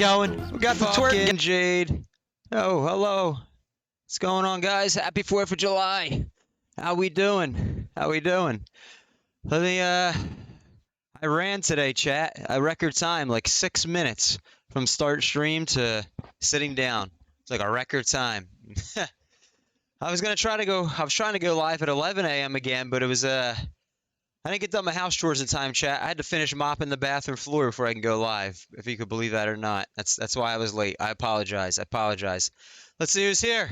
going. We got the twerk. Fucking Jade. Oh, hello. What's going on, guys? Happy 4th of July. How we doing? How we doing? Let me, I ran today, chat. A record time, like 6 minutes from start stream to sitting down. It's like a record time. I was trying to go live at 11 a.m. again, but it was, I didn't get done my house chores in time, chat. I had to finish mopping the bathroom floor before I can go live, if you could believe that or not. That's why I was late. I apologize. I apologize. Let's see who's here.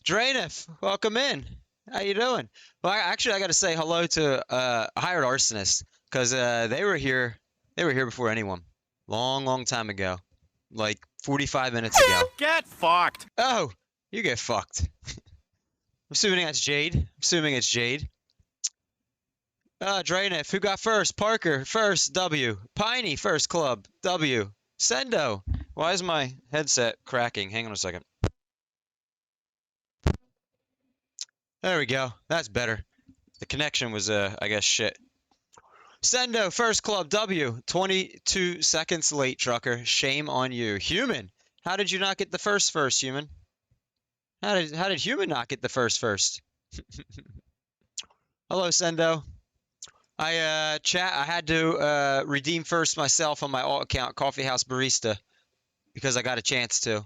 Drainif, welcome in. How you doing? Well, actually, I got to say hello to Hired Arsonist, because they were here. They were here before anyone. Long, long time ago. Like 45 minutes ago. Get fucked. Oh, you get fucked. I'm assuming that's Jade. I'm assuming it's Jade. Drainif, who got first? Parker, first, W. Piney, first club, W. Sendo. Why is my headset cracking? Hang on a second. There we go. That's better. The connection was, I guess, shit. Sendo, first club, W. 22 seconds late, trucker. Shame on you. Human, how did you not get the first, Human? How did Human not get the first? Hello, Sendo. I had to redeem first myself on my alt account, Coffee House Barista, because I got a chance to.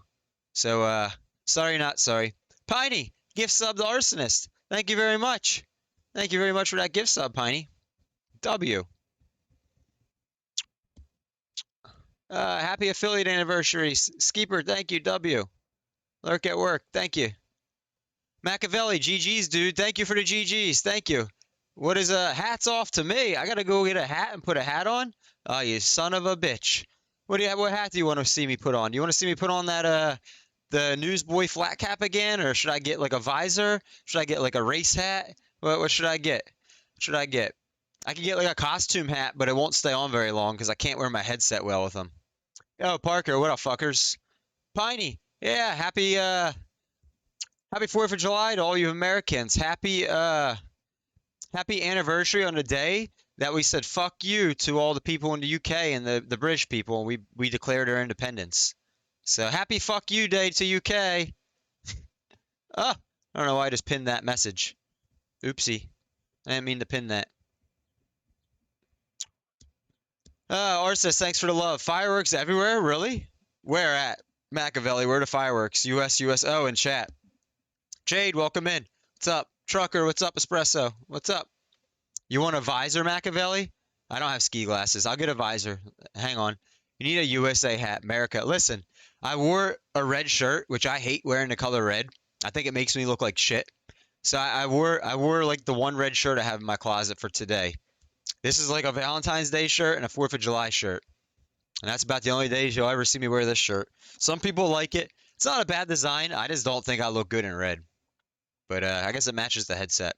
So sorry, not sorry. Piney, gift sub to Arsonist. Thank you very much. Thank you very much for that gift sub, Piney. W. Happy affiliate anniversary, Skeeper. Thank you, W. Lurk at work. Thank you. Machiavelli, GG's, dude. Thank you for the GG's. Thank you. What is hats off to me? I gotta go get a hat and put a hat on? Oh, you son of a bitch. What hat do you want to see me put on? Do you want to see me put on that the newsboy flat cap again, or should I get like a visor? Should I get like a race hat? What should I get? What should I get? I can get like a costume hat, but it won't stay on very long because I can't wear my headset well with them. Yo, Parker, what up, fuckers? Piney, yeah, happy 4th of July to all you Americans. Happy anniversary on the day that we said fuck you to all the people in the UK and the British people. We declared our independence. So happy fuck you day to UK. Oh, I don't know why I just pinned that message. Oopsie. I didn't mean to pin that. Arsis, thanks for the love. Fireworks everywhere? Really? Where at? Machiavelli, where are the fireworks? US, USO in chat. Jade, welcome in. What's up? Trucker, what's up? Espresso, what's up? You want a visor, Machiavelli? I don't have ski glasses. I'll get a visor. Hang on. You need a USA hat, America. Listen, I wore a red shirt, which I hate wearing the color red. I think it makes me look like shit. So I wore like the one red shirt I have in my closet for today. This is like a Valentine's Day shirt and a 4th of July shirt. And that's about the only days you'll ever see me wear this shirt. Some people like it. It's not a bad design. I just don't think I look good in red. But I guess it matches the headset.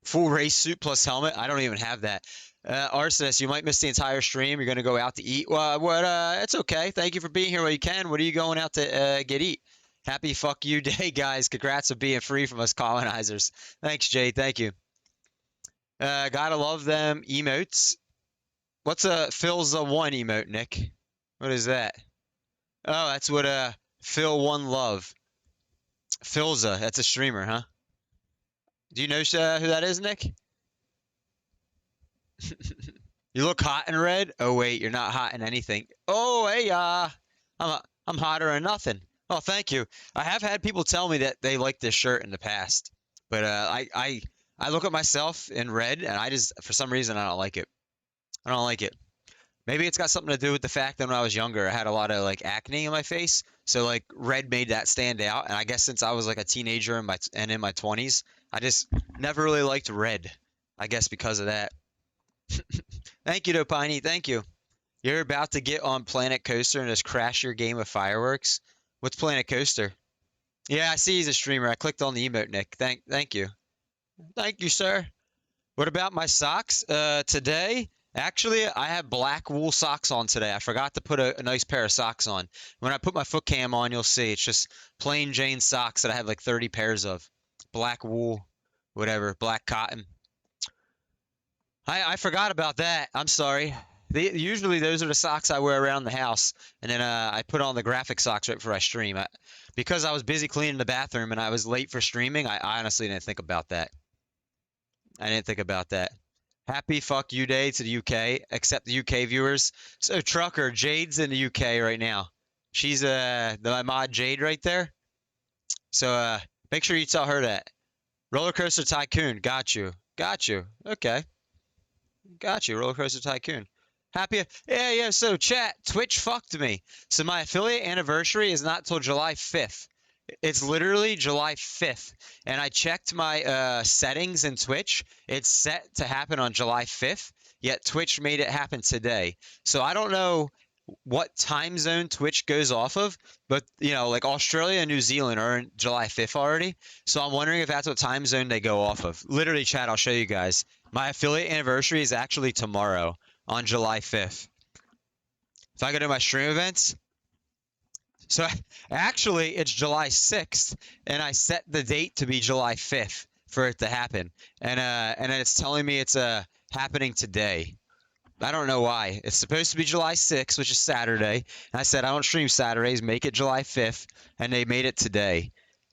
Full race suit plus helmet. I don't even have that. Arsonist, you might miss the entire stream. You're going to go out to eat. Well, it's okay. Thank you for being here while you can. What are you going out to get eat? Happy fuck you day, guys. Congrats on being free from us colonizers. Thanks, Jay. Thank you. Gotta love them emotes. What's a Phil's a one emote, Nick? What is that? Oh, that's what Phil one love. Philza, that's a streamer, huh? Do you know who that is, Nick? You look hot in red. Oh wait, you're not hot in anything. Oh hey, I'm hotter than nothing. Oh, thank you. I have had people tell me that they like this shirt in the past, but I look at myself in red and I just for some reason I don't like it. I don't like it. Maybe it's got something to do with the fact that when I was younger, I had a lot of like acne in my face, so like red made that stand out. And I guess since I was like a teenager in my 20s, I just never really liked red. I guess because of that. Thank you, Dopini. Thank you. You're about to get on Planet Coaster and just crash your game of fireworks. What's Planet Coaster? Yeah, I see he's a streamer. I clicked on the emote, Nick. Thank you. Thank you, sir. What about my socks? Today, actually, I have black wool socks on today. I forgot to put a nice pair of socks on. When I put my foot cam on, you'll see it's just plain Jane socks that I have like 30 pairs of. Black wool, whatever, black cotton. I forgot about that. I'm sorry. Usually those are the socks I wear around the house, and then I put on the graphic socks right before I stream. Because I was busy cleaning the bathroom and I was late for streaming, I honestly didn't think about that. I didn't think about that. Happy fuck you day to the UK, except the UK viewers. So Trucker, Jade's in the UK right now. She's my mod Jade right there. So make sure you tell her that. Roller Coaster Tycoon, got you. Got you. Okay. Got you, Roller Coaster Tycoon. Happy, yeah. So chat, Twitch fucked me. So my affiliate anniversary is not till July 5th. It's literally July 5th, and I checked my settings in Twitch. It's set to happen on July 5th, yet Twitch made it happen today. So I don't know what time zone Twitch goes off of, but you know, like Australia and New Zealand are in July 5th already. So I'm wondering if that's what time zone they go off of. Literally, chat, I'll show you guys. My affiliate anniversary is actually tomorrow on July 5th. If I go to my stream events, so actually it's July 6th, and I set the date to be July 5th for it to happen, and then it's telling me it's happening today. I don't know why. It's supposed to be July 6th, which is Saturday. And I said I don't stream Saturdays, make it July 5th, and they made it today.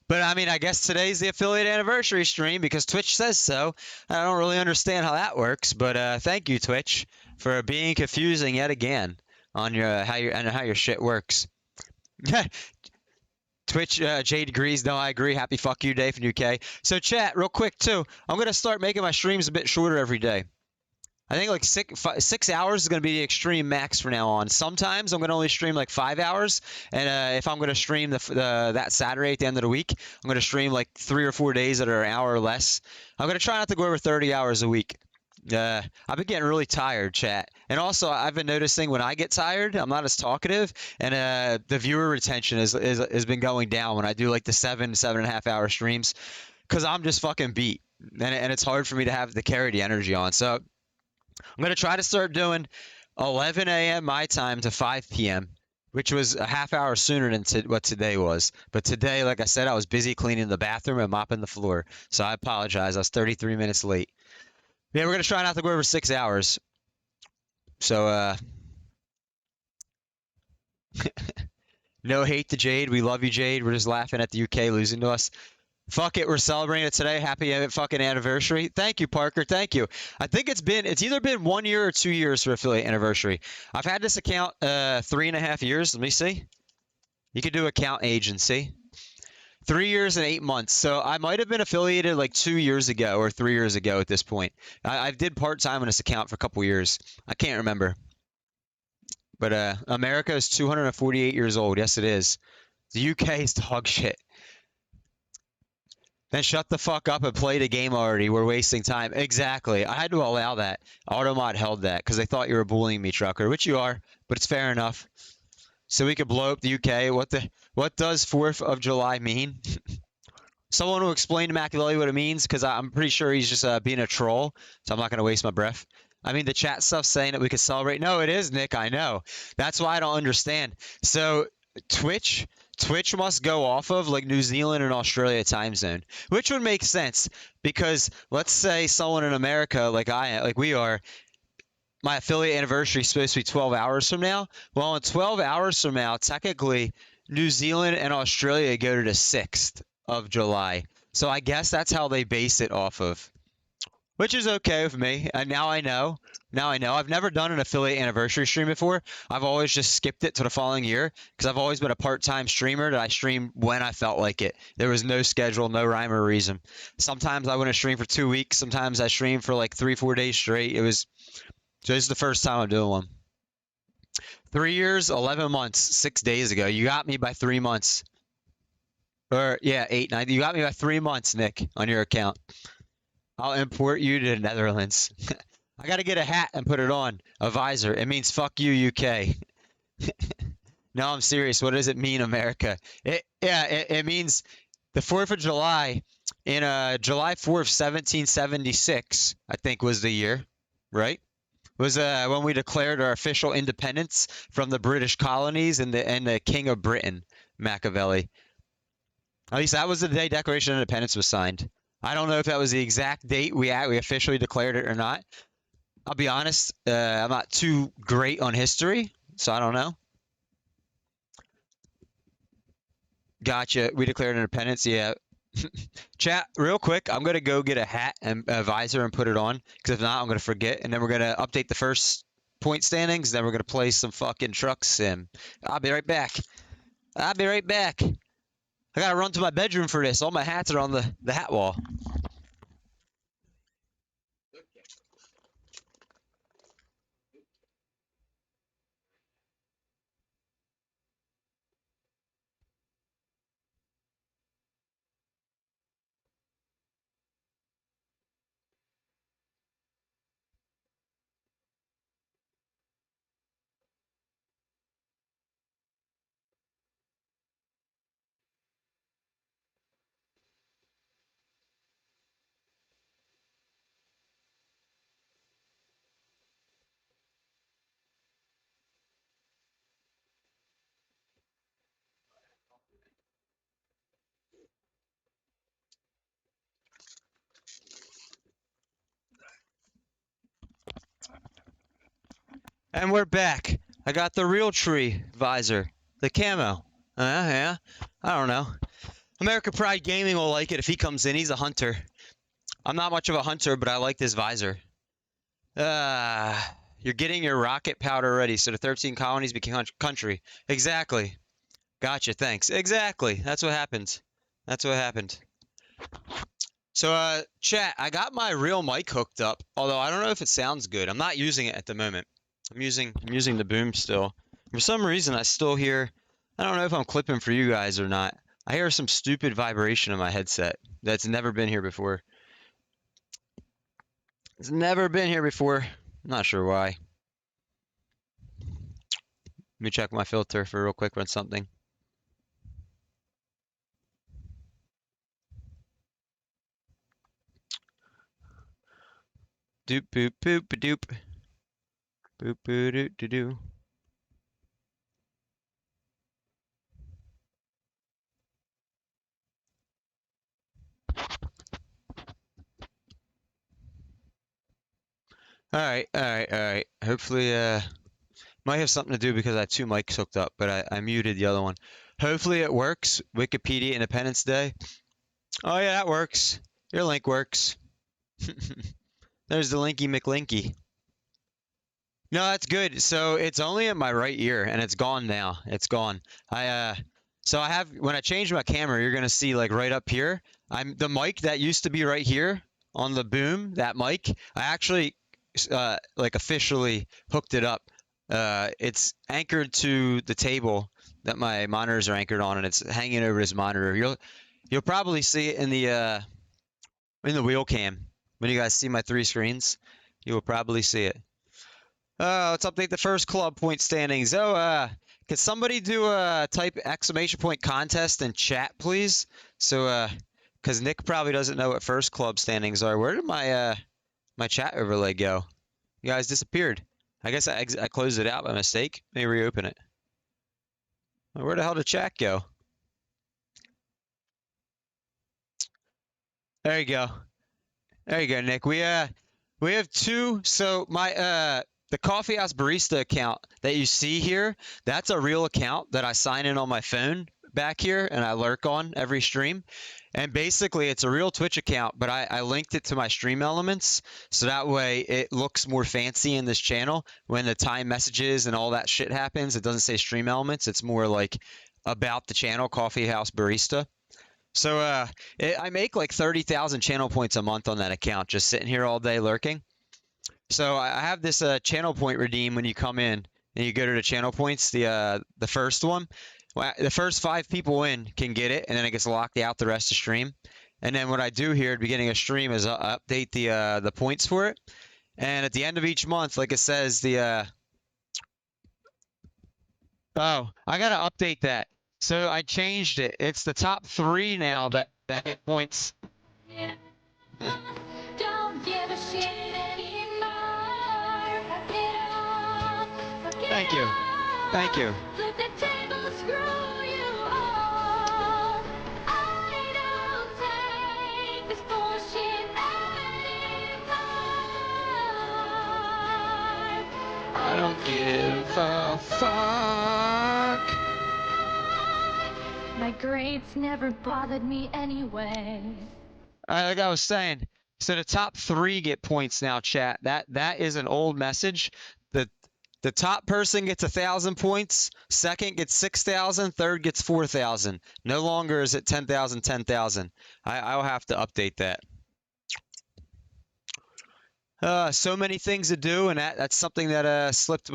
But I mean, I guess today's the affiliate anniversary stream because Twitch says so. I don't really understand how that works, but thank you, Twitch, for being confusing yet again on your how your shit works. Twitch, Jade agrees. No, I agree. Happy fuck you day from UK. So chat, real quick too. I'm gonna start making my streams a bit shorter every day. I think like 6 hours is going to be the extreme max from now on. Sometimes I'm going to only stream like 5 hours, and if I'm going to stream that Saturday at the end of the week, I'm going to stream like 3 or 4 days that are an hour or less. I'm going to try not to go over 30 hours a week. I've been getting really tired, chat. And also, I've been noticing when I get tired, I'm not as talkative, and the viewer retention has been going down when I do like the 7.5 hour streams, because I'm just fucking beat, and it's hard for me to carry the energy on. So I'm going to try to start doing 11 a.m. my time to 5 p.m., which was a half hour sooner than what today was. But today, like I said, I was busy cleaning the bathroom and mopping the floor. So I apologize. I was 33 minutes late. Yeah, we're going to try not to go over 6 hours. So, no hate to Jade. We love you, Jade. We're just laughing at the UK losing to us. Fuck it, we're celebrating it today. Happy fucking anniversary. Thank you, Parker. Thank you. I think it's either been 1 year or 2 years for affiliate anniversary. I've had this account 3.5 years. Let me see. You can do account agency. 3 years and 8 months. So I might have been affiliated like 2 years ago or 3 years ago at this point. I did part-time on this account for a couple years. I can't remember. But America is 248 years old. Yes, it is. The UK is dog shit. Then shut the fuck up and play the game already. We're wasting time. Exactly. I had to allow that. Automod held that because they thought you were bullying me, Trucker, which you are, but it's fair enough. So we could blow up the UK. What does 4th of July mean? Someone will explain to Machiavelli what it means, because I'm pretty sure he's just being a troll, so I'm not going to waste my breath. I mean, the chat stuff's saying that we could celebrate. No, it is, Nick. I know. That's why I don't understand. So Twitch must go off of like New Zealand and Australia time zone, which would make sense because let's say someone in America like we are, my affiliate anniversary is supposed to be 12 hours from now. Well, in 12 hours from now, technically New Zealand and Australia go to the 6th of July. So I guess that's how they base it off of, which is okay with me. And now I know. I've never done an affiliate anniversary stream before. I've always just skipped it to the following year because I've always been a part-time streamer that I streamed when I felt like it. There was no schedule, no rhyme or reason. Sometimes I wouldn't stream for 2 weeks. Sometimes I streamed for like 3-4 days straight. So this is the first time I'm doing one. 3 years, 11 months, 6 days ago. You got me by 3 months. Or yeah, 8, 9. You got me by 3 months, Nick, on your account. I'll import you to the Netherlands. I got to get a hat and put it on. A visor. It means fuck you, UK. No, I'm serious. What does it mean, America? It means the 4th of July in July 4th, 1776, I think was the year, right? Was when we declared our official independence from the British colonies and the King of Britain, Machiavelli. At least that was the day Declaration of Independence was signed. I don't know if that was the exact date we officially declared it or not. I'll be honest, I'm not too great on history, so I don't know. Gotcha. We declared independence. Yeah. Chat, real quick, I'm gonna go get a hat and a visor and put it on, because if not, I'm gonna forget. And then we're gonna update the first point standings. Then we're gonna play some fucking truck sim. I'll be right back. I'll be right back. I gotta run to my bedroom for this. All my hats are on the hat wall. And we're back. I got the Realtree visor, the camo. Yeah. I don't know. America Pride Gaming will like it if he comes in. He's a hunter. I'm not much of a hunter, but I like this visor. You're getting your rocket powder ready, so the 13 colonies became country. Exactly. Gotcha, thanks. Exactly. That's what happened. That's what happened. So, chat, I got my real mic hooked up, although I don't know if it sounds good. I'm not using it at the moment. I'm using the boom still. For some reason, I still hear, I don't know if I'm clipping for you guys or not. I hear some stupid vibration in my headset that's never been here before. It's never been here before. I'm not sure why. Let me check my filter for real quick on something. Doop boop boop a doop. Boop boo doo doo doo. Alright. Hopefully, might have something to do because I have two mics hooked up, but I muted the other one. Hopefully it works. Wikipedia Independence Day. Oh yeah, that works. Your link works. There's the Linky McLinky. No, that's good. So it's only in my right ear and it's gone now. It's gone. So I have, when I change my camera, you're gonna see like right up here. The mic that used to be right here on the boom, that mic, I actually like officially hooked it up. It's anchored to the table that my monitors are anchored on, and it's hanging over this monitor. You'll probably see it in the wheel cam. When you guys see my three screens, you will probably see it. Let's update the first club point standings. Can somebody do a type exclamation point contest in chat, please? So, because Nick probably doesn't know what first club standings are. Where did my my chat overlay go? You guys disappeared. I guess I closed it out by mistake. Let me reopen it. Where the hell did chat go? There you go. There you go, Nick. We have two. So my the Coffee House Barista account that you see here, that's a real account that I sign in on my phone back here and I lurk on every stream. And basically it's a real Twitch account, but I linked it to my stream elements so that way it looks more fancy in this channel. When the time messages and all that shit happens, it doesn't say stream elements. It's more like about the channel, Coffee House Barista. So I make like 30,000 channel points a month on that account, just sitting here all day lurking. So I have this channel point redeem when you come in and you go to the channel points, the first one. Well, the first 5 people in can get it, and then it gets locked out the rest of stream. And then what I do here at the beginning of stream is update the points for it. And at the end of each month, like it says, oh, I gotta update that. So I changed it. It's the top 3 now that hit points. Don't give a shit anymore. Thank you. Thank you. Flip the table, screw you all. I don't take this bullshit anymore. My grades never bothered me anyway. Like I was saying, so the top 3 get points now, chat. That is an old message. The top person gets 1,000 points. Second gets 6,000. Third gets 4,000. No longer is it 10,000, 10,000. I'll have to update that. So many things to do, and that's something that slipped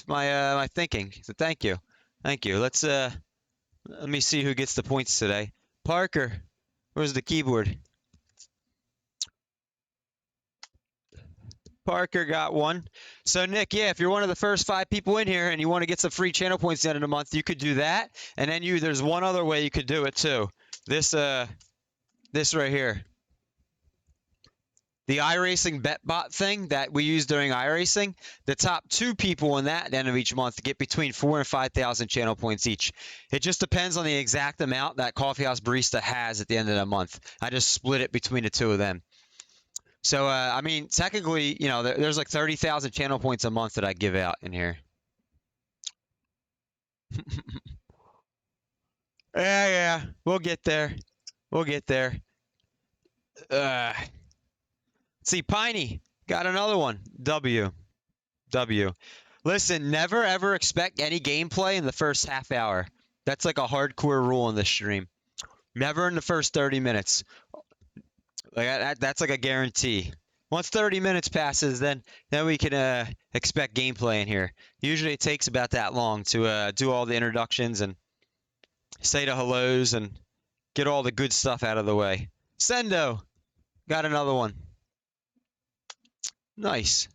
my thinking. So thank you. Let me see who gets the points today. Parker, where's the keyboard? Parker got 1. So Nick, yeah, if you're one of the first 5 people in here and you want to get some free channel points at the end of the month, you could do that. And then there's one other way you could do it too. This right here. The iRacing BetBot thing that we use during iRacing, the top 2 people in that at the end of each month get between 4,000 and 5,000 channel points each. It just depends on the exact amount that Coffeehouse Barista has at the end of the month. I just split it between the 2 of them. So, I mean, technically, there's like 30,000 channel points a month that I give out in here. Yeah, we'll get there. See, Piney got another one. W. Listen, never ever expect any gameplay in the first half hour. That's like a hardcore rule in this stream. Never in the first 30 minutes. Like that's like a guarantee. Once 30 minutes passes, then we can expect gameplay in here. Usually it takes about that long to do all the introductions and say the hellos and get all the good stuff out of the way. Sendo got another one. Nice.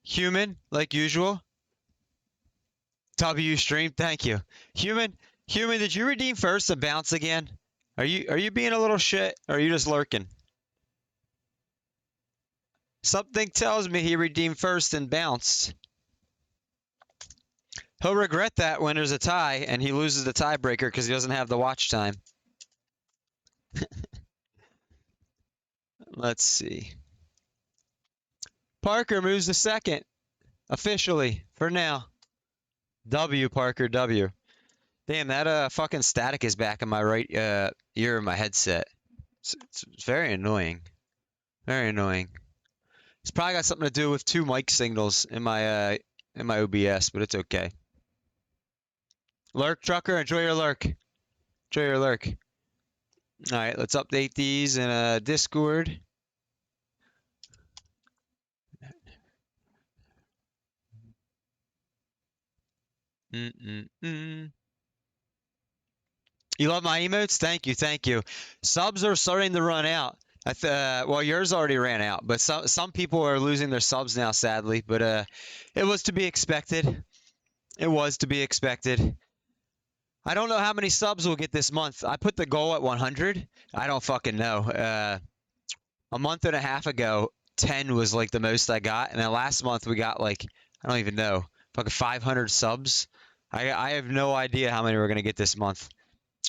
Human, like usual. W stream, thank you. Human, did you redeem first and bounce again? Are you being a little shit, or are you just lurking? Something tells me he redeemed first and bounced. He'll regret that when there's a tie and he loses the tiebreaker because he doesn't have the watch time. Let's see. Parker moves to second. Officially, for now. W, Parker, W. Damn, that fucking static is back in my right ear of my headset. It's very annoying. Very annoying. It's probably got something to do with 2 mic signals in my OBS, but it's okay. Lurk, trucker, enjoy your lurk. Enjoy your lurk. All right, let's update these in Discord. You love my emotes? Thank you. Subs are starting to run out. Well, yours already ran out, but some people are losing their subs now, sadly. But it was to be expected. I don't know how many subs we'll get this month. I put the goal at 100. I don't fucking know. A month and a half ago, 10 was like the most I got, and then last month we got like, I don't even know, fucking 500 subs. I have no idea how many we're gonna get this month.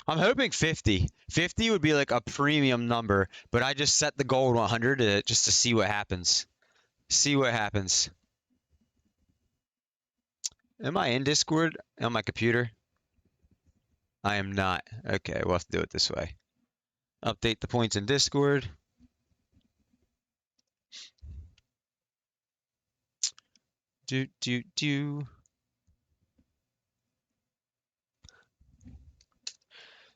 I'm hoping 50. 50 would be like a premium number, but I just set the goal at 100 just to see what happens. Am I in Discord on my computer? I am not. Okay, we'll have to do it this way. Update the points in Discord.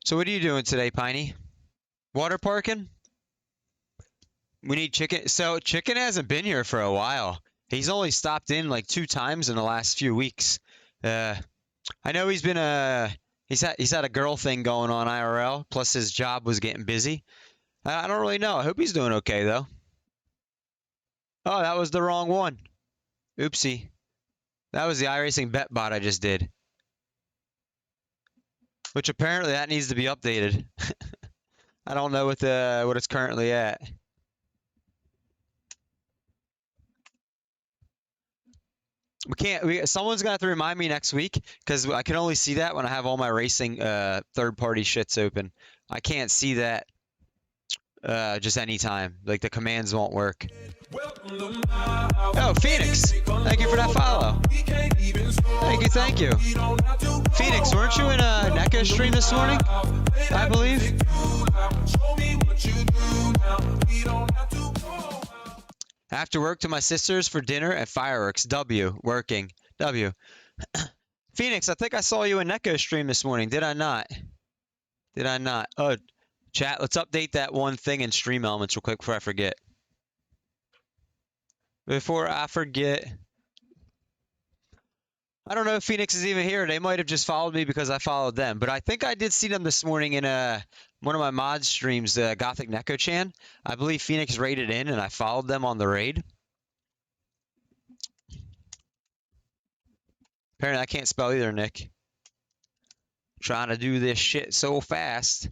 So what are you doing today, Piney? Water parking? We need Chicken. So Chicken hasn't been here for a while. He's only stopped in like 2 times in the last few weeks. I know he's been he's had a girl thing going on IRL. Plus his job was getting busy. I don't really know. I hope he's doing okay though. Oh, that was the wrong one. Oopsie. That was the iRacing BetBot I just did. Which apparently that needs to be updated. I don't know what it's currently at. Someone's gonna have to remind me next week because I can only see that when I have all my racing third-party shits open. I can't see that just anytime. Like the commands won't work. Oh, Phoenix! Thank you for that follow. Thank you. Phoenix, weren't you in a Neko stream this morning? I believe. After work to my sister's for dinner and fireworks. W. Working. W. Phoenix, I think I saw you in Neko stream this morning. Did I not? Did I not? Oh, chat, let's update that one thing in Stream Elements real quick before I forget. Before I forget. I don't know if Phoenix is even here. They might have just followed me because I followed them. But I think I did see them this morning in one of my mod streams, Gothic Neko Chan. I believe Phoenix raided in and I followed them on the raid. Apparently I can't spell either, Nick. Trying to do this shit so fast.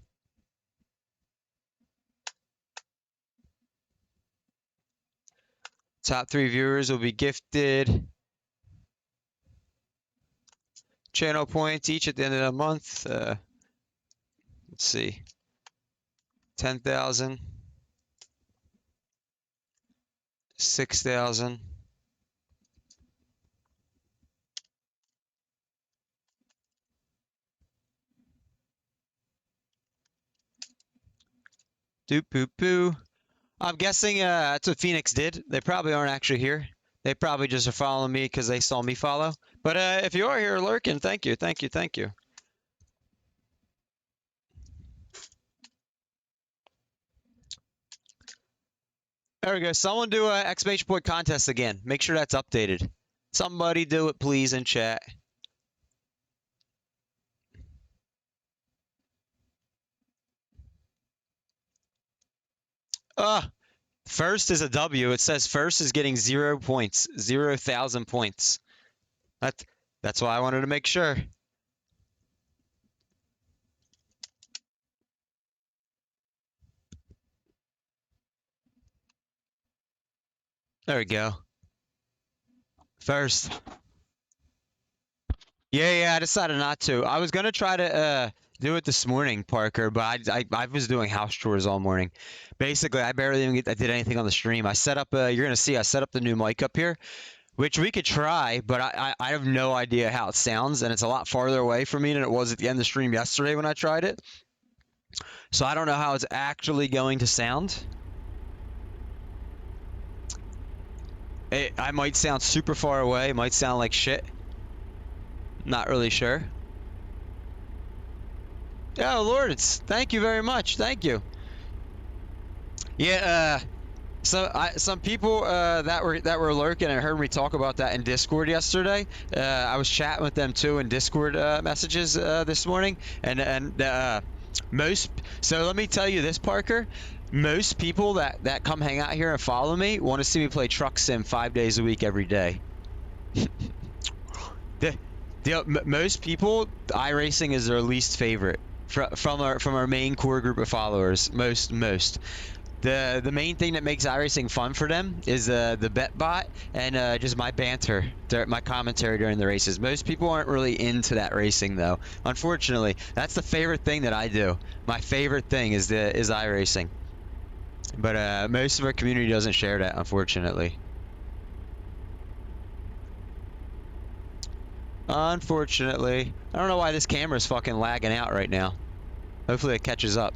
Top 3 viewers will be gifted channel points each at the end of the month. Let's see. 10,000. 6,000. Doop boop boo. I'm guessing that's what Phoenix did. They probably aren't actually here. They probably just are following me because they saw me follow. But if you are here lurking, thank you. There we go. Someone do a exclamation point contest again. Make sure that's updated. Somebody do it, please, in chat. First is a W. It says first is getting 0 points, 0,000 points. That's why I wanted to make sure. There we go. First. Yeah, I decided not to. I was gonna try to do it this morning, Parker, but I was doing house chores all morning. Basically, I barely even I did anything on the stream. I set up you're gonna see I set up the new mic up here, which we could try, but I have no idea how it sounds, and it's a lot farther away from me than it was at the end of the stream yesterday when I tried it. So I don't know how it's actually going to sound. I might sound super far away. It might sound like shit. Not really sure. Oh, Lords, thank you very much. Thank you. Yeah, some people that were lurking and heard me talk about that in Discord yesterday. I was chatting with them too in Discord messages this morning, and most. So let me tell you this, Parker. Most people that come hang out here and follow me want to see me play Truck Sim 5 days a week every day. Most people, iRacing is their least favorite from our main core group of followers. Most. The main thing that makes iRacing fun for them is the bet bot and just my banter, my commentary during the races. Most people aren't really into that racing though. Unfortunately, that's the favorite thing that I do. My favorite thing is iRacing. But most of our community doesn't share that, unfortunately. Unfortunately. I don't know why this camera's fucking lagging out right now. Hopefully it catches up.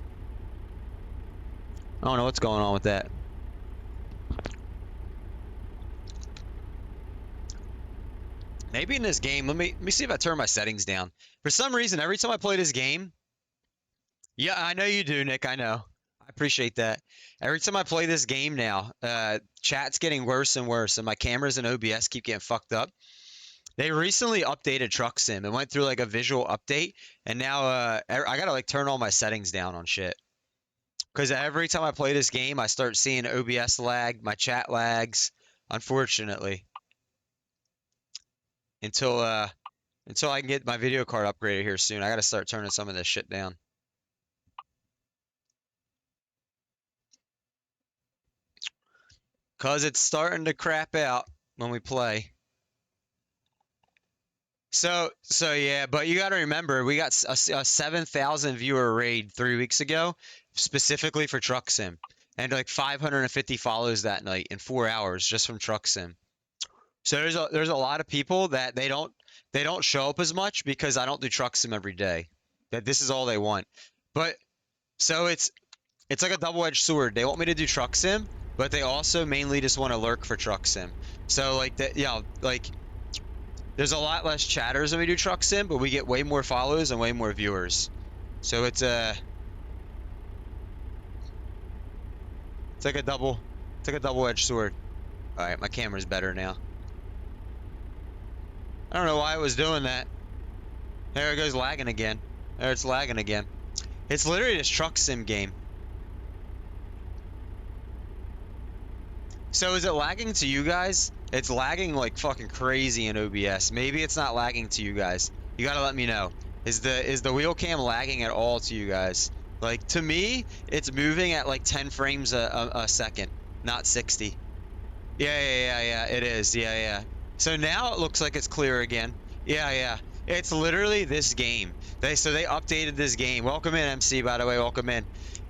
I don't know what's going on with that. Maybe in this game, let me see if I turn my settings down. For some reason, every time I play this game, yeah, I know you do, Nick. I know. I appreciate that. Every time I play this game now, chat's getting worse and worse, and my cameras and OBS keep getting fucked up. They recently updated Truck Sim. It went through like a visual update, and now I gotta like turn all my settings down on shit. Because every time I play this game, I start seeing OBS lag, my chat lags, unfortunately. Until I can get my video card upgraded here soon, I gotta start turning some of this shit down. Cause it's starting to crap out when we play. So yeah, but you got to remember, we got a 7,000 viewer raid 3 weeks ago. specifically for Truck Sim, and like 550 follows that night in 4 hours just from Truck Sim. So there's a lot of people that they don't show up as much because I don't do Truck Sim every day. That this is all they want. But so it's like a double-edged sword. They want me to do Truck Sim, but they also mainly just want to lurk for Truck Sim. So like that, like there's a lot less chatters when we do Truck Sim, but we get way more follows and way more viewers. So it's like a double-edged sword. All right, my camera's better now. I don't know why it was doing that. There it goes lagging again. There it's lagging again. It's literally this Truck Sim game. So is it lagging to you guys? It's lagging like fucking crazy in OBS. Maybe it's not lagging to you guys. You gotta let me know. Is the wheel cam lagging at all to you guys? Like to me, it's moving at like 10 frames a second, not 60. Yeah, it is. Yeah. So now it looks like it's clear again. Yeah. It's literally this game. They updated this game. Welcome in, MC, by the way, welcome in.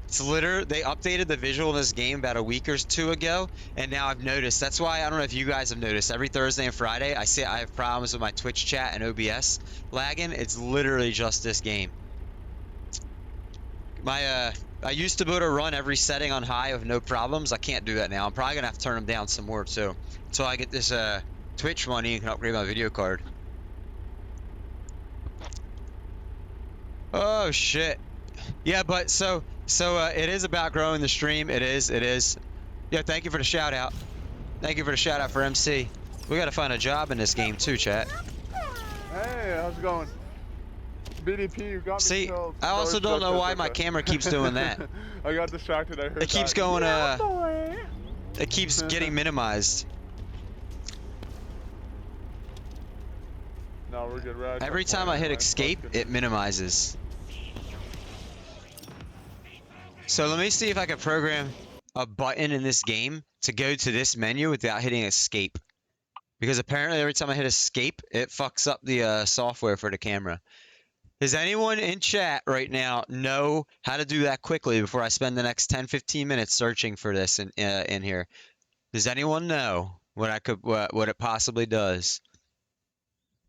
They updated the visual in this game about a week or two ago, and now I've noticed. That's why I don't know if you guys have noticed. Every Thursday and Friday, I have problems with my Twitch chat and OBS lagging. It's literally just this game. I used to be able to run every setting on high with no problems. I can't do that now. I'm probably gonna have to turn them down some more too, until I get this Twitch money and can upgrade my video card. Oh shit. Yeah, but so it is about growing the stream. It is. Yeah, thank you for the shout out. Thank you for the shout out for MC. We gotta find a job in this game too, chat. Hey, how's it going? BDP, you got me. See, killed. I also don't know why my camera keeps doing that. I got distracted. I heard It keeps that. going, Yeah, boy. it keeps getting minimized. No, we're good. We're Every time I hit escape, it minimizes. So let me see if I can program a button in this game to go to this menu without hitting escape. Because apparently every time I hit escape, it fucks up the software for the camera. Does anyone in chat right now know how to do that quickly before I spend the next 10-15 minutes searching for this in here? Does anyone know what it possibly does?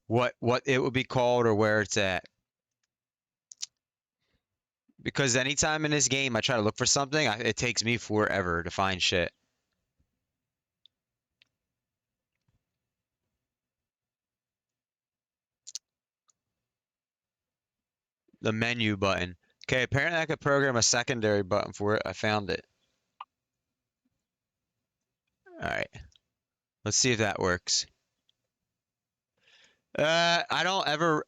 What it would be called or where it's at? Because anytime in this game I try to look for something, it takes me forever to find shit. The menu button. Okay, apparently I could program a secondary button for it. I found it. Alright. Let's see if that works. I don't ever...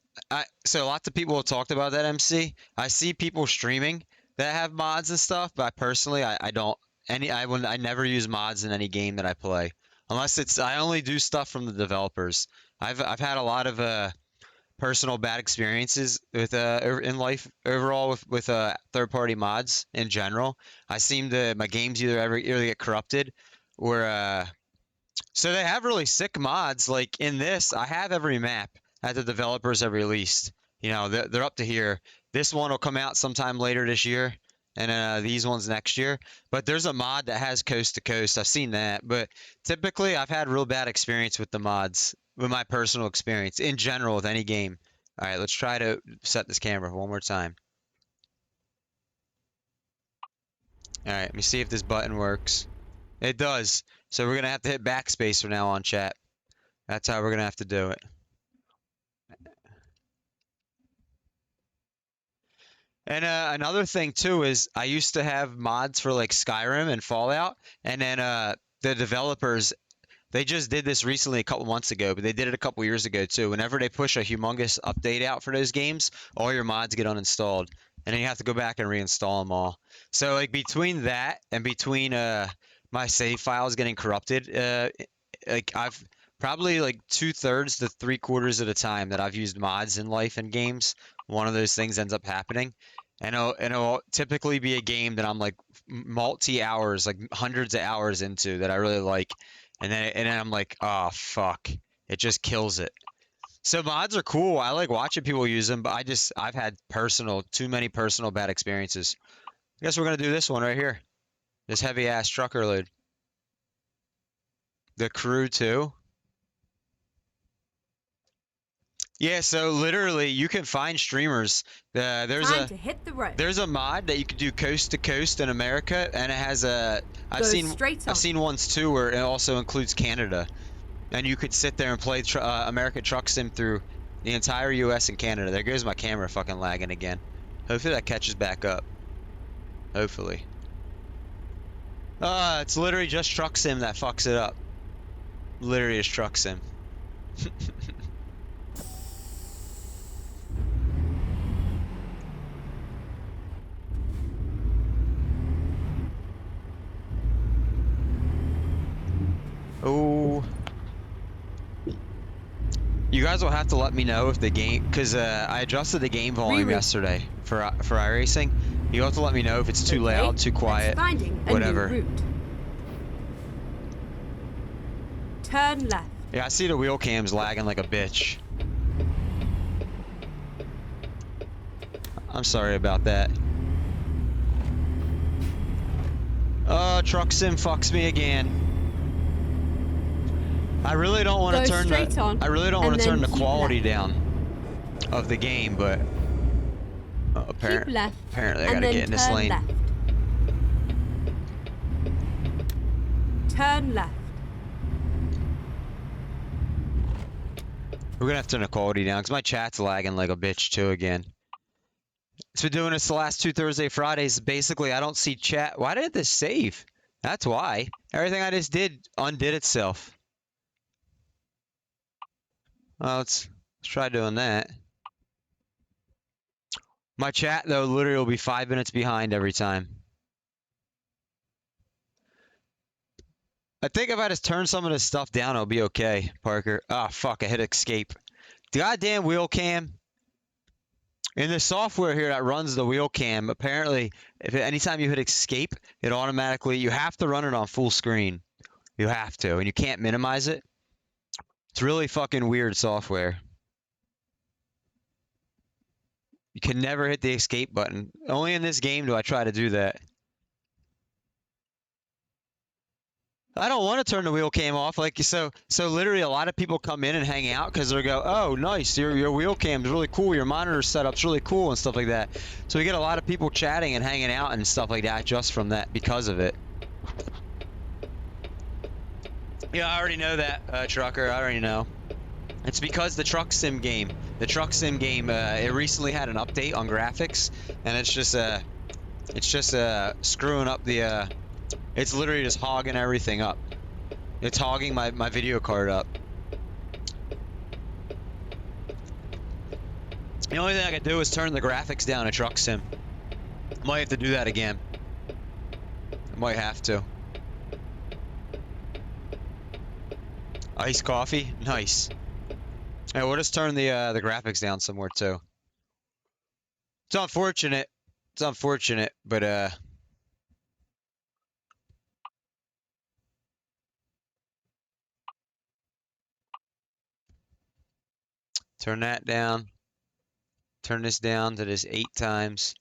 so lots of people have talked about that, MC. I see people streaming that have mods and stuff, but personally, I don't... I never use mods in any game that I play. Unless it's... I only do stuff from the developers. I've had a lot of... personal bad experiences with in life overall with third-party mods in general. My games either get corrupted or so they have really sick mods. Like in this, I have every map that the developers have released. You know, they're up to here. This one will come out sometime later this year, and these ones next year. But there's a mod that has coast to coast. I've seen that, but typically I've had real bad experience with the mods. With my personal experience in general with any game. All right, let's try to set this camera one more time. All right, let me see if this button works. It does. So we're going to have to hit backspace from now on, chat. That's how we're going to have to do it. And another thing too is I used to have mods for like Skyrim and Fallout, and then the developers, they just did this recently a couple months ago, but they did it a couple years ago too. Whenever they push a humongous update out for those games, all your mods get uninstalled, and then you have to go back and reinstall them all. So like between that and between my save files getting corrupted, like I've probably like 2/3 to 3/4 of the time that I've used mods in life and games, one of those things ends up happening. And it'll typically be a game that I'm like multi-hours, like hundreds of hours into that I really like. And then I'm like, oh fuck, it just kills it. So mods are cool. I like watching people use them, but I've had too many personal bad experiences. I guess we're gonna do this one right here. This heavy ass trucker load. The crew too. Yeah, so literally you can find streamers. Time to hit the road. There's a mod that you can do coast to coast in America, and it has a I've Go seen straight on. I've seen ones too where it also includes Canada, and you could sit there and play American Truck Sim through the entire U.S. and Canada. There goes my camera fucking lagging again. Hopefully that catches back up. Hopefully. It's literally just Truck Sim that fucks it up. Literally just Truck Sim. Oh. You guys will have to let me know if the game, because I adjusted the game volume Reroute. yesterday for iRacing. You have to let me know if it's too Okay, loud, too let's quiet, finding a whatever. new route. Turn left. Yeah, I see the wheel cams lagging like a bitch. I'm sorry about that. Truck Sim fucks me again. I really don't want Go to turn straight on, I really don't and want to turn then the keep quality left. down of the game, but Keep left. apparently I and gotta then get in this turn lane. left. Turn left. We're gonna have to turn the quality down because my chat's lagging like a bitch too again. It's been doing this the last 2 Thursday Fridays. Basically, I don't see chat. Why didn't this save? That's why. Everything I just did undid itself. Well, let's try doing that. My chat though literally will be 5 minutes behind every time. I think if I just turn some of this stuff down, it'll be okay, Parker. Ah, fuck, I hit escape. The goddamn wheel cam. In the software here that runs the wheel cam, apparently, anytime you hit escape, it automatically, you have to run it on full screen. You have to, and you can't minimize it. It's really fucking weird software. You can never hit the escape button. Only in this game do I try to do that. I don't want to turn the wheel cam off. Like so literally a lot of people come in and hang out because they go, oh, nice, your wheel cam's really cool, your monitor setup's really cool and stuff like that. So we get a lot of people chatting and hanging out and stuff like that just from that, because of it. Yeah, I already know that, Trucker. I already know. It's because the Truck Sim game, it recently had an update on graphics, and it's just screwing up the. It's literally just hogging everything up. It's hogging my video card up. The only thing I can do is turn the graphics down in Truck Sim. I might have to do that again. I might have to. Iced coffee? Nice. Hey, we'll just turn the graphics down somewhere too. It's unfortunate. It's unfortunate, but turn that down. Turn this down to this 8 times.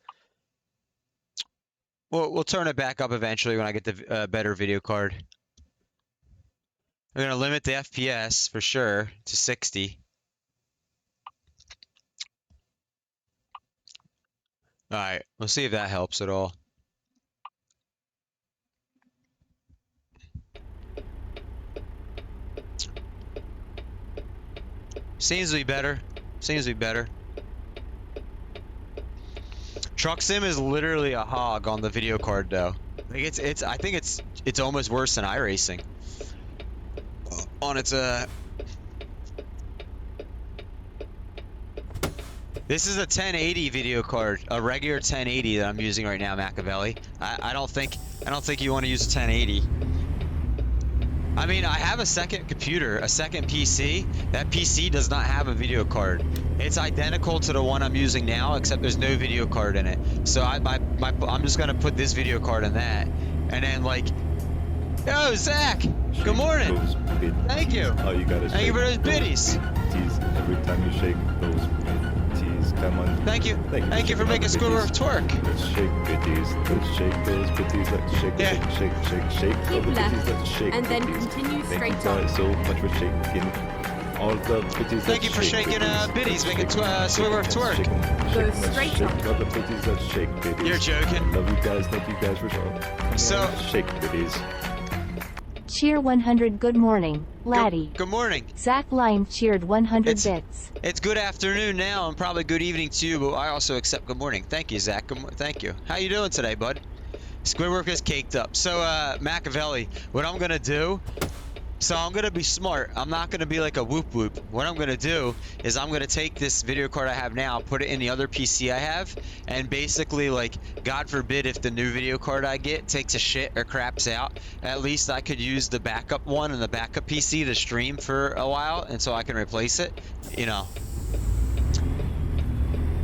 We'll turn it back up eventually when I get the better video card. We're gonna limit the FPS for sure to 60. All right, we'll see if that helps at all. Seems to be better. Seems to be better. Truck Sim is literally a hog on the video card though. Like I think it's almost worse than iRacing. On its This is a 1080 video card, a regular 1080 that I'm using right now, Machiavelli. I don't think you want to use a 1080. I mean, I have a second computer, a second PC. That PC does not have a video card. It's identical to the one I'm using now, except there's no video card in it. So I'm just gonna put this video card in that, and then like, yo, Zach, good morning. Thank you. Oh, you gotta Thank you for those biddies. Tees. Every time you shake those tees, come month. Thank you. Thank you for making Squidward twerk. Let's shake bitties. Let's shake those bitties. Let's shake, Yeah. shake all Keep the left, bitties. Let's shake and then bitties. continue Thank straight you guys on. so much for shaking all the bitties. Thank you for shaking biddies, making Squidward twerk. Go straight on. All the bitties. Let's shake bitties. You're joking. Love you guys for sure. So- shake bitties. Cheer 100 good morning, laddie. Good morning. Zach Lime cheered 100 It's- bits. It's good afternoon now, and probably good evening to you, but I also accept good morning. Thank you, Zach. Thank you. How you doing today, bud? Squidward is caked up. So, Machiavelli, what I'm gonna do, so I'm gonna be smart. I'm not gonna be like a whoop whoop. What I'm gonna do is I'm gonna take this video card I have now, put it in the other PC I have, and basically, like, God forbid if the new video card I get takes a shit or craps out, at least I could use the backup one and the backup PC to stream for a while, and so I can replace it, you know.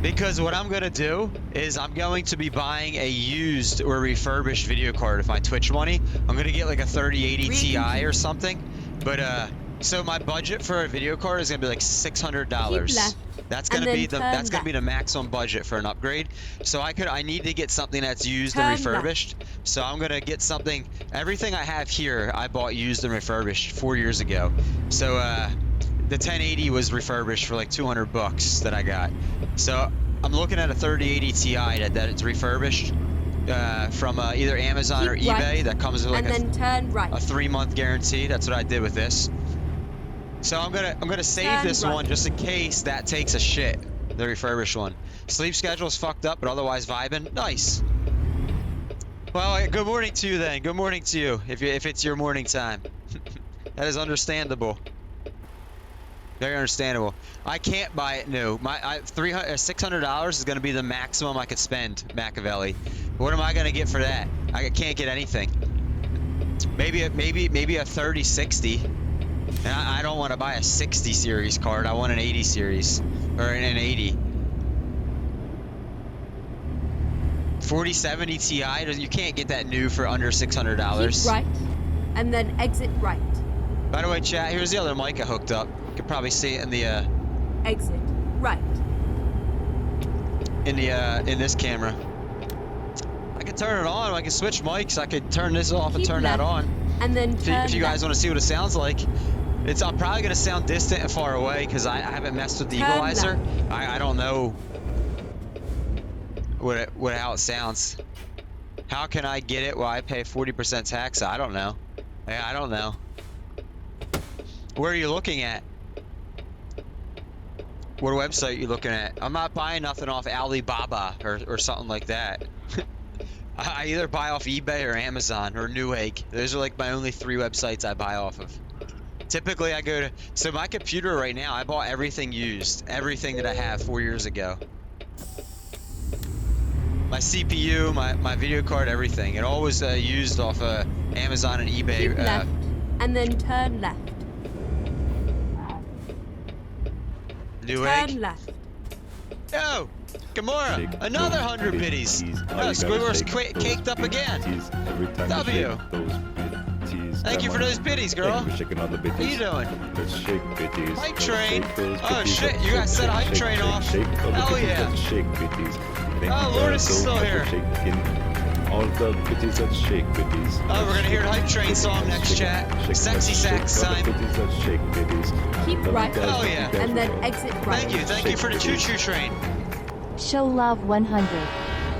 Because what I'm gonna do is I'm going to be buying a used or refurbished video card with my Twitch money. I'm gonna get like a 3080 Ti or something. But so my budget for a video card is gonna be like $600. Keep left, That's and gonna then be the turn be the maximum budget for an upgrade. So I need to get something that's used Turn and left. refurbished. So I'm gonna get something. Everything I have here I bought used and refurbished 4 years ago. So the 1080 was refurbished for like 200 bucks that I got. So I'm looking at a 3080 Ti that it's refurbished from either Amazon or Keep eBay right, that comes with like and then turn right. a 3-month guarantee. That's what I did with this. So I'm gonna save Turn this right. one just in case that takes a shit. The refurbished one. Sleep schedule's fucked up, but otherwise vibing. Nice. Well, good morning to you then. Good morning to you. If it's your morning time, that is understandable. Very understandable. I can't buy it new. My $600 is gonna be the maximum I could spend, Machiavelli. What am I gonna get for that? I can't get anything. Maybe a 3060. And I don't want to buy a 60 series card. I want an 80 series or an 80. 4070 Ti. You can't get that new for under $600. Keep right, and then exit right. By the way, chat. Here's the other mic I hooked up. You can probably see it in the Exit right. in this camera. I can turn it on. I can switch mics. I could turn this off and Keep turn left, that on. and then turn If you guys left. want to see what it sounds like, I'm probably gonna sound distant and far away because I haven't messed with the Turn equalizer. left. I don't know how it sounds. How can I get it while I pay 40% tax? I don't know. I don't know. Where are you looking at? What website are you looking at? I'm not buying nothing off Alibaba or something like that. I either buy off eBay or Amazon or Newegg. Those are like my only 3 websites I buy off of. Typically I go to, so my computer right now, I bought everything used. Everything that I have 4 years ago. My CPU, my video card, everything. It all was used off Amazon and eBay. Keep left, and then turn left. Newegg. Turn left. Yo, Gamora, Shake another those 100 bitties. biddies. All Oh, you gotta Squidward's shake those caked up again. bitties. Every time you W. shake those bitties. Thank you for Come those on. biddies, girl. Thank you for shaking all the bitties. How you doing? Let's shake bitties. Hype Let's train. shake those Oh, bitties. shit, Let's you guys shake, set a hype shake, train shake, off. shake all the Hell bitties. yeah. Let's shake bitties. Thank Oh, you Lord guys is so still much here. for shaking all the bitties. Let's shake bitties. Oh, we're gonna hear the hype train song next, chat. Sexy sax time. Let's shake bitties. Keep Love you right, guys, Hell love you yeah. guys and then for sure. exit right. Thank you for the choo-choo train. Show love 100.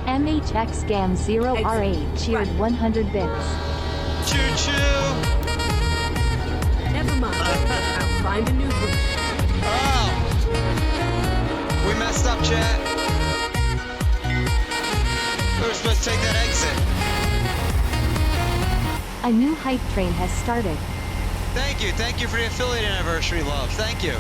MHX Gam 0R8 cheered 100 bits. Choo-choo. Never mind. I'll find a new route. Oh. We messed up, chat. We were supposed to take that exit. A new hype train has started. Thank you for the affiliate anniversary, love. Thank you.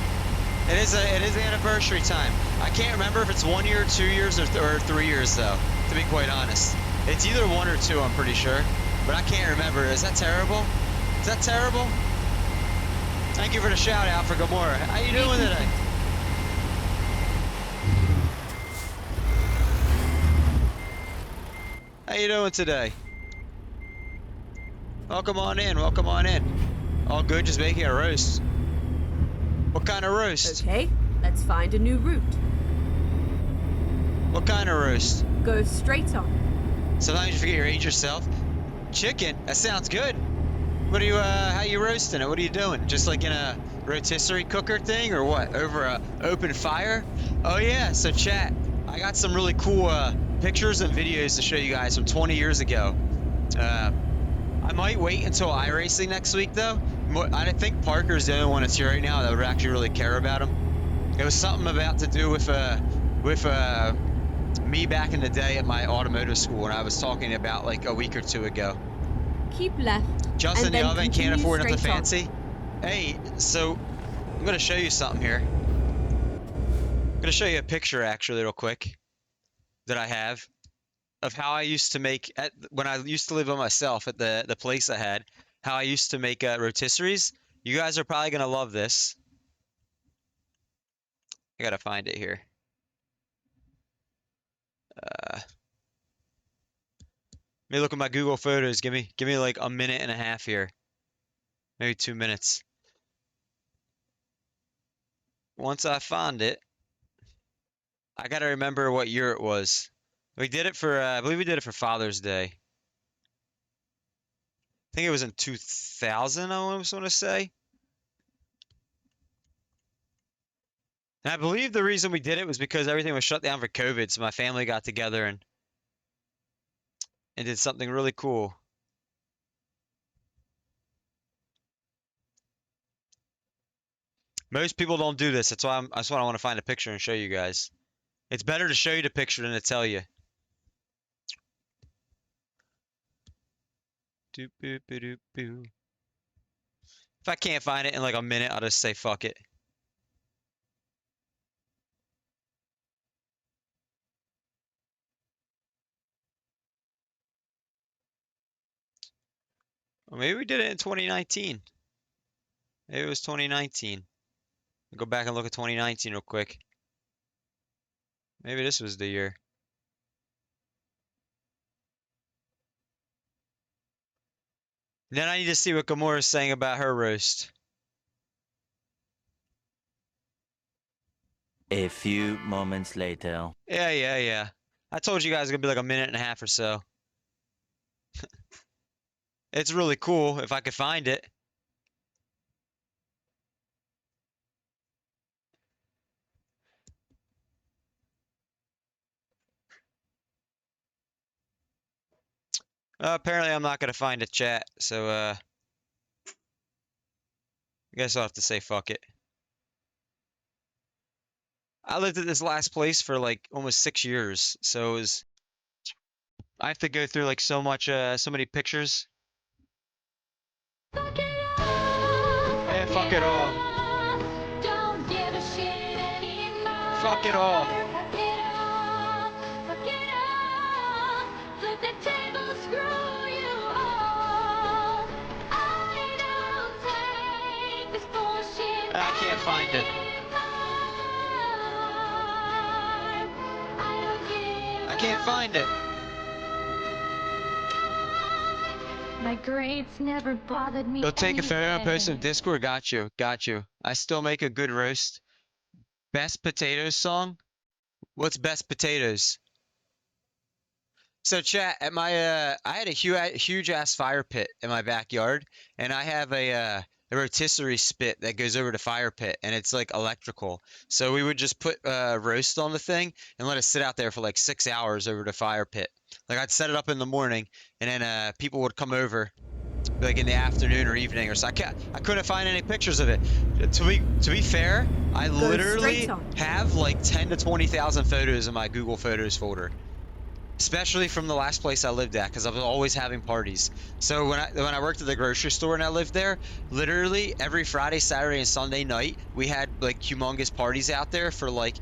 It is anniversary time. I can't remember if it's 1 year, 2 years, or 3 years though. To be quite honest, it's either 1 or 2. I'm pretty sure, but I can't remember. Is that terrible? Is that terrible? Thank you for the shout out for Gamora. How you doing today? How you doing today? Welcome on in. Welcome on in. All good, just making a roast. What kind of roast? Okay, let's find a new route. What kind of roast? Go straight on. Sometimes you forget your age yourself. Chicken? That sounds good. What are you, how you roasting it? What are you doing? Just like in a rotisserie cooker thing or what? Over a open fire? Oh yeah, so chat. I got some really cool, pictures and videos to show you guys from 20 years ago. I might wait until iRacing next week though. I think Parker's the only one that's here right now that would actually really care about him. It was something about to do with me back in the day at my automotive school, and I was talking about like a week or two ago. Keep left. Justin and the then oven can't continue afford nothing straight on. fancy. Hey, so I'm gonna show you something here. I'm gonna show you a picture actually real quick that I have of how I used to make when I used to live by myself at the place I had, how I used to make rotisseries. You guys are probably gonna love this. I gotta find it here. Let me look at my Google Photos. Give me like a minute and a half here. Maybe 2 minutes. Once I find it, I gotta remember what year it was. We did it for, I believe we did it for Father's Day. I think it was in 2000, I almost want to say. And I believe the reason we did it was because everything was shut down for COVID, so my family got together and did something really cool. Most people don't do this. That's why I want to find a picture and show you guys. It's better to show you the picture than to tell you. Doop, boop, doop, boo. If I can't find it in like a minute, I'll just say fuck it. Or maybe we did it in 2019. Maybe it was 2019. Go back and look at 2019 real quick. Maybe this was the year. Then I need to see what Gamora's saying about her roast. A few moments later. Yeah. I told you guys it's gonna be like a minute and a half or so. It's really cool if I could find it. Apparently I'm not gonna find a chat, so I guess I'll have to say fuck it. I lived at this last place for like almost 6 years, so I have to go through like so many pictures. Fuck it all. Yeah, fuck it all. Don't give a shit anymore. Fuck it all. Fuck it all. Fuck it all. Flip the table, screw you all. I don't take this bullshit I can't find it. anymore. I can't find it. My grades never bothered me. Go take a photo and post in anyway. Discord. Got you. I still make a good roast. Best potatoes song? What's best potatoes? So chat, at my I had a huge ass fire pit in my backyard, and I have a rotisserie spit that goes over the fire pit, and it's like electrical. So we would just put roast on the thing and let it sit out there for like 6 hours over the fire pit. Like I'd set it up in the morning, and then people would come over, like in the afternoon or evening or so. I couldn't find any pictures of it. To be fair, I literally straight on. have like 10 to 20,000 photos in my Google Photos folder. Especially from the last place I lived at, because I was always having parties. So when I worked at the grocery store and I lived there, literally every Friday, Saturday, and Sunday night, we had like humongous parties out there for like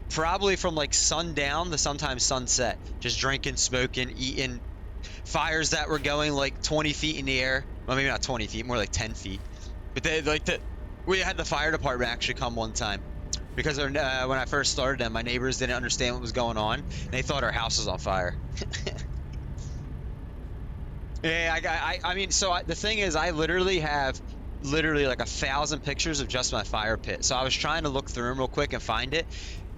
probably from like sundown to sometimes sunset. Just drinking, smoking, eating. Fires that were going like 20 feet in the air. Well, maybe not 20 feet, more like 10 feet. But we had the fire department actually come one time. Because when I first started them, my neighbors didn't understand what was going on, and they thought our house was on fire. Yeah, I mean, so the thing is, I literally have like 1,000 pictures of just my fire pit. So I was trying to look through them real quick and find it.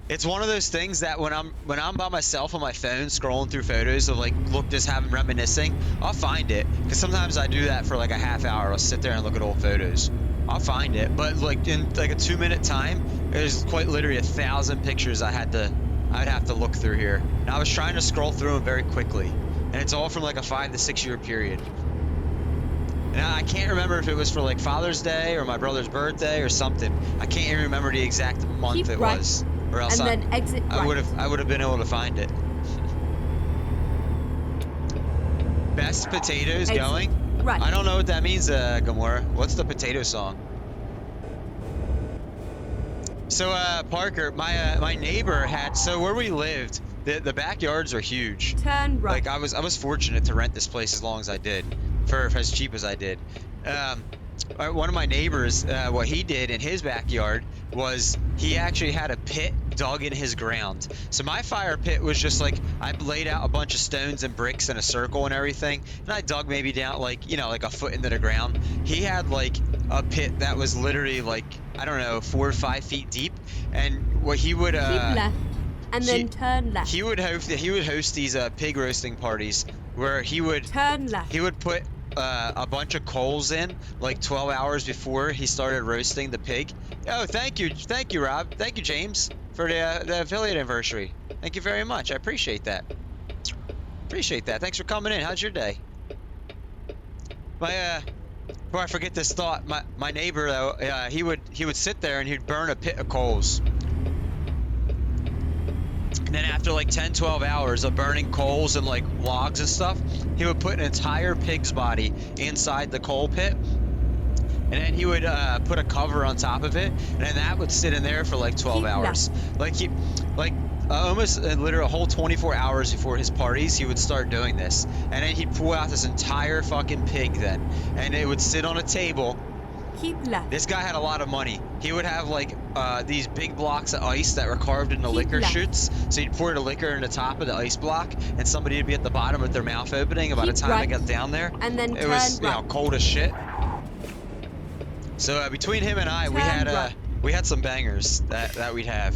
It's one of those things that when I'm by myself on my phone scrolling through photos of like just having reminiscing, I'll find it. Because sometimes I do that for like a half hour. I'll sit there and look at old photos. I'll find it. But like in like a 2-minute time, there's quite literally 1,000 pictures I'd have to look through here. And I was trying to scroll through them very quickly. And it's all from like a 5 to 6 year period. And I can't remember if it was for like Father's Day or my brother's birthday or something. I can't even remember the exact month Keep it right, was. Or else and then exit right. I would have been able to find it. Best potatoes Exit going? right. I don't know what that means, Gamora. What's the potato song? So, Parker, my neighbor had, so where we lived, the backyards are huge. Turn right. Like I was fortunate to rent this place as long as I did, for as cheap as I did. One of my neighbors, what he did in his backyard was he actually had a pit dug in his ground. So my fire pit was just like, I laid out a bunch of stones and bricks in a circle and everything, and I dug maybe down like, you know, like a foot into the ground. He had like a pit that was literally like, I don't know, 4 or 5 feet deep, and what he would Keep left, and then turn left. he would host these pig roasting parties where he would Turn left. put a bunch of coals in like 12 hours before he started roasting the pig. Oh, thank you, Rob. Thank you, James, for the affiliate anniversary. Thank you very much. I appreciate that. Thanks for coming in. How's your day? Before I forget this thought, my neighbor though, he would sit there and he'd burn a pit of coals. And then after like 10-12 hours of burning coals and like logs and stuff, he would put an entire pig's body inside the coal pit. And then he would put a cover on top of it, and then that would sit in there for like 12 hours. Like almost literally a whole 24 hours before his parties, he would start doing this. And then he'd pull out this entire fucking pig then, and it would sit on a table. Keep left. This guy had a lot of money. He would have like these big blocks of ice that were carved into Keep liquor left. chutes. So he'd pour the liquor in the top of the ice block, and somebody would be at the bottom with their mouth opening. By the Keep time I right. got down there, And then it was turn right. cold as shit. So between him and I, Turn right. we had some bangers that we'd have.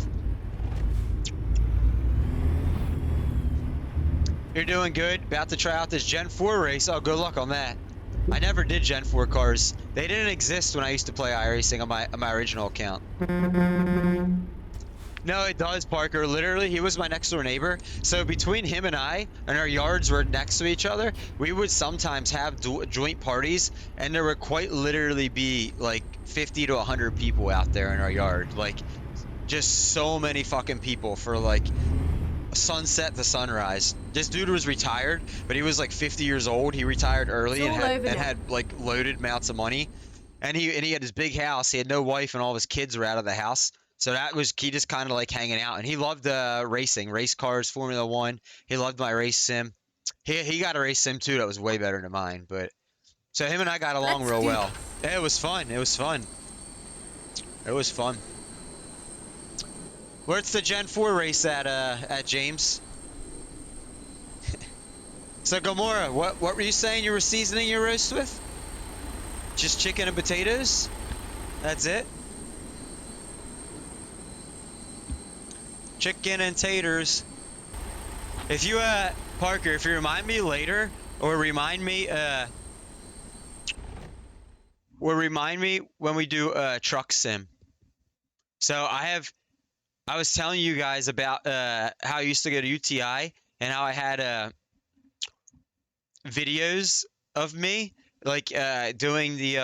You're doing good. About to try out this Gen 4 race. Oh, good luck on that. I never did Gen 4 cars. They didn't exist when I used to play iRacing on my original account. No, it does, Parker. Literally, he was my next door neighbor. So between him and I, and our yards were next to each other, we would sometimes have joint parties, and there would quite literally be like 50 to 100 people out there in our yard. Like, just so many fucking people for like sunset to sunrise. This dude was retired, but he was like 50 years old. He retired early It's and all over now. had like loaded amounts of money. And he had his big house. He had no wife, and all of his kids were out of the house. So that was, he just kind of like hanging out, and he loved racing, race cars, Formula 1. He loved my race sim. He got a race sim too that was way better than mine. But so him and I got along Let's real do well. Yeah, it was fun. It was fun. Where's the Gen 4 race at James? So Gamora, what were you saying you were seasoning your roast with? Just chicken and potatoes? That's it? Chicken and taters. If you Parker, if you remind me later, or remind me when we do truck sim. So I was telling you guys about how I used to go to UTI and how I had videos of me like doing the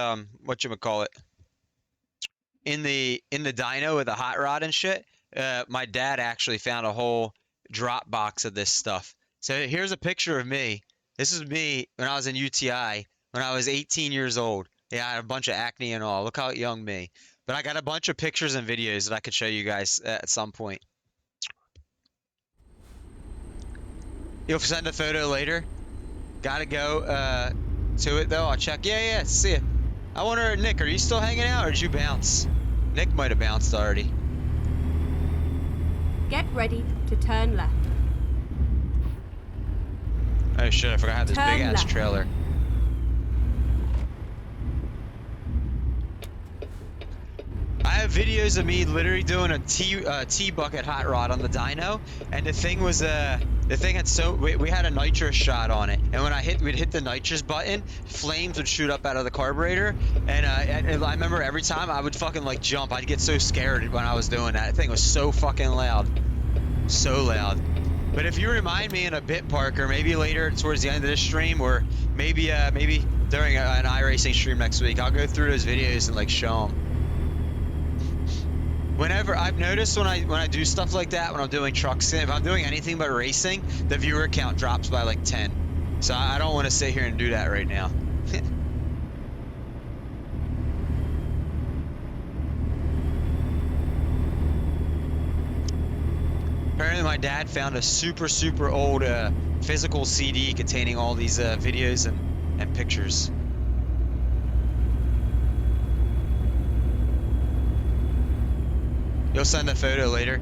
whatchamacallit in the dyno with a hot rod and shit. My dad actually found a whole drop box of this stuff. So here's a picture of me. This is me when I was in UTI when I was 18 years old. Yeah, I had a bunch of acne and all. Look how young me. But I got a bunch of pictures and videos that I could show you guys at some point. You'll send a photo later. Gotta go to it though. I'll check. Yeah, see ya. I wonder, Nick, are you still hanging out or did you bounce? Nick might have bounced already. Get ready to turn left. Oh shit, I forgot I had this Turn big ass left. trailer. I have videos of me literally doing a T bucket hot rod on the dyno, and the thing was the thing had we had a nitrous shot on it, and when we'd hit the nitrous button, flames would shoot up out of the carburetor, and I remember every time I would fucking like jump. I'd get so scared when I was doing that. The thing was so fucking loud, so loud. But if you remind me in a bit, Parker, maybe later towards the end of this stream, or maybe during an iRacing stream next week, I'll go through those videos and like show them. Whenever I've noticed when I do stuff like that, when I'm doing trucks, if I'm doing anything but racing, the viewer count drops by like 10. So I don't want to sit here and do that right now. Apparently my dad found a super old physical CD containing all these videos and pictures. You'll send a photo later.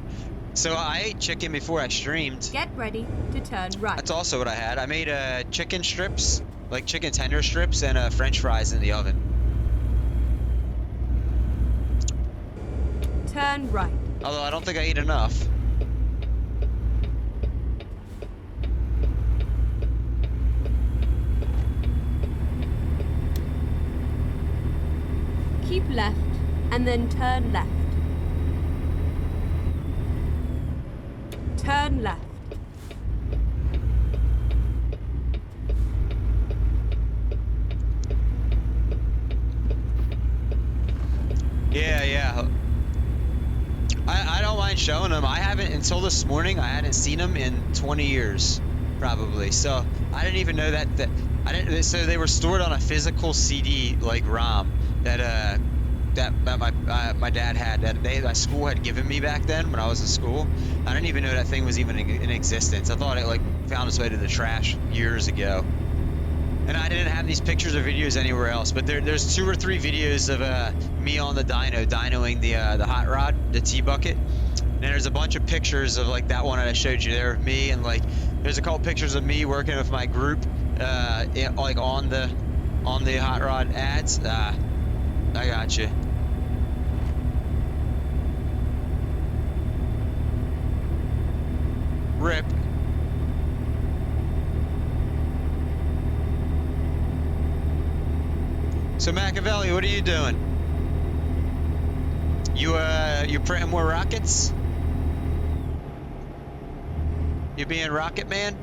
So I ate chicken before I streamed. Get ready to turn right. That's also what I had. I made chicken strips, like chicken tender strips, and French fries in the oven. Turn right. Although I don't think I ate enough. Keep left and then turn left. Turn left. Yeah. I don't mind showing them. I haven't, until this morning, I hadn't seen them in 20 years, probably. So I didn't even know that I didn't. So they were stored on a physical CD, like ROM, that my dad had, that my school had given me back then when I was in school. I didn't even know that thing was even in existence. I thought it like found its way to the trash years ago. And I didn't have these pictures or videos anywhere else, but there's 2 or 3 videos of me on the dynoing the hot rod, the T-bucket. And there's a bunch of pictures of like that one that I showed you there of me, and like there's a couple pictures of me working with my group, like on the hot rod ads. I got you. Rip. So Machiavelli, what are you doing? You printing more rockets? You being Rocket Man?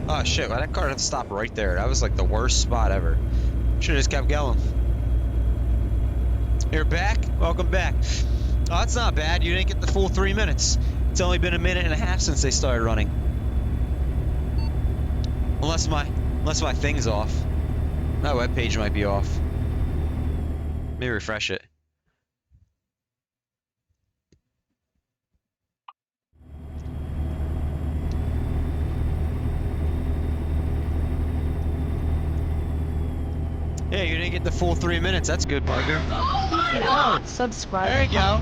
Oh shit, why that car didn't stop right there? That was like the worst spot ever. Should've just kept going. You're back? Welcome back. Oh, that's not bad. You didn't get the full 3 minutes. It's only been a minute and a half since they started running. Unless my thing's off. My webpage might be off. Let me refresh it. Yeah, you didn't get the full 3 minutes. That's good, Parker. Oh, subscribe. There you go.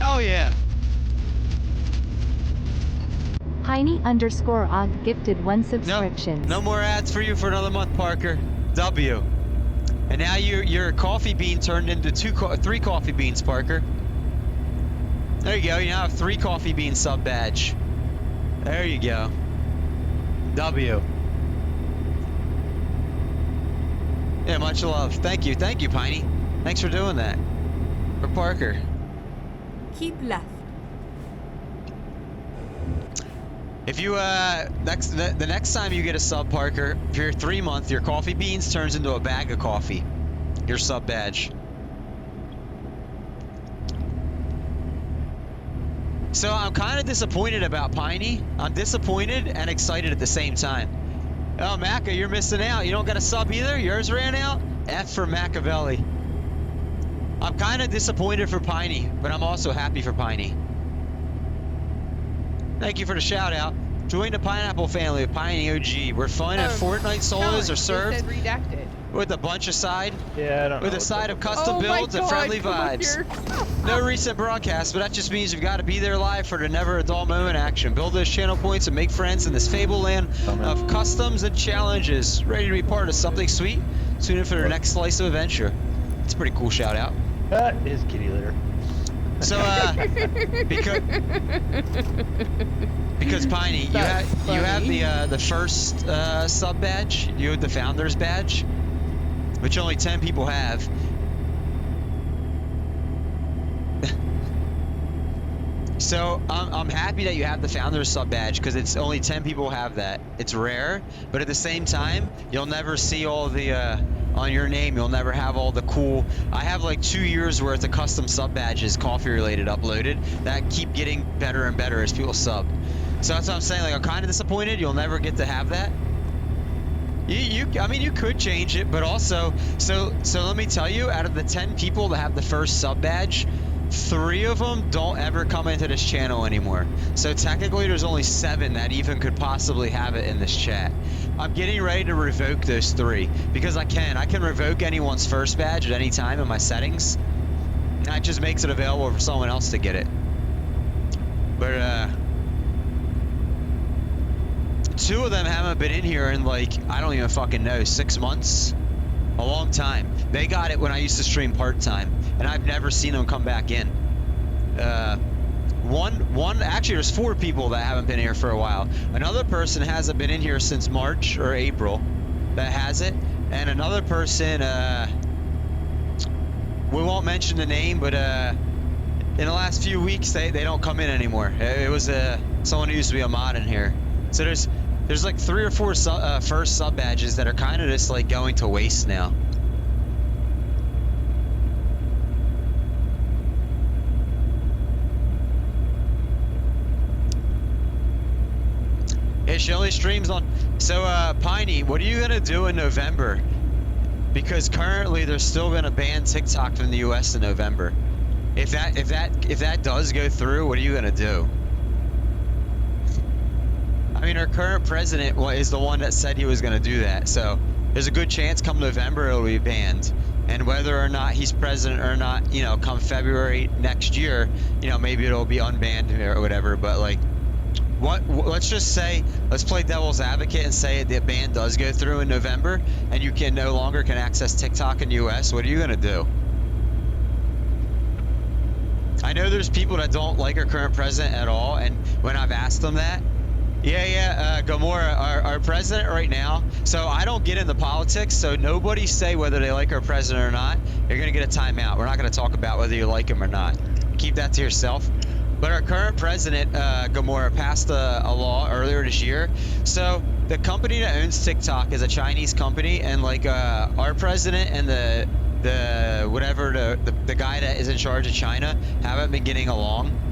Oh yeah. Heiny_Og gifted 1 subscription. No more ads for you for another month, Parker. W. And now your coffee bean turned into 3 coffee beans, Parker. There you go. You now have 3 coffee bean sub badge. There you go. W. Yeah, much love. Thank you, Piney. Thanks for doing that. For Parker. Keep left. If you the next time you get a sub, Parker, if you're 3 month, your coffee beans turns into a bag of coffee. Your sub badge. So I'm kind of disappointed about Piney. I'm disappointed and excited at the same time. Oh, Macca, you're missing out. You don't got a sub either? Yours ran out? F for Machiavelli. I'm kind of disappointed for Piney, but I'm also happy for Piney. Thank you for the shout out. Join the Pineapple family of Piney OG. We're fun and Fortnite solos are served Said redacted. with a bunch of side, Yeah, I don't with know a side of custom Oh my builds and God, friendly come on vibes. here. No recent broadcast, but that just means you've got to be there live for the never a dull moment action. Build those channel points and make friends in this fable land of customs and challenges. Ready to be part of something sweet? Tune in for the next slice of adventure. It's a pretty cool shout out. His kitty litter. So, because Piney, you have the first sub badge. You have the founder's badge, which only 10 people have. So I'm happy that you have the founder's sub badge because it's only 10 people have that. It's rare, but at the same time, you'll never see all the on your name. You'll never have all the cool. I have like 2 years worth of custom sub badges, coffee related, uploaded that keep getting better and better as people sub. So that's what I'm saying. Like I'm kind of disappointed. You'll never get to have that. I mean, you could change it, but also, so let me tell you, out of the 10 people that have the first sub badge, 3 of them don't ever come into this channel anymore. So technically there's only 7 that even could possibly have it in this chat. I'm getting ready to revoke those 3 because I can revoke anyone's first badge at any time in my settings. And that just makes it available for someone else to get it. But 2 of them haven't been in here in like, I don't even fucking know, 6 months. A long time. They got it when I used to stream part-time, and I've never seen them come back in. Actually, there's 4 people that haven't been here for a while. Another person hasn't been in here since March or April that has it, and another person, we won't mention the name, but in the last few weeks, they don't come in anymore. It was someone who used to be a mod in here. So there's like 3 or 4 first sub badges that are kind of just like going to waste now. Yeah, she only streams on. So Piney, what are you gonna do in November? Because currently they're still gonna ban TikTok from the U.S. in November. If that does go through, what are you gonna do? I mean, our current president is the one that said he was going to do that. So there's a good chance come November it'll be banned. And whether or not he's president or not, you know, come February next year, you know, maybe it'll be unbanned or whatever. But like, let's just say, let's play devil's advocate and say the ban does go through in November and you can no longer access TikTok in the U.S. What are you going to do? I know there's people that don't like our current president at all. And when I've asked them that, Gamora, our president right now. So I don't get into politics, so nobody say whether they like our president or not. You're gonna get a timeout. We're not gonna talk about whether you like him or not. Keep that to yourself. But our current president, Gamora, passed a law earlier this year. So the company that owns TikTok is a Chinese company, and like our president and the guy that is in charge of China haven't been getting along.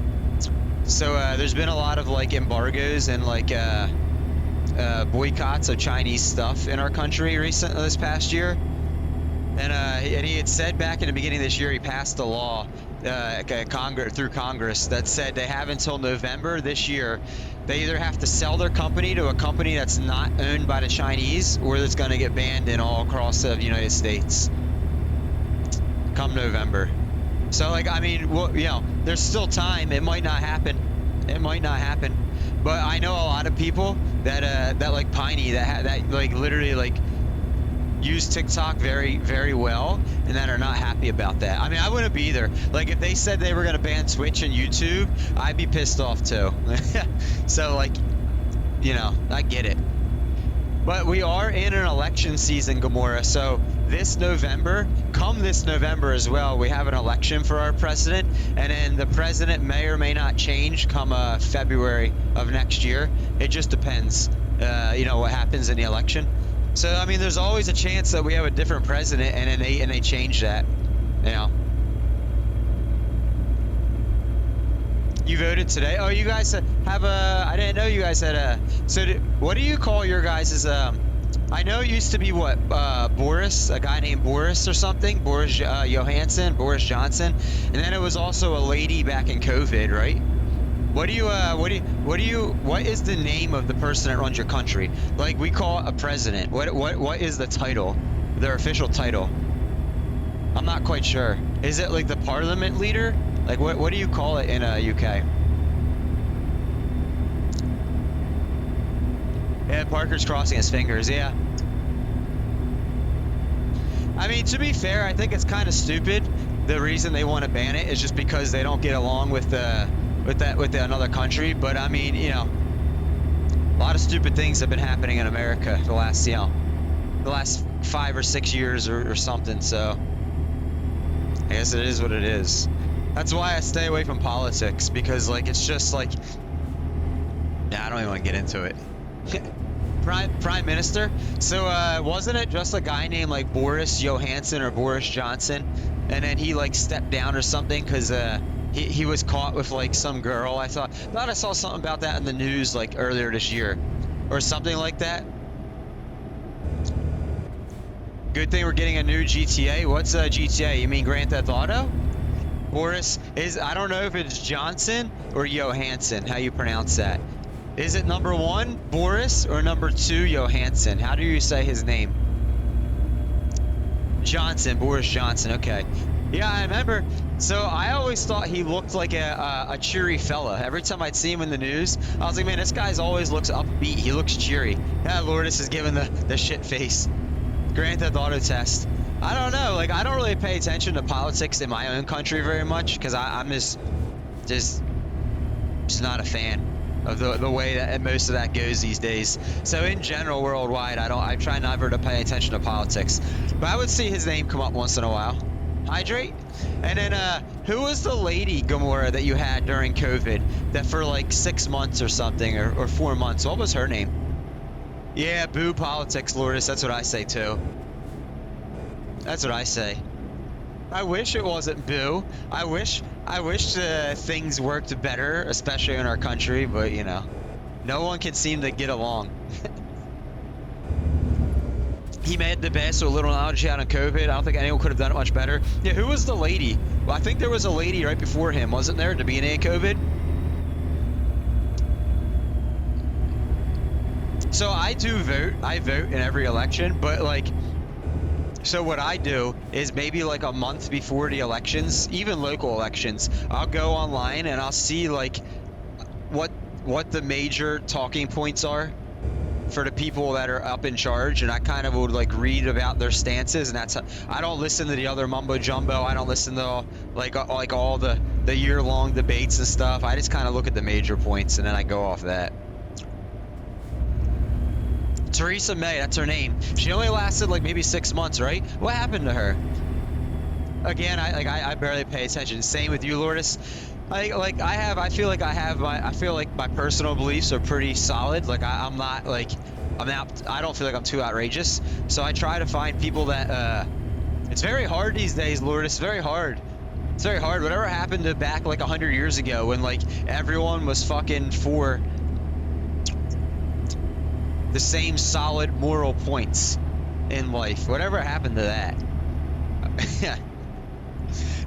So there's been a lot of like embargoes and like boycotts of Chinese stuff in our country this past year. And he had said back in the beginning of this year he passed a law through Congress that said they have until November this year. They either have to sell their company to a company that's not owned by the Chinese or that's going to get banned in all across the United States come November. So like, I mean, well, you know, there's still time. It might not happen. It might not happen. But I know a lot of people that like Piney that like literally like use TikTok very, very well and that are not happy about that. I mean, I wouldn't be either. Like if they said they were going to ban Twitch and YouTube, I'd be pissed off too. So like, you know, I get it. But we are in an election season, Gamora. So this November as well, we have an election for our president, and then the president may or may not change come February of next year. It just depends, what happens in the election. So I mean, there's always a chance that we have a different president, and then they change that. You voted today? Oh, you guys have a... I didn't know you guys had a... So what do you call your guys' I know it used to be what? Boris, a guy named Boris or something? Boris Johansson, Boris Johnson. And then it was also a lady back in COVID, right? What is the name of the person that runs your country? Like, we call it a president. What is the title? Their official title? I'm not quite sure. Is it like the parliament leader? Like, what do you call it in UK? Yeah, Parker's crossing his fingers, yeah. I mean, to be fair, I think it's kind of stupid. The reason they want to ban it is just because they don't get along with another country. But I mean, a lot of stupid things have been happening in America the last 5 or 6 years or something. So I guess it is what it is. That's why I stay away from politics, because like it's just like, I don't even want to get into it. Prime Minister. So wasn't it just a guy named like Boris Johansson or Boris Johnson, and then he like stepped down or something because he was caught with like some girl. I thought I saw something about that in the news like earlier this year, or something like that. Good thing we're getting a new GTA. What's GTA? You mean Grand Theft Auto? Boris is, I don't know if it's Johnson or Johansson, how you pronounce that. Is it number 1, Boris, or number 2, Johansson? How do you say his name? Johnson, Boris Johnson, okay. Yeah, I remember. So I always thought he looked like a cheery fella. Every time I'd see him in the news, I was like, man, this guy's always looks upbeat. He looks cheery. Yeah, Lourdes is giving the shit face. Grand Theft Auto test. I don't know, like I don't really pay attention to politics in my own country very much, because I'm just not a fan of the way that most of that goes these days. So in general, worldwide, I try never to pay attention to politics, but I would see his name come up once in a while. Hydrate. And then who was the lady, Gamora, that you had during COVID that for like 6 months or something, or 4 months? What was her name? Yeah, boo politics, Lourdes. That's what I say too. That's what I say. I wish it wasn't boo. I wish things worked better, especially in our country, but no one can seem to get along. He made the best with little knowledge he had on COVID. I don't think anyone could have done it much better. Yeah, who was the lady? Well, I think there was a lady right before him, wasn't there, at the beginning of COVID? So I do vote. I vote in every election, but like, so what I do is maybe like a month before the elections, even local elections, I'll go online and I'll see like what the major talking points are for the people that are up in charge, and I kind of would like read about their stances, and that's how, I don't listen to the other mumbo jumbo. I don't listen to like all the year-long debates and stuff. I just kind of look at the major points and then I go off that. Theresa May, that's her name. She only lasted like maybe 6 months, right? What happened to her? Again, I barely pay attention. Same with you, Lourdes. I feel like my personal beliefs are pretty solid. Like I don't feel like I'm too outrageous. So I try to find people that it's very hard these days, Lourdes. It's very hard. It's very hard. Whatever happened to back like 100 years ago when like everyone was fucking for the same solid moral points in life. Whatever happened to that?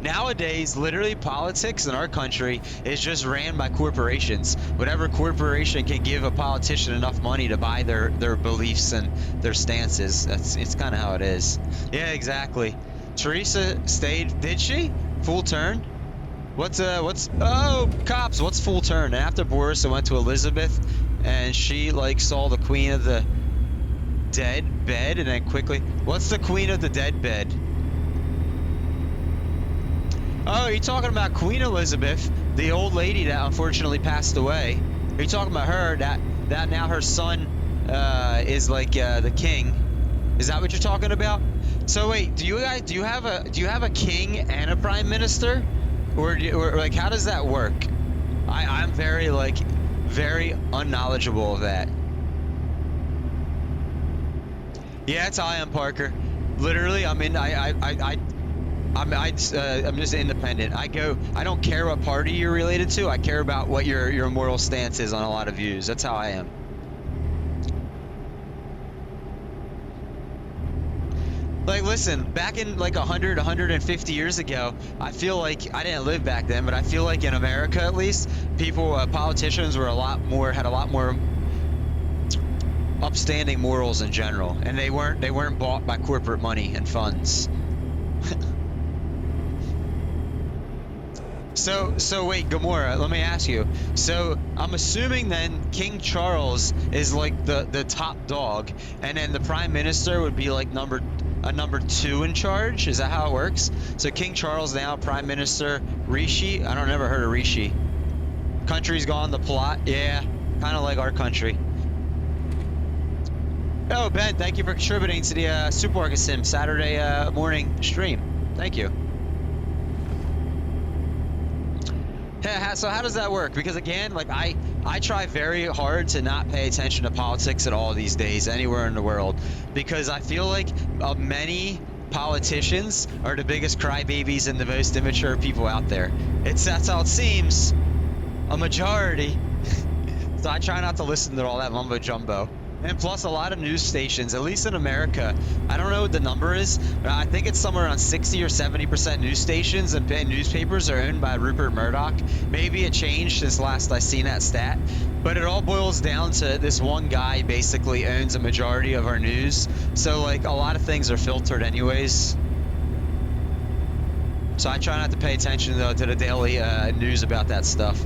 Nowadays, literally politics in our country is just ran by corporations. Whatever corporation can give a politician enough money to buy their beliefs and their stances. It's kind of how it is. Yeah, exactly. Theresa stayed, did she? Full turn? Oh, cops, what's full turn? And after Boris, I went to Elizabeth, and she like saw the queen of the dead bed, and then quickly, what's the queen of the dead bed? Oh, you're talking about Queen Elizabeth, the old lady that unfortunately passed away. Are you talking about her, that now her son is like the king. Is that what you're talking about? So wait, do you have a king and a prime minister, or like how does that work? I'm very unknowledgeable of that. Yeah, that's how I am, Parker. Literally, I'm just independent. I don't care what party you're related to. I care about what your moral stance is on a lot of views. That's how I am. Like, listen, back in like 100, 150 years ago, I feel like, I didn't live back then, but I feel like in America at least, politicians were had a lot more upstanding morals in general, and they weren't bought by corporate money and funds. So wait, Gamora, let me ask you. So I'm assuming then King Charles is like the top dog, and then the Prime Minister would be like number 2 in charge. Is that how it works? So King Charles now, Prime Minister Rishi. I don't never heard of Rishi. Country's gone the plot. Yeah, kind of like our country. Oh, Ben, thank you for contributing to the Supermarket Sim Saturday morning stream. Thank you. So how does that work? Because again, like I try very hard to not pay attention to politics at all these days, anywhere in the world, because I feel like many politicians are the biggest crybabies and the most immature people out there. That's how it seems. A majority. So I try not to listen to all that mumbo jumbo. And plus, a lot of news stations, at least in America, I don't know what the number is, but I think it's somewhere around 60 or 70% news stations and newspapers are owned by Rupert Murdoch. Maybe it changed since last I seen that stat, but it all boils down to this one guy basically owns a majority of our news. So like a lot of things are filtered anyways. So I try not to pay attention though to the daily news about that stuff.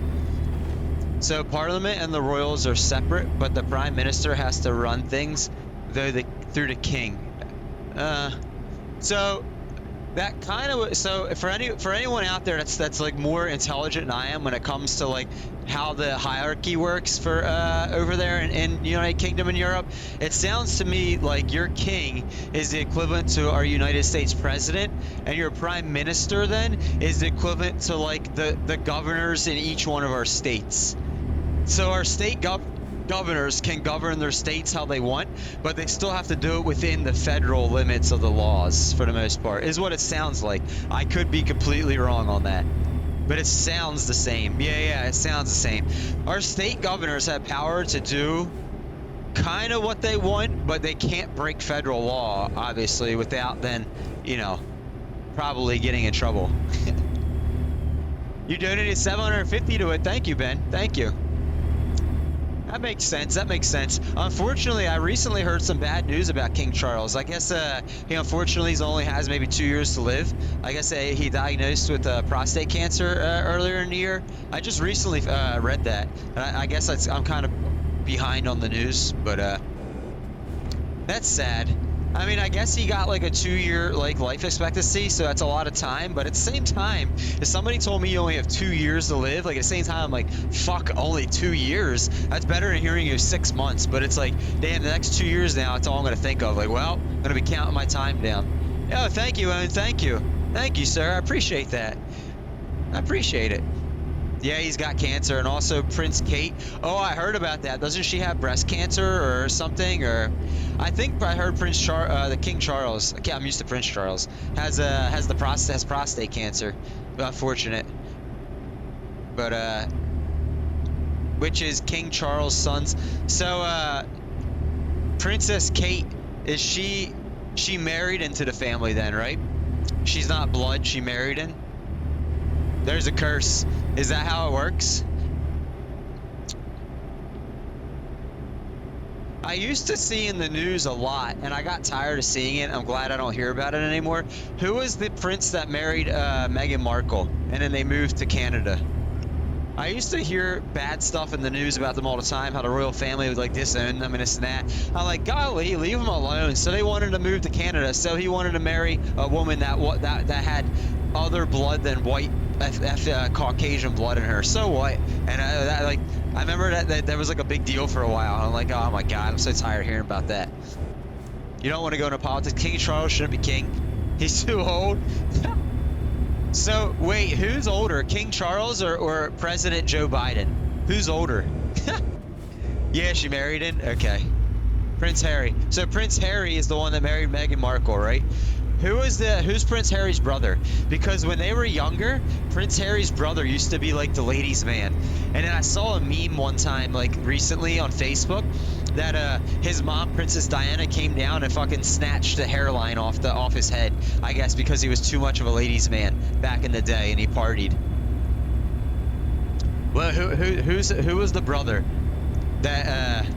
So Parliament and the royals are separate, but the Prime Minister has to run things through the king. So that kind of, so for anyone out there that's like more intelligent than I am when it comes to like how the hierarchy works for over there in United Kingdom and Europe, it sounds to me like your king is the equivalent to our United States president, and your prime minister then is the equivalent to like the governors in each one of our states. So our state governors can govern their states how they want, but they still have to do it within the federal limits of the laws for the most part, is what it sounds like. I could be completely wrong on that, but it sounds the same. Yeah, it sounds the same. Our state governors have power to do kind of what they want, but they can't break federal law, obviously, without then, probably getting in trouble. You donated $750 to it. Thank you, Ben. Thank you. That makes sense. That makes sense. Unfortunately, I recently heard some bad news about King Charles. I guess he unfortunately only has maybe 2 years to live. I guess he diagnosed with prostate cancer earlier in the year. I just recently read that. And I guess I'm kind of behind on the news, but that's sad. I mean, I guess he got like a 2-year like life expectancy, so that's a lot of time. But at the same time, if somebody told me you only have 2 years to live, like at the same time, I'm like, fuck, only 2 years? That's better than hearing you 6 months. But it's like, damn, the next 2 years now, that's all I'm gonna think of. Like, well, I'm gonna be counting my time down. Oh, thank you, Owen. Thank you, sir. I appreciate that. I appreciate it. Yeah, he's got cancer, and also Prince Kate. Oh, I heard about that. Doesn't she have breast cancer or something? Or I think I heard the King Charles. Okay, I'm used to Prince Charles. Has prostate cancer. Unfortunate. But which is King Charles' son's. So Princess Kate, is she married into the family then, right? She's not blood. She married in. There's a curse. Is that how it works? I used to see in the news a lot, and I got tired of seeing it. I'm glad I don't hear about it anymore. Who was the prince that married Meghan Markle, and then they moved to Canada? I used to hear bad stuff in the news about them all the time, how the royal family would like disown them and this and that. I'm like, golly, leave them alone. So they wanted to move to Canada. So he wanted to marry a woman that had other blood than white Caucasian blood in her. So what? And I remember that was like a big deal for a while. I'm like, oh my god, I'm so tired of hearing about that. You don't want to go into politics. King Charles shouldn't be king. He's too old. So wait, who's older, King Charles or President Joe Biden? Who's older? Yeah, she married him. Okay. Prince Harry. So Prince Harry is the one that married Meghan Markle, right? Who's Prince Harry's brother? Because when they were younger, Prince Harry's brother used to be like the ladies' man. And then I saw a meme one time, like recently on Facebook, that his mom, Princess Diana, came down and fucking snatched the hairline off his head. I guess because he was too much of a ladies' man back in the day and he partied. Well, who was the brother that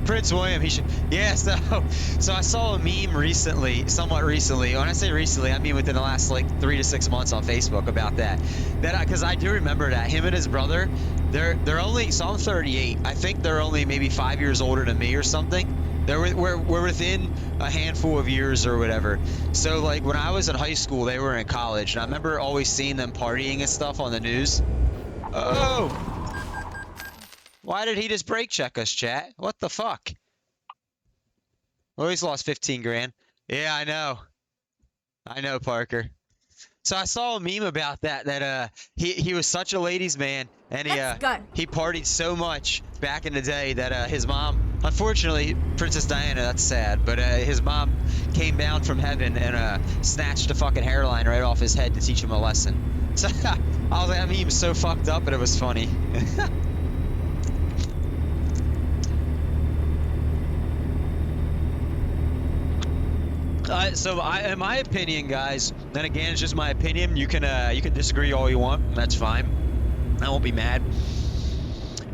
Prince William? He should. Yeah. So I saw a meme recently, somewhat recently. When I say recently, I mean within the last like 3 to 6 months on Facebook about that. Because I do remember that him and his brother, they're only. So I'm 38. I think they're only maybe 5 years older than me or something. We're within a handful of years or whatever. So like when I was in high school, they were in college, and I remember always seeing them partying and stuff on the news. Oh. Why did he just brake check us, chat? What the fuck? Well, he's lost 15 grand. Yeah, I know. I know, Parker. So I saw a meme about that he was such a ladies' man, and he partied so much back in the day that his mom, unfortunately, Princess Diana, that's sad, but his mom came down from heaven and snatched a fucking hairline right off his head to teach him a lesson. So I was like, that meme was so fucked up, but it was funny. So in my opinion, guys, then again, it's just my opinion. You can disagree all you want. That's fine. I won't be mad.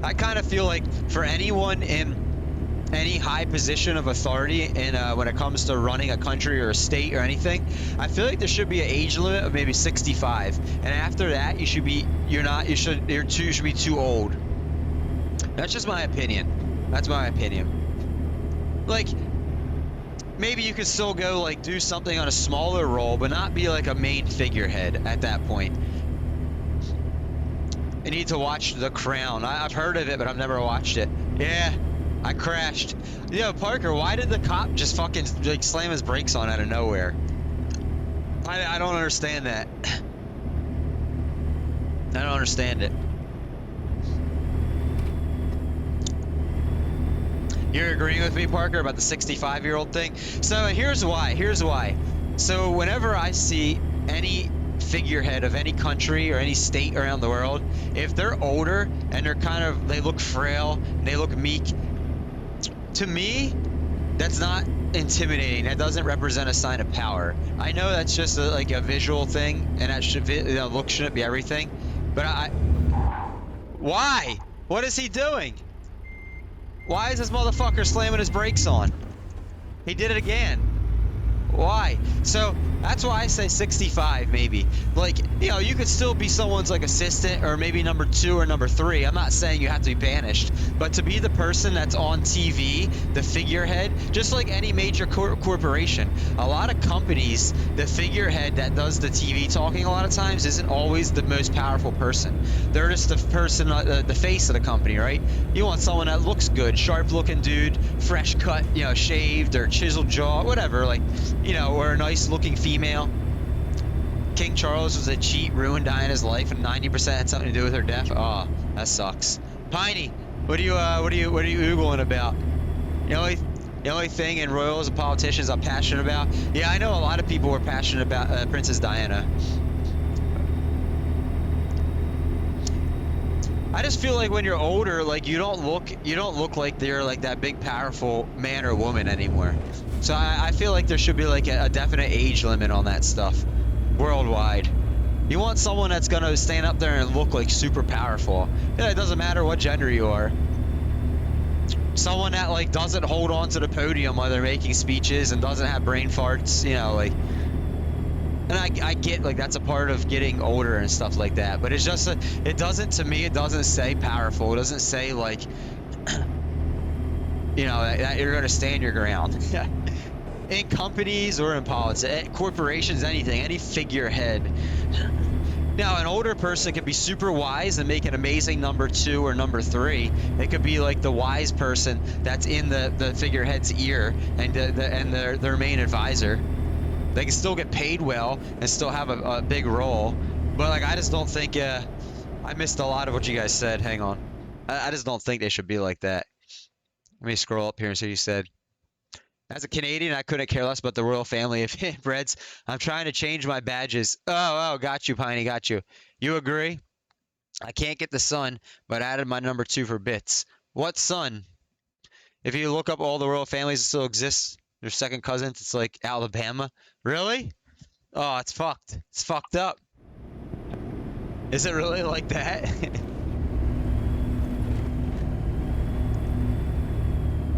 I kind of feel like for anyone in any high position of authority in when it comes to running a country or a state or anything, I feel like there should be an age limit of maybe 65, and after that, you should be too old. That's just my opinion. That's my opinion. Like, maybe you could still go like do something on a smaller role, but not be like a main figurehead at that point. You need to watch The Crown. I've heard of it, but I've never watched it. Yeah, I crashed. Yo, Parker, why did the cop just fucking like slam his brakes on out of nowhere? I don't understand that. I don't understand it. You're agreeing with me, Parker, about the 65-year-old thing? So here's why. Here's why. So whenever I see any figurehead of any country or any state around the world, if they're older and they look frail, and they look meek, to me, that's not intimidating. That doesn't represent a sign of power. I know that's just like a visual thing, and that should be, look shouldn't be everything. But why? What is he doing? Why is this motherfucker slamming his brakes on? He did it again. Why? So that's why I say 65 maybe. Like, you know, you could still be someone's like assistant or maybe number 2 or number 3. I'm not saying you have to be banished, but to be the person that's on TV, the figurehead, just like any major corporation, a lot of companies, the figurehead that does the TV talking a lot of times isn't always the most powerful person. They're just the person, the face of the company, right? You want someone that looks good, sharp looking dude, fresh cut, you know, shaved or chiseled jaw, whatever, like, you know, or a nice looking female. King Charles was a cheat, ruined Diana's life, and 90% had something to do with her death. Oh, that sucks. Piney, what are you oogling about? The only thing in royals and politicians I'm passionate about. Yeah, I know a lot of people were passionate about Princess Diana. I just feel like when you're older, like you don't look like they're like that big powerful man or woman anymore. So I feel like there should be like a definite age limit on that stuff worldwide. You want someone that's gonna stand up there and look like super powerful. Yeah, it doesn't matter what gender you are. Someone that like doesn't hold on to the podium while they're making speeches and doesn't have brain farts, you know, like. And I get like that's a part of getting older and stuff like that, but it's just it doesn't, to me, it doesn't say powerful. It doesn't say like, you know, that you're gonna stand your ground. in companies or in politics, corporations, anything, any figurehead. Now, an older person could be super wise and make an amazing number 2 or number 3. They could be like the wise person that's in the figurehead's ear and their main advisor. They can still get paid well and still have a big role. But like, I just don't think. I missed a lot of what you guys said. Hang on. I just don't think they should be like that. Let me scroll up here and see what you said. As a Canadian, I couldn't care less about the royal family of Reds. I'm trying to change my badges. Oh, got you, Piney, got you. You agree? I can't get the Sun, but I added my number 2 for bits. What Sun? If you look up all the royal families that still exist, their second cousins, it's like Alabama. Really? Oh, it's fucked. It's fucked up. Is it really like that?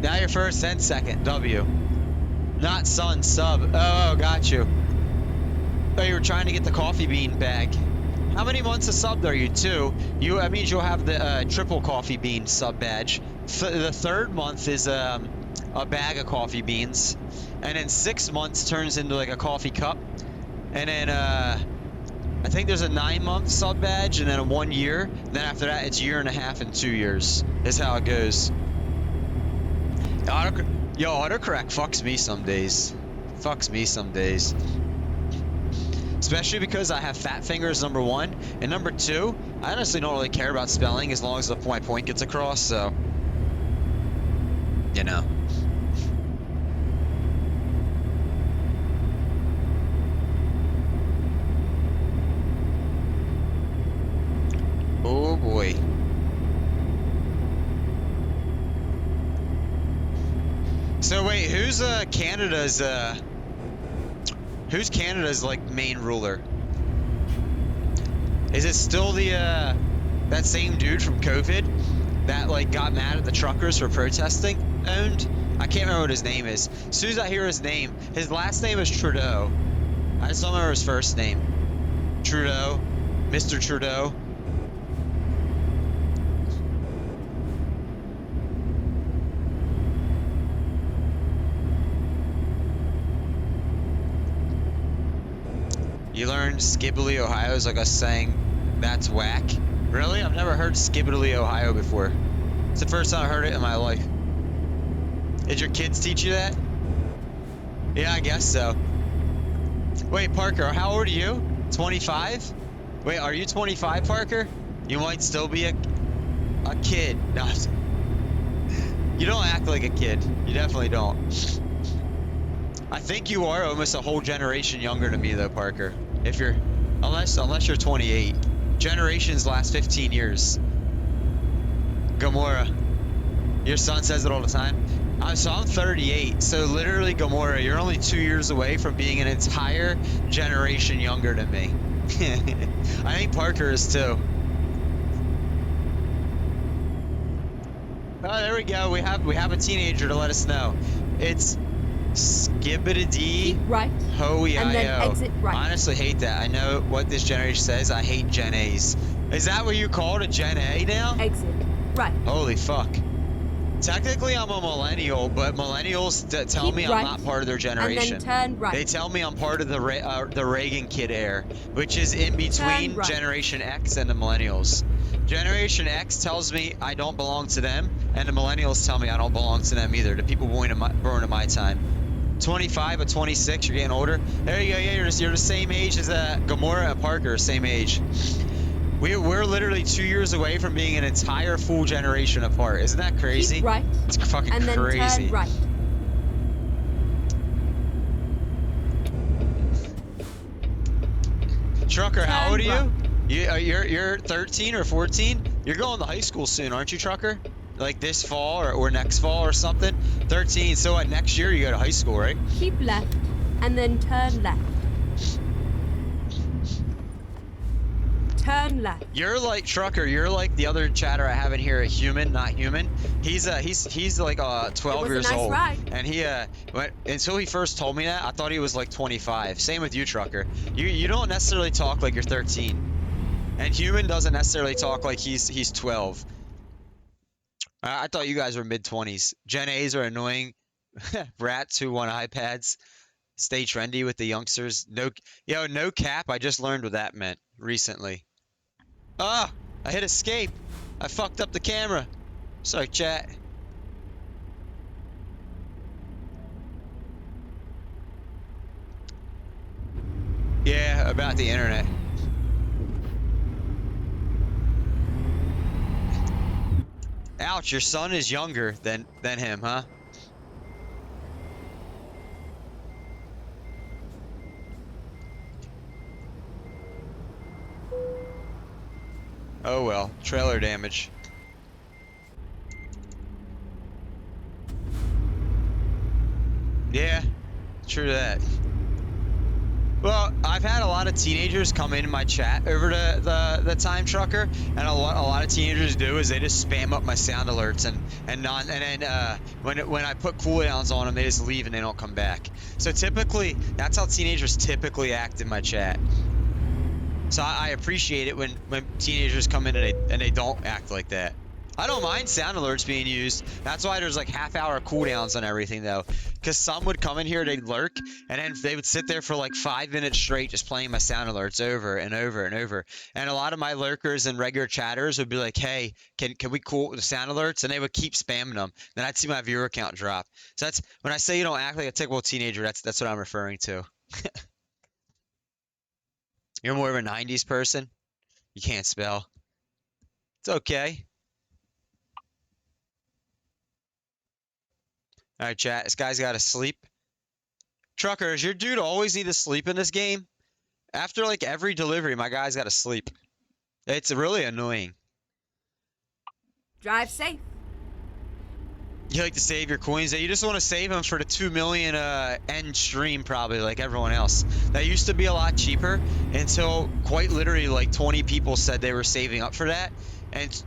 Now you're first, then second. W. Not Sun, sub. Oh, got you. Oh, you were trying to get the coffee bean bag. How many months of sub are you? 2. That means you'll have the triple coffee bean sub badge. The 3rd month is a bag of coffee beans. And then 6 months turns into like a coffee cup. And then I think there's a 9-month sub badge and then a 1 year. Then after that, it's 1.5 years and 2 years. Is how it goes. Autocorrect fucks me some days. Fucks me some days. Especially because I have fat fingers, number 1. And number 2, I honestly don't really care about spelling as long as my point gets across, so. You know. Oh boy. So wait, who's Canada's like main ruler? Is it still the that same dude from COVID that like got mad at the truckers for protesting owned? I can't remember what his name is. As soon as I hear his name, his last name is Trudeau. I just don't remember his first name. Trudeau, Mr. Trudeau. You learned Skibbly, Ohio is like us saying that's whack. Really? I've never heard Skibbly, Ohio before. It's the first time I heard it in my life. Did your kids teach you that? Yeah, I guess so. Wait, Parker, how old are you? 25? Wait, are you 25, Parker? You might still be a kid. No, you don't act like a kid. You definitely don't. I think you are almost a whole generation younger than me, though, Parker. If you're, unless you're 28. Generations last 15 years. Gamora. Your son says it all the time. So I'm 38. So literally, Gamora, you're only 2 years away from being an entire generation younger than me. I think Parker is too. Oh, there we go. We have a teenager to let us know. It's Skibbity Keep right. Hoey And then exit right. I honestly hate that. I know what this generation says. I hate Gen A's. Is that what you call it, a Gen A now? Exit right. Holy fuck. Technically, I'm a millennial, but millennials tell Keep me right. I'm not part of their generation. And then turn right. They tell me I'm part of the Reagan kid era, which is in between right. Generation X and the millennials. Generation X tells me I don't belong to them, and the millennials tell me I don't belong to them either. The people born in my time. 25 or 26, you're getting older. There you go. Yeah, you're the same age as Gamora and Parker, same age. We're literally 2 years away from being an entire full generation apart. Isn't that crazy? Keep right. It's fucking and then crazy. Turn right. Trucker, how old are Turn you? You're 13 or 14? You're going to high school soon, aren't you, Trucker? Like this fall or next fall or something? 13. So what, next year you go to high school, right? Keep left. And then turn left. Turn left. You're like Trucker. You're like the other chatter I have in here, a human, not human. He's like 12 years nice old, ride. and he until he first told me that, I thought he was like 25. Same with you, Trucker. You don't necessarily talk like you're 13, and human doesn't necessarily talk like he's 12. I thought you guys were mid-20s. Gen A's are annoying. Rats who want iPads. Stay trendy with the youngsters. No cap. I just learned what that meant recently. Ah, I hit escape. I fucked up the camera. Sorry, chat. Yeah, about the internet. Ouch, your son is younger than him, huh? Oh well, trailer damage. Yeah, true that. Well, I've had a lot of teenagers come in my chat over to the Time Trucker, and a lot of teenagers do is they just spam up my sound alerts and then when I put cooldowns on them, they just leave and they don't come back. So typically, that's how teenagers typically act in my chat. So I appreciate it when teenagers come in and they don't act like that. I don't mind sound alerts being used. That's why there's like half-hour cooldowns on everything though. Because some would come in here, they'd lurk, and then they would sit there for like 5 minutes straight just playing my sound alerts over and over and over. And a lot of my lurkers and regular chatters would be like, hey, can we cool the sound alerts? And they would keep spamming them. Then I'd see my viewer count drop. So that's when I say you don't act like a typical teenager, that's what I'm referring to. You're more of a 90s person? You can't spell. It's okay. Alright, chat. This guy's got to sleep. Trucker, does your dude always need to sleep in this game? After, like, every delivery, my guy's got to sleep. It's really annoying. Drive safe. You like to save your coins? You just want to save them for the 2 million end stream, probably, like everyone else. That used to be a lot cheaper until quite literally, like, 20 people said they were saving up for that. And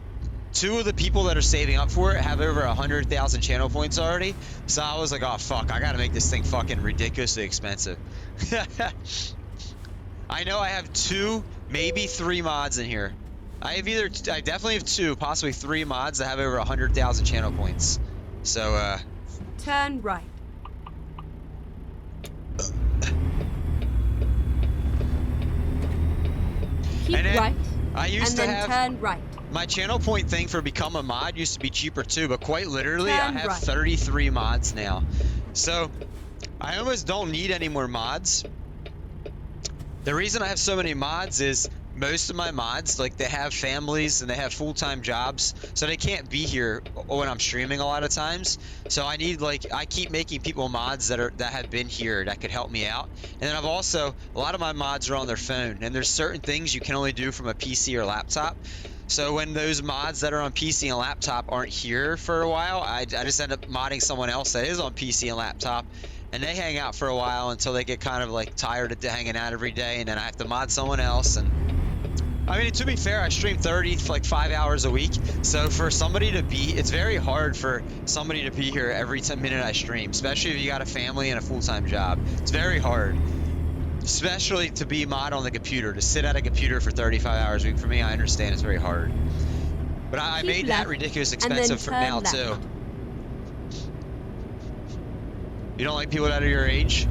2 of the people that are saving up for it have over 100,000 channel points already. So I was like, oh, fuck, I gotta make this thing fucking ridiculously expensive. I know I have 2, maybe 3 mods in here. I definitely have 2, possibly 3 mods that have over 100,000 channel points. So, Turn right. Keep And then right. I used and to then have turn right. my channel point thing for become a mod used to be cheaper too, but quite literally I Turn have right. 33 mods now. So I almost don't need any more mods. The reason I have so many mods is most of my mods, like, they have families and they have full-time jobs, so they can't be here when I'm streaming a lot of times. So I need, like, I keep making people mods that have been here that could help me out. And then I've also, a lot of my mods are on their phone, and there's certain things you can only do from a PC or laptop. So when those mods that are on PC and laptop aren't here for a while, I just end up modding someone else that is on PC and laptop, and they hang out for a while until they get kind of like tired of hanging out every day, and then I have to mod someone else. And I mean, to be fair, I stream 5 hours a week, so for somebody to be, it's very hard for somebody to be here every minute I stream, especially if you got a family and a full-time job. It's very hard, especially to be mod on the computer, to sit at a computer for 35 hours a week. For me, I understand it's very hard, but I Keep made left, that ridiculous and then expensive for turn now left. too. You don't like people that are your age?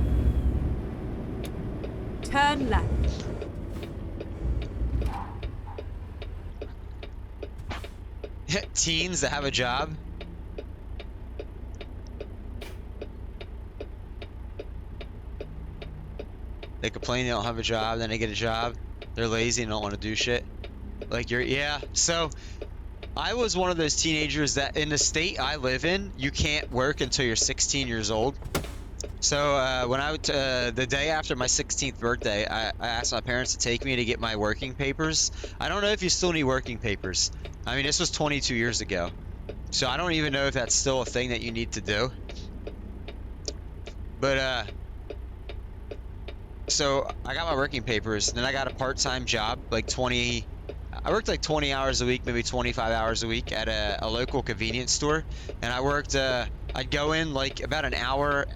Turn left. Teens that have a job? They complain they don't have a job, then they get a job. They're lazy and don't want to do shit. Like yeah. So I was one of those teenagers that in the state I live in, you can't work until you're 16 years old. So when the day after my 16th birthday, I asked my parents to take me to get my working papers. I don't know if you still need working papers. I mean, this was 22 years ago. So I don't even know if that's still a thing that you need to do. But so I got my working papers, and then I got a part-time job, like I worked like 20 hours a week, maybe 25 hours a week at a local convenience store. And I worked I'd go in like about an hour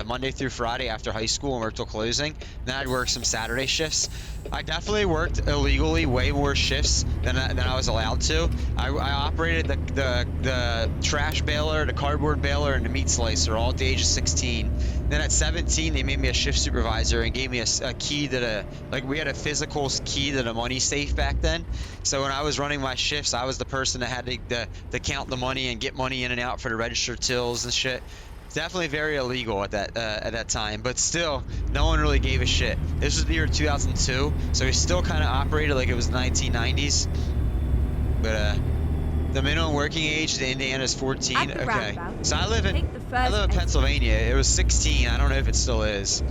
Monday through Friday after high school and work till closing. Then I'd work some Saturday shifts. I definitely worked illegally way more shifts than I was allowed to. I operated the trash baler, the cardboard baler, and the meat slicer all at the age of 16. Then at 17, they made me a shift supervisor and gave me a key to the, like we had a physical key to the money safe back then. So when I was running my shifts, I was the person that had to count the money and get money in and out for the register tills and shit. Definitely very illegal at that time, but still, no one really gave a shit. This was the year 2002, so we still kind of operated like it was 1990s. But the minimum working age in Indiana is 14. At the Okay, roundabout, so I live in take the first exit. Pennsylvania. It was 16. I don't know if it still is.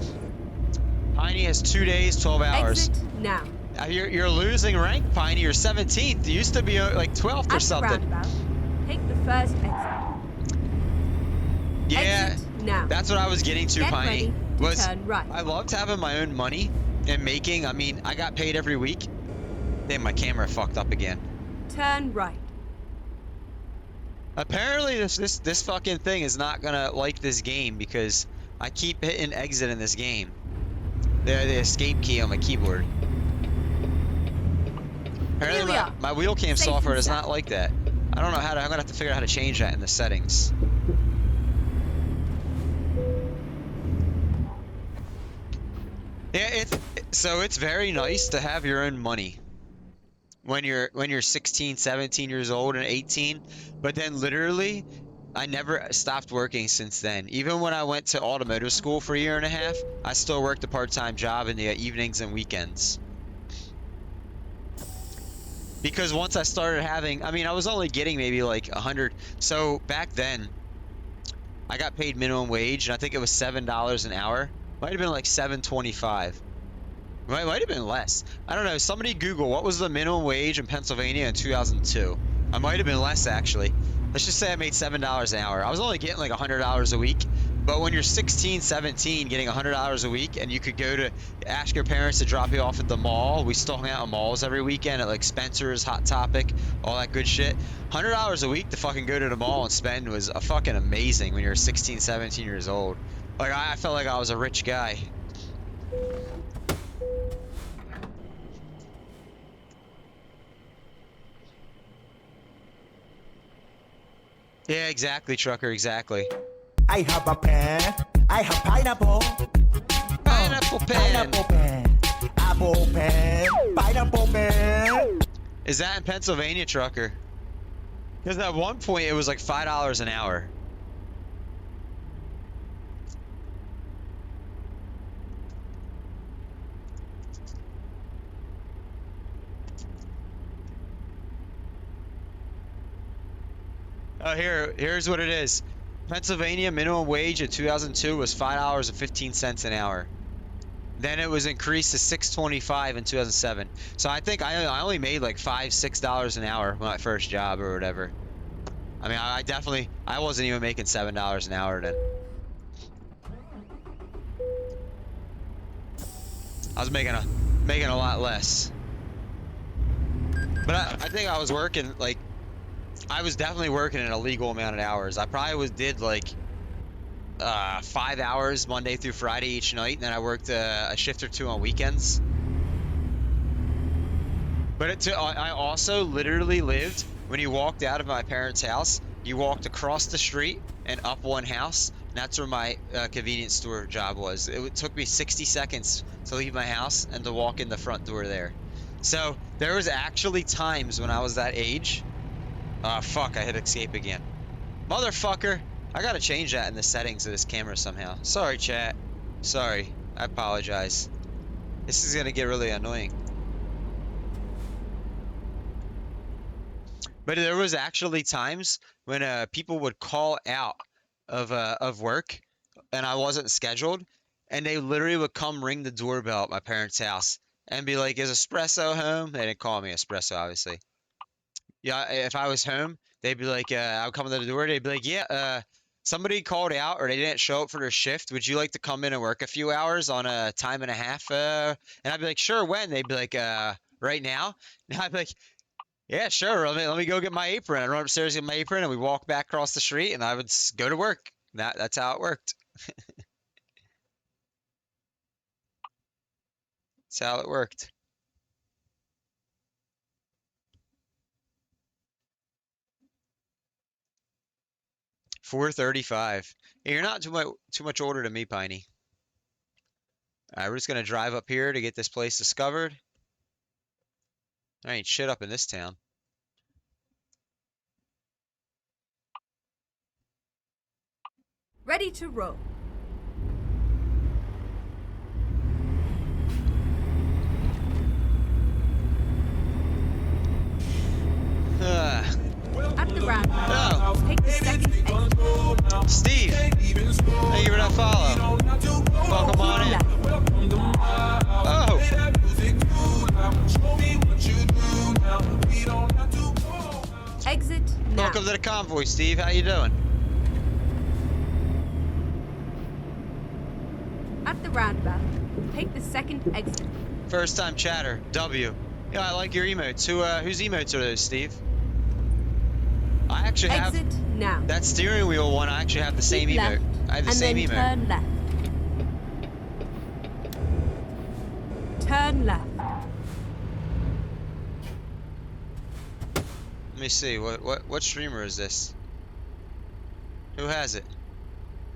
Piney has 2 days, 12 hours. Exit now. You're losing rank, Piney. You're 17th. You used to be like 12th or At the something. roundabout, take the first exit. Yeah, Exit now. that's what I was getting to, Get Piney. ready to Was turn right. I loved having my own money and making. I mean, I got paid every week. Damn, my camera fucked up again. Turn right. Apparently, this fucking thing is not gonna like this game because I keep hitting exit in this game. The escape key on my keyboard. Apparently, Here we are. my wheel cam Safe software and does sound. not like that. I don't know how to. I'm gonna have to figure out how to change that in the settings. Yeah, it's very nice to have your own money when you're 16, 17 years old and 18, but then literally I never stopped working since then. Even when I went to automotive school for a year and a half, I still worked a part-time job in the evenings and weekends. Because once I started having, I mean, I was only getting maybe like 100. So back then, I got paid minimum wage, and I think it was $7 an hour. Might have been like $7.25. Might have been less. I don't know. Somebody Google what was the minimum wage in Pennsylvania in 2002. I might have been less actually. Let's just say I made $7 an hour. I was only getting like $100 a week. But when you're 16, 17, getting $100 a week, and you could go to ask your parents to drop you off at the mall. We still hung out at malls every weekend at like Spencer's, Hot Topic, all that good shit. $100 a week to fucking go to the mall and spend was a fucking amazing when you're 16, 17 years old. Like I felt like I was a rich guy. Yeah, exactly, trucker, exactly. I have a pen. I have pineapple. Pineapple pen. Pineapple pen. Apple pen. Pineapple pen. Is that in Pennsylvania, trucker? Because at one point it was like $5 an hour. Oh, here's what it is. Pennsylvania minimum wage in 2002 was $5.15 an hour. Then it was increased to $6.25 in 2007. So I think I only made like $5-6 an hour my first job or whatever. I mean, I wasn't even making $7 an hour then. I was making a lot less. But I think I was working like. I was definitely working an illegal amount of hours. I probably did like 5 hours Monday through Friday each night, and then I worked a shift or two on weekends. But I also literally lived, when you walked out of my parents' house, you walked across the street and up one house, and that's where my convenience store job was. It took me 60 seconds to leave my house and to walk in the front door there. So there was actually times when I was that age. Fuck, I hit escape again. Motherfucker! I gotta change that in the settings of this camera somehow. Sorry, chat. Sorry. I apologize. This is gonna get really annoying. But there was actually times when people would call out of work, and I wasn't scheduled, and they literally would come ring the doorbell at my parents' house and be like, "Is Espresso home?" They didn't call me Espresso, obviously. Yeah, if I was home, they'd be like, I would come to the door, they'd be like, yeah, somebody called out or they didn't show up for their shift. Would you like to come in and work a few hours on a time and a half? And I'd be like, sure, when? They'd be like, right now? And I'd be like, Yeah, sure. Let me go get my apron. I run upstairs, get my apron, and we walk back across the street, and I would go to work. That's how it worked. That's how it worked. $435. Hey, you're not too much older than me, Piney. All right, we're just gonna drive up here to get this place discovered. There ain't shit up in this town. Ready to roll. At the roundabout, Oh, take the second exit. Steve. Thank you for that follow. Welcome on in. Oh. Exit now. Welcome to the convoy, Steve. How you doing? At the roundabout, take the second exit. First time chatter. W. Yeah, I like your emotes. Whose emotes are those, Steve? I actually have Exit now. that steering wheel one. I actually have the same Keep emote. left, I have the and same then emote. turn left. Turn left. Let me see. What streamer is this? Who has it?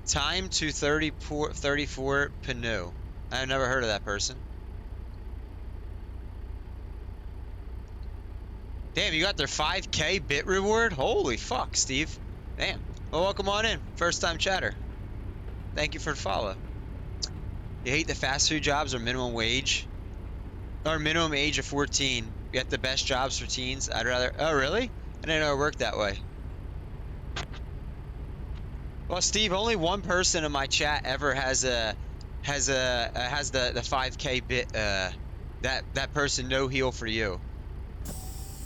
Time to 34 Pinot. I've never heard of that person. Damn, you got their 5K bit reward? Holy fuck, Steve. Damn. Well, welcome on in. First time chatter. Thank you for the follow. You hate the fast food jobs or minimum wage? Or minimum age of 14. Get the best jobs for teens. I'd rather... Oh, really? I didn't know it worked that way. Well, Steve, only one person in my chat ever has the 5K bit. That person no heal for you.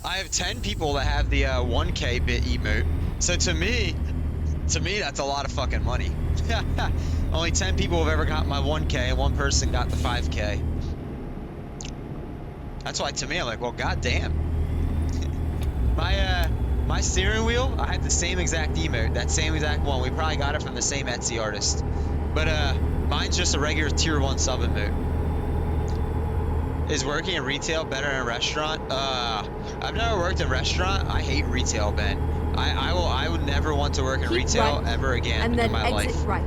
I have 10 people that have the 1K bit emote. So to me, that's a lot of fucking money. Only 10 people have ever got my 1K, and one person got the 5K. That's why to me, I'm like, well, goddamn. My steering wheel, I have the same exact emote, that same exact one. We probably got it from the same Etsy artist. But mine's just a regular tier 1 sub emote. Is working in retail better than a restaurant? I've never worked in a restaurant. I hate retail, Ben. I would never want to work in Keep retail right, ever again and then in my exit life. right.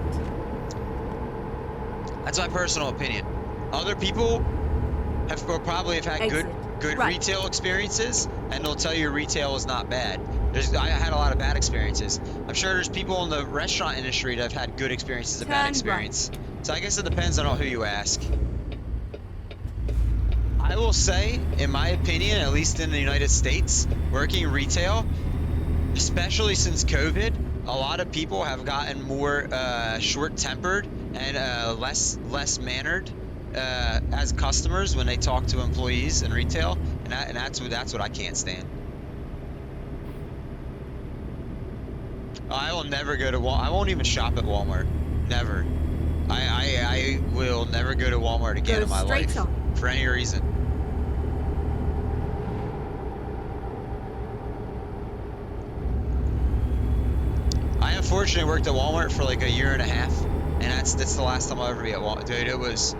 That's my personal opinion. Other people will probably have had Exit good right. retail experiences, and they'll tell you retail is not bad. I had a lot of bad experiences. I'm sure there's people in the restaurant industry that have had good experiences and bad Turn experience. So I guess it depends on who you ask. I will say, in my opinion, at least in the United States, working retail, especially since COVID, a lot of people have gotten more short-tempered and less mannered as customers when they talk to employees in retail, and that's what I can't stand. I will never go to Walmart. I won't even shop at Walmart. Never. I will never go to Walmart again Go in my straight life on. for any reason. I unfortunately worked at Walmart for like a year and a half, and that's the last time I'll ever be at Walmart. Dude, it was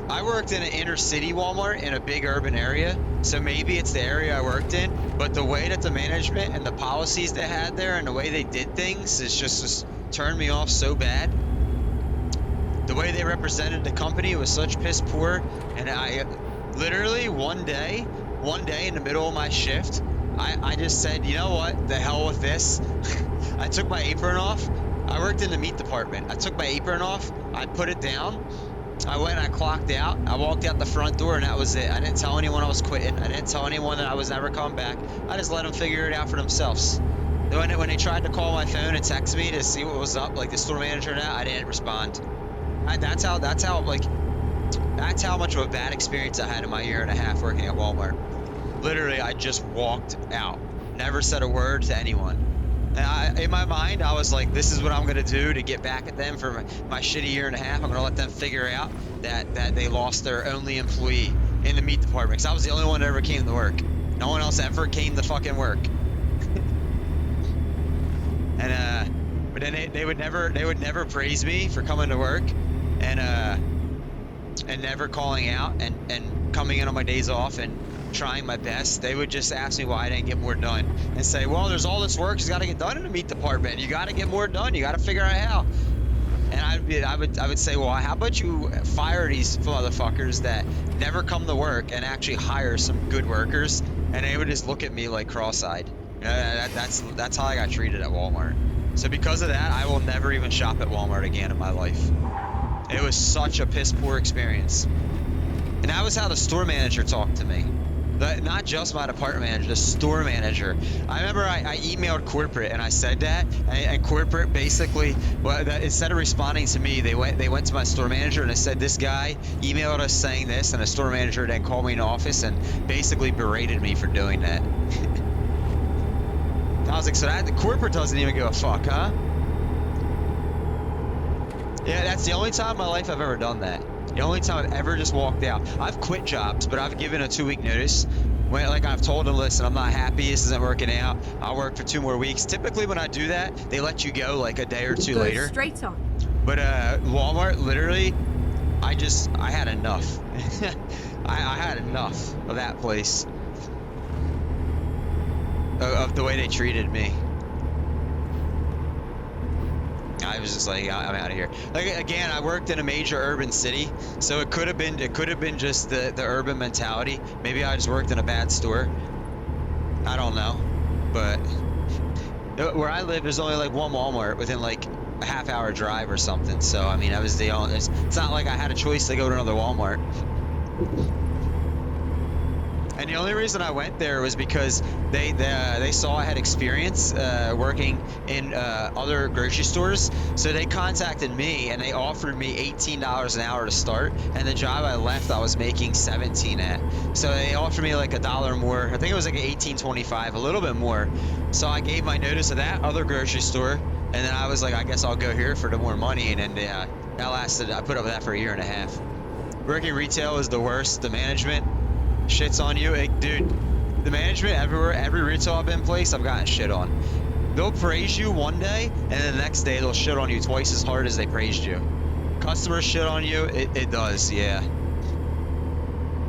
I worked in an inner city Walmart in a big urban area, so maybe it's the area I worked in, but the way that the management and the policies they had there and the way they did things is just turned me off so bad. The way they represented the company was such piss poor, and I literally one day in the middle of my shift, I just said, you know what, the hell with this. I took my apron off. I worked in the meat department. I took my apron off, I put it down, I went and I clocked out. I walked out the front door and that was it. I didn't tell anyone I was quitting. I didn't tell anyone that I was never coming back. I just let them figure it out for themselves. When they tried to call my phone and text me to see what was up, like the store manager now, I didn't respond. That's how much of a bad experience I had in my year and a half working at Walmart. Literally, I just walked out. Never said a word to anyone. And in my mind, I was like, this is what I'm going to do to get back at them for my shitty year and a half. I'm going to let them figure out that they lost their only employee. in the meat department because I was the only one that ever came to work. No one else ever came to fucking work. And but then they would never praise me for coming to work, and never calling out and coming in on my days off and trying my best. They would just ask me why I didn't get more done and say, well, there's all this work that's got to get done in the meat department. You got to get more done. You got to figure out how. And I would say, well, how about you fire these motherfuckers that never come to work and actually hire some good workers? And they would just look at me like cross-eyed. That's how I got treated at Walmart. So because of that, I will never even shop at Walmart again in my life. It was such a piss poor experience. And that was how the store manager talked to me. Not just my department manager, the store manager. I remember I emailed corporate and I said that, and corporate basically, well, instead of responding to me, they went to my store manager and they said, this guy emailed us saying this, and the store manager then called me in the office and basically berated me for doing that. I was like, so the corporate doesn't even give a fuck, huh? Yeah, that's the only time in my life I've ever done that. The only time I've ever just walked out. I've quit jobs, but I've given a 2-week notice. When, like, I've told them, listen, I'm not happy, this isn't working out. I'll work for 2 more weeks. Typically when I do that, they let you go like a day or 2 Go later. straight on. But Walmart, literally, I had enough. I had enough of that place. Of the way they treated me. I was just like, I'm out of here. Like, again, I worked in a major urban city, so it could have been just the urban mentality. Maybe I just worked in a bad store. I don't know, but where I live, there's only like one Walmart within like a half-hour drive or something. So I mean, I was the only. It's not like I had a choice to go to another Walmart. And the only reason I went there was because they saw I had experience working in other grocery stores, so they contacted me and they offered me $18 an hour to start. And the job I left, I was making $17 at. So they offered me like $1 more. I think it was like $18.25, a little bit more. So I gave my notice of that other grocery store, and then I was like, I guess I'll go here for the more money. And then that lasted. I put up with that for 1.5 years. Working retail is the worst. The management shits on you. Dude, the management everywhere, every retail I've been placed, I've gotten shit on. They'll praise you one day, and then the next day they'll shit on you twice as hard as they praised you. Customers shit on you, it does, yeah.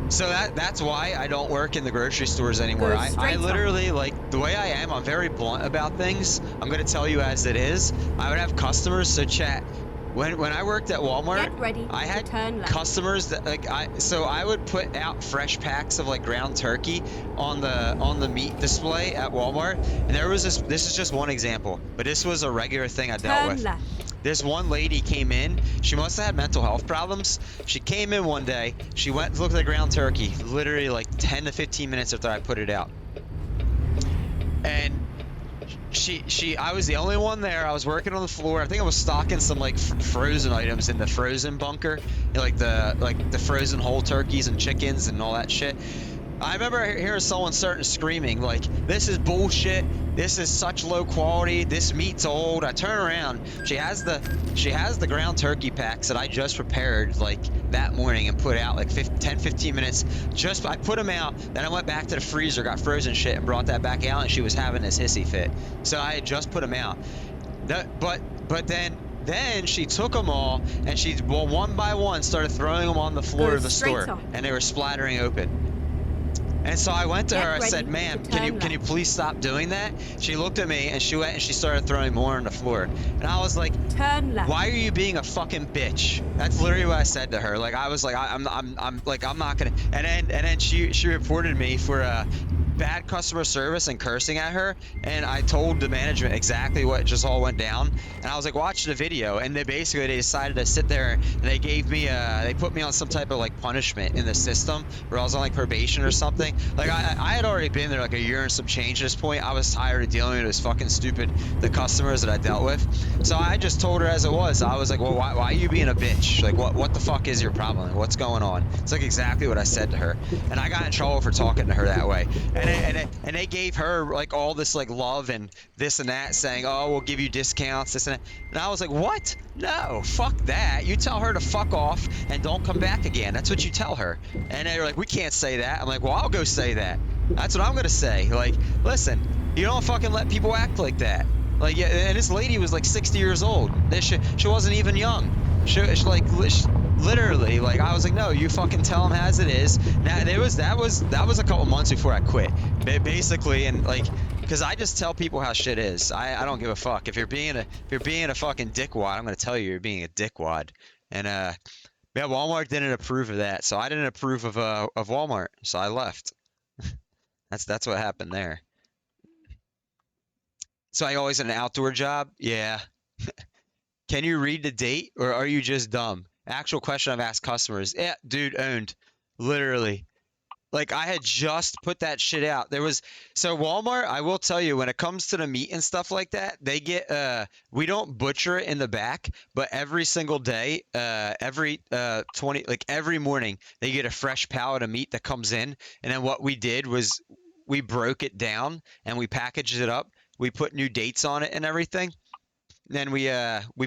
So that's why I don't work in the grocery stores anymore. I literally, like, the way I am, I'm very blunt about things. I'm gonna tell you as it is. I would have customers, so chat. When I worked at Walmart, I had customers that I would put out fresh packs of like ground turkey on the meat display at Walmart, and there was this is just one example, but this was a regular thing I dealt with. This one lady came in, she must have had mental health problems. She came in one day, she went to look at the ground turkey, literally like 10 to 15 minutes after I put it out. And I was the only one there. I was working on the floor. I think I was stocking some like frozen items in the frozen bunker, you know, like the frozen whole turkeys and chickens and all that shit. I remember hearing someone starting screaming like, "This is bullshit. This is such low quality. This meat's old." I turn around. She has the ground turkey packs that I just prepared like that morning and put out like 10-15 minutes. I put them out. Then I went back to the freezer, got frozen shit, and brought that back out. And she was having this hissy fit. So I had just put them out. But then she took them all and she one by one started throwing them on the floor of the store, and they were splattering open. And so I went to her, I said, "Ma'am, can you please stop doing that?" She looked at me and she went and she started throwing more on the floor. And I was like, "Why are you being a fucking bitch?" That's literally what I said to her. Like, I was like, I'm not gonna. And then she reported me for bad customer service and cursing at her. And I told the management exactly what just all went down. And I was like, watch the video. And they decided to sit there and they gave me they put me on some type of like punishment in the system where I was on like probation or something. Like I had already been there like 1 year and some change at this point. I was tired of dealing with this fucking the customers that I dealt with. So I just told her as it was. I was like, well, why are you being a bitch? Like, what the fuck is your problem? What's going on? It's like exactly what I said to her. And I got in trouble for talking to her that way. And and they gave her like all this like love and this and that, saying, oh, we'll give you discounts, this and that. And I was like, what? No, fuck that. You tell her to fuck off and don't come back again. That's what you tell her. And they're like, we can't say that. I'm like, well, I'll go say that. That's what I'm gonna say. Like, listen, you don't fucking let people act like that. Like, yeah, and this lady was like 60 years old. She wasn't even young. She literally, like, I was like, no, you fucking tell them as it is. Now that was a couple months before I quit, basically, and like, because I just tell people how shit is. I don't give a fuck. If you're being a fucking dickwad, I'm gonna tell you you're being a dickwad. And yeah, Walmart didn't approve of that, so I didn't approve of Walmart, so I left. That's what happened there. So I always had an outdoor job? Yeah. Can you read the date or are you just dumb? Actual question I've asked customers. Yeah, dude, owned. Literally. Like, I had just put that shit out. So Walmart, I will tell you, when it comes to the meat and stuff like that, they get, we don't butcher it in the back, but every single day, every morning, they get a fresh pallet of meat that comes in. And then what we did was we broke it down and we packaged it up. We put new dates on it and everything. Then we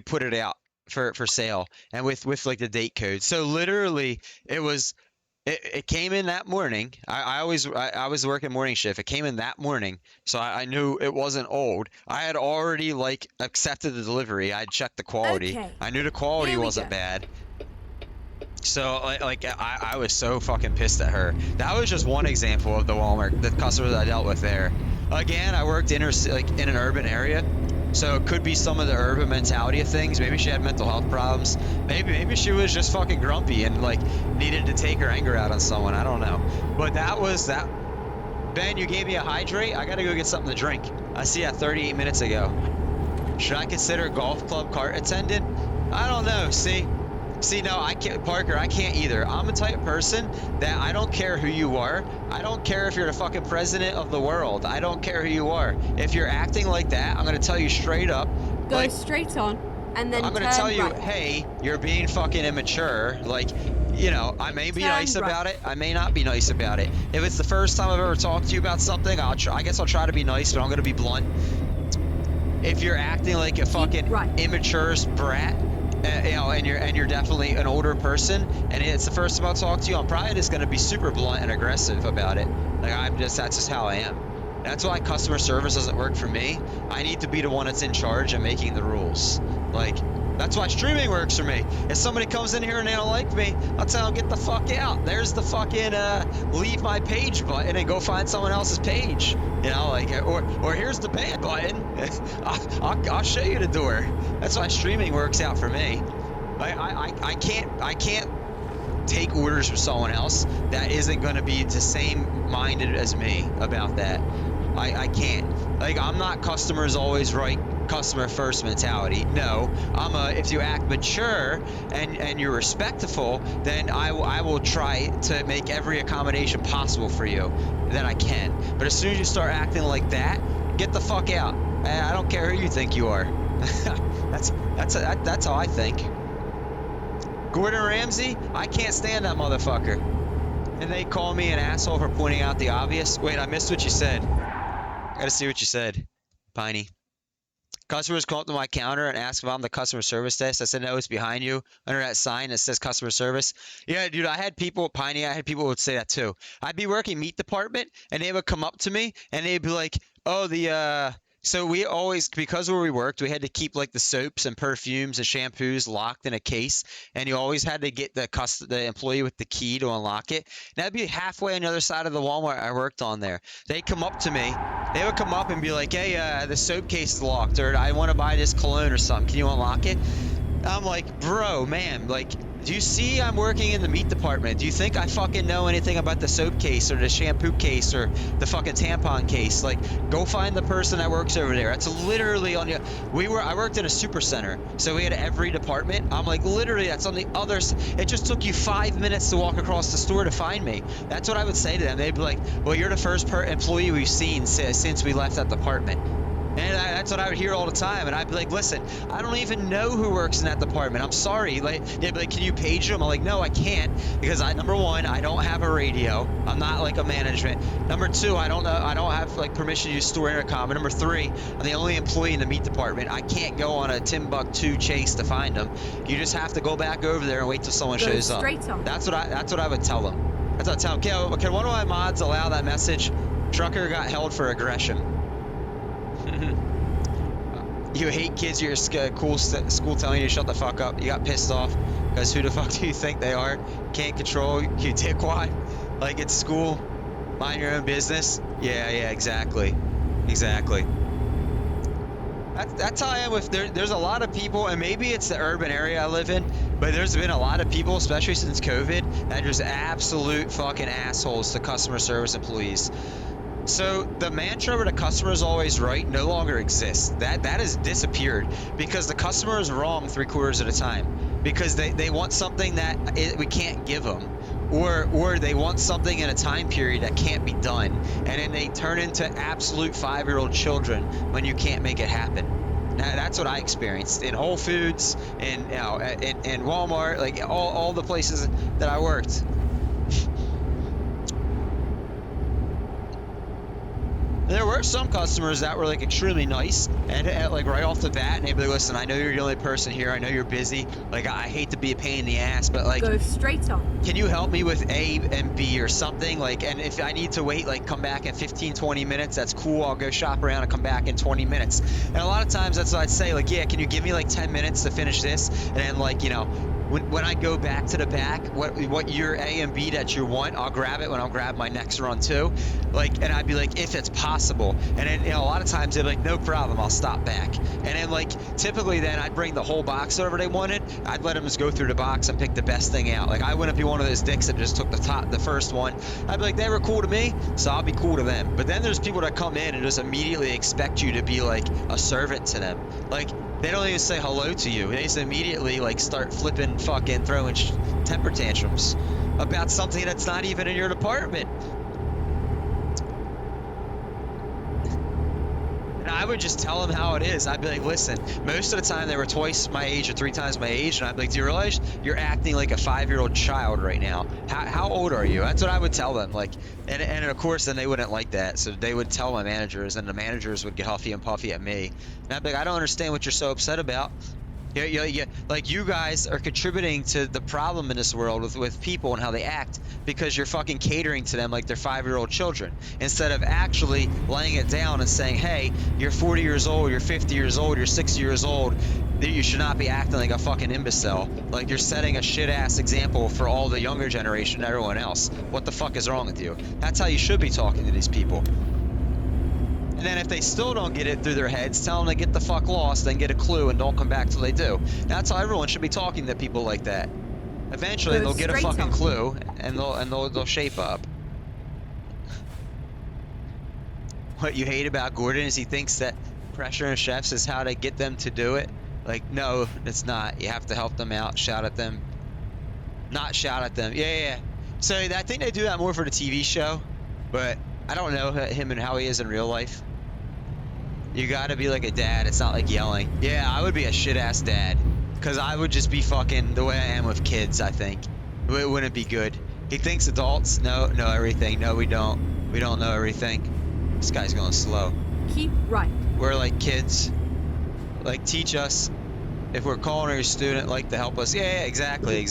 put it out for sale and with like the date code. So literally it came in that morning. I was working morning shift. It came in that morning, so I knew it wasn't old. I had already like accepted the delivery. I checked the quality. Okay. I knew the quality wasn't bad. So I was so fucking pissed at her. That was just one example of the Walmart, the customers I dealt with there. Again, I worked in an urban area, so it could be some of the urban mentality of things. Maybe she had mental health problems. Maybe she was just fucking grumpy and like needed to take her anger out on someone. I don't know. But that was that. Ben, you gave me a hydrate. I gotta go get something to drink. I see that 38 minutes ago. Should I consider golf club cart attendant? I don't know. See, no, I can't, Parker, I can't either. I'm the type of person that I don't care who you are. I don't care if you're the fucking president of the world. I don't care who you are. If you're acting like that, I'm going to tell you straight up. Go like, straight on, and then I'm going to turn tell you, right. hey, you're being fucking immature. Like, you know, I may be Turn nice right. about it. I may not be nice about it. If it's the first time I've ever talked to you about something, I guess I'll try to be nice, but I'm going to be blunt. If you're acting like a fucking right. immature brat, you know, and you're definitely an older person, and it's the first time I'll talk to you, I'm probably just gonna be super blunt and aggressive about it. Like that's just how I am. That's why customer service doesn't work for me. I need to be the one that's in charge and making the rules. Like, that's why streaming works for me. If somebody comes in here and they don't like me, I'll tell them, get the fuck out. There's the fucking leave my page button and go find someone else's page. You know, like, or here's the ban button. I'll show you the door. That's why streaming works out for me. I can't take orders from someone else that isn't going to be the same minded as me about that. I can't. Like, I'm not customers always right, customer first mentality. No, if you act mature and you're respectful, then I will try to make every accommodation possible for you that I can. But as soon as you start acting like that, get the fuck out. I don't care who you think you are. That's how I think. Gordon Ramsay, I can't stand that motherfucker. And they call me an asshole for pointing out the obvious. Wait, I missed what you said. I gotta see what you said, Piney. Customers come up to my counter and ask if I'm the customer service desk. I said, no, it's behind you under that sign that says customer service. Yeah, dude, I had people, Piney, I had people who would say that too. I'd be working meat department and they would come up to me and they'd be like, oh, so we always, because where we worked, we had to keep like the soaps and perfumes and shampoos locked in a case, and you always had to get the employee with the key to unlock it. And that'd be halfway on the other side of the Walmart I worked on there. They'd come up to me. They would come up and be like, hey, the soap case is locked, or I want to buy this cologne or something. Can you unlock it? I'm like, bro, man, like, do you see I'm working in the meat department? Do you think I fucking know anything about the soap case or the shampoo case or the fucking tampon case? Like, go find the person that works over there. That's literally on you. I worked in a super center, so we had every department. I'm like, literally, that's on the other side. It just took you 5 minutes to walk across the store to find me. That's what I would say to them. They'd be like, well, you're the first employee we've seen since we left that department. And that's what I would hear all the time. And I'd be like, listen, I don't even know who works in that department. I'm sorry. Like, they'd be like, can you page them? I'm like, no, I can't, because number one, I don't have a radio. I'm not like a management. Number two, I don't have like permission to use store intercom. And number three, I'm the only employee in the meat department. I can't go on a Timbuktu chase to find them. You just have to go back over there and wait till someone Go shows up. straight on. That's what I would tell them. That's what I tell them. Okay, can one of my mods allow that message? Trucker got held for aggression. You hate kids at your school telling you to shut the fuck up. You got pissed off because who the fuck do you think they are? Can't control you, dickwad. Like, it's school, mind your own business. Yeah, exactly. That's how I am with, there's a lot of people, and maybe it's the urban area I live in, but there's been a lot of people, especially since COVID, that are just absolute fucking assholes to customer service employees. So the mantra where the customer is always right no longer exists. That has disappeared because the customer is wrong 3/4 of the time, because they want something that we can't give them, or they want something in a time period that can't be done, and then they turn into absolute 5-year-old children when you can't make it happen. Now, that's what I experienced in Whole Foods and in Walmart, like all the places that I worked. There were some customers that were like extremely nice and like right off the bat, and they'd be like, listen, I know you're the only person here, I know you're busy, like I hate to be a pain in the ass, but like, Go straight on. can you help me with A and B or something? Like, and if I need to wait, like come back in 15-20 minutes, that's cool, I'll go shop around and come back in 20 minutes. And a lot of times that's what I'd say, like, yeah, can you give me like 10 minutes to finish this? And then, like, you know, when I go back to the back, what your A and B that you want, I'll grab it when I'll grab my next run too. Like, and I'd be like, if it's possible. And then, you know, a lot of times they'd be like, no problem, I'll stop back. And then, like, typically then I'd bring the whole box whatever they wanted. I'd let them just go through the box and pick the best thing out. Like, I wouldn't be one of those dicks that just took the first one. I'd be like, they were cool to me, so I'll be cool to them. But then there's people that come in and just immediately expect you to be like a servant to them. Like, they don't even say hello to you. They just immediately like start flipping, fucking throwing temper tantrums about something that's not even in your department. And I would just tell them how it is. I'd be like, listen, most of the time they were twice my age or 3 times my age, and I'd be like, do you realize you're acting like a 5-year-old child right now? How old are you? That's what I would tell them. Like, and of course, then they wouldn't like that, so they would tell my managers, and the managers would get huffy and puffy at me. And I'd be like, I don't understand what you're so upset about. Yeah, like, you guys are contributing to the problem in this world with people and how they act because you're fucking catering to them like they're 5-year-old children, instead of actually laying it down and saying, hey, you're 40 years old, you're 50 years old, you're 60 years old, you should not be acting like a fucking imbecile. Like, you're setting a shit-ass example for all the younger generation and everyone else. What the fuck is wrong with you? That's how you should be talking to these people. And then if they still don't get it through their heads, tell them to get the fuck lost, then get a clue and don't come back till they do. That's how everyone should be talking to people like that. Eventually they'll get a fucking clue and they'll shape up. What you hate about Gordon is he thinks that pressuring chefs is how to get them to do it. Like, no, it's not. You have to help them out, shout at them. Not shout at them. Yeah. So I think they do that more for the TV show, but I don't know him and how he is in real life. You gotta be like a dad. It's not like yelling. Yeah, I would be a shit-ass dad. Because I would just be fucking the way I am with kids, I think. It wouldn't be good. He thinks adults know everything. No, we don't. We don't know everything. This guy's going slow. Keep right. We're like kids. Like, teach us. If we're calling our student, like, to help us. Yeah, exactly.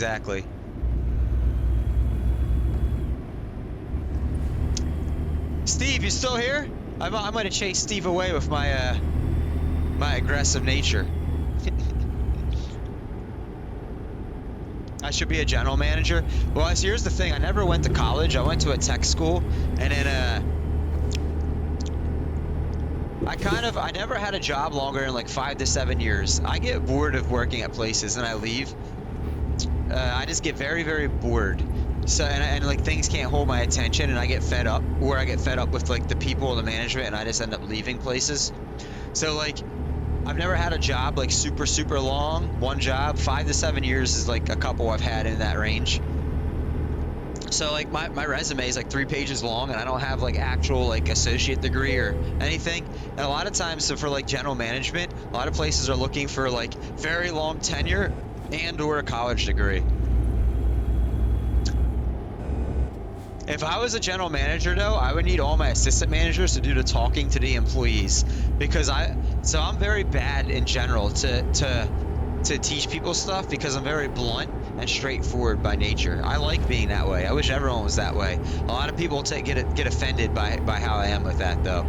Steve, you still here? I might have chased Steve away with my my aggressive nature. I should be a general manager. Well, here's the thing. I never went to college. I went to a tech school, and then I never had a job longer than like 5 to 7 years. I get bored of working at places and I leave. I just get very, very bored. So, and like, things can't hold my attention and I get fed up, or I get fed up with like the people and the management and I just end up leaving places. So like, I've never had a job like super, super long. One job, 5 to 7 years is like a couple I've had in that range. So like my resume is like 3 pages long, and I don't have like actual like associate degree or anything. And a lot of times, so for like general management, a lot of places are looking for like very long tenure and or a college degree. If I was a general manager though, I would need all my assistant managers to do the talking to the employees, because I'm very bad in general to teach people stuff, because I'm very blunt and straightforward by nature. I like being that way. I wish everyone was that way. A lot of people get offended by how I am with that though.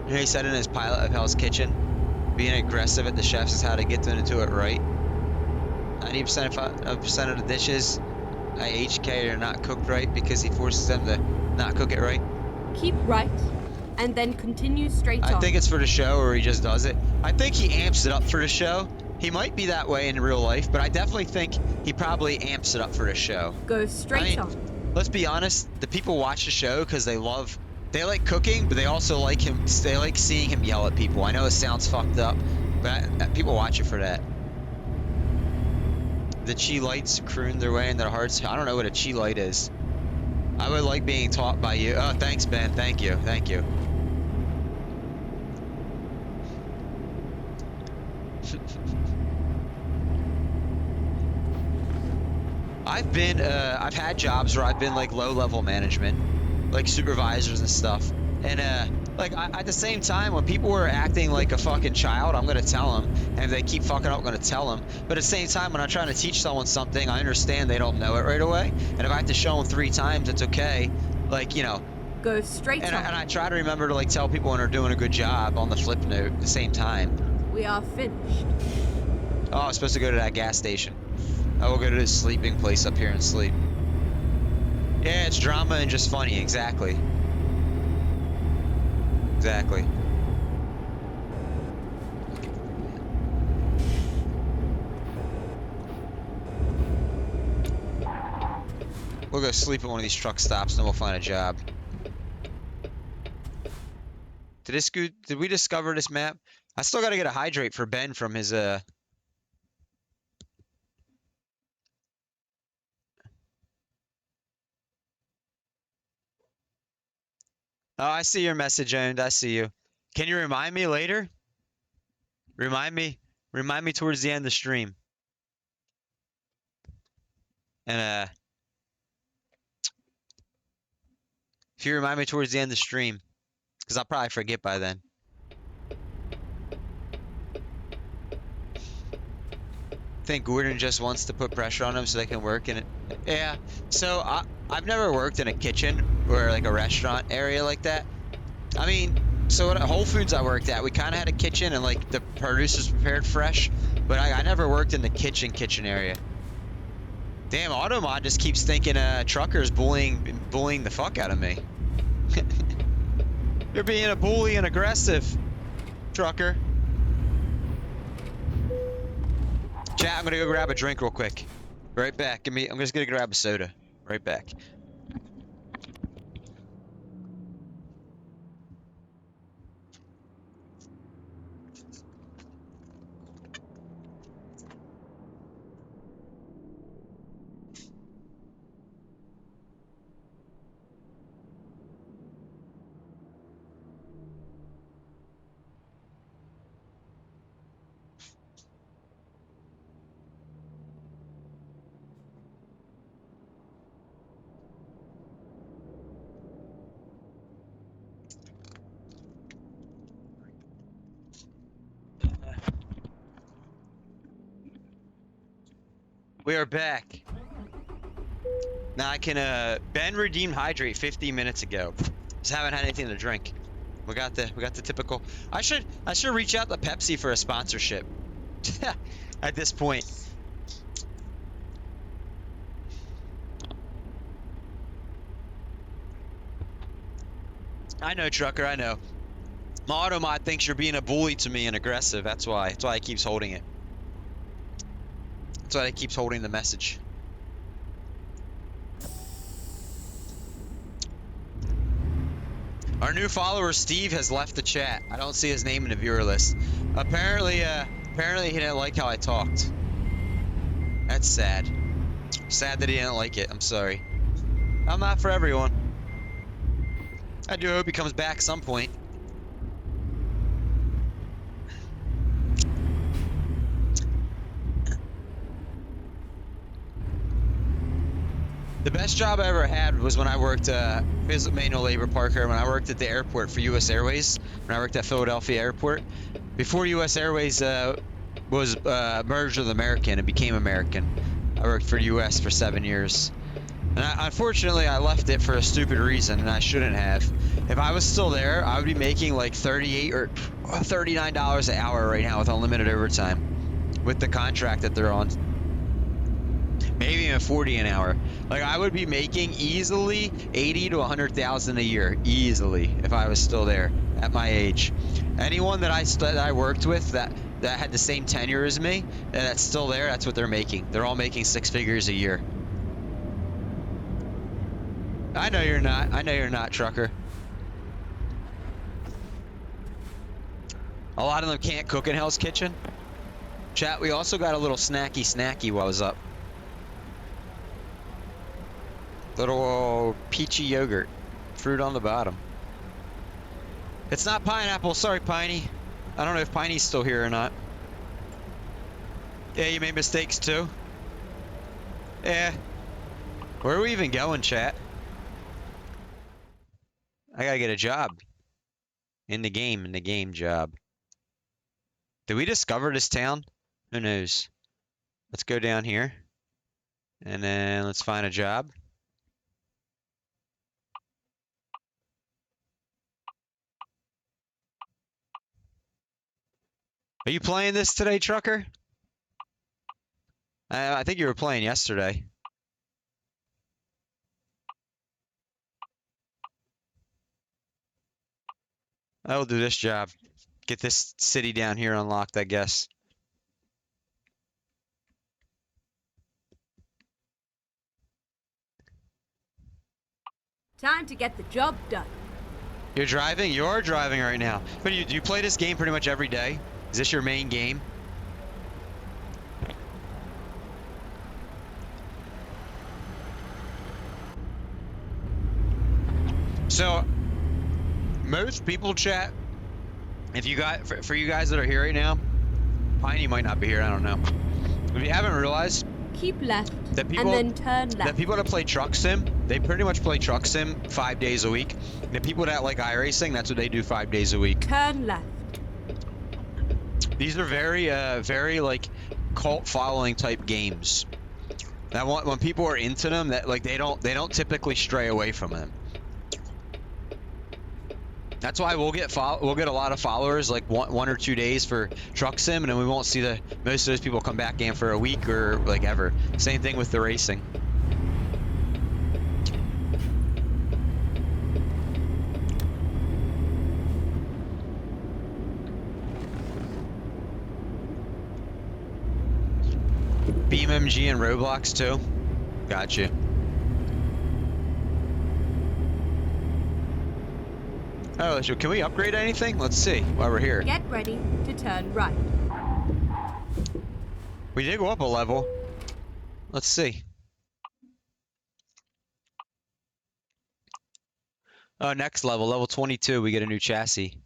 You know, he said in his pilot of Hell's Kitchen, being aggressive at the chefs is how to get them to do it right. 90% of the dishes at HK are not cooked right because he forces them to not cook it right. Keep right, and then continue straight on. I think it's for the show, or he just does it. I think he amps it up for the show. He might be that way in real life, but I definitely think he probably amps it up for the show. Go straight on. Let's be honest, the people watch the show because they like cooking, but they also like him. They like seeing him yell at people. I know it sounds fucked up, but people watch it for that. The chi lights croon their way in their hearts. I don't know what a chi light is. I would like being taught by you. Oh, thanks, Ben. Thank you. Thank you. I've had jobs where I've been like low-level management, like supervisors and stuff. And at the same time, when people were acting like a fucking child, I'm gonna tell them. And if they keep fucking up, I'm gonna tell them. But at the same time, when I'm trying to teach someone something, I understand they don't know it right away. And if I have to show them 3 times, it's okay. Like, you know. Go straight on. And I try to remember to like tell people when they're doing a good job on the flip note at the same time. We are finished. Oh, I was supposed to go to that gas station. I will go to this sleeping place up here and sleep. Yeah, it's drama and just funny. Exactly. Exactly. We'll go sleep at one of these truck stops, and then we'll find a job. Did we discover this map? I still gotta get a hydrate for Ben from his Oh, I see your message, owned. I see you. Can you remind me later? Remind me towards the end of the stream. And if you remind me towards the end of the stream, because I'll probably forget by then. I think Gordon just wants to put pressure on them so they can work in it. Yeah. So I've never worked in a kitchen or like a restaurant area like that. I mean, so at Whole Foods I worked at, we kind of had a kitchen and like the produce was prepared fresh, but I never worked in the kitchen area. Damn, Automod just keeps thinking truckers bullying the fuck out of me. You're being a bully and aggressive, trucker. Chat, I'm gonna go grab a drink real quick. Right back. I'm just gonna grab a soda. Right back. We are back. Now I can Ben redeemed hydrate 15 minutes ago. Just haven't had anything to drink. We got the typical. I should reach out to Pepsi for a sponsorship. At this point. I know, trucker, I know. My Automod thinks you're being a bully to me and aggressive. That's why. That's why he keeps holding it. That's why he keeps holding the message. Our new follower Steve has left the chat. I don't see his name in the viewer list. Apparently he didn't like how I talked. That's sad. Sad that he didn't like it. I'm sorry. I'm not for everyone. I do hope he comes back some point. The best job I ever had was when I worked manual labor Parker, when I worked at the airport for US Airways, when I worked at Philadelphia Airport. Before US Airways was merged with American and became American, I worked for US for 7 years. And unfortunately, I left it for a stupid reason, and I shouldn't have. If I was still there, I would be making like $38 or $39 an hour right now with unlimited overtime, with the contract that they're on. Maybe even 40 an hour. Like I would be making easily 80 to 100,000 a year, easily, if I was still there at my age. Anyone that I worked with that had the same tenure as me, that's still there, that's what they're making. They're all making 6 figures a year. I know you're not. I know you're not, trucker. A lot of them can't cook in Hell's Kitchen. Chat, we also got a little snacky while I was up. Little peachy yogurt. Fruit on the bottom. It's not pineapple. Sorry, Piney. I don't know if Piney's still here or not. Yeah, you made mistakes too? Yeah. Where are we even going, chat? I gotta get a job. In the game job. Did we discover this town? Who knows? Let's go down here. And then let's find a job. Are you playing this today, trucker? I think you were playing yesterday. I will do this job. Get this city down here unlocked, I guess. Time to get the job done. You're driving? You're driving right now. But do you play this game pretty much every day? Is this your main game? So, most people, chat, if you got, for you guys that are here right now, Piney might not be here, I don't know. If you haven't realized, Keep left that people, and then turn left. that people that play truck sim, they pretty much play truck sim 5 days a week. The people that like iRacing, that's what they do 5 days a week. Turn left. These are very, very like cult following type games. That when people are into them, that like they don't typically stray away from them. That's why we'll get a lot of followers like one or 2 days for truck sim, and then we won't see most of those people come back in for a week or like ever. Same thing with the racing. BeamMG and Roblox too. Gotcha. Oh, so can we upgrade anything? Let's see while we're here. Get ready to turn right. We did go up a level. Let's see. Oh, next level, level 22, we get a new chassis.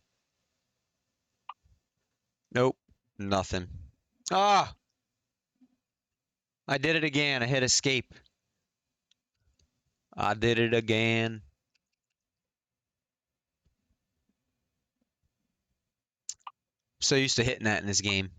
Nope, nothing. Ah! I did it again. I hit escape. I did it again. So used to hitting that in this game.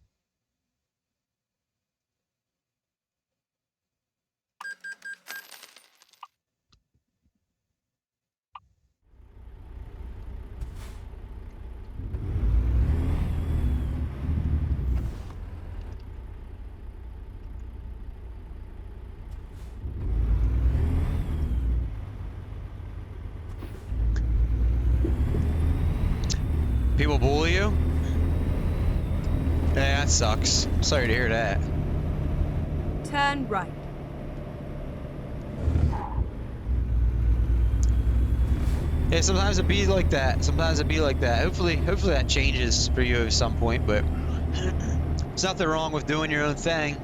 People bully you? Yeah, that sucks. Sorry to hear that. Turn right. Yeah, sometimes it be like that. Sometimes it be like that. Hopefully that changes for you at some point. But there's nothing wrong with doing your own thing.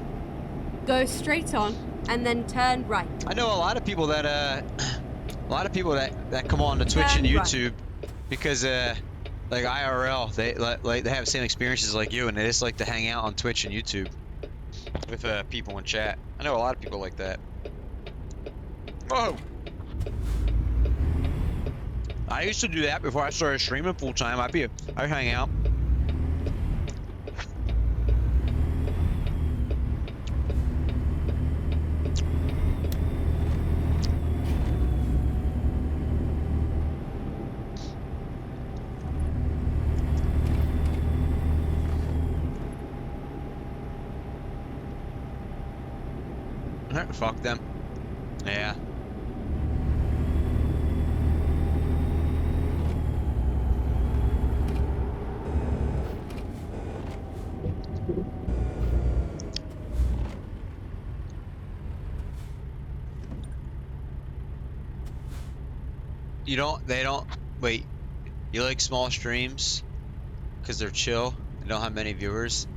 Go straight on and then turn right. I know a lot of people that that come on to Twitch and Turn right. YouTube because like IRL, they like they have the same experiences like you, and they just like to hang out on Twitch and YouTube with people in chat. I know a lot of people like that. Whoa! I used to do that before I started streaming full time. I'd hang out. Fuck them. Yeah. They don't, wait, you like small streams? Because they're chill, they don't have many viewers?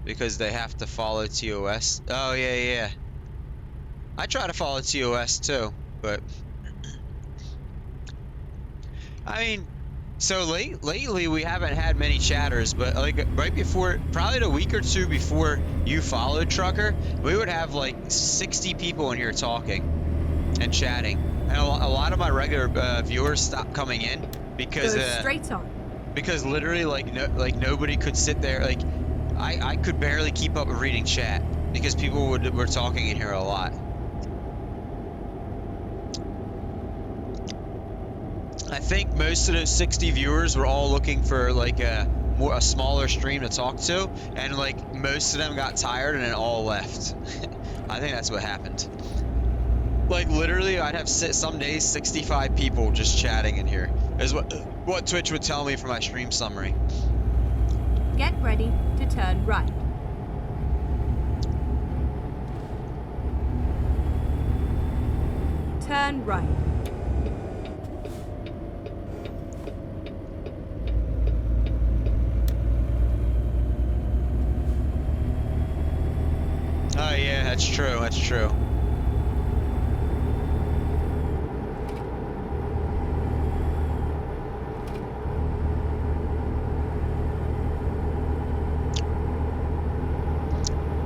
Because they have to follow TOS? Oh, yeah. I try to follow TOS too, but I mean, so lately we haven't had many chatters, but like right before, probably a week or two before you followed Trucker, we would have like 60 people in here talking and chatting, and a lot of my regular viewers stopped coming in because Go straight on. because literally like nobody could sit there. Like I could barely keep up with reading chat because people were talking in here a lot. I think most of those 60 viewers were all looking for like a smaller stream to talk to, and like most of them got tired and then all left. I think that's what happened. Like literally, I'd have some days 65 people just chatting in here. Is what Twitch would tell me for my stream summary. Get ready to turn right. Turn right. Oh yeah, that's true. That's true.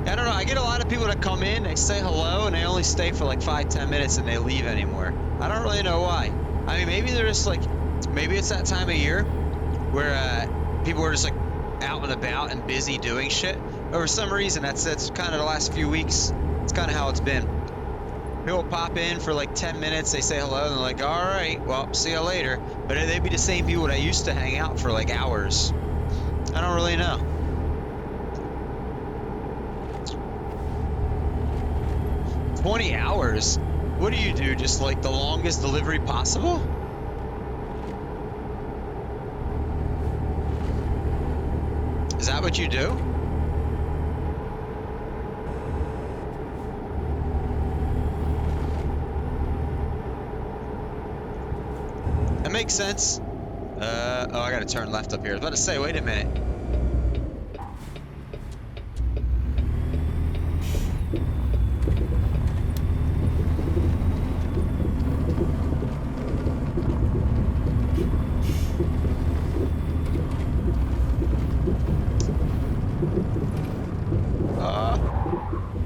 I don't know. I get a lot of people that come in, they say hello, and they only stay for like 5-10 minutes and they leave anymore. I don't really know why. I mean, maybe they're just like, maybe it's that time of year where people are just like out and about and busy doing shit. But for some reason, that's kind of the last few weeks. It's kind of how it's been. People pop in for like 10 minutes, they say hello, and they're like, all right, well, see you later. But they'd be the same people that used to hang out for like hours. I don't really know. "20 hours? What do you do? Just like the longest delivery possible?" Is that what you do? That makes sense. Oh, I gotta turn left up here. I was about to say, wait a minute.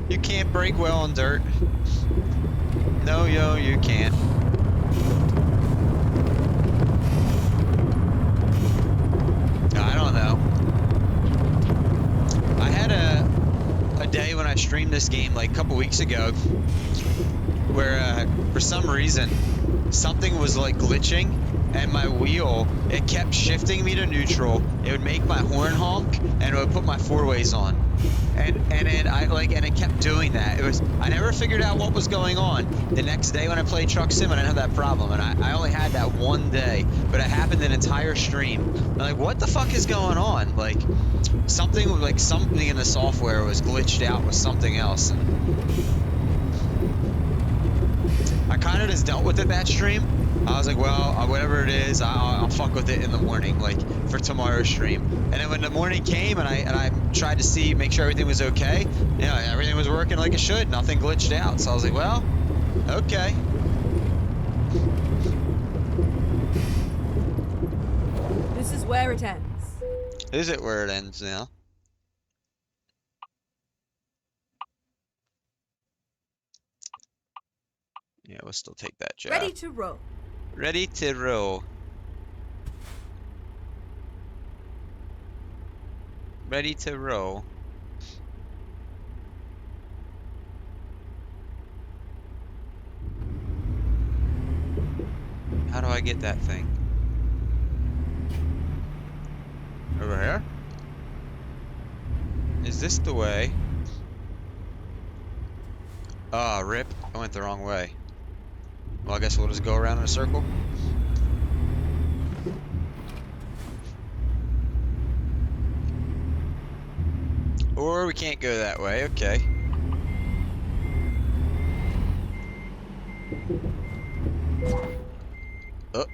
You can't brake well on dirt. No, yo, you can't. I don't know. I had a day when I streamed this game like a couple weeks ago where for some reason something was like glitching and my wheel, it kept shifting me to neutral. It would make my horn honk and it would put my four-ways on. And then and it kept doing that. I never figured out what was going on. The next day when I played Truck Sim, I didn't have that problem, and I only had that one day, but it happened an entire stream. I'm like, what the fuck is going on? Like something in the software was glitched out with something else. And I kind of just dealt with it that stream. I was like, well, whatever it is, I'll fuck with it in the morning, like for tomorrow's stream. And then when the morning came and I tried to see, make sure everything was okay, you know, everything was working like it should. Nothing glitched out. So I was like, well, okay. This is where it ends. Is it where it ends now? Yeah, we'll still take that job. Ready to roll. Ready to roll. Ready to roll. How do I get that thing? Over here? Is this the way? Ah, rip. I went the wrong way. Well, I guess we'll just go around in a circle. Or we can't go that way, okay. Oh.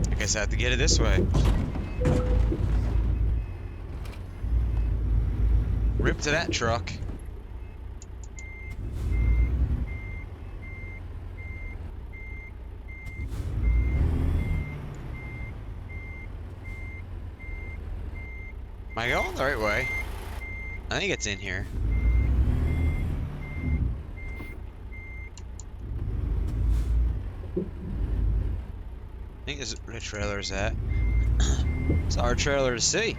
I guess I have to get it this way. Rip to that truck. Am I going the right way? I think it's in here. I think this is where the trailer is at. It's our trailer to see.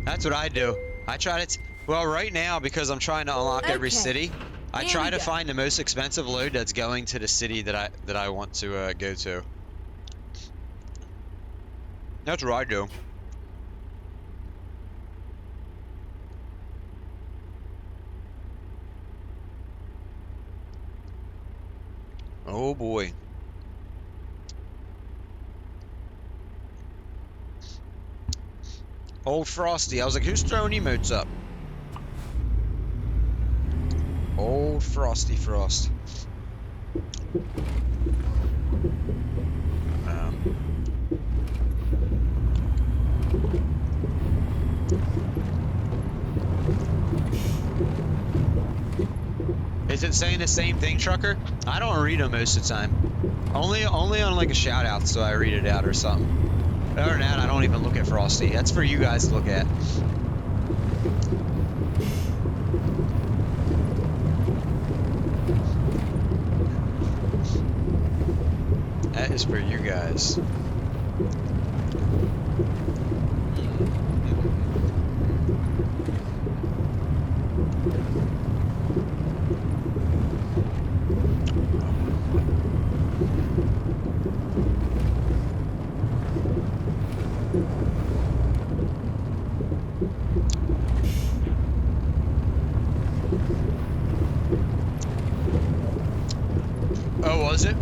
That's what I do. I try to, well, right now, because I'm trying to unlock every Okay. city, I Here try we to go. find the most expensive load that's going to the city that I want to go to. That's what I do. Oh boy. Old Frosty. I was like, who's throwing emotes up? Old Frosty Frost. Is it saying the same thing, Trucker? I don't read them most of the time. Only on like a shout out, so I read it out or something. Other than that, I don't even look at Frosty. That's for you guys to look at. That is for you guys. Oh, was it?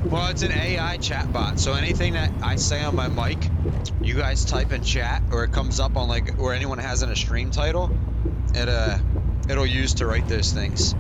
Well, it's an AI chatbot, so anything that I say on my mic, you guys type in chat, or it comes up on like, or anyone has in a stream title, it'll use to write those things.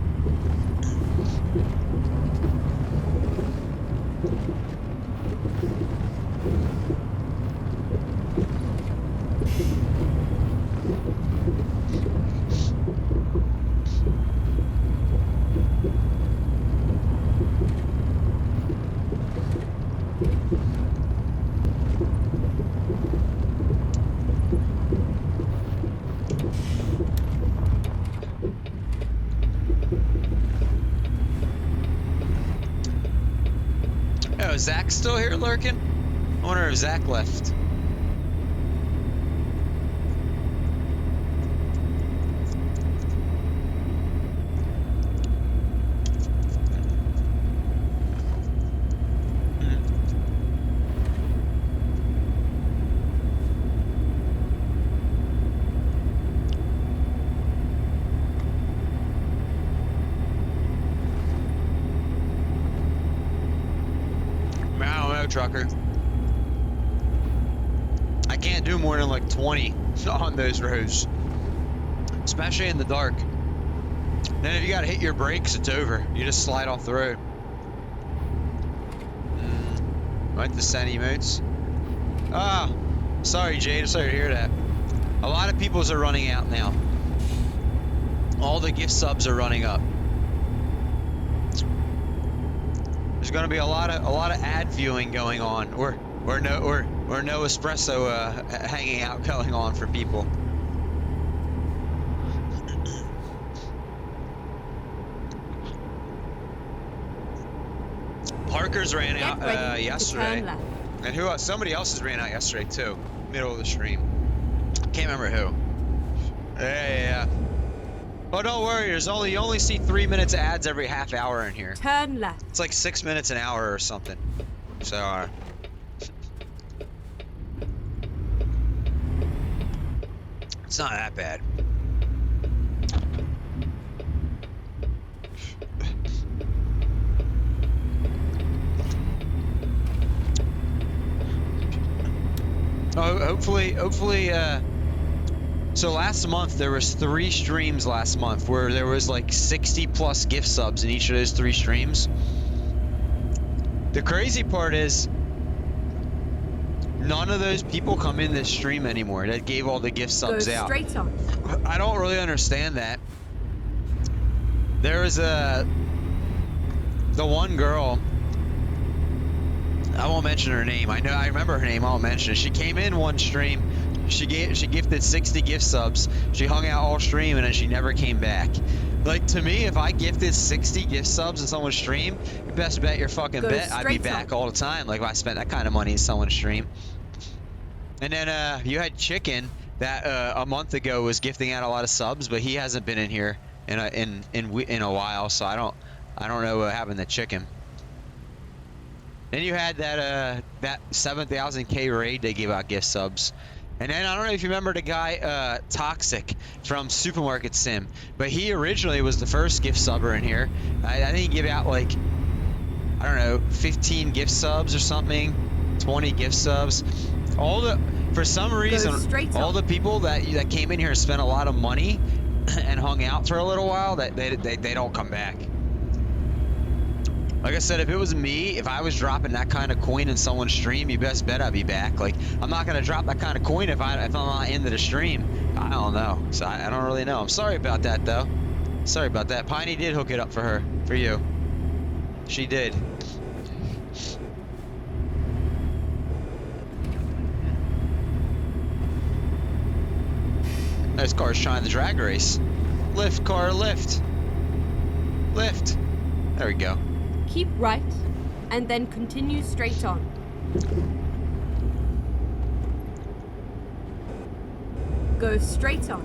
Oh, Zach's still here lurking? I wonder if Zach left. know, trucker. I can't do more than like 20 on those roads, especially in the dark. Then if you gotta hit your brakes, it's over. You just slide off the road. Right, the send emotes. Ah, sorry, Jade. Sorry to hear that. A lot of people's are running out now. All the gift subs are running up. There's gonna be a lot of ad viewing going on, or no espresso hanging out going on for people. Parker's ran out Get ready to yesterday, turn left. and who else? Somebody else's ran out yesterday too. Middle of the stream. Can't remember who. Yeah. Oh, don't worry. You only see 3 minutes of ads every half hour in here. Turn left. It's like 6 minutes an hour or something. So, it's not that bad. Oh, hopefully, so last month there was 3 streams last month where there was like 60 plus gift subs in each of those 3 streams. The crazy part is none of those people come in this stream anymore that gave all the gift subs Go out. straight on. I don't really understand that. There was the one girl, I won't mention her name. I remember her name. I won't mention it. She came in one stream. She gifted 60 gift subs. She hung out all stream and then she never came back. Like, to me, if I gifted 60 gift subs in someone's stream, you best bet your fucking Go bet I'd be straight back on. all the time. Like, if I spent that kind of money in someone's stream. And then you had Chicken that a month ago was gifting out a lot of subs, but he hasn't been in here in a while, so I don't know what happened to Chicken. Then you had that 7,000K raid they gave out gift subs. And then I don't know if you remember the guy Toxic from Supermarket Sim, but he originally was the first gift subber in here. I think he gave out like, I don't know, 15 gift subs or something, 20 gift subs. For some reason, straight all on. the people that came in here and spent a lot of money and hung out for a little while, that they don't come back. Like I said, if it was me, if I was dropping that kind of coin in someone's stream, you best bet I'd be back. Like, I'm not gonna drop that kind of coin if I'm not into the stream. I don't know. So I don't really know. I'm sorry about that though. Sorry about that. Piney did hook it up for you. She did. This car's trying the drag race. Lift, car, lift. Lift. There we go. Keep right, and then continue straight on. Go straight on.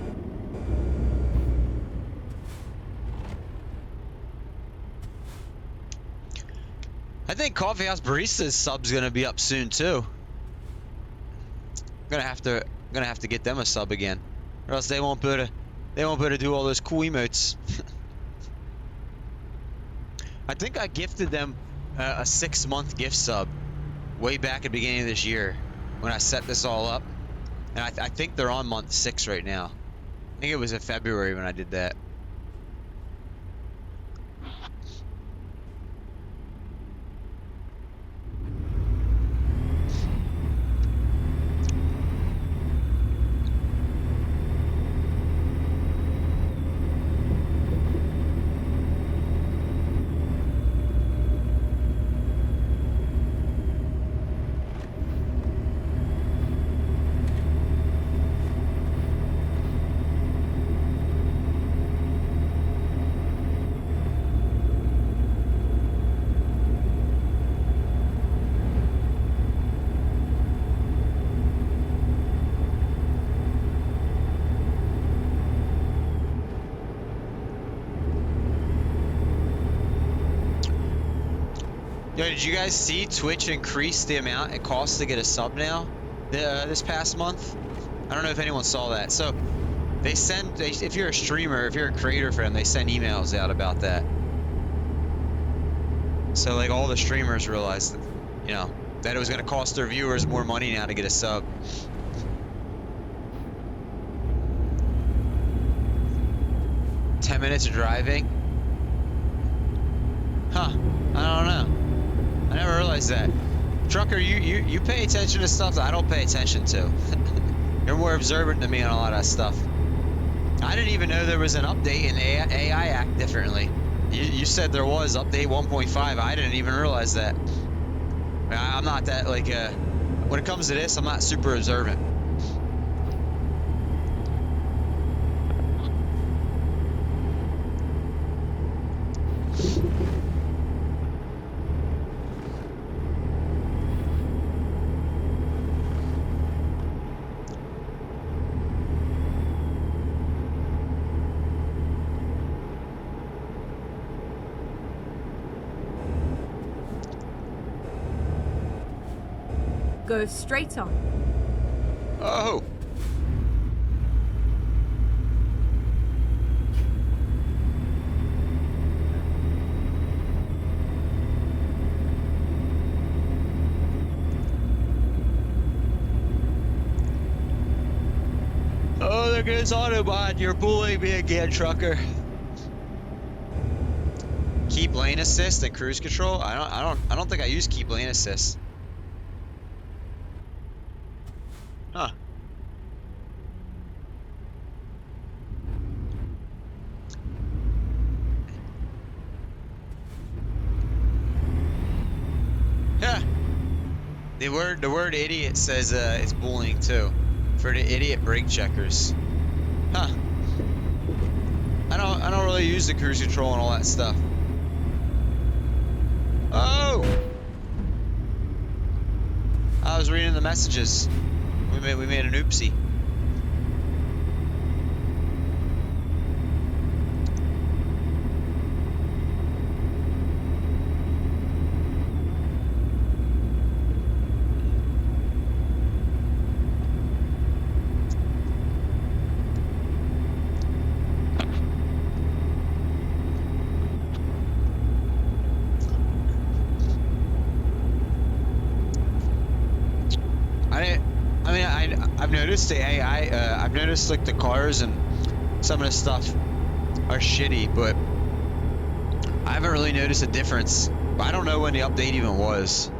I think Coffee House Barista's sub's gonna be up soon too. I'm gonna have to get them a sub again, or else they won't be able to do all those cool emotes. I think I gifted them a 6-month gift sub way back at the beginning of this year when I set this all up, and I think they're on month 6 right now. I think it was in February when I did that. Yo, did you guys see Twitch increase the amount it costs to get a sub now? This past month? I don't know if anyone saw that. So if you're a streamer, if you're a creator for them, they send emails out about that. So like all the streamers realized that, That it was gonna cost their viewers more money now to get a sub. Minutes of driving? Huh. I don't know. I never realized that. Trucker, you pay attention to stuff that I don't pay attention to. You're more observant than me on a lot of that stuff. I didn't even know there was an update in AI act differently. You said there was update 1.5. I didn't even realize that. I'm not that like when it comes to this, I'm not super observant. Go straight on. Oh. Oh, there goes Autobot. You're bullying me again, trucker. Keep lane assist and cruise control. I don't think I use keep lane assist. Huh. Yeah. The word idiot says it's bullying too, for the idiot brake checkers. Huh. I don't really use the cruise control and all that stuff. Oh. I was reading the messages. We made an oopsie. I've noticed the AI, I've noticed like the cars and some of the stuff are shitty, but I haven't really noticed a difference. I don't know when the update even was.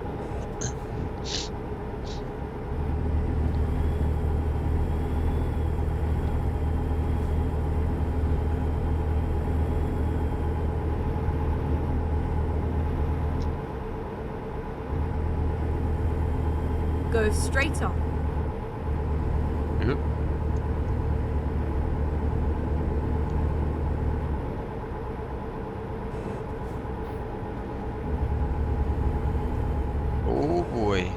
Go straight on. Yep. Oh boy.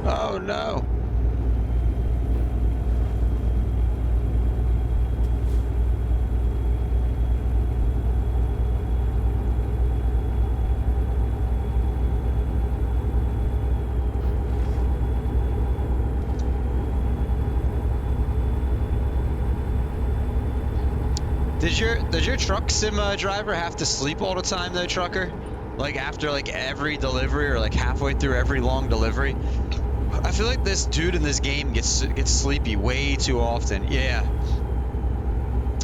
Oh no. Does your truck sim driver have to sleep all the time though, trucker? Like after like every delivery or like halfway through every long delivery? I feel like this dude in this game gets sleepy way too often. Yeah.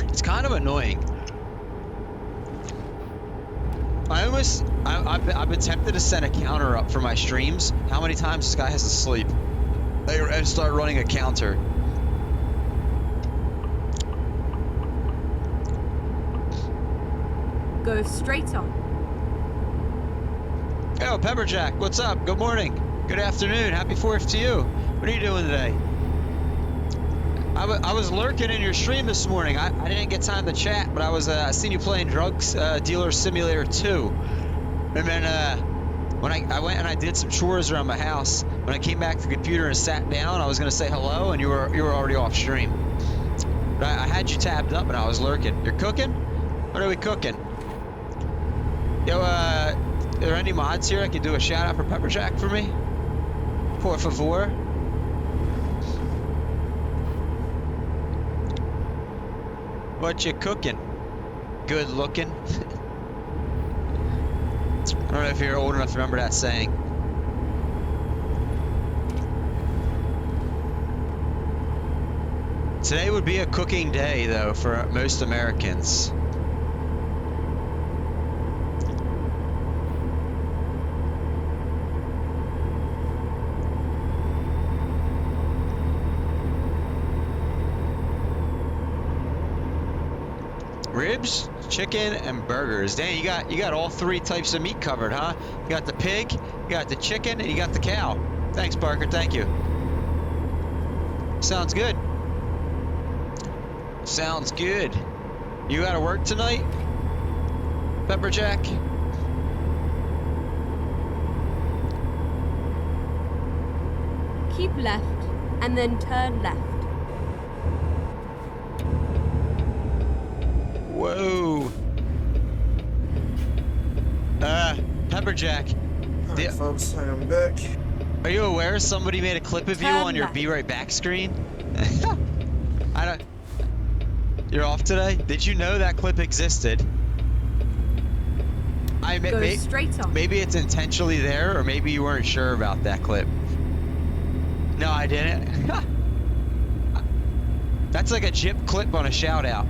It's kind of annoying. I've been tempted to set a counter up for my streams. How many times this guy has to sleep? And start running a counter. Go straight on. Yo, Pepperjack, what's up? Good morning. Good afternoon. Happy 4th to you. What are you doing today? I was lurking in your stream this morning. I didn't get time to chat, but I seen you playing Drugs Dealer Simulator 2. And then when I went and I did some chores around my house, when I came back to the computer and sat down, I was gonna say hello, and you were already off stream. But I had you tabbed up and I was lurking. You're cooking? What are we cooking? Yo, are there any mods here I can do a shout out for Pepperjack for me? Por favor. What you cooking? Good looking. I don't know if you're old enough to remember that saying. Today would be a cooking day, though, for most Americans. Ribs, chicken, and burgers. Dang, you got all three types of meat covered, huh? You got the pig, you got the chicken, and you got the cow. Thanks, Parker. Thank you. Sounds good. Sounds good. You gotta work tonight, Pepperjack? Keep left and then turn left. Whoa. Pepperjack. Alright, folks, I am back. Are you aware somebody made a clip of you Turn on your left. Be Right Back screen? I don't. You're off today? Did you know that clip existed? Go straight on. Maybe it's intentionally there, or maybe you weren't sure about that clip. No, I didn't. That's like a Jip clip on a shout out.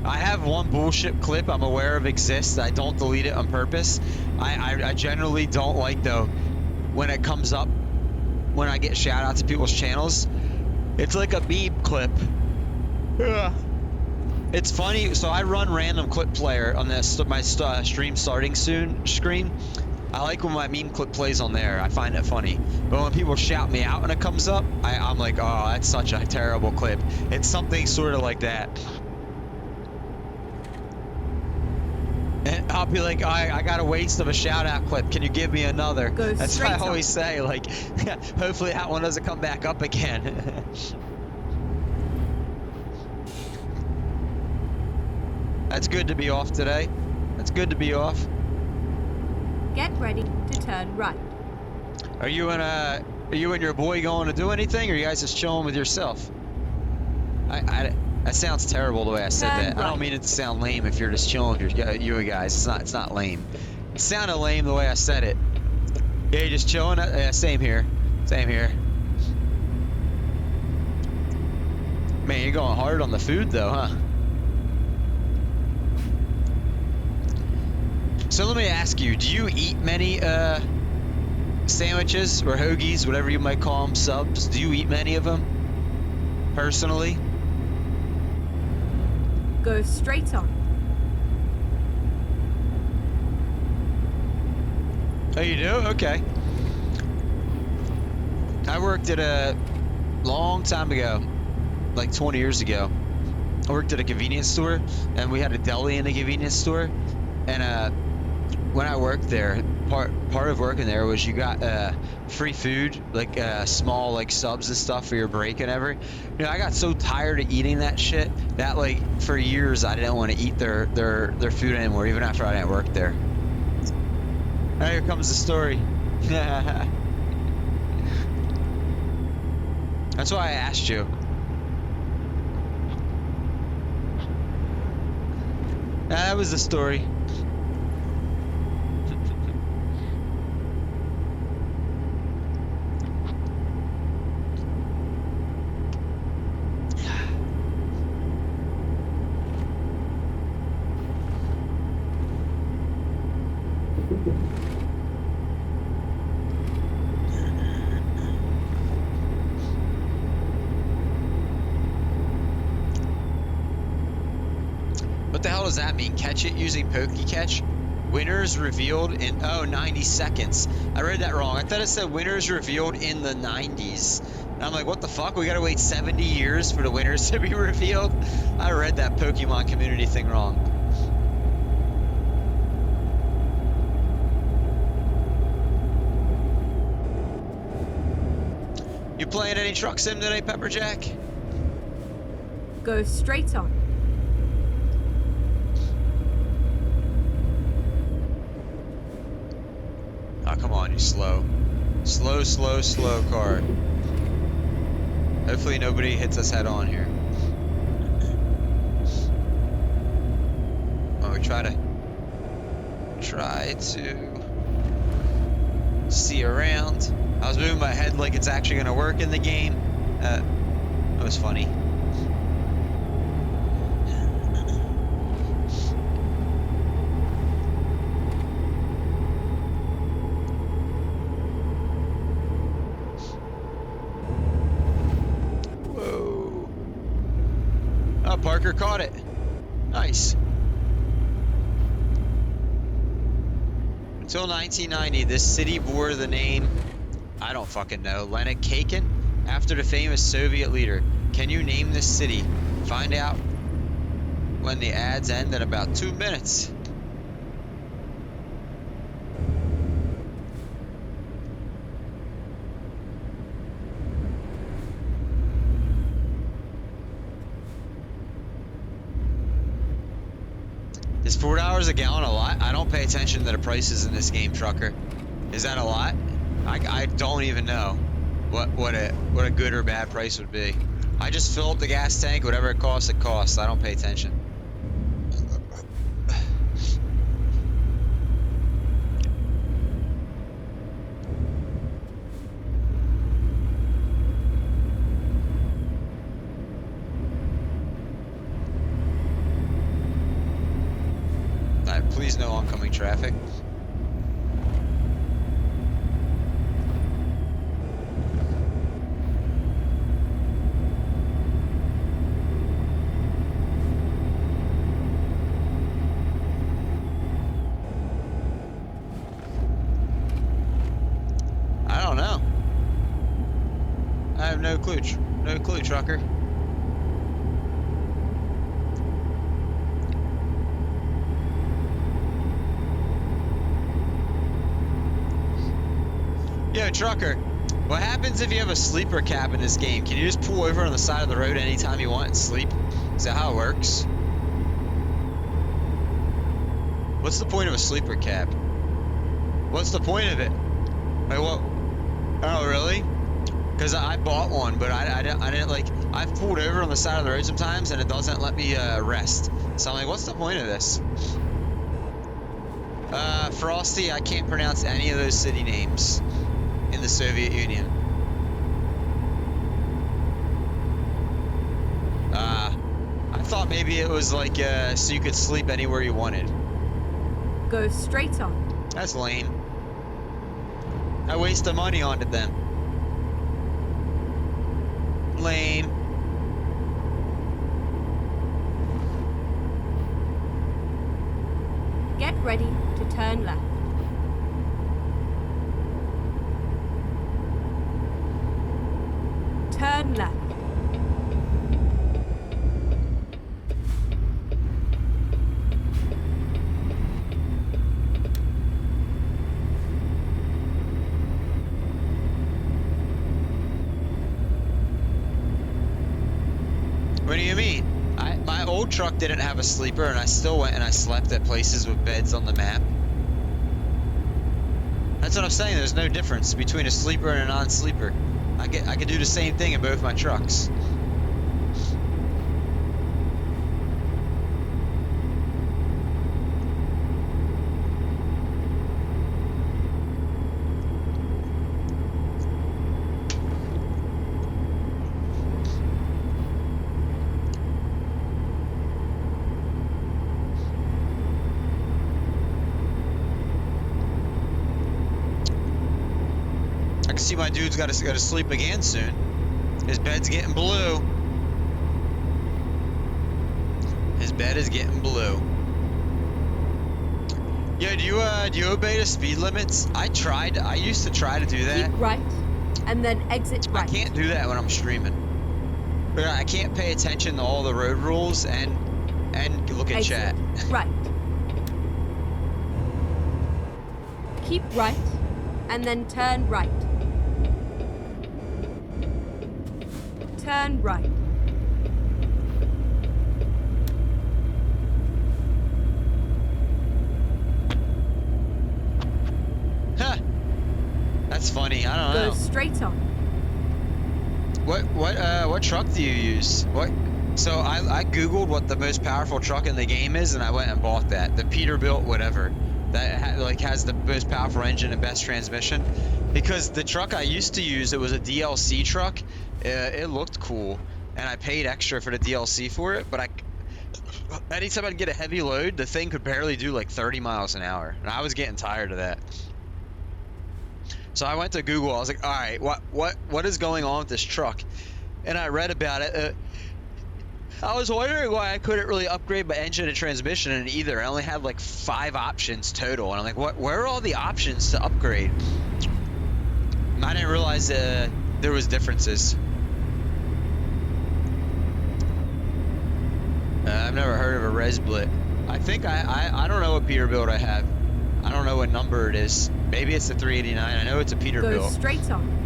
I have one bullshit clip I'm aware of exists. I don't delete it on purpose. I generally don't like, though, when it comes up, when I get shout outs to people's channels. It's like a meme clip. Yeah. It's funny. So I run random clip player on this, my stream starting soon screen. I like when my meme clip plays on there. I find it funny. But when people shout me out and it comes up, I'm like, oh, that's such a terrible clip. It's something sort of like that. And I'll be like, I got a waste of a shout out clip. Can you give me another? Go That's what I straight always say. Like, hopefully that one doesn't come back up again. That's good to be off today. That's good to be off. Get ready to turn right. Are you and your boy going to do anything, or are you guys just chilling with yourself? That sounds terrible the way I said Turn that. I don't right. mean it to sound lame if you're just chilling with you guys. It's not lame. It sounded lame the way I said it. Yeah, you just chilling? Yeah, same here. Same here. Man, you're going hard on the food though, huh? So let me ask you, do you eat many sandwiches or hoagies, whatever you might call them, subs? Do you eat many of them personally? Go straight on. Oh, you do? Okay. I worked at a long time ago, like 20 years ago. I worked at a convenience store, and we had a deli in the convenience store. And when I worked there, part of working there was you got free food, like small like subs and stuff for your break and everything. You know, I got so tired of eating that shit that like for years I didn't want to eat their food anymore, even after I didn't work there. Now here comes the story. That's why I asked you. That was the story. What the hell does that mean? Catch it using PokeCatch? Winners revealed in 90 seconds. I read that wrong. I thought it said winners revealed in the 90s. And I'm like, what the fuck? We gotta wait 70 years for the winners to be revealed? I read that Pokemon community thing wrong. You playing any truck sim today, Pepperjack? Go straight on. Oh, come on, you slow. Slow car. Hopefully nobody hits us head on here. Oh, we try to see around. I was moving my head like it's actually gonna work in the game. That was funny. Whoa. Oh, Parker caught it. Nice. Until 1990, this city bore the name, I don't fucking know, Leonid Kakin, after the famous Soviet leader. Can you name this city? Find out when the ads end in about 2 minutes. Is $4 a gallon a lot? I don't pay attention to the prices in this game, trucker. Is that a lot? I don't even know what a good or bad price would be. I just fill up the gas tank, whatever it costs, it costs. I don't pay attention. Alright, please no oncoming traffic. I don't know. I have no clue, trucker. Yo, trucker, what happens if you have a sleeper cab in this game? Can you just pull over on the side of the road anytime you want and sleep? Is that how it works? What's the point of a sleeper cab? What's the point of it? Like what? Oh, really? Because I bought one, but I didn't like, I've pulled over on the side of the road sometimes and it doesn't let me rest. So I'm like, what's the point of this? Frosty, I can't pronounce any of those city names in the Soviet Union. I thought maybe it was like so you could sleep anywhere you wanted. Go straight on. That's lame. I wasted money on it then. Lame. Get ready to turn left. Turn left. What do you mean? My old truck didn't have a sleeper and I still went and I slept at places with beds on the map. That's what I'm saying, there's no difference between a sleeper and a non-sleeper. I could do the same thing in both my trucks. See, my dude's got to sleep again soon. His bed's getting blue. His bed is getting blue. Yo, do you obey the speed limits? I used to try to do that. Keep right, and then exit right. I can't do that when I'm streaming. But I can't pay attention to all the road rules and look at Exit chat. right. Keep right, and then turn right. Turn right. Huh. That's funny. I don't know. Go straight on. What truck do you use? So I googled what the most powerful truck in the game is, and I went and bought that. The Peterbilt whatever. That has the most powerful engine and best transmission. Because the truck I used to use, it was a DLC truck. It looked cool, and I paid extra for the DLC for it, but anytime I'd get a heavy load, the thing could barely do like 30 miles an hour, and I was getting tired of that. So I went to Google. I was like, all right, what is going on with this truck? And I read about it. I was wondering why I couldn't really upgrade my engine and transmission in either. I only had like 5 options total, and I'm like, where are all the options to upgrade? And I didn't realize there was differences. I've never heard of a Resblit. I think I don't know what Peterbilt I have. I don't know what number it is. Maybe it's the 389. I know it's a Go Peterbilt. straight on.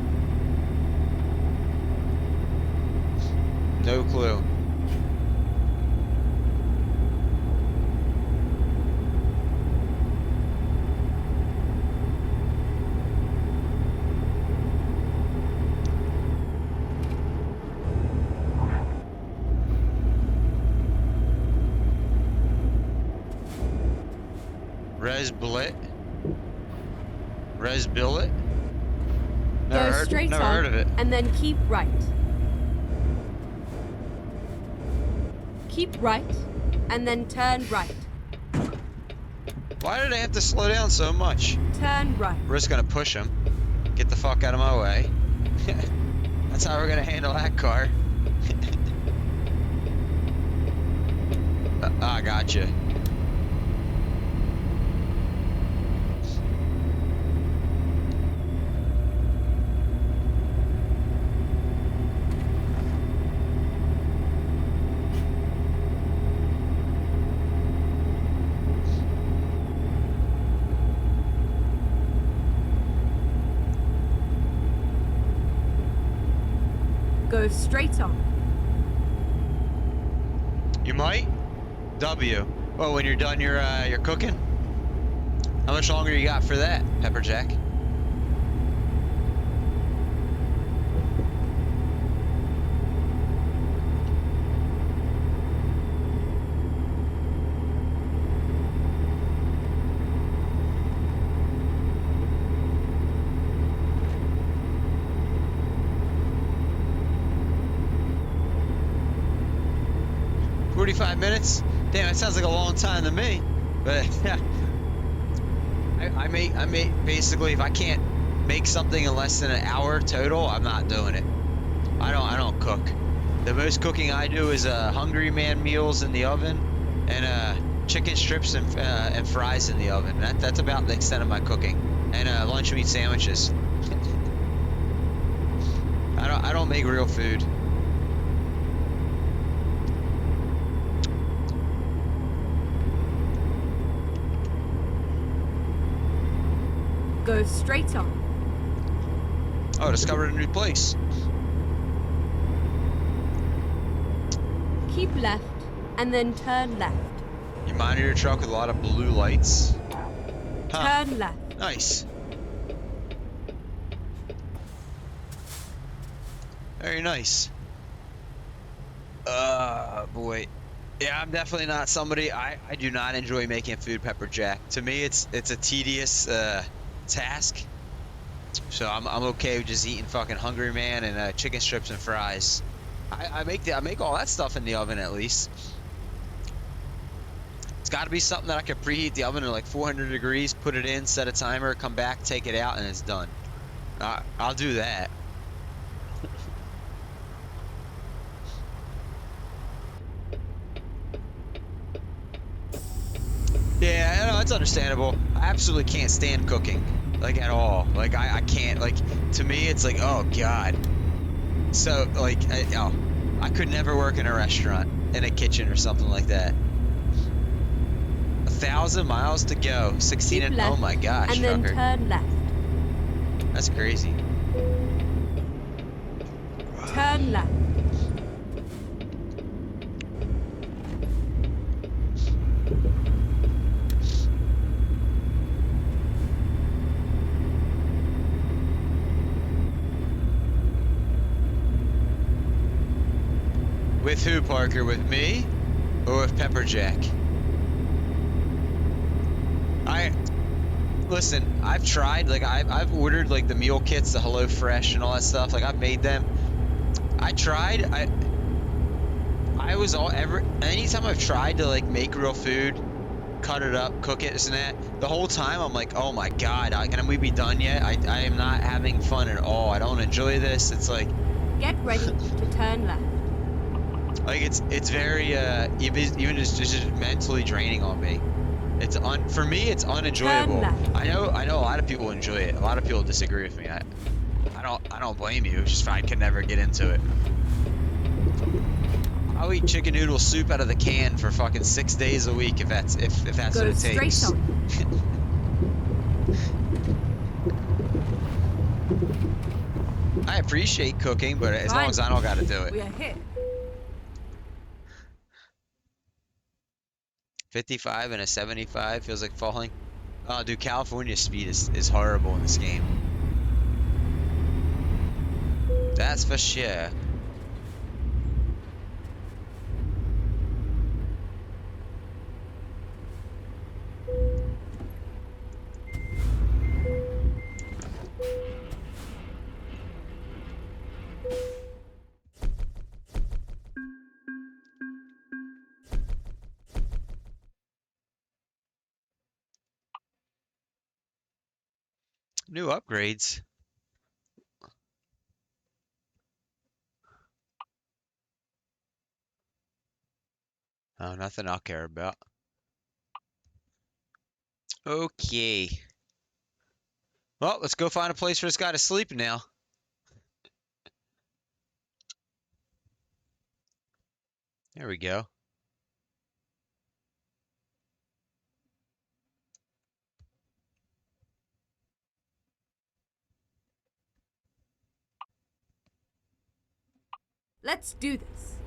No clue. Resblit? Resbillet? Go straight never on heard of it. and then keep right. Keep right and then turn right. Why did I have to slow down so much? Turn right. We're just gonna push him. Get the fuck out of my way. That's how we're gonna handle that car. I gotcha. Go straight on. You might? W. Oh, when you're done your cooking? How much longer you got for that, Pepperjack? Minutes? Damn, that sounds like a long time to me. But yeah, I make basically, if I can't make something in less than an hour total, I'm not doing it. I don't cook. The most cooking I do is Hungry Man meals in the oven and chicken strips and fries in the oven. That's about the extent of my cooking. And lunch meat sandwiches. I don't make real food. Go straight on. Oh, discovered a new place. Keep left and then turn left. You monitor your truck with a lot of blue lights. Huh. Turn left. Nice. Very nice. Boy. Yeah, I'm definitely not somebody. I do not enjoy making food, Pepperjack. To me, it's a tedious task. So I'm okay with just eating fucking Hungry Man and chicken strips and fries. I make all that stuff in the oven at least. It's got to be something that I can preheat the oven to like 400 degrees, put it in, set a timer, come back, take it out, and it's done. I'll do that. Yeah, I know, it's understandable. I absolutely can't stand cooking, like at all. Like I can't. Like to me, it's like, oh god. So like, I could never work in a restaurant, in a kitchen or something like that. 1,000 miles to go, 16 Keep and left, oh my gosh, and then trucker. turn left. That's crazy. Turn left. With who, Parker? With me or with Pepperjack? Listen, I've tried, like I've ordered like the meal kits, the HelloFresh and all that stuff. Like I've made them. I tried. I was anytime I've tried to like make real food, cut it up, cook it, this and that, the whole time I'm like, oh my god, can we be done yet? I am not having fun at all. I don't enjoy this. It's like, Get ready to turn left. like it's very even just mentally draining on me. For me it's unenjoyable. left. I know a lot of people enjoy it. A lot of people disagree with me. I don't blame you. It's just I could never get into it. I'll eat chicken noodle soup out of the can for fucking 6 days a week if that's Go what it straight takes. on. I appreciate cooking, but as long Fine. as I don't got to do it. We are here. 55 and a 75 feels like falling. Oh, dude, California speed is horrible in this game. That's for sure. New upgrades. Oh, nothing I'll care about. Okay. Well, let's go find a place for this guy to sleep now. There we go. Let's do this.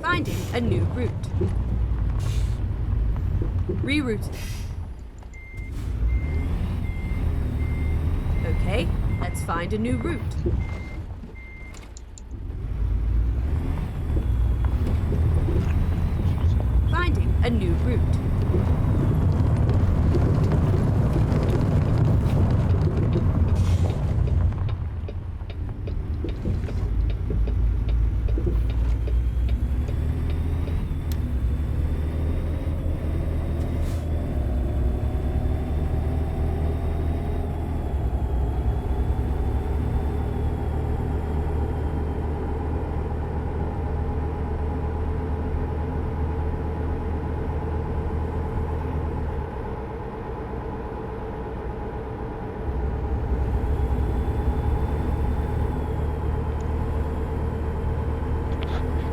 Finding a new route. Rerouting. Okay, let's find a new route. Finding a new route.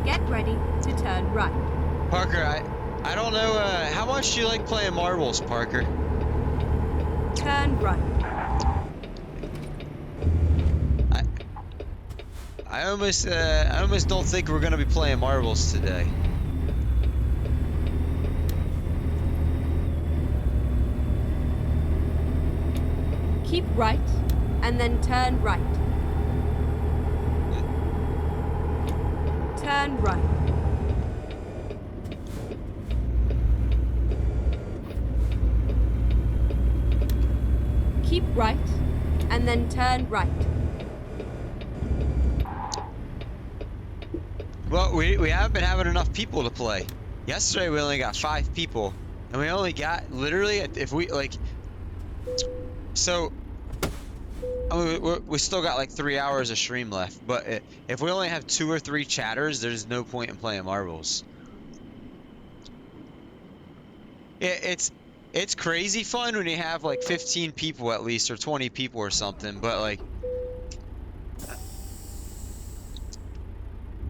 Get ready to turn right. Parker, I don't know, how much do you like playing marbles, Parker? Turn right. I almost don't think we're gonna be playing marbles today. Keep right, and then turn right. Turn right. Keep right, and then turn right. Well, we haven't been having enough people to play. Yesterday we only got 5 people, and we only got literally, if we like, so I mean, we still got like 3 hours of stream left, but if we only have 2 or 3 chatters, there's no point in playing marbles. It's crazy fun when you have like 15 people at least, or 20 people or something, but like,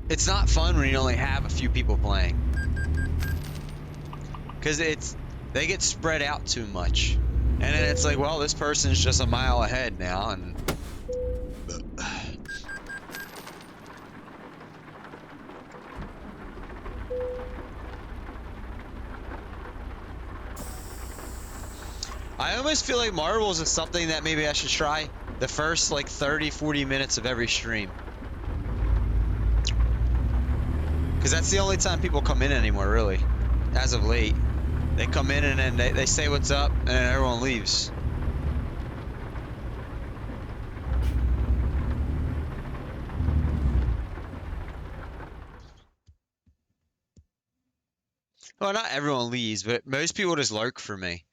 it's not fun when you only have a few people playing. Cause they get spread out too much. And then it's like, well, this person's just a mile ahead now, and I almost feel like marbles is something that maybe I should try the first like 30-40 minutes of every stream. Because that's the only time people come in anymore, really. As of late. They come in and then they say what's up, and then everyone leaves. Well, not everyone leaves, but most people just lurk for me.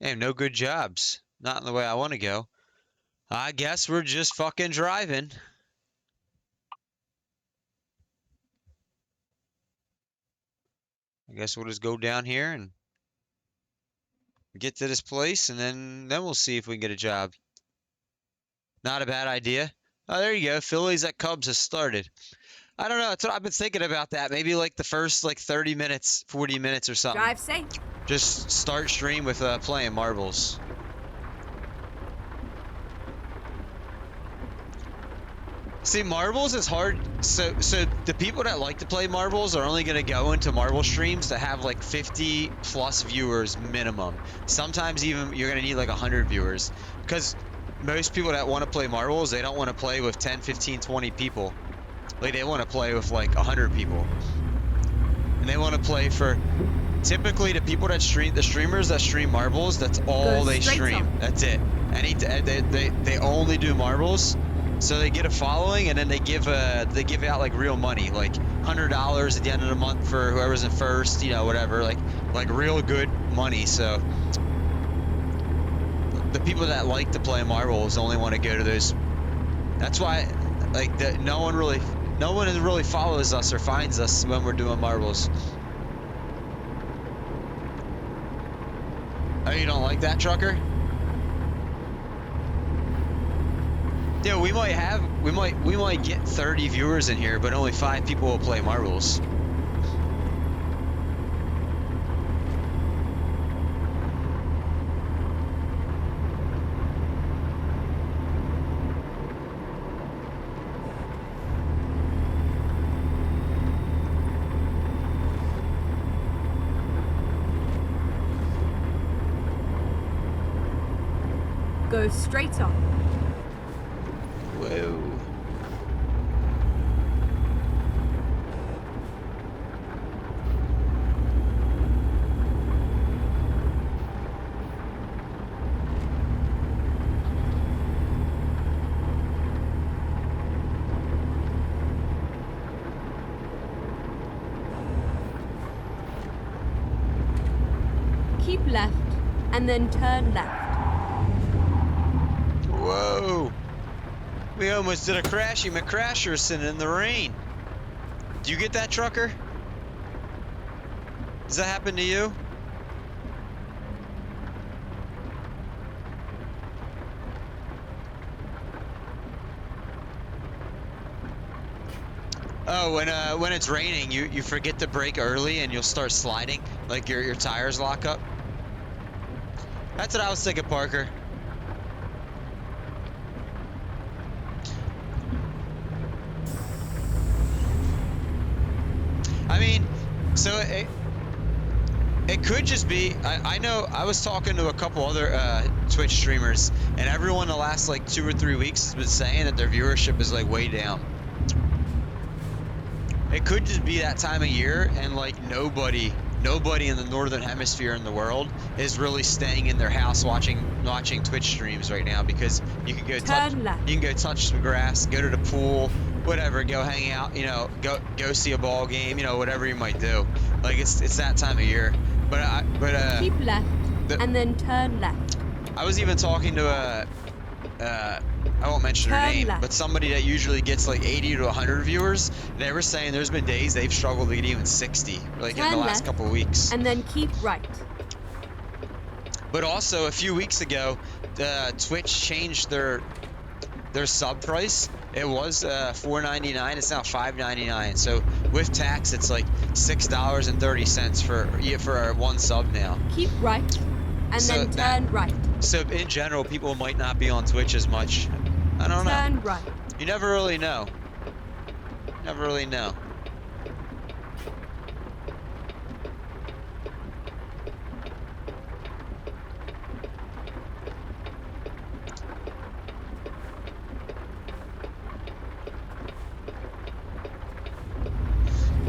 Hey, no good jobs. Not in the way I want to go. I guess we're just fucking driving. I guess we'll just go down here and get to this place, and then we'll see if we can get a job. Not a bad idea. Oh, there you go. Phillies at Cubs has started. I don't know. That's what I've been thinking about that. Maybe like the first like 30 minutes, 40 minutes or something. Drive safe. Just start stream with playing marbles. See, marbles is hard. So the people that like to play marbles are only gonna go into marble streams to have like 50 plus viewers minimum. Sometimes even you're gonna need like 100 viewers, because most people that want to play marbles, they don't want to play with 10, 15, 20 people. Like they want to play with like 100 people, and they want to play for. Typically, the people that stream, the streamers that stream marbles, that's all they stream. That's it. They only do marbles. So they get a following, and then they give out like real money, like $100 at the end of the month for whoever's in first, you know, whatever, like real good money. So the people that like to play marbles only want to go to those. That's why, like, no one really follows us or finds us when we're doing marbles. Oh, you don't like that, trucker? Yeah, we might get 30 viewers in here, but only 5 people will play marbles. Go straight on. Whoa. Keep left and then turn left. Whoa. We almost did a crashy McCrasherson in the rain. Do you get that, trucker? Does that happen to you? Oh, when it's raining, you forget to brake early and you'll start sliding, like your tires lock up. That's what I was thinking, Parker. I mean, so it could just be, I know I was talking to a couple other Twitch streamers, and everyone the last like 2 or 3 weeks has been saying that their viewership is like way down. It could just be that time of year, and like nobody in the northern hemisphere in the world is really staying in their house watching Twitch streams right now, because you can go touch some grass, go to the pool, whatever, go hang out, you know, go see a ball game, you know, whatever you might do. Like it's that time of year. But keep left and then turn left. I was even talking to I won't mention her name, but somebody that usually gets like 80 to 100 viewers. They were saying there's been days they've struggled to get even 60, like in the last couple of weeks. And then keep right. But also a few weeks ago, Twitch changed their sub price. It was $4.99. It's now $5.99. So with tax, it's like $6.30 for one sub now. Keep right, and then turn right. So in general, people might not be on Twitch as much. I don't know. Turn right. You never really know. Never really know.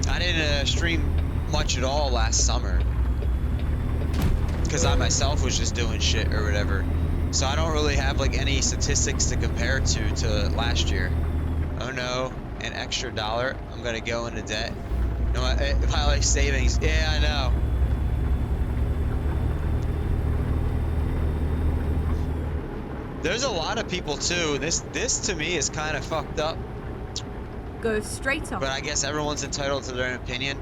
I didn't stream much at all last summer because I myself was just doing shit or whatever. So I don't really have like any statistics to compare to last year. Oh no, an extra $1. I'm gonna go into debt. No, if I like savings, yeah, I know. There's a lot of people too. This to me is kind of fucked up. Go straight on. But I guess everyone's entitled to their own opinion.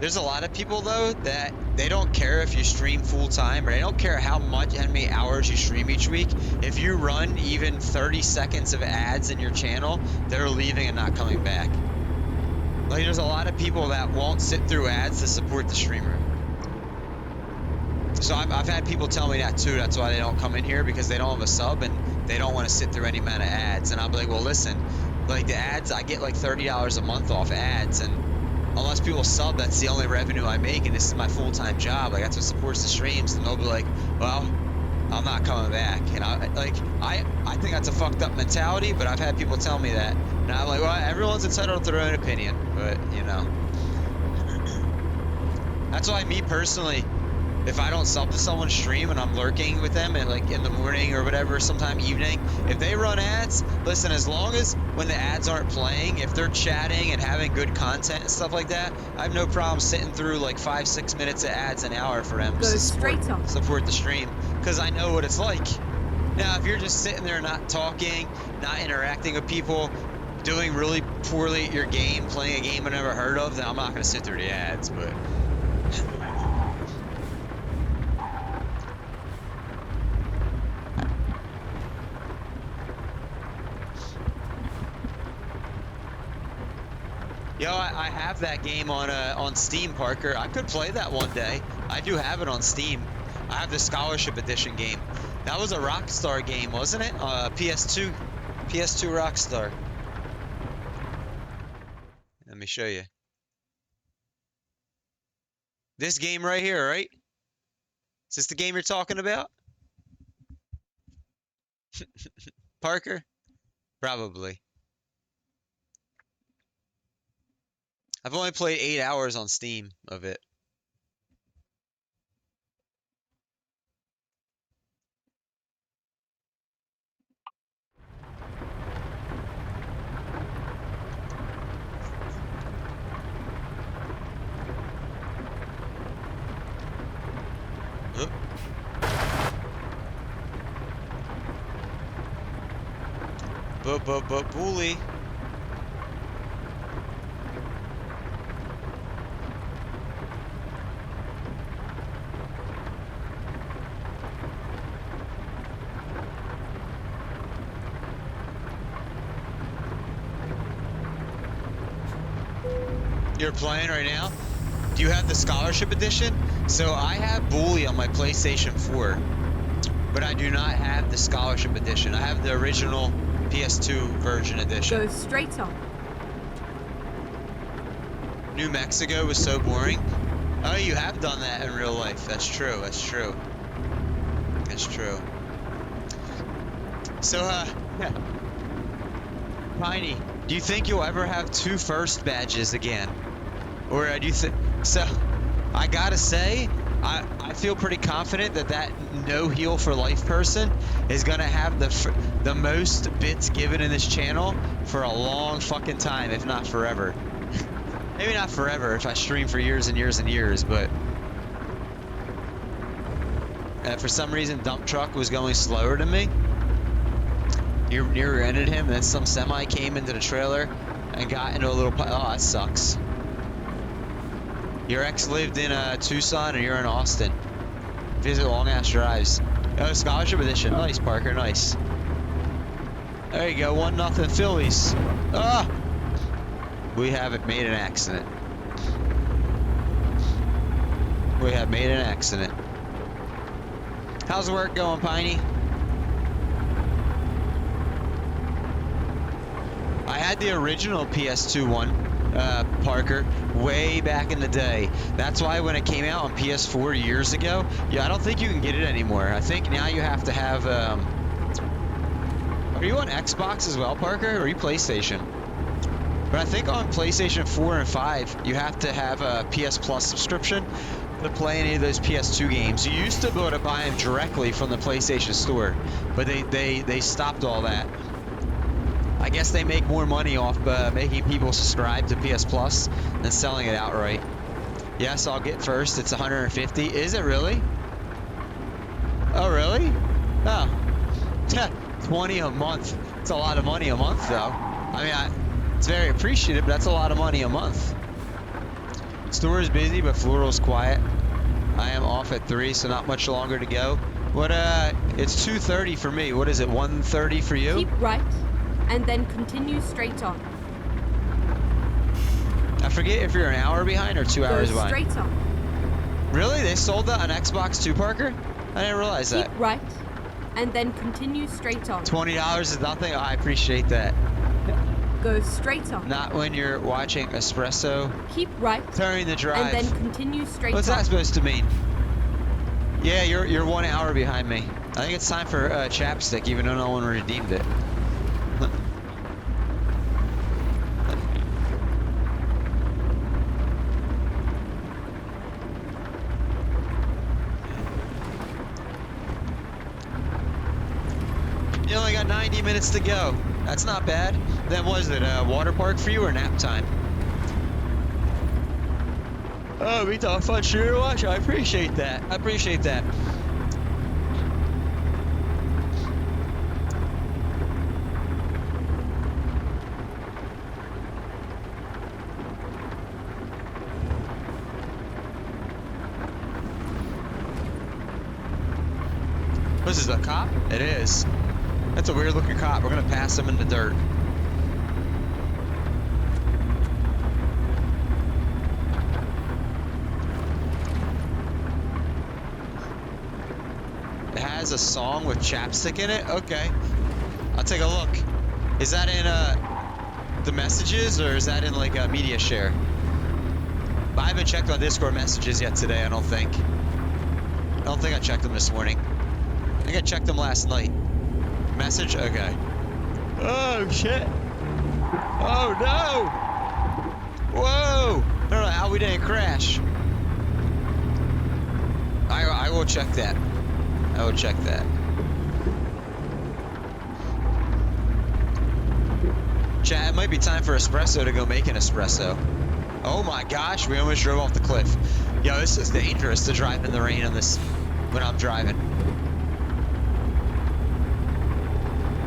There's a lot of people though that they don't care if you stream full time, or they don't care how many hours you stream each week. If you run even 30 seconds of ads in your channel, they're leaving and not coming back. Like there's a lot of people that won't sit through ads to support the streamer. So I've had people tell me that too. That's why they don't come in here, because they don't have a sub and they don't want to sit through any amount of ads. And I'm like, well, listen, like the ads, I get like $30 a month off ads, and unless people sub, that's the only revenue I make, and this is my full-time job. Like that's what supports the streams. And they'll be like, well, I'm not coming back. And I think that's a fucked up mentality, but I've had people tell me that. And I'm like, well, everyone's entitled to their own opinion, but you know. That's why me personally, if I don't sub to someone's stream and I'm lurking with them and like in the morning or whatever, sometime evening, if they run ads, listen, as long as when the ads aren't playing, if they're chatting and having good content and stuff like that, I have no problem sitting through like 5-6 minutes of ads an hour for them Go to straight on. support the stream, because I know what it's like. Now, if you're just sitting there not talking, not interacting with people, doing really poorly at your game, playing a game I've never heard of, then I'm not going to sit through the ads, but... Yo, I have that game on Steam, Parker. I could play that one day. I do have it on Steam. I have the Scholarship Edition game. That was a Rockstar game, wasn't it? PS2 Rockstar. Let me show you. This game right here, right? Is this the game you're talking about? Parker? Probably. I've only played 8 hours on Steam of it. Oop. Bully. You're playing right now? Do you have the Scholarship Edition? So I have Bully on my PlayStation 4, but I do not have the Scholarship Edition. I have the original PS2 version edition. Go straight on. New Mexico was so boring. Oh, you have done that in real life. That's true. That's true. That's true. So, Piney, do you think you'll ever have 2 first badges again? Or do you think... So, I gotta say, I feel pretty confident that no heal for life person is gonna have the most bits given in this channel for a long fucking time, if not forever. Maybe not forever if I stream for years and years and years, but... for some reason, Dump Truck was going slower than me. You rear-ended him, and then some semi came into the trailer and got into a little... Oh, that sucks. Your ex lived in Tucson, and you're in Austin. Visit long-ass drives. Oh, Scholarship Edition. Nice, Parker. Nice. There you go. 1-0 Phillies. Ah! We haven't made an accident. We have made an accident. How's the work going, Piney? I had the original PS2 one, Parker, way back in the day. That's why when it came out on PS4 years ago, yeah, I don't think you can get it anymore. I think now you have to have. Are you on Xbox as well, Parker, or are you PlayStation? But I think on PlayStation 4 and 5, you have to have a PS Plus subscription to play any of those PS2 games. You used to be able to buy them directly from the PlayStation Store, but they stopped all that. I guess they make more money off making people subscribe to PS Plus than selling it outright. Yes, I'll get first. It's 150. Is it really? Oh, really? Oh. 20 a month. It's a lot of money a month, though. I mean, it's very appreciated, but that's a lot of money a month. Store is busy, but Floral's quiet. I am off at 3, so not much longer to go. What, it's 2:30 for me. What is it, 1:30 for you? Keep right, and then continue straight on. I forget if you're an hour behind or 2 hours Go behind. straight on. Really? They sold that on Xbox too, Parker? I didn't realize that. Keep right, and then continue straight on. $20 is nothing? Oh, I appreciate that. Go straight on. Not when you're watching Espresso. Keep right, Turning the drive. and then continue straight What's on. that supposed to mean? Yeah, you're 1 hour behind me. I think it's time for chapstick, even though no one redeemed it. You only got 90 minutes to go. That's not bad. Then was it a water park for you or nap time? Oh, we thought fun shooter watch. I appreciate that. I appreciate that. This is a cop? It is. That's a weird looking cop. We're gonna pass him in the dirt. It has a song with chapstick in it? Okay. I'll take a look. Is that in the messages or is that in like a media share? But I haven't checked on Discord messages yet today, I don't think. I don't think I checked them this morning. I think I checked them last night. Message? Okay. Oh, shit. Oh, no. Whoa. I don't know how we didn't crash. I will check that. I will check that. Chat, it might be time for Espresso to go make an espresso. Oh my gosh, we almost drove off the cliff. Yo, this is dangerous to drive in the rain on this when I'm driving.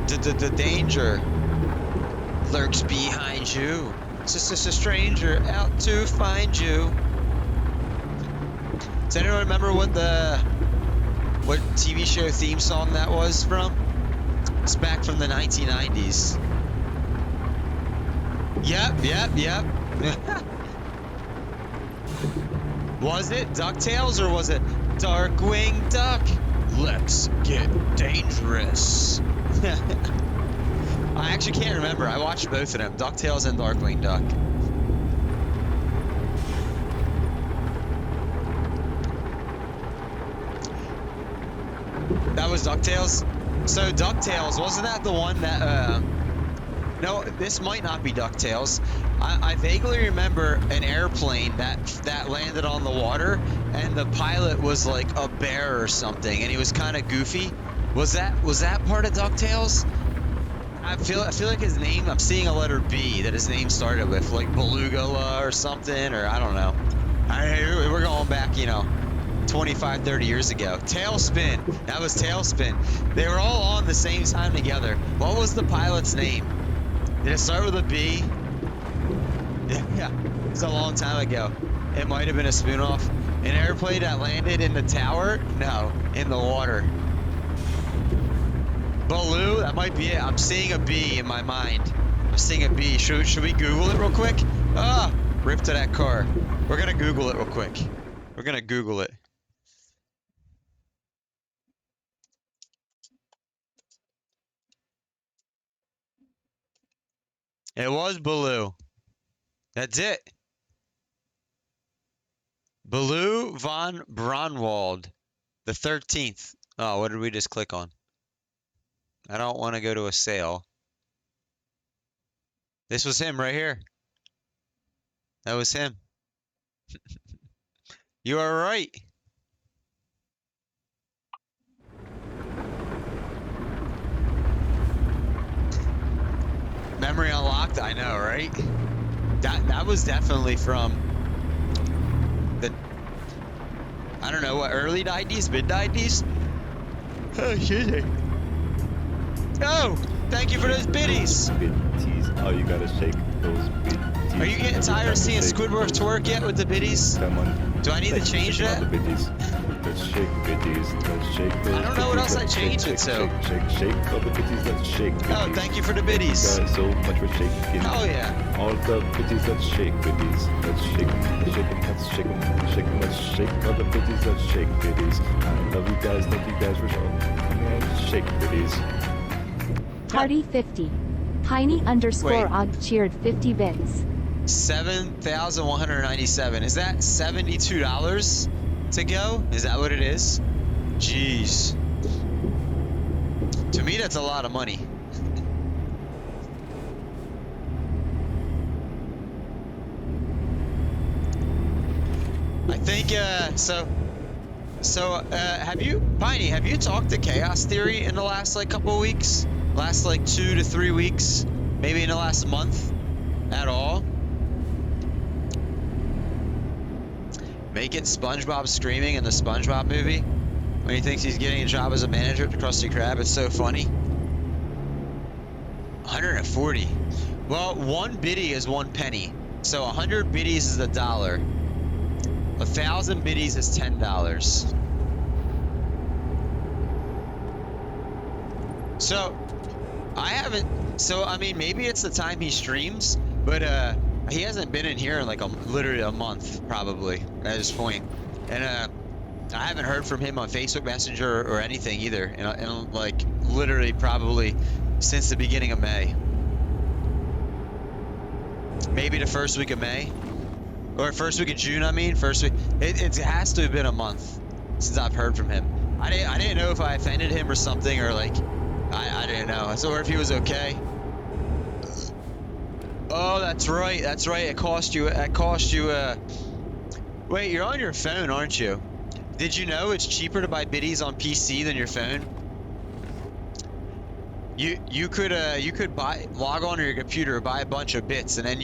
The danger lurks behind you. It's just a stranger out to find you. Does anyone remember what TV show theme song that was from? It's back from the 1990s. Yep. Was it DuckTales or was it Darkwing Duck? Let's get dangerous. I actually can't remember. I watched both of them, DuckTales and Darkwing Duck. That was DuckTales? So DuckTales, wasn't that the one that, no, this might not be DuckTales. I vaguely remember an airplane that landed on the water and the pilot was like a bear or something and he was kind of goofy. Was that part of DuckTales? I feel like his name, I'm seeing a letter B that his name started with, like Beluga or something, or I don't know. We're going back, 25, 30 years ago. Tailspin. That was Tailspin. They were all on the same time together. What was the pilot's name? Did it start with a B? Yeah. It's a long time ago. It might have been a spoof. An airplane that landed in the tower? No, in the water. Baloo? That might be it. I'm seeing a B in my mind. I'm seeing a B. Should we Google it real quick? Ah! Rip to that car. We're gonna Google it real quick. We're gonna Google it. It was Baloo. That's it. Baloo von Braunwald, the 13th. Oh, what did we just click on? I don't want to go to a sale. This was him right here. That was him. You are right. Memory unlocked, I know, right? That was definitely from the, I don't know what, early 90s, mid 90s? Oh, excuse me. Oh, thank you for those biddies. Biddies. Oh, you gotta shake those biddies. Are you getting tired of seeing Squidward twerk yet with the biddies? Come on. Do I need to change that? The biddies. Let's shake biddies. Let's shake those. I don't know what else I Let's changed shake, it to. Shake all the biddies. Let's shake. Oh, thank you for the biddies. Thank you guys so much for shaking. Oh yeah. All the biddies. Let's shake biddies. Let's shake them. Let's shake them. Let's shake them. Shake them. Let's shake all the biddies. Let's shake biddies. I love you guys. Thank you guys for shake biddies. Party 50. Heiny _ Og cheered 50 bits. 7,197. Is that $72 to go? Is that what it is? Jeez. To me, that's a lot of money. I think, have you, Piney, have you talked to Chaos Theory in the last, like, couple of weeks? Last, like, 2 to 3 weeks? Maybe in the last month? At all? Making SpongeBob screaming in the SpongeBob movie when he thinks he's getting a job as a manager at the Krusty Krab. It's so funny. 140. Well, 1 biddy is 1 penny. So 100 biddies is $1. 1,000 biddies is $10. So I haven't. So I mean, maybe it's the time he streams, but he hasn't been in here in like literally a month probably at this point, and I haven't heard from him on Facebook Messenger or anything either, and like literally probably since the beginning of May. Maybe the first week of May, or first week of June. I mean, first week. It has to have been a month since I've heard from him. I didn't know if I offended him or something, or like I didn't know. So, or if he was okay. Oh, that's right. That's right. It cost you. Wait, you're on your phone, aren't you? Did you know it's cheaper to buy biddies on PC than your phone? You could log on to your computer, buy a bunch of bits, and then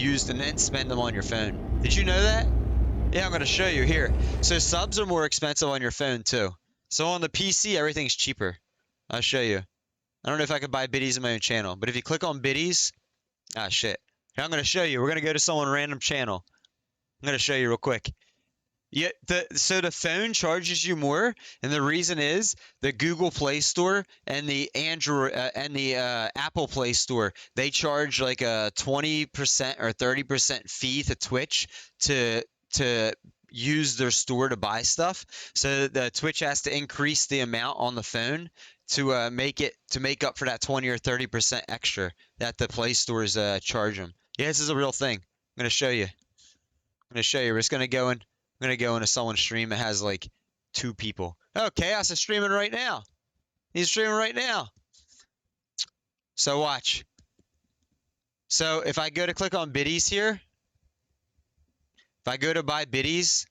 spend them on your phone. Did you know that? Yeah, I'm gonna show you here. So subs are more expensive on your phone too. So on the PC, everything's cheaper. I'll show you. I don't know if I could buy biddies in my own channel, but if you click on biddies, ah shit. Here, I'm gonna show you. We're gonna go to someone random channel. I'm gonna show you real quick. Yeah, so the phone charges you more, and the reason is the Google Play Store and the Android and the Apple Play Store. They charge like a 20% or 30% fee to Twitch to use their store to buy stuff. So the Twitch has to increase the amount on the phone to make up for that 20 or 30% extra that the Play Stores charge them. Yeah, this is a real thing. I'm gonna show you. We're just gonna go in. I'm gonna go into someone's stream that has like 2 people. Oh, Chaos is streaming right now. He's streaming right now. So watch. So if I go to click on biddies here, if I go to buy biddies,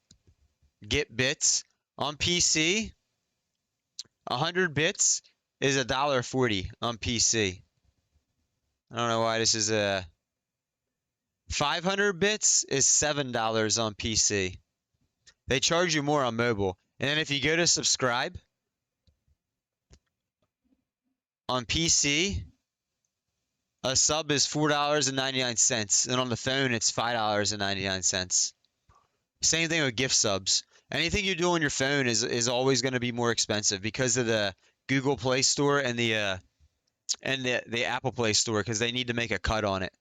get bits on PC, 100 bits is $1.40 on PC. I don't know why this is 500 bits is $7 on PC. They charge you more on mobile. And then if you go to subscribe on PC, a sub is $4.99, and on the phone it's $5.99. Same thing with gift subs. Anything you do on your phone is always going to be more expensive because of the Google Play Store and the Apple Play Store, because they need to make a cut on it.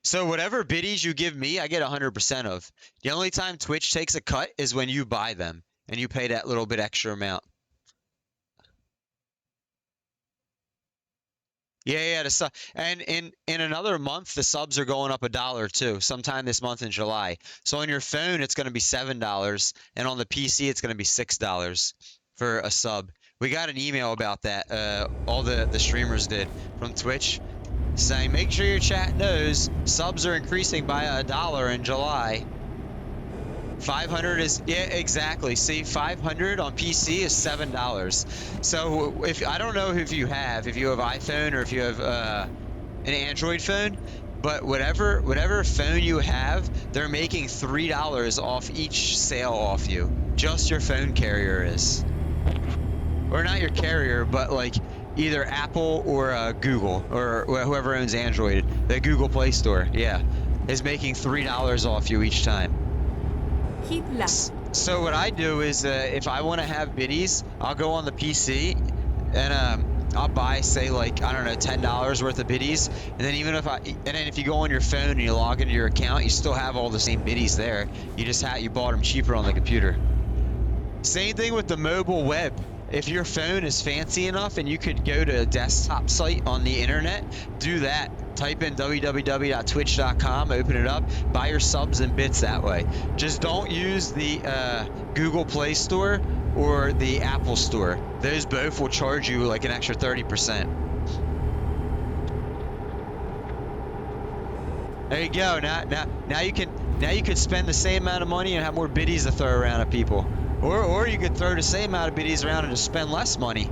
So whatever biddies you give me, I get 100% of. The only time Twitch takes a cut is when you buy them and you pay that little bit extra amount. Yeah, the sub, and in another month the subs are going up $1 too. Sometime this month in July. So on your phone it's going to be $7, and on the PC it's going to be $6 for a sub. We got an email about that. All the streamers did from Twitch, saying make sure your chat knows subs are increasing by $1 in July. 500 is, yeah, exactly. See, 500 on PC is $7. So if I don't know if you have iPhone or if you have an Android phone, but whatever phone you have, they're making $3 off each sale off you. Just your phone carrier is, or not your carrier, but like either Apple or Google or whoever owns Android, the Google Play Store, yeah, is making $3 off you each time. Keep left. So what I do is, if I want to have biddies, I'll go on the PC and I'll buy, say, like, I don't know, $10 worth of biddies, and then if you go on your phone and you log into your account, you still have all the same biddies there. You just you bought them cheaper on the computer. Same thing with the mobile web. If your phone is fancy enough and you could go to a desktop site on the internet, do that. Type in www.twitch.com, open it up, buy your subs and bits that way. Just don't use the Google Play Store or the Apple Store. Those both will charge you like an extra 30%. There you go. Now you can spend the same amount of money and have more biddies to throw around at people. Or you could throw the same amount of biddies around and just spend less money.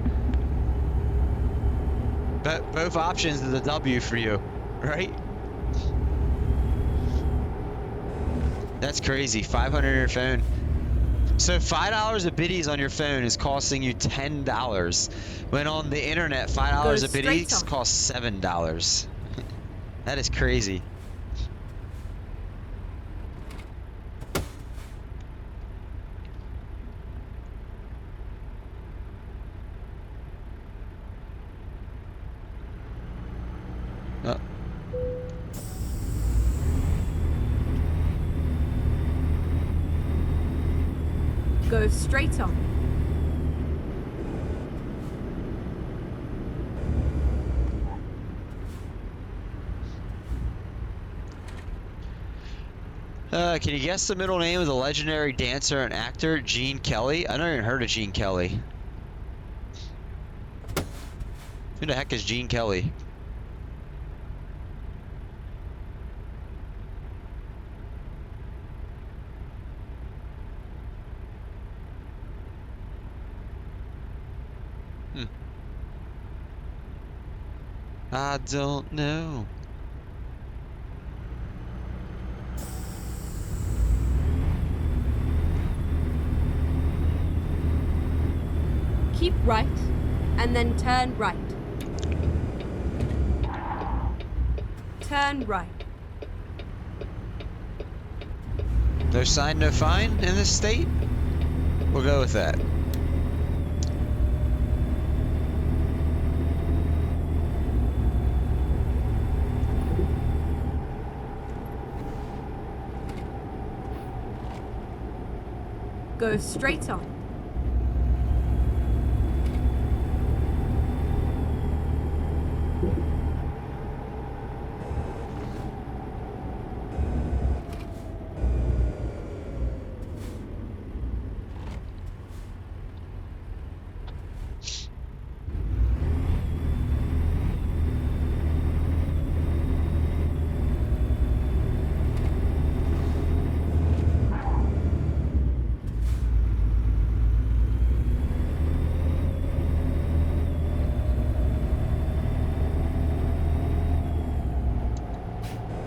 But both options is a W for you, right? That's crazy. 500 on your phone. So $5 of biddies on your phone is costing you $10. When on the internet, $5 of biddies costs $7. That is crazy. Go straight on. Can you guess the middle name of the legendary dancer and actor Gene Kelly? I never even heard of Gene Kelly. Who the heck is Gene Kelly? I don't know. Keep right, and then turn right. Turn right. No sign, no fine in this state? We'll go with that. Go straight on.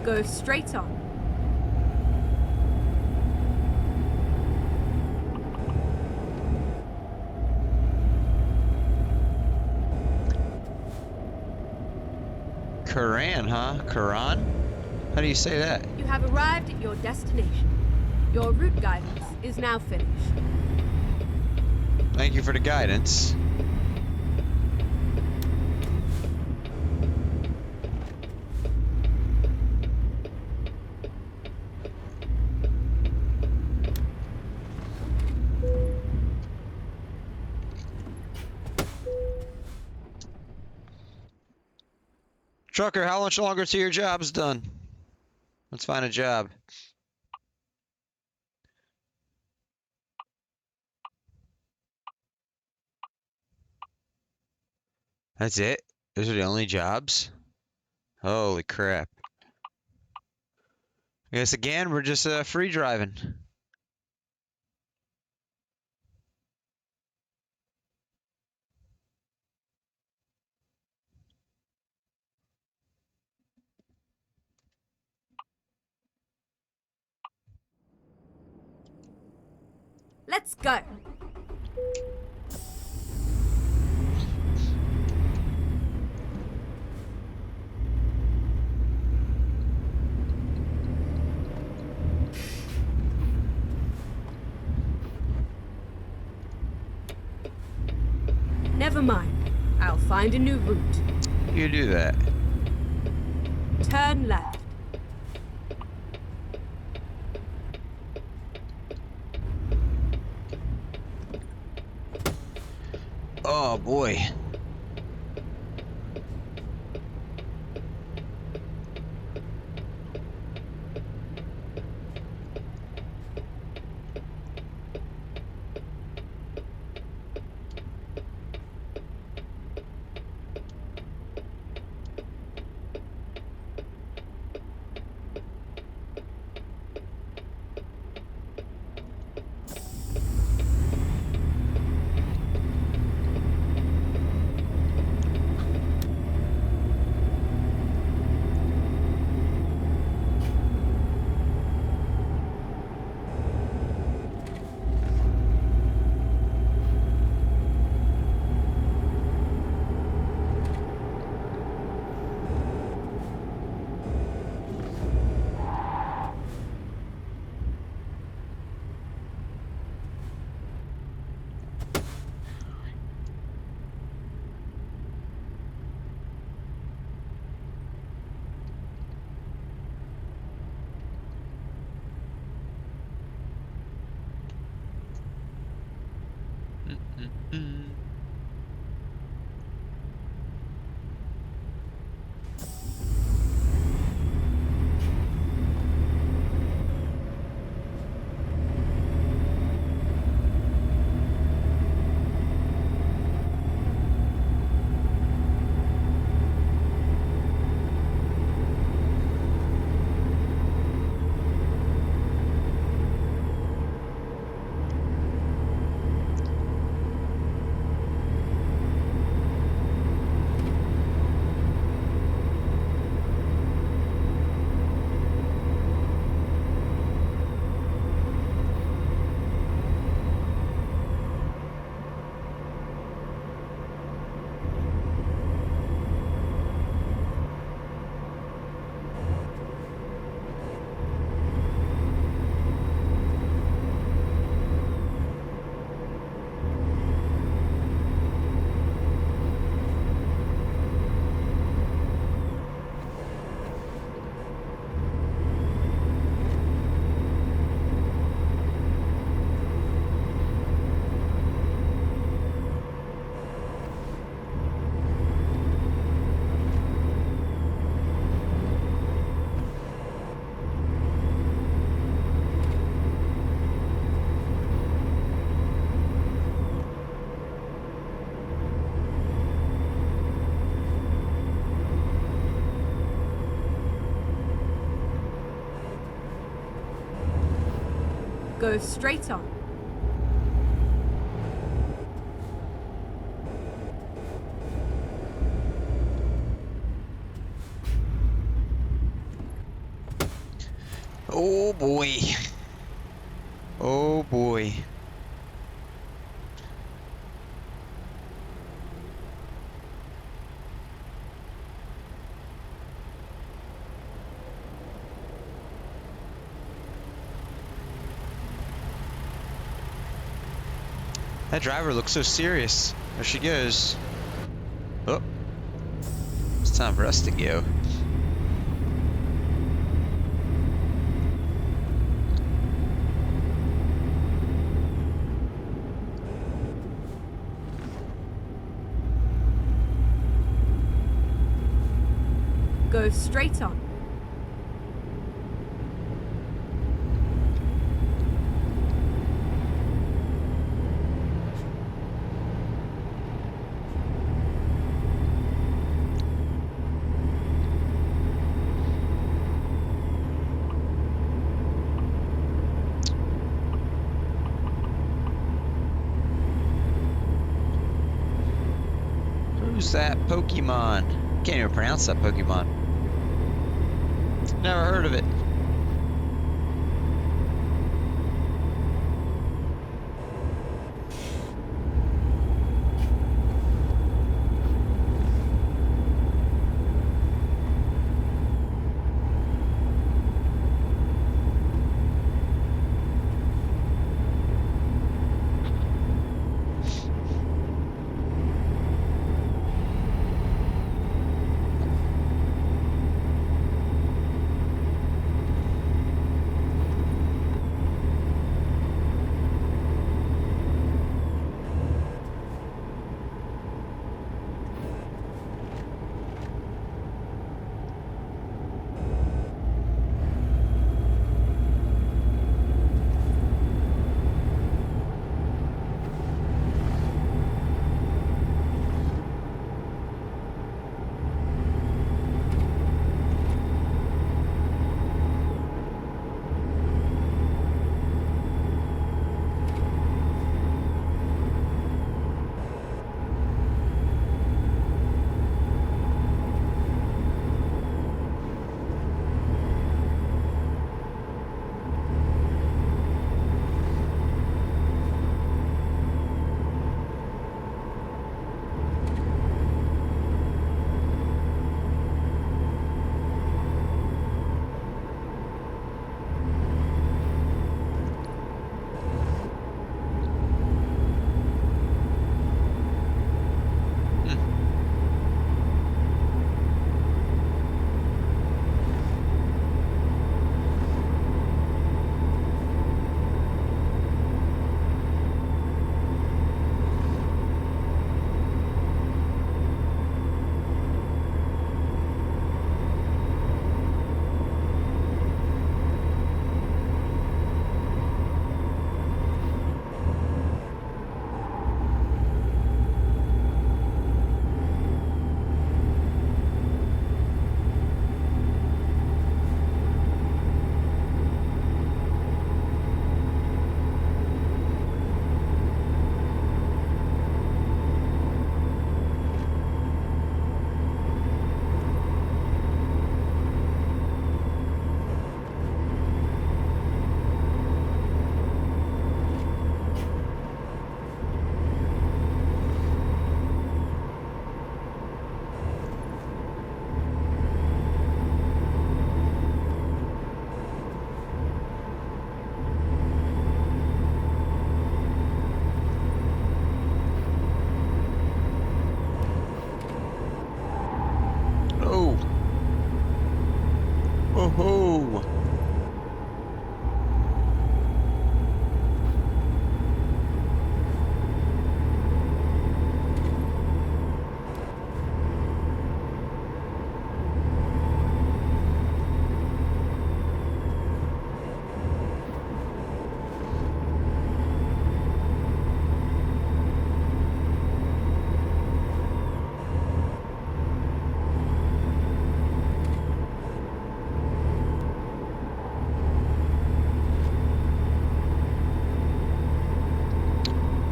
Go straight on. Quran, huh? Quran? How do you say that? You have arrived at your destination. Your route guidance is now finished. Thank you for the guidance. Trucker, how much longer till your job's done? Let's find a job. That's it? Those are the only jobs? Holy crap. I guess again, we're just free driving. Let's go. Never mind. I'll find a new route. You do that. Turn left. Oh boy. Go straight on. Oh boy. Oh boy. That driver looks so serious. There she goes. Oh. It's time for us to go. Go straight on. Who's that Pokemon? Can't even pronounce that Pokemon. Never heard of it.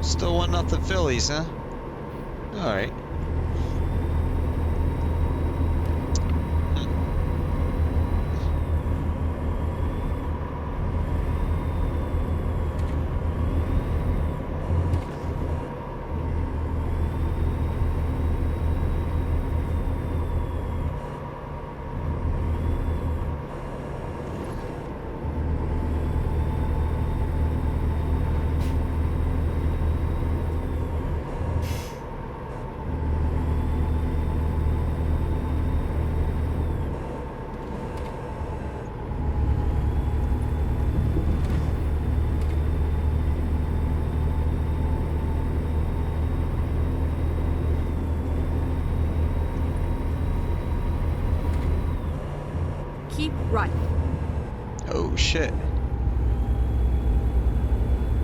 Still 1-0 Phillies, huh? All right. right. Oh shit.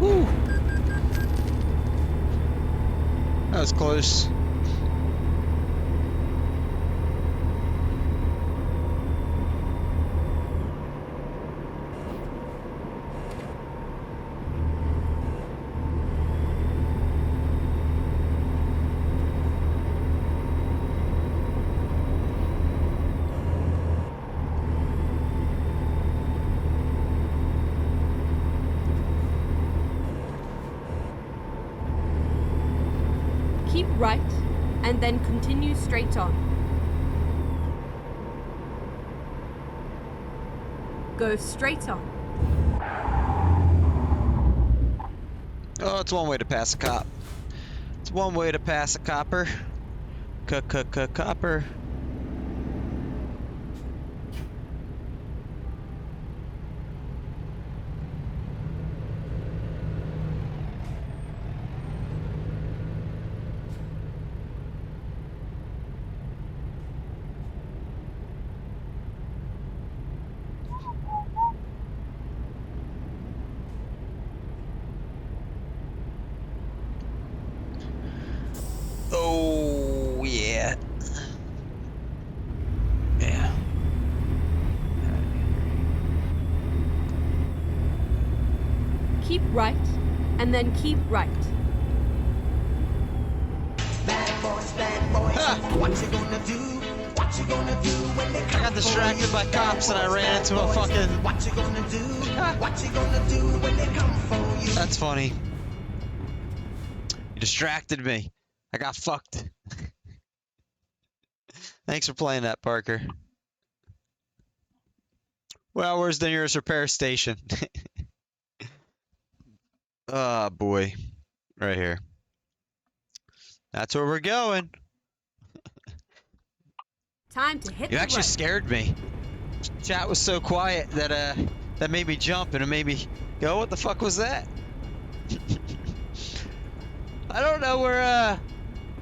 Woo. That was close. Keep right, and then continue straight on. Go straight on. Oh, it's one way to pass a cop. It's one way to pass a copper. Copper. Oh, yeah. Yeah. Keep right, and then keep right. I got distracted by cops and I ran into a fucking... That's funny. You distracted me. I got fucked. Thanks for playing that, Parker. Well, where's the nearest repair station? Oh, boy. Right here. That's where we're going. Time to hit You the actually road. scared me. Chat was so quiet that that made me jump and it made me go, what the fuck was that? I don't know where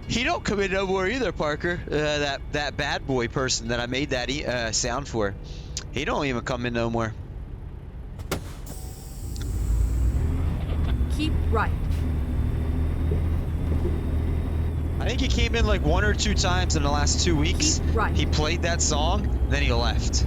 he don't come in no more either, Parker. That bad boy person that I made that sound for. He don't even come in no more. Keep right. I think he came in like 1 or 2 times in the last 2 weeks. Keep right. He played that song, then he left.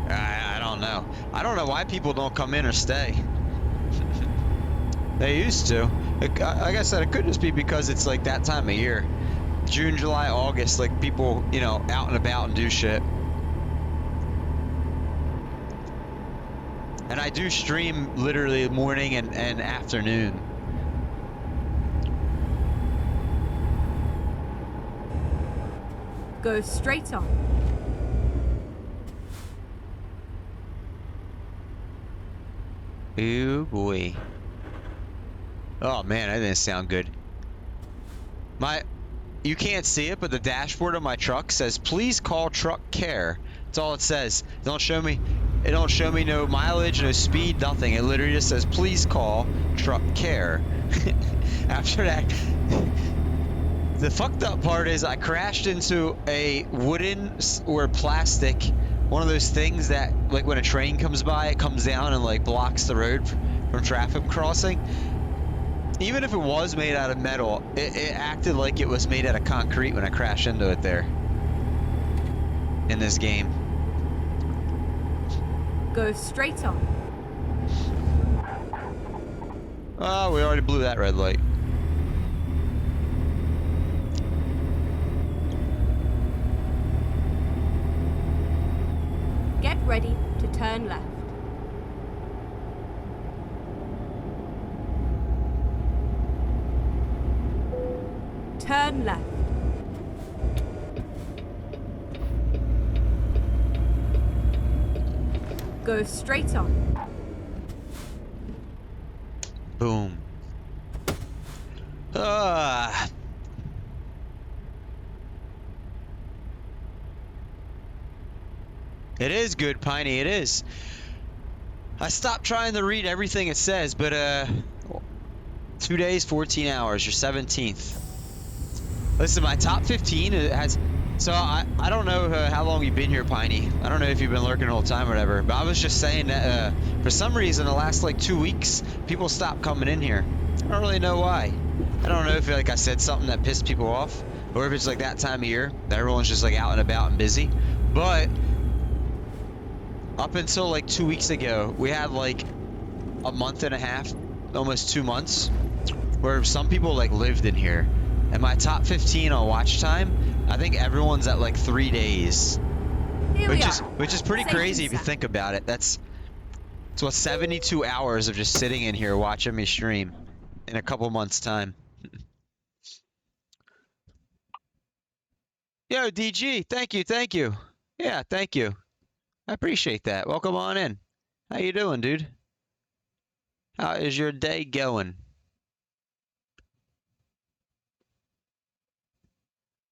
I don't know. I don't know why people don't come in or stay. They used to. Like I said, it could just be because it's like that time of year. June, July, August, like people, you know, out and about and do shit. And I do stream literally morning and afternoon. Go straight on. Ooh boy. Oh man, that didn't sound good. You can't see it, but the dashboard of my truck says, "Please call truck care." That's all it says. It don't show me no mileage, no speed, nothing. It literally just says, "Please call truck care." After that, the fucked up part is I crashed into a wooden or plastic, one of those things that like when a train comes by, it comes down and like blocks the road from traffic crossing. Even if it was made out of metal, it acted like it was made out of concrete when I crashed into it there. In this game. Go straight on. Oh, we already blew that red light. Get ready to turn left. Turn left. Go straight on. Boom. Ah. It is good, Piney. It is. I stopped trying to read everything it says, but 2 days, 14 hours. You're 17th. Listen, my top 15 has. So I don't know how long you've been here, Piney. I don't know if you've been lurking the whole time or whatever. But I was just saying that for some reason, the last like 2 weeks, people stopped coming in here. I don't really know why. I don't know if like I said something that pissed people off, or if it's like that time of year that everyone's just like out and about and busy. But up until like 2 weeks ago, we had like a month and a half, almost 2 months, where some people like lived in here. And my top 15 on watch time, I think everyone's at like 3 days, Here we are. which is pretty Safe crazy and if you sound. think about it. It's what 72 hours of just sitting in here watching me stream in a couple months time. Yo, DG, thank you. Yeah, thank you. I appreciate that. Welcome on in. How you doing, dude? How is your day going?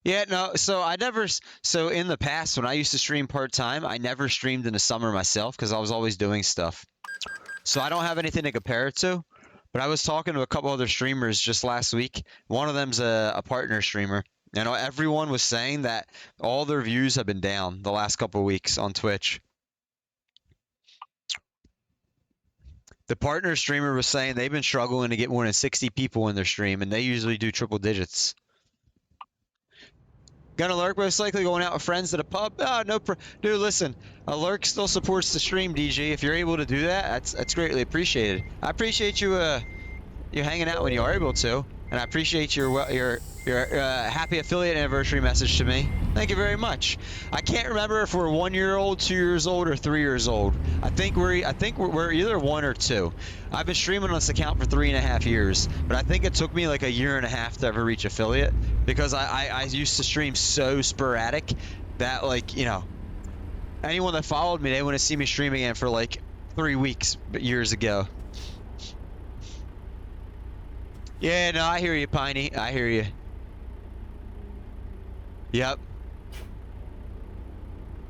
Yeah, no, so in the past when I used to stream part-time, I never streamed in the summer myself because I was always doing stuff. So I don't have anything to compare it to, but I was talking to a couple other streamers just last week. One of them's a partner streamer. And everyone was saying that all their views have been down the last couple of weeks on Twitch. The partner streamer was saying they've been struggling to get more than 60 people in their stream, and they usually do triple digits. Gonna lurk, most likely going out with friends to the pub. Oh, no, dude, listen, a lurk still supports the stream, DG. If you're able to do that, that's greatly appreciated. I appreciate you you hanging out when you are able to, and I appreciate your happy affiliate anniversary message to me. Thank you very much. I can't remember if we're 1 year old, 2 years old, or 3 years old. I think we're either 1 or 2. I've been streaming on this account for 3.5 years, but I think it took me like a year and a half to ever reach affiliate because I used to stream so sporadic that, like, you know, anyone that followed me, they wouldn't see me stream again for like 3 weeks years ago. Yeah, no, I hear you, Piney. I hear you. Yep.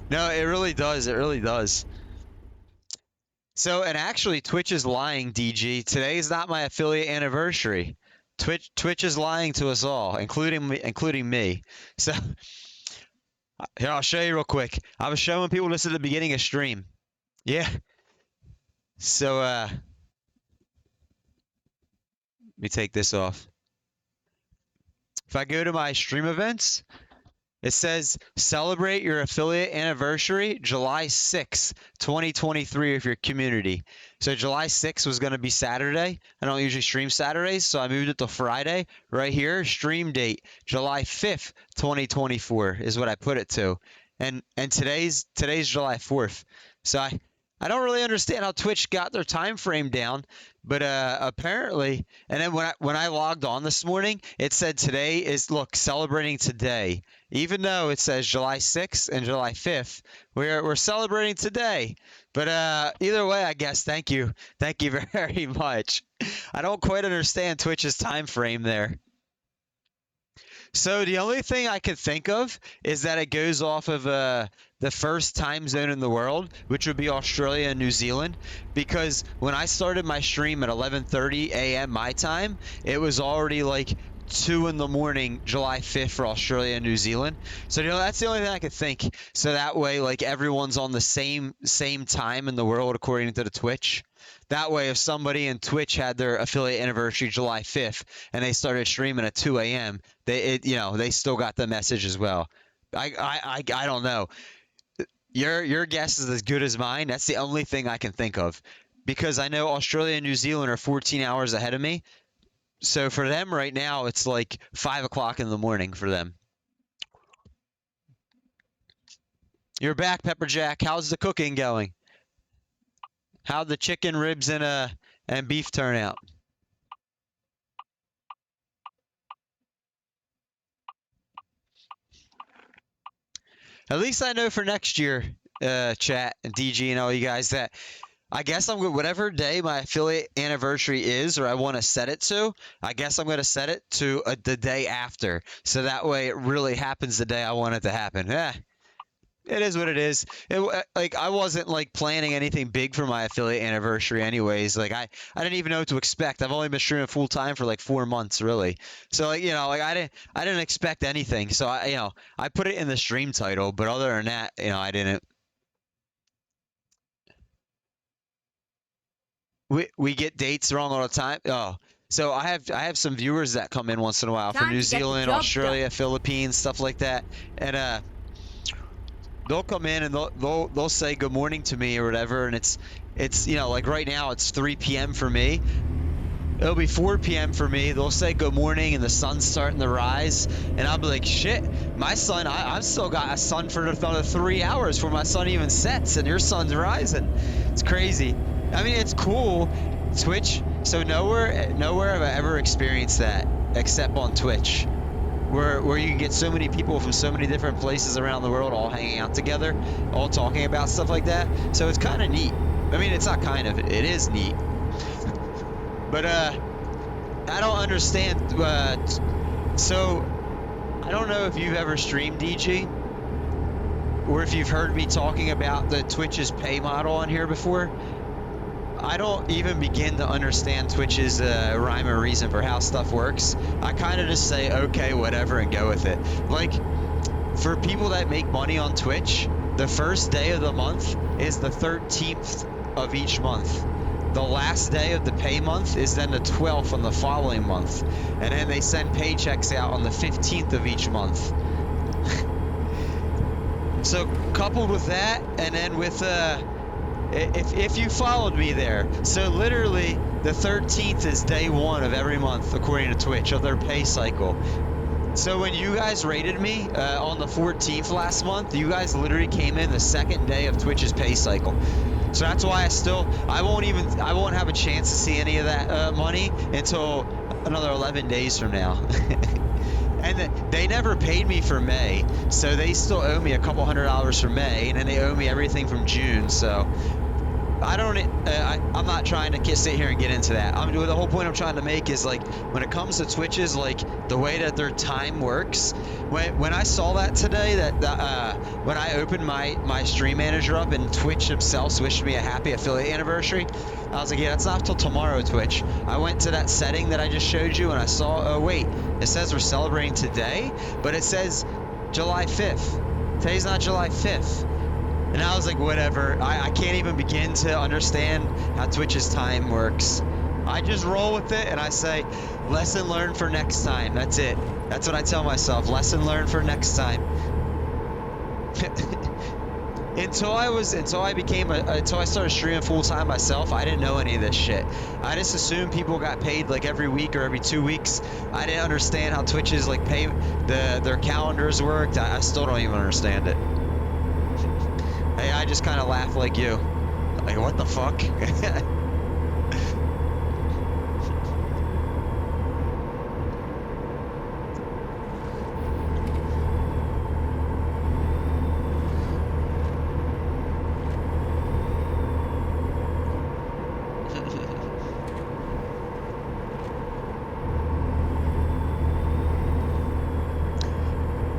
No, it really does. It really does. So, and actually, Twitch is lying, DG. Today is not my affiliate anniversary. Twitch is lying to us all, including me. So, here, I'll show you real quick. I was showing people this at the beginning of stream. Yeah. So, let me take this off. If I go to my stream events, it says celebrate your affiliate anniversary July 6th, 2023 of your community. So July 6th was going to be Saturday. I don't usually stream Saturdays, so I moved it to Friday. Right here, stream date July 5th, 2024 is what I put it to. And today's July 4th. So I don't really understand how Twitch got their time frame down, but apparently, and then when I logged on this morning, it said today is, look, celebrating today. Even though it says July 6th and July 5th, we're celebrating today. But either way, I guess, thank you very much. I don't quite understand Twitch's time frame there. So the only thing I could think of is that it goes off of the first time zone in the world, which would be Australia and New Zealand, because when I started my stream at 11:30 a.m. my time, it was already like 2 in the morning, July 5th for Australia and New Zealand. So, you know, that's the only thing I could think. So that way, like, everyone's on the same time in the world according to the Twitch. That way, if somebody in Twitch had their affiliate anniversary July 5th and they started streaming at 2 a.m., they still got the message as well. I don't know. Your guess is as good as mine. That's the only thing I can think of, because I know Australia and New Zealand are 14 hours ahead of me. So for them right now, it's like 5 o'clock in the morning for them. You're back, Pepperjack. How's the cooking going? How'd the chicken ribs and beef turn out? At least I know for next year, chat and DG and all you guys, that I guess I'm going, whatever day my affiliate anniversary is, or I want to set it to, I guess I'm going to set it to the day after. So that way it really happens the day I want it to happen. It is what it is. Like I wasn't like planning anything big for my affiliate anniversary anyways. Like I didn't even know what to expect. I've only been streaming full time for like 4 months really. So like, like I didn't expect anything. So I put it in the stream title, but other than that, I didn't. We get dates wrong all the time. Oh. So I have some viewers that come in once in a while from Time New to get the Zealand, job Australia, Philippines, stuff like that. And they'll come in and they'll say good morning to me or whatever, and it's like right now it's 3 p.m. for me. It'll be 4 p.m. for me. They'll say good morning and the sun's starting to rise, and I'll be like, shit, my sun, I've still got a sun for another 3 hours before my sun even sets, and your sun's rising. It's crazy. I mean, it's cool. Twitch. So nowhere have I ever experienced that except on Twitch. Where you can get so many people from so many different places around the world all hanging out together, all talking about stuff like that. So it's kind of neat. I mean, it's not kind of, it is neat. But I don't understand. So I don't know if you've ever streamed DG, or if you've heard me talking about the Twitch's pay model on here before. I don't even begin to understand Twitch's rhyme or reason for how stuff works. I kind of just say, okay, whatever, and go with it. Like, for people that make money on Twitch, the first day of the month is the 13th of each month. The last day of the pay month is then the 12th on the following month. And then they send paychecks out on the 15th of each month. So, coupled with that, and then with... If you followed me there, so literally the 13th is day 1 of every month according to Twitch of their pay cycle. So when you guys rated me on the 14th last month, you guys literally came in the 2nd day of Twitch's pay cycle. So that's why I won't have a chance to see any of that money until another 11 days from now. And they never paid me for May, so they still owe me a couple $100 for May, and then they owe me everything from June. So I'm not trying to sit here and get into that. The whole point I'm trying to make is, like, when it comes to Twitch's, like, the way that their time works. When I saw that today, when I opened my stream manager up and Twitch themselves wished me a happy affiliate anniversary, I was like, yeah, that's not till tomorrow, Twitch. I went to that setting that I just showed you and I saw, oh wait, it says we're celebrating today, but it says July 5th. Today's not July 5th. And I was like, whatever. I can't even begin to understand how Twitch's time works. I just roll with it and I say, lesson learned for next time. That's it. That's what I tell myself. Lesson learned for next time. Until I started streaming full time myself, I didn't know any of this shit. I just assumed people got paid like every week or every 2 weeks. I didn't understand how Twitch's like pay their calendars worked. I still don't even understand it. Hey, I just kind of laugh like you. Like, what the fuck?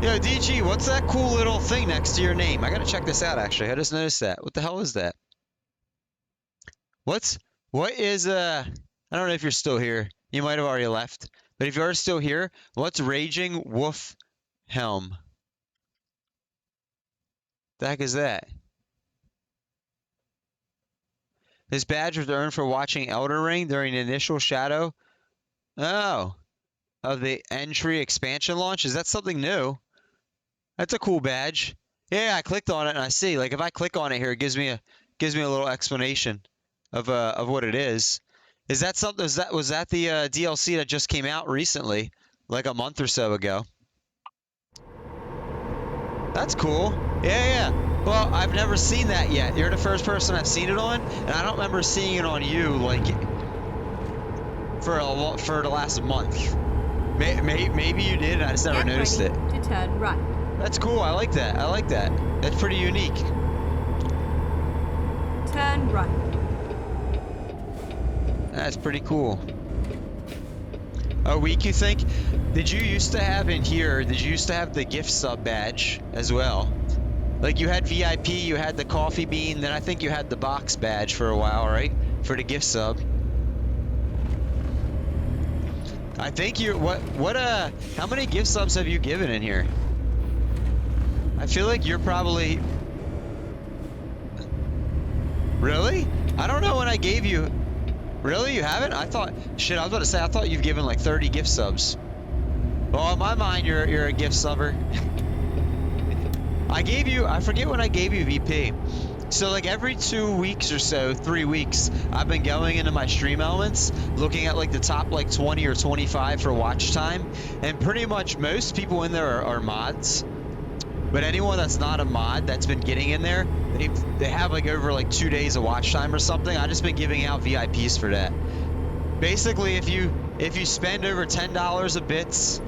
Yo, DG, what's that cool little thing next to your name? I gotta check this out, actually. I just noticed that. What the hell is that? What is, I don't know if you're still here. You might have already left. But if you are still here, what's Raging Wolf Helm? The heck is that? This badge was earned for watching Elden Ring during the initial shadow. Oh. Of the entry expansion launch? Is that something new? That's a cool badge. Yeah, I clicked on it and I see. Like, if I click on it here, it gives me a little explanation of what it is. Is that something? Was that the DLC that just came out recently, like a month or so ago? That's cool. Yeah. Well, I've never seen that yet. You're the first person I've seen it on, and I don't remember seeing it on you like for the last month. Maybe you did, and I just never noticed it. To turn right. That's cool. I like that. That's pretty unique. Turn right. That's pretty cool. A week, you think? Did you used to have in here? Did you used to have the gift sub badge as well? Like you had VIP, you had the coffee bean, then I think you had the box badge for a while, right? For the gift sub. I think you how many gift subs have you given in here? I feel like you're probably Really? I don't know when I gave you. Really? You haven't? I thought shit, I was about to say I thought you've given like 30 gift subs. Well, in my mind you're a gift subber. I forget when I gave you VP. So like every 2 weeks or so, 3 weeks, I've been going into my stream elements, looking at like the top like 20 or 25 for watch time, and pretty much most people in there are mods. But anyone that's not a mod that's been getting in there, they have like over like 2 days of watch time or something. I've just been giving out VIPs for that. Basically, if you spend over $10 of bits,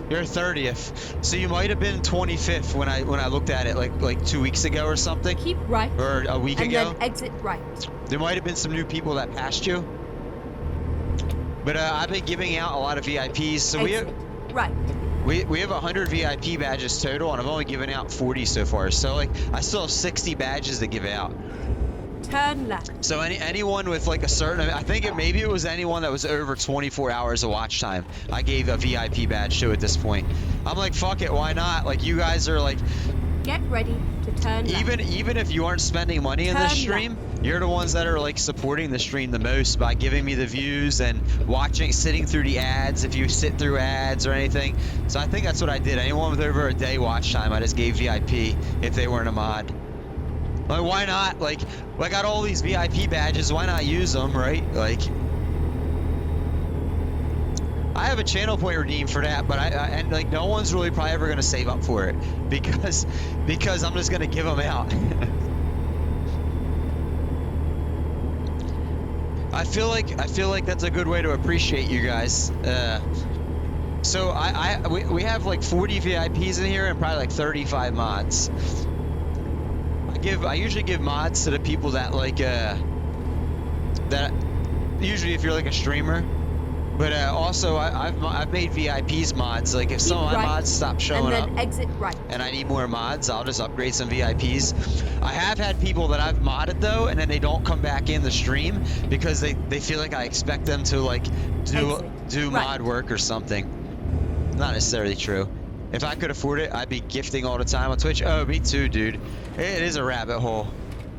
you're 30th. So you might have been 25th when I looked at it like 2 weeks ago or something. Keep right. Or a week and ago. then exit right. There might have been some new people that passed you. But I've been giving out a lot of VIPs. So Exit right. we have 100 VIP badges total, and I've only given out 40 so far. So like I still have 60 badges to give out. Turn left. So anyone with like a certain, I think maybe it was anyone that was over 24 hours of watch time, I gave a VIP badge to at this point. I'm like, fuck it, why not? Like you guys are like, Get ready to turn left. even if you aren't spending money in this stream, you're the ones that are like supporting the stream the most by giving me the views and sitting through the ads if you sit through ads or anything. So I think that's what I did. Anyone with over a day watch time, I just gave VIP if they weren't a mod. Like why not? Like I got all these VIP badges, why not use them, right? Like I have a channel point redeem for that, but and like no one's really probably ever gonna save up for it because I'm just gonna give them out. I feel like that's a good way to appreciate you guys. So we have like 40 VIPs in here and probably like 35 mods. I usually give mods to the people that like that usually if you're like a streamer. But also, I've made VIPs mods. Like, if some of my mods stop showing up, exit right. and I need more mods, I'll just upgrade some VIPs. I have had people that I've modded, though, and then they don't come back in the stream because they feel like I expect them to, like, do mod work or something. Not necessarily true. If I could afford it, I'd be gifting all the time on Twitch. Oh, me too, dude. It is a rabbit hole.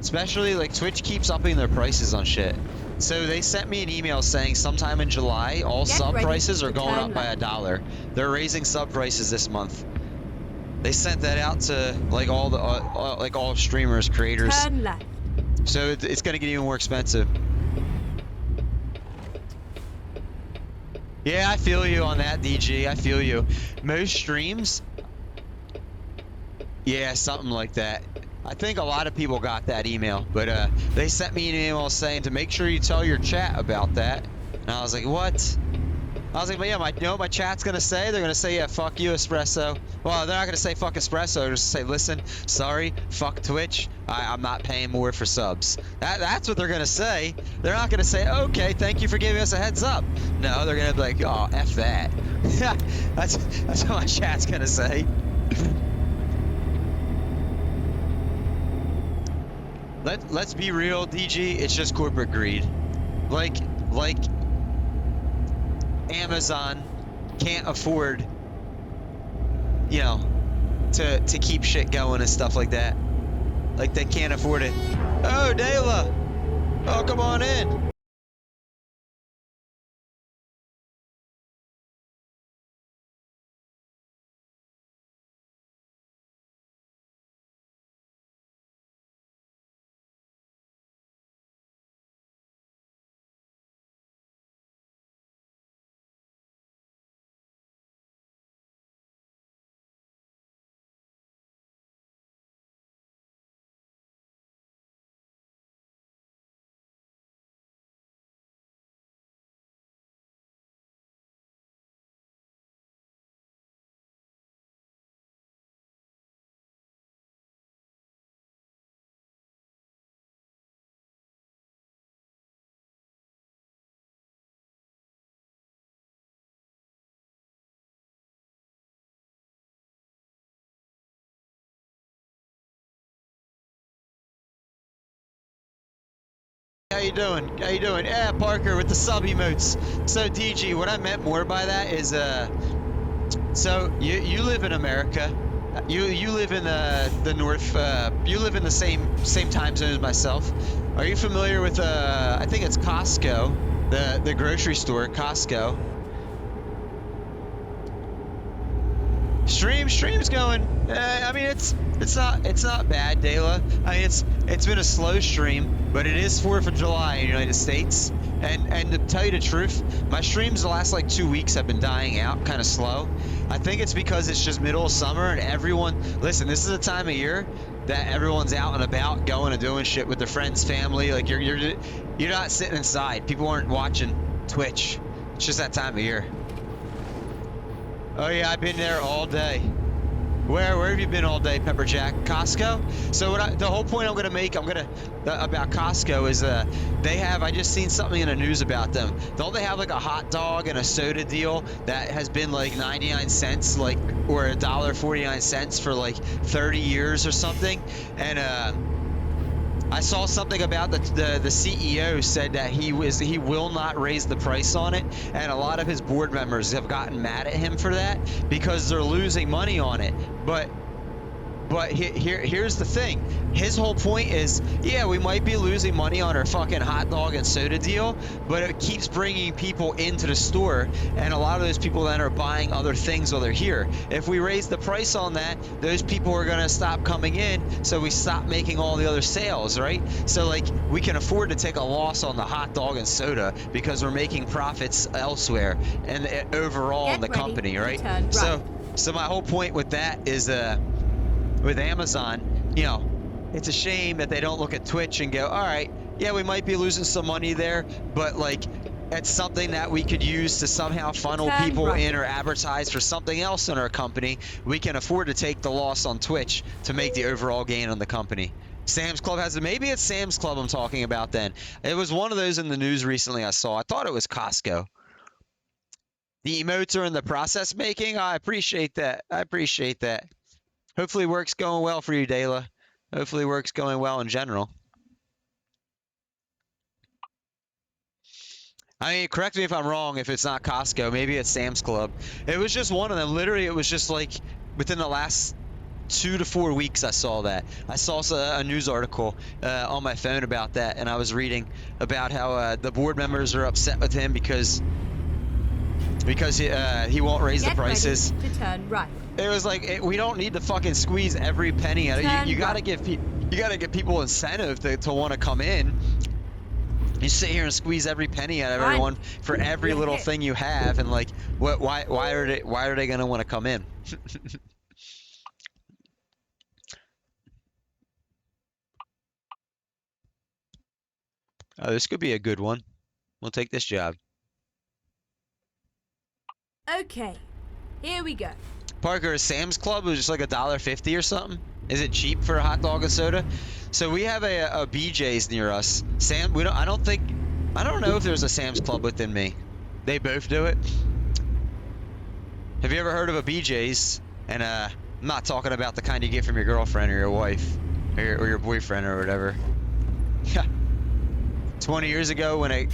Especially, like, Twitch keeps upping their prices on shit. So they sent me an email saying sometime in July, all sub prices are going up by $1. They're raising sub prices this month. They sent that out to like all the all streamers, creators. Turn left. So it's gonna get even more expensive. Yeah, I feel you on that, DG. I feel you. Most streams, yeah, something like that. I think a lot of people got that email, but they sent me an email saying to make sure you tell your chat about that. And I was like, what? I was like, but yeah, you know what my chat's gonna say? They're gonna say, yeah, fuck you, Espresso. Well, they're not gonna say fuck Espresso. They're just say, listen, sorry, fuck Twitch. I'm not paying more for subs. That's what they're gonna say. They're not gonna say, okay, thank you for giving us a heads up. No, they're gonna be like, oh, F that. that's what my chat's gonna say. Let's be real, DG. It's just corporate greed. Like Amazon can't afford, you know, to keep shit going and stuff like that. Like they can't afford it. Oh, Dayla. Oh, come on in. How you doing? How you doing? Yeah, Parker with the sub emotes. So DG, what I meant more by that is, so you live in America. You live in the north. You live in the same time zone as myself. Are you familiar with I think it's Costco, the grocery store, Costco. Stream's going. I mean, it's not bad, Dayla. I mean, it's been a slow stream, but it is 4th of July in the United States. And to tell you the truth, my streams the last like 2 weeks have been dying out, kind of slow. I think it's because it's just middle of summer and everyone. Listen, this is a time of year that everyone's out and about, going and doing shit with their friends, family. Like you're not sitting inside. People aren't watching Twitch. It's just that time of year. Oh yeah, I've been there all day. Where have you been all day, Pepperjack? Costco? So the whole point I'm gonna make, about Costco is they have, I just seen something in the news about them. Don't they have like a hot dog and a soda deal that has been like 99 cents, like, or $1.49 for like 30 years or something? And I saw something about the CEO said that he will not raise the price on it, and a lot of his board members have gotten mad at him for that because they're losing money on it. But here's the thing. His whole point is, yeah, we might be losing money on our fucking hot dog and soda deal, but it keeps bringing people into the store, and a lot of those people then are buying other things while they're here. If we raise the price on that, those people are gonna stop coming in, so we stop making all the other sales, right? So like, we can afford to take a loss on the hot dog and soda because we're making profits elsewhere and overall in the company, right? So my whole point with that is with Amazon, you know, it's a shame that they don't look at Twitch and go, all right, yeah, we might be losing some money there, but like, it's something that we could use to somehow funnel people in or advertise for something else in our company. We can afford to take the loss on Twitch to make the overall gain on the company. Sam's Club has it. Maybe it's Sam's Club I'm talking about then. It was one of those in the news recently I saw. I thought it was Costco. The emotes are in the process making. I appreciate that. I appreciate that. Hopefully work's going well for you, Dayla. Hopefully work's going well in general. I mean, correct me if I'm wrong, if it's not Costco, maybe it's Sam's Club. It was just one of them. Literally, it was just like within the last 2 to 4 weeks I saw that. I saw a news article on my phone about that, and I was reading about how the board members are upset with him because he won't raise the prices. Ready to turn right. It was like, we don't need to fucking squeeze every penny out of it. You gotta give people incentive to want to come in. You sit here and squeeze every penny out of everyone for every little thing you have, and like, why are they gonna want to come in? Oh, this could be a good one. We'll take this job. Okay, here we go. Parker, Sam's Club was just like $1.50 or something. Is it cheap for a hot dog and soda? So we have a BJ's near us. I don't know if there's a Sam's Club within me. They both do it. Have you ever heard of a BJ's? And I'm not talking about the kind you get from your girlfriend or your wife or your boyfriend or whatever. Yeah. 20 years ago when a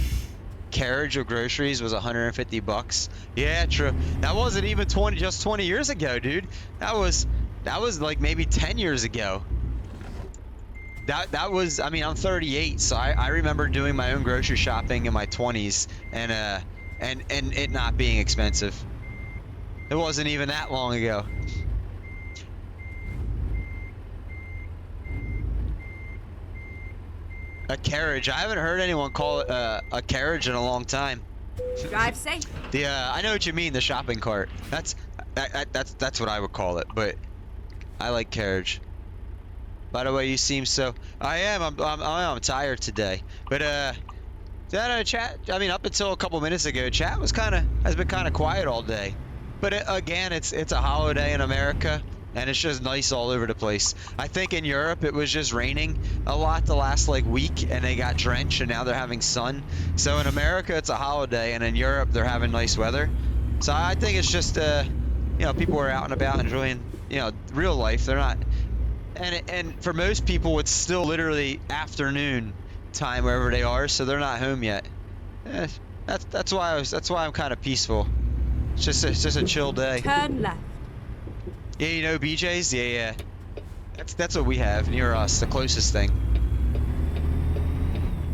carriage of groceries was $150. Yeah, true. That wasn't even 20 years ago, dude. That was like maybe 10 years ago. That was, I mean, I'm 38, so I remember doing my own grocery shopping in my 20s and it not being expensive. It wasn't even that long ago. A carriage. I haven't heard anyone call it a carriage in a long time. Drive safe. I know what you mean. The shopping cart. That's what I would call it. But I like carriage. By the way, you seem so. I am. I'm tired today. But chat. I mean, up until a couple minutes ago, chat has been kind of quiet all day. But again, it's a holiday in America. And it's just nice all over the place. I think in Europe it was just raining a lot the last like week and they got drenched and now they're having sun. So in America it's a holiday and in Europe they're having nice weather. So I think it's just you know, people are out and about enjoying, you know, real life. They're not, and for most people it's still literally afternoon time wherever they are, so they're not home yet. That's why I'm kind of peaceful. It's just a chill day. Turn left. Yeah, you know BJ's? Yeah. That's what we have near us, the closest thing.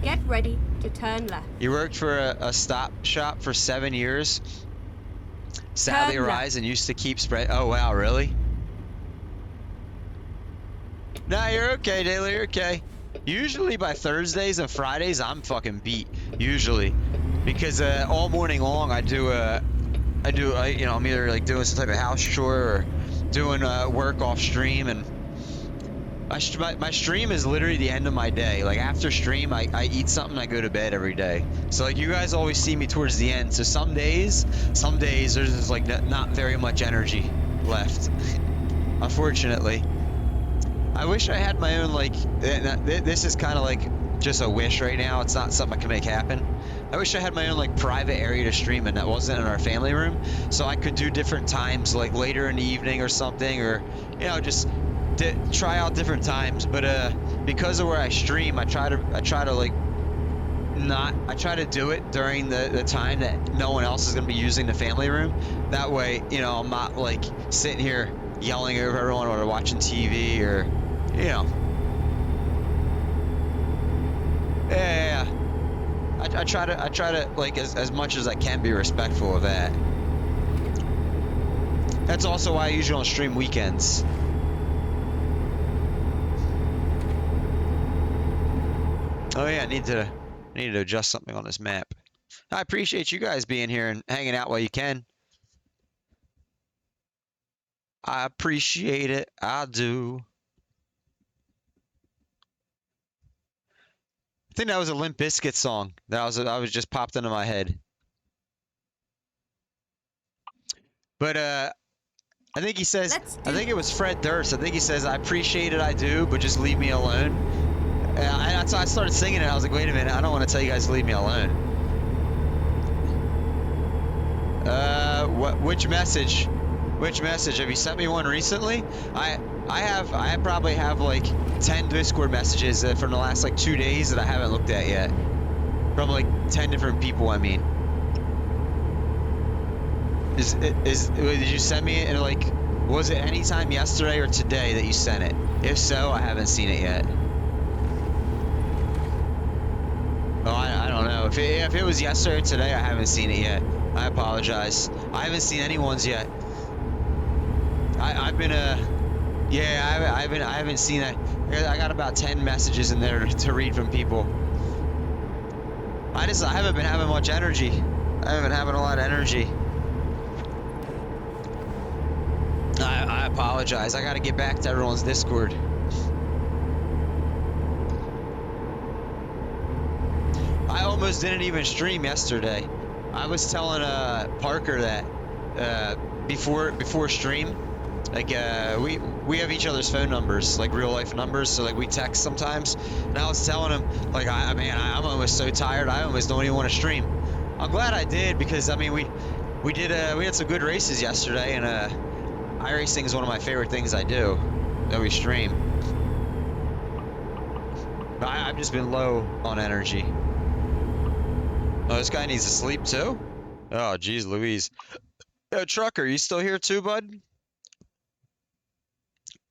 Get ready to turn left. You worked for a stop shop for 7 years. Sadly, Turn left. Rise and used to keep spread. Oh wow, really? Nah, you're okay, Daily. You're okay. Usually by Thursdays and Fridays, I'm fucking beat. Usually, because all morning long I'm either like doing some type of house chore or doing work off stream, and my stream is literally the end of my day. Like after stream, I eat something, I go to bed every day. So like you guys always see me towards the end. So some days there's just like not very much energy left. Unfortunately, I wish I had my own like. This is kind of like just a wish right now. It's not something I can make happen. I wish I had my own like private area to stream in that wasn't in our family room, so I could do different times, like later in the evening or something, or just try out different times. But because of where I stream, I try to do it during the time that no one else is gonna be using the family room. That way, I'm not like sitting here yelling over everyone while they're watching TV or, Yeah. I try to like as much as I can be respectful of that. That's also why I usually don't stream weekends. Oh yeah, I need to adjust something on this map. I appreciate you guys being here and hanging out while you can. I appreciate it. I do. I think that was a Limp Bizkit song that I was just popped into my head. But I think he says, I think it was Fred Durst. I think he says, I appreciate it, I do, but just leave me alone. And I started singing it. I was like, wait a minute, I don't want to tell you guys to leave me alone. Which message? Which message? Have you sent me one recently? I probably have like 10 Discord messages from the last like 2 days that I haven't looked at yet. From like 10 different people, I mean. Did you send me it in like, was it anytime yesterday or today that you sent it? If so, I haven't seen it yet. Oh, I don't know. If it was yesterday or today, I haven't seen it yet. I apologize. I haven't seen anyone's yet. I've been yeah, I haven't seen that. I got about 10 messages in there to read from people. I haven't been having much energy. I haven't been having a lot of energy. I apologize. I got to get back to everyone's Discord. I almost didn't even stream yesterday. I was telling Parker that before stream, like we have each other's phone numbers, like real life numbers, so like we text sometimes. And I was telling him like I'm almost so tired. I almost don't even want to stream. I'm glad I did, because I mean we had some good races yesterday, and iRacing is one of my favorite things I do that we stream. But I've just been low on energy. Oh, this guy needs to sleep too? Oh, geez Louise. Yo, Trucker, you still here too, bud?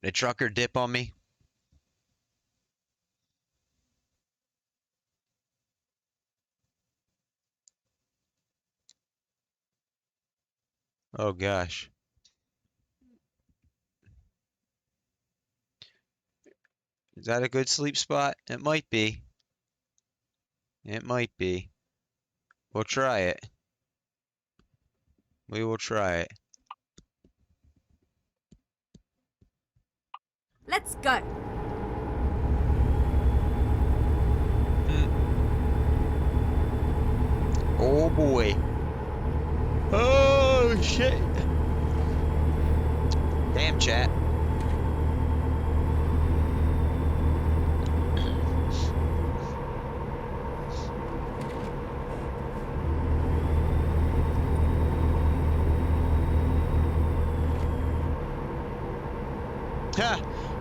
Did Trucker dip on me? Oh, gosh. Is that a good sleep spot? It might be. It might be. We'll try it. We will try it. Let's go. Oh boy. Oh shit. Damn, chat.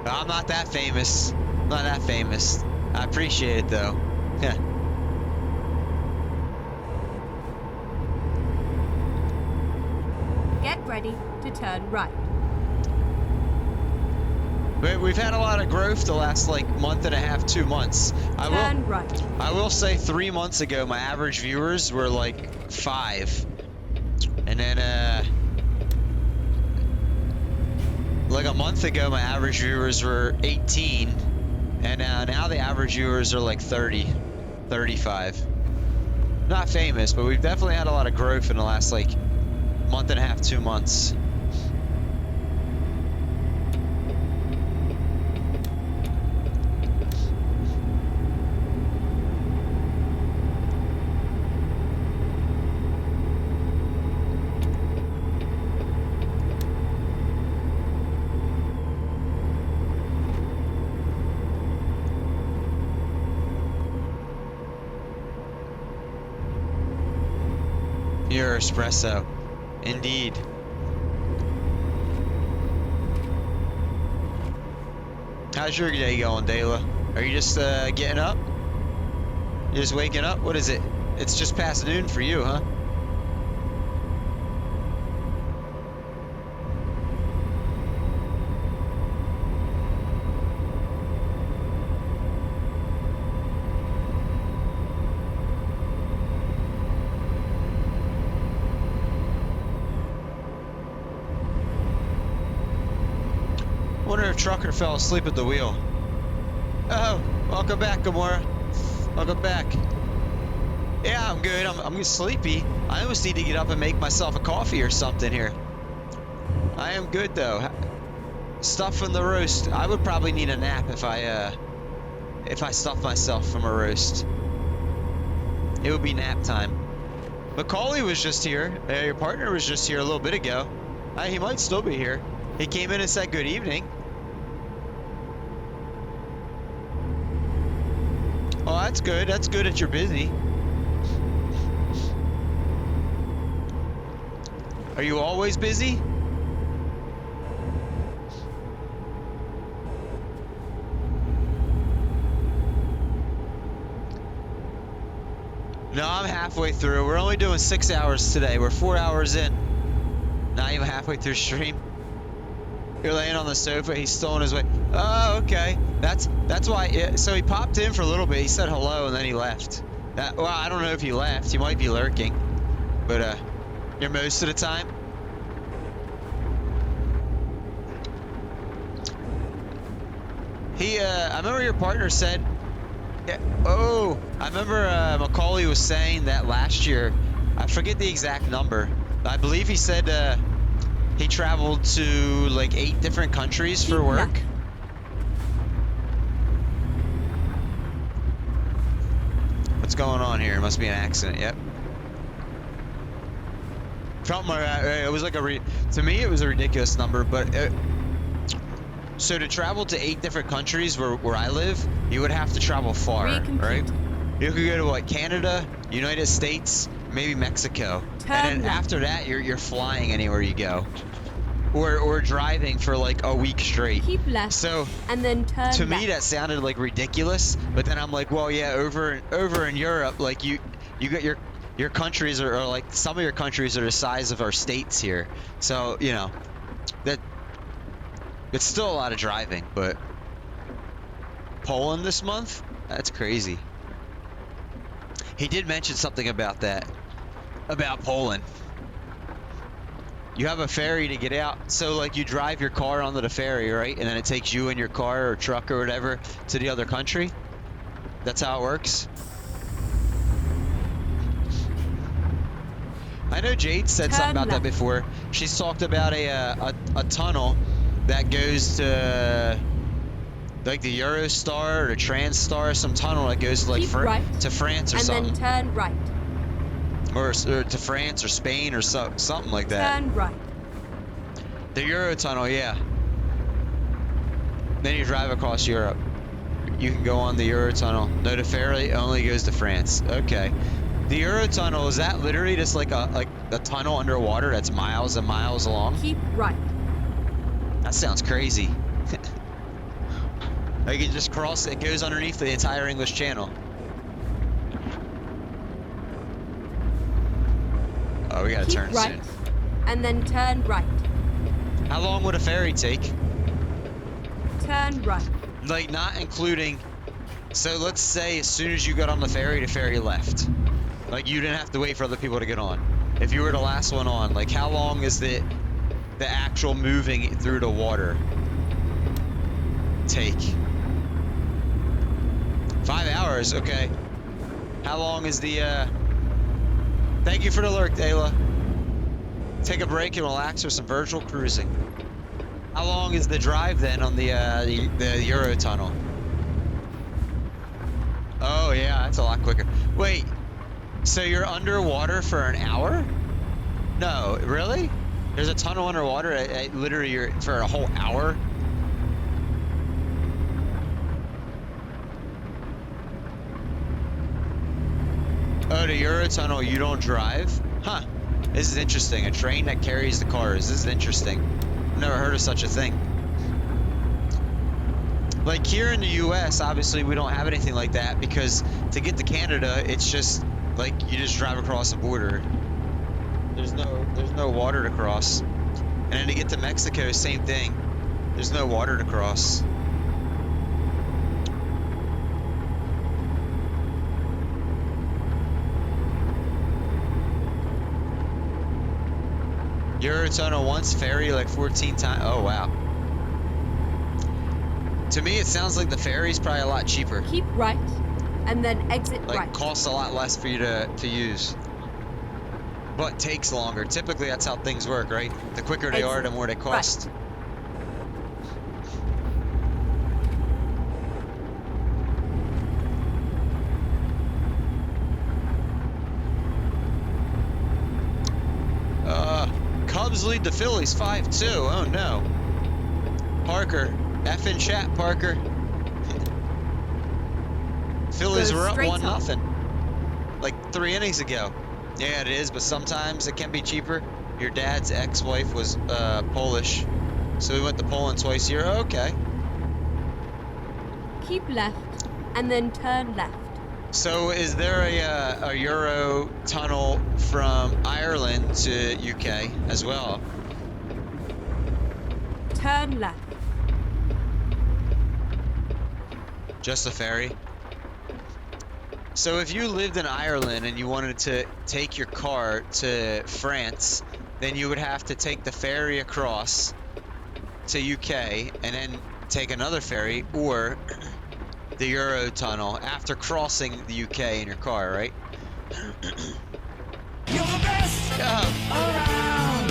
I'm not that famous. I'm not that famous. I appreciate it though. Yeah. Get ready to turn right. We've had a lot of growth the last like month and a half, 2 months. Turn right. I will say 3 months ago, my average viewers were like 5. And then, like a month ago, my average viewers were 18. And now the average viewers are like 30, 35. Not famous, but we've definitely had a lot of growth in the last like month and a half, 2 months. Your espresso. Indeed. How's your day going, Dayla? Are you just getting up? You just waking up? What is it? It's just past noon for you, huh? Wonder if Trucker fell asleep at the wheel. Oh, welcome back, Gamora. Welcome back. Yeah, I'm good. I'm sleepy. I almost need to get up and make myself a coffee or something here. I am good though. Stuff from the roast. I would probably need a nap if I stuff myself from a roast. It would be nap time. Macaulay was just here. Your partner was just here a little bit ago. He might still be here. He came in and said good evening. Oh, that's good. That's good that you're busy. Are you always busy? No, I'm halfway through. We're only doing 6 hours today. We're 4 hours in. Not even halfway through stream. You're laying on the sofa. He's still on his way. Oh, okay. That's why. Yeah, so he popped in for a little bit. He said hello and then he left. Well, I don't know if he left. He might be lurking. But you're most of the time. I remember your partner said. Yeah, oh, I remember Macaulay was saying that last year. I forget the exact number. I believe he said. He traveled to like 8 different countries for work. What's going on here? It must be an accident. Yep. It was like to me it was a ridiculous number, but so to travel to 8 different countries where I live, you would have to travel far, right? You could go to what, Canada, United States, maybe Mexico, and then after that you're flying anywhere you go, or driving for like a week straight. Keep left. So and then turn to left. me that sounded like ridiculous, but then I'm like, well, yeah, over in Europe, like you got your countries are like some of your countries are the size of our states here, so you know that it's still a lot of driving. But Poland this month, that's crazy. He did mention something about that, about Poland. You have a ferry to get out, so like you drive your car onto the ferry, right? And then it takes you and your car or truck or whatever to the other country. That's how it works. I know Jade said something about that before. She's talked about a tunnel that goes to like the Eurostar or the Transstar, some tunnel that goes to like to France or something. And then turn right. Or to France or Spain or something like that. Turn right. The Eurotunnel, yeah. Then you drive across Europe. You can go on the Eurotunnel. No, the ferry only goes to France. Okay. The Eurotunnel, is that literally just like a tunnel underwater that's miles and miles long? Keep right. That sounds crazy. Like you just cross, it goes underneath the entire English Channel. Oh, we gotta Keep turn right, soon. and then turn right. How long would a ferry take? Turn right. Like, not including... So let's say as soon as you got on the ferry left. Like, you didn't have to wait for other people to get on. If you were the last one on, like, how long is the actual moving through the water take? 5 hours, okay. How long is the, Thank you for the lurk, Dayla. Take a break and relax for some virtual cruising. How long is the drive then on the Eurotunnel? Oh yeah, that's a lot quicker. Wait, so you're underwater for an hour? No, really? There's a tunnel underwater. Literally, you're for a whole hour. Oh, the Eurotunnel, you don't drive? Huh. This is interesting. A train that carries the cars. This is interesting. I've never heard of such a thing. Like here in the US, obviously we don't have anything like that because to get to Canada, it's just like you just drive across the border. There's no water to cross. And then to get to Mexico, same thing. There's no water to cross. Eurotunnel once, ferry like 14 times. Oh wow. To me, it sounds like the ferry's probably a lot cheaper. Keep right, and then exit Like, right. costs a lot less for you to use. But takes longer. Typically, that's how things work, right? The quicker they are, the more they cost. Cubs lead the Phillies 5-2. Oh no. Parker. F in chat, Parker. Phillies were up 1-0. Like 3 innings ago. Yeah, it is, but sometimes it can be cheaper. Your dad's ex-wife was Polish, so we went to Poland twice a year. Okay. Keep left, and then turn left. So is there a Euro tunnel from Ireland to UK as well? Turn left. Just a ferry? So if you lived in Ireland and you wanted to take your car to France, then you would have to take the ferry across to UK and then take another ferry or the Eurotunnel after crossing the UK in your car, right? You're the best around.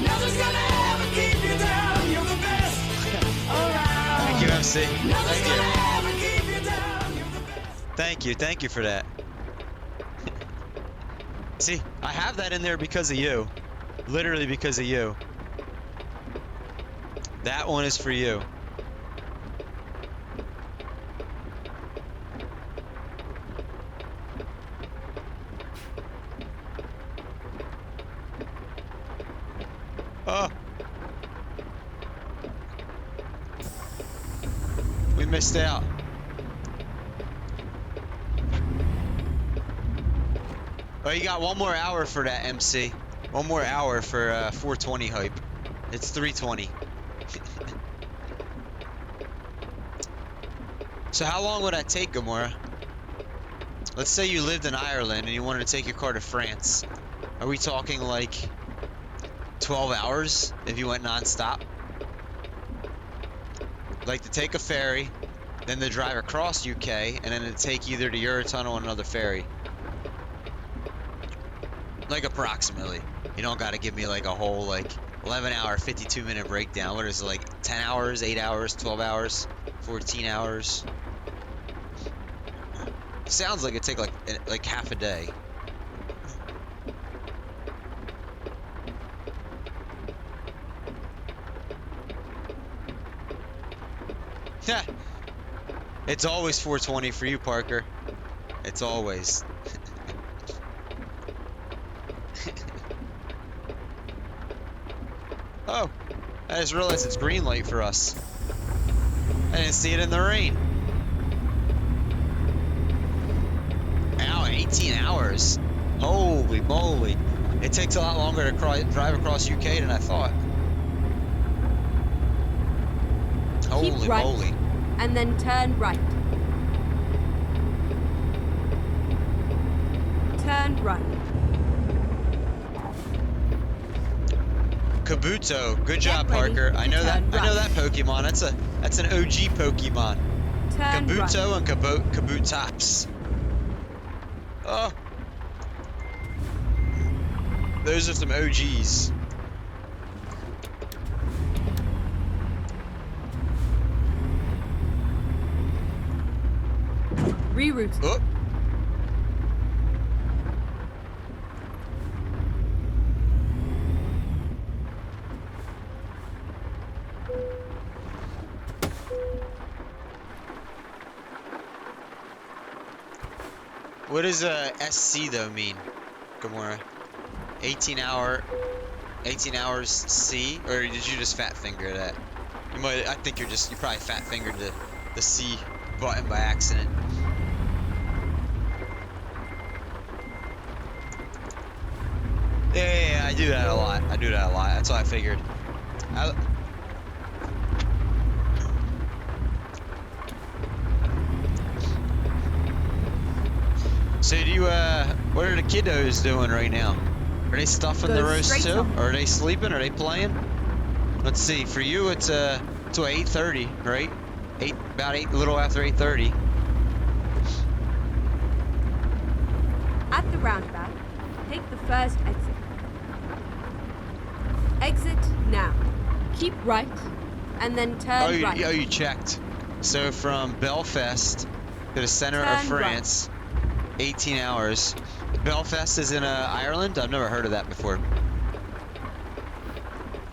Nothing's gonna ever keep you down. You're the best around. Thank you, MC. Nothing's Thank you. gonna ever keep you down. You're the best. Thank you for that. See, I have that in there because of you. Literally because of you. That one is for you. Oh. We missed out. Oh, you got 1 more hour for that, MC. 1 more hour for 420 hype. It's 320. So how long would that take, Gamora? Let's say you lived in Ireland and you wanted to take your car to France. Are we talking like 12 hours if you went non-stop? Like to take a ferry, then to drive across UK, and then to take either the Eurotunnel or another ferry. Like approximately. You don't gotta give me like a whole like 11-hour, 52-minute breakdown. What is it, like 10 hours, 8 hours, 12 hours, 14 hours? Sounds like it'd take like half a day. Yeah. It's always 420 for you, Parker. It's always. Oh, I just realized it's green light for us. I didn't see it in the rain. Ow, 18 hours. Holy moly. It takes a lot longer to drive across UK than I thought. Holy right. moly. And then turn right. Turn right. Kabuto, good job, ready Parker. to I know that. turn I know right. that Pokemon. That's an OG Pokemon. Turn Kabuto right. and Kabutops. Oh, those are some OGs. Reroute. Oh. What does SC though mean, Gamora? 18 hours C, or did you just fat finger that? You might. I think you probably fat fingered the C button by accident. Yeah, I do that a lot. That's what I figured. So do you, what are the kiddos doing right now? Are they stuffing the Go roast straight too? on. Or are they sleeping? Are they playing? Let's see, for you it's 8:30, right? About a little after 8:30. At the roundabout, take the first exit. Exit now. Keep right, and then turn right. You checked. So from Belfast to the center of Turn right. France, 18 hours. Belfast is in Ireland? I've never heard of that before.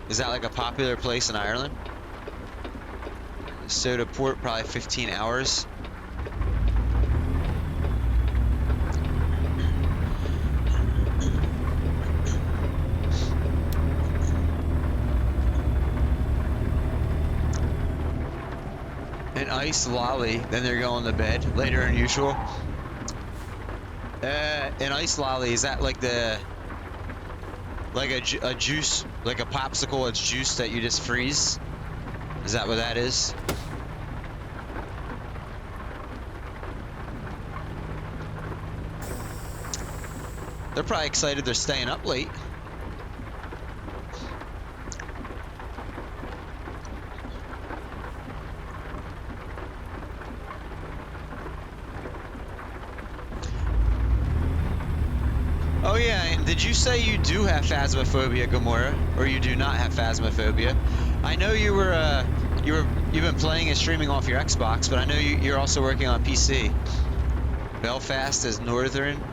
Is that like a popular place in Ireland? So to port, probably 15 hours. An iced lolly, then they're going to bed later than usual. An iced lolly, is that like a juice, like a popsicle, it's juice that you just freeze? Is that what that is? They're probably excited they're staying up late. Oh yeah, and did you say you do have phasmophobia, Gamora, or you do not have phasmophobia? I know you've been playing and streaming off your Xbox, but I know you're also working on PC. Belfast is Northern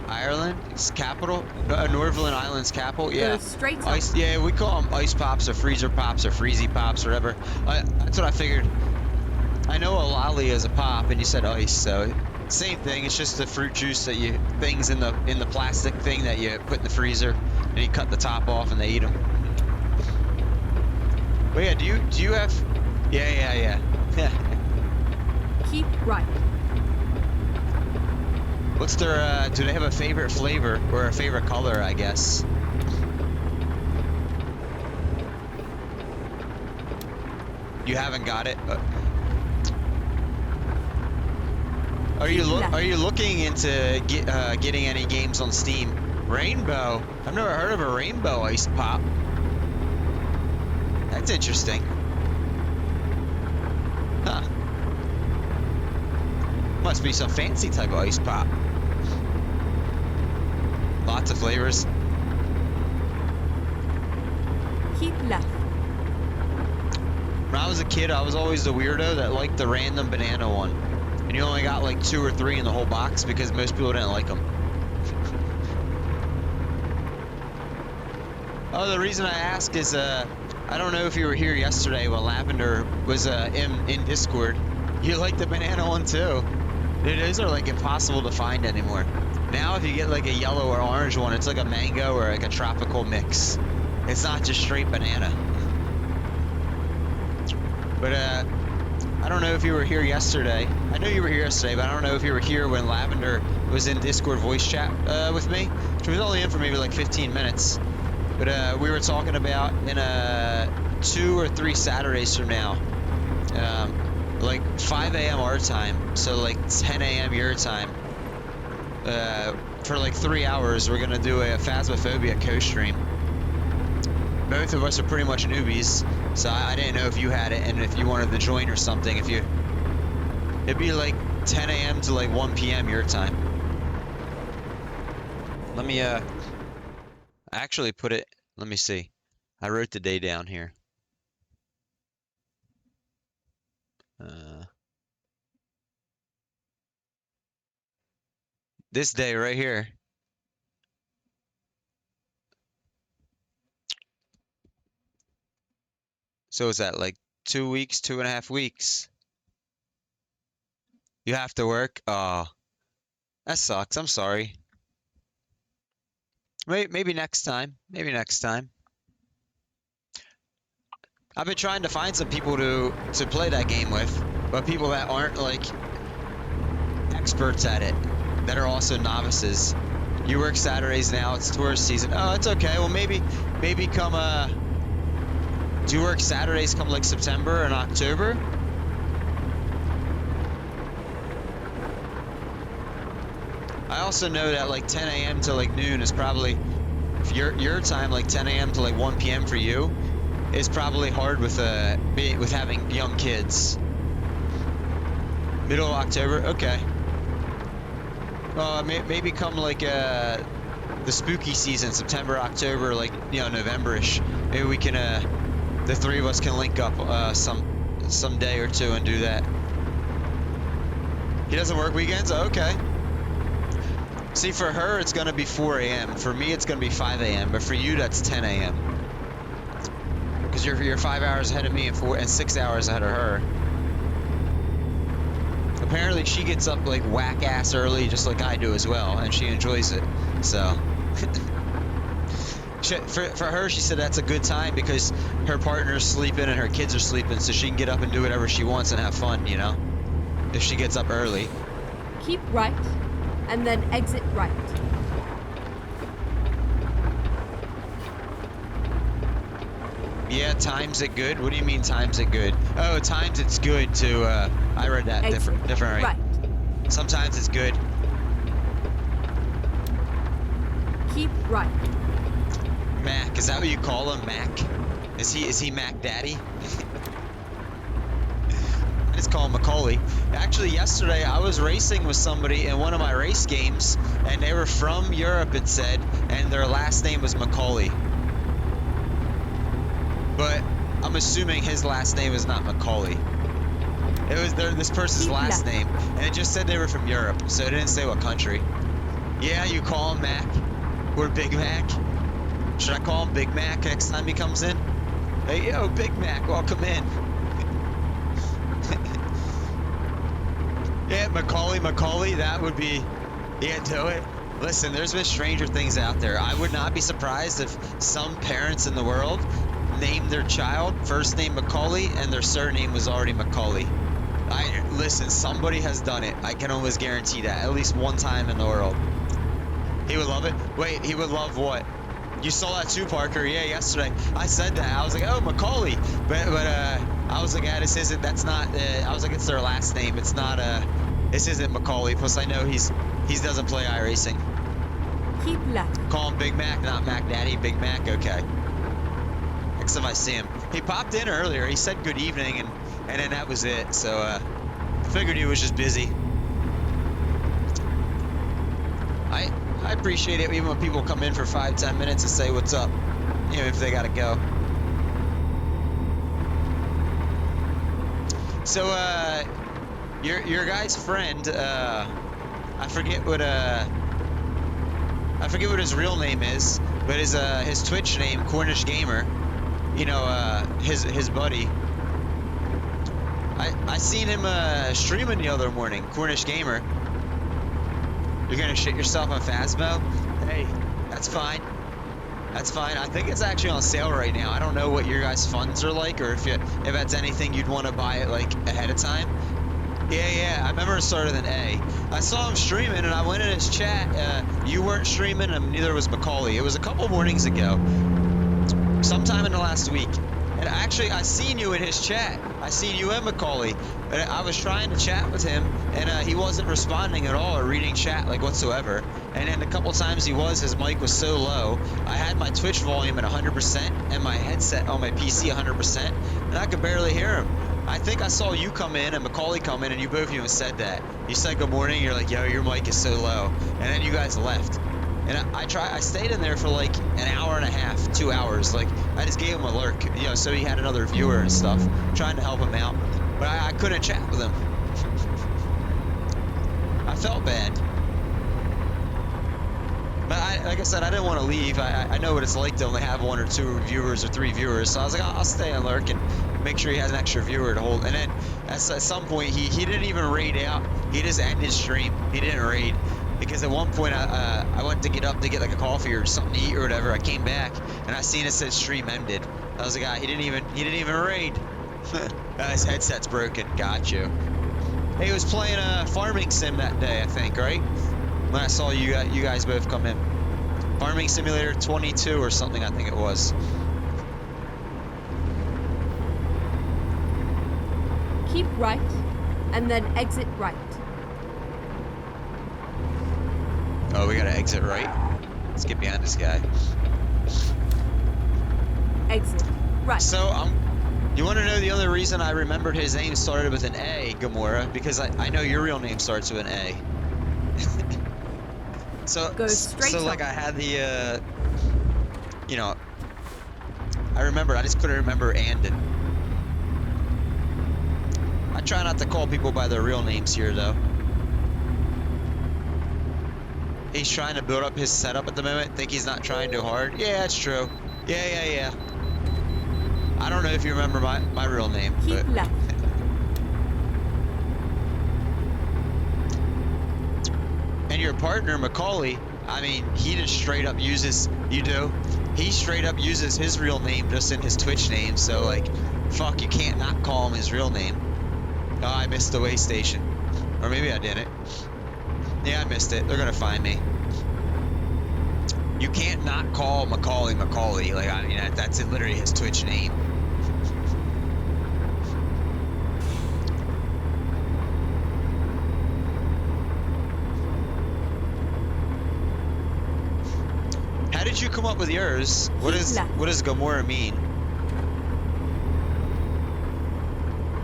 Ireland, it's capital. Northern Ireland's capital. Yeah. Go straight on. Ice. Yeah, we call them ice pops or freezer pops or freezy pops or whatever. That's what I figured. I know a lolly is a pop, and you said ice, so. Same thing. It's just the fruit juice that things in the plastic thing that you put in the freezer, and you cut the top off and they eat them. But yeah, do you have? Yeah. Keep right. What's their? Do they have a favorite flavor or a favorite color? I guess. You haven't got it. Are you looking into getting any games on Steam? Rainbow? I've never heard of a rainbow ice pop. That's interesting. Huh. Must be some fancy type of ice pop. Lots of flavors. Keep left. When I was a kid, I was always the weirdo that liked the random banana one. And you only got like 2 or 3 in the whole box because most people didn't like them. Oh, the reason I ask is, I don't know if you were here yesterday when Lavender was in Discord. You like the banana one too. Dude, those are like impossible to find anymore. Now if you get like a yellow or orange one, it's like a mango or like a tropical mix. It's not just straight banana. But I don't know if you were here yesterday. I know you were here yesterday, but I don't know if you were here when Lavender was in Discord voice chat with me. She was only in for maybe like 15 minutes. But we were talking about in 2 or 3 Saturdays from now, like 5 a.m. our time, so like 10 a.m. your time. For like 3 hours, we're gonna do a Phasmophobia co-stream. Both of us are pretty much newbies, so I didn't know if you had it and if you wanted to join or something. It'd be like 10 a.m. to like 1 p.m. your time. Let me I actually put it. Let me see. I wrote the day down here. This day right here. So is that like 2 weeks, 2.5 weeks? You have to work? Oh, that sucks. I'm sorry. Maybe next time. Maybe next time. I've been trying to find some people to play that game with, but people that aren't like experts at it, that are also novices. You work Saturdays now. It's tourist season. Oh, it's okay. Well, maybe come do you work Saturdays come like September and October? I also know that like 10 a.m. to like noon is probably, if your time, like 10 a.m. to like 1 p.m. for you, is probably hard with having young kids. Middle of October, okay. Maybe come like the spooky season, September, October, like November-ish. Maybe we can the 3 of us can link up some day or 2 and do that. He doesn't work weekends? Oh, okay. See, for her, it's going to be 4 a.m. For me, it's going to be 5 a.m. But for you, that's 10 a.m. Because you're 5 hours ahead of me and 6 hours ahead of her. Apparently, she gets up like whack-ass early, just like I do as well, and she enjoys it. So, for her, she said that's a good time because her partner's sleeping and her kids are sleeping, so she can get up and do whatever she wants and have fun, if she gets up early. Keep right, and then exit right. Yeah, times it good? What do you mean times it good? Oh, times it's good to, I read that different, right? Sometimes it's good. Keep right. Mac, is that what you call him, Mac? Is he Mac Daddy? I just call him Macaulay. Actually, yesterday I was racing with somebody in one of my race games, and they were from Europe, it said, and their last name was Macaulay. But I'm assuming his last name is not Macaulay. It was this person's last name, and it just said they were from Europe, so it didn't say what country. Yeah, you call him Mac or Big Mac. Should I call him Big Mac next time he comes in? Hey, yo, Big Mac, welcome in. Yeah, Macaulay, that would be, yeah, do it. Listen, there's been stranger things out there. I would not be surprised if some parents in the world named their child first name Macaulay and their surname was already Macaulay. Listen, somebody has done it. I can almost guarantee that at least one time in the world. He would love it. Wait, he would love what? You saw that too, Parker? Yeah, yesterday. I said that. I was like, oh, Macaulay. But I was like, yeah, this isn't. That's not. I was like, it's their last name. It's not. This isn't Macaulay. Plus, I know he doesn't play iRacing. Keep left. Call him Big Mac, not Mac Daddy. Big Mac. Okay. Next time I see him, he popped in earlier. He said good evening, and then that was it. So figured he was just busy. I appreciate it even when people come in for 5-10 minutes and say what's up, if they gotta go. So your guy's friend, I forget what his real name is, but his Twitch name, Cornish Gamer. His buddy. I seen him streaming the other morning, Cornish Gamer. You're gonna shit yourself on Phasmo? Hey, that's fine. That's fine. I think it's actually on sale right now. I don't know what your guys' funds are like, or if that's anything you'd want to buy it like ahead of time. Yeah. I remember it started with an A. I saw him streaming, and I went in his chat. You weren't streaming, and neither was Macaulay. It was a couple mornings ago, sometime in the last week. And actually, I seen you in his chat. I seen you and Macaulay. And I was trying to chat with him, and he wasn't responding at all or reading chat like whatsoever. And then a couple times he was, his mic was so low. I had my Twitch volume at 100% and my headset on my PC 100%, and I could barely hear him. I think I saw you come in and Macaulay come in, and you both even said that. You said good morning. You're like, yo, your mic is so low. And then you guys left. And I stayed in there for like an hour and a half, 2 hours. Like, I just gave him a lurk, so he had another viewer and stuff, trying to help him out. But I couldn't chat with him. I felt bad. But like I said, I didn't want to leave. I know what it's like to only have 1 or 2 viewers or 3 viewers. So I was like, I'll stay and lurk and make sure he has an extra viewer to hold. And then at some point, he didn't even raid out. He just ended stream. He didn't raid. Because at one point I went to get up to get like a coffee or something to eat or whatever. I came back and I seen it said stream ended. I was like, he didn't even raid. His headset's broken. Got you. He was playing a farming sim that day, I think, right? When I saw you guys both come in. Farming Simulator 22 or something, I think it was. Keep right, and then exit right. Oh, we gotta exit right. Let's get behind this guy. Exit right. So, you want to know the other reason I remembered his name started with an A, Gamora? Because I know your real name starts with an A. Go straight so like on. I had the, I remember, I just couldn't remember Andon. I try not to call people by their real names here, though. He's trying to build up his setup at the moment. Think he's not trying too hard. Yeah, that's true. Yeah. I don't know if you remember my real name. Keep but... left. And your partner, Macaulay, I mean, he just straight up uses, he straight up uses his real name just in his Twitch name. So, like, fuck, you can't not call him his real name. Oh, I missed the way station. Or maybe I didn't. Yeah, I missed it. They're gonna find me. You can't not call Macaulay. Like, I mean, that's literally his Twitch name. How did you come up with yours? What does Gamora mean?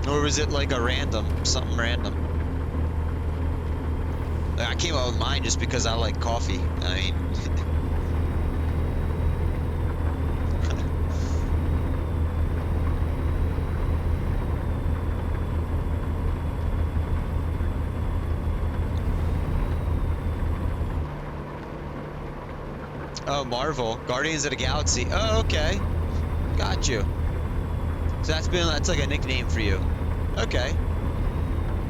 Or was it like something random? Like, I came up with mine just because I like coffee. I mean, oh, Marvel, Guardians of the Galaxy. Oh, okay, got you. So that's like a nickname for you. Okay,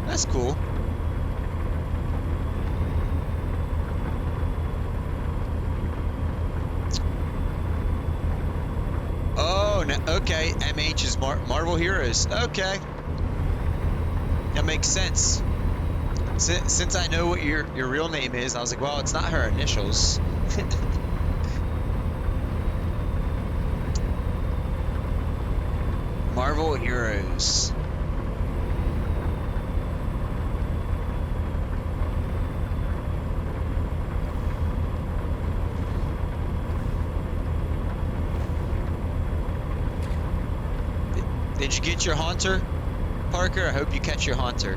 that's cool. Oh, no, okay. MH is Marvel Heroes. Okay, that makes sense. Since I know what your real name is, I was like, well, it's not her initials. Marvel Heroes. Did you get your Haunter, Parker? I hope you catch your Haunter.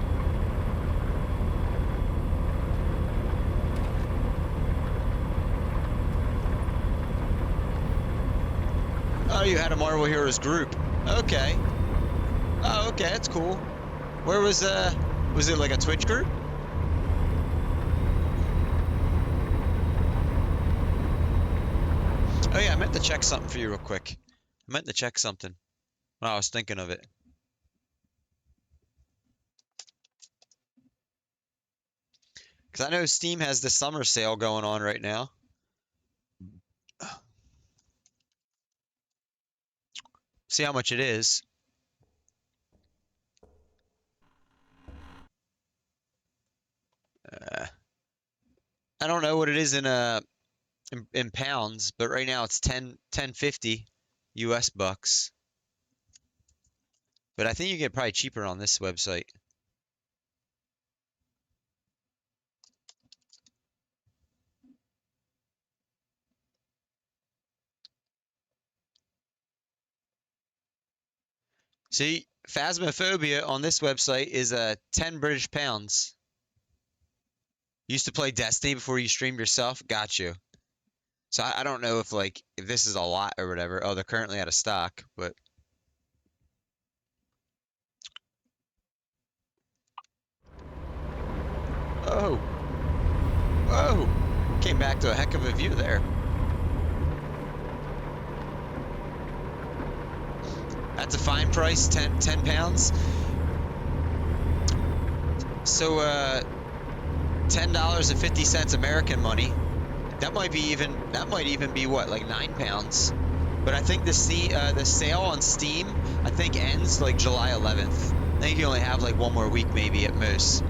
Oh, you had a Marvel Heroes group. Okay. Oh, okay, that's cool. Where was it like a Twitch group? Oh yeah, I meant to check something for you real quick. I meant to check something when I was thinking of it. Because I know Steam has the summer sale going on right now. See how much it is. I don't know what it is in pounds, but right now it's 10.50 US bucks. But I think you get probably cheaper on this website. See, Phasmophobia on this website is 10 British pounds. Used to play Destiny before you streamed yourself? Got you. So I don't know if like if this is a lot or whatever. Oh, they're currently out of stock, but oh. Whoa. Came back to a heck of a view there. That's a fine price, 10 pounds. So $10.50 American money. That might even be what, like 9 pounds. But I think the sale on Steam I think ends like July 11th. I think you only have like one more week maybe at most.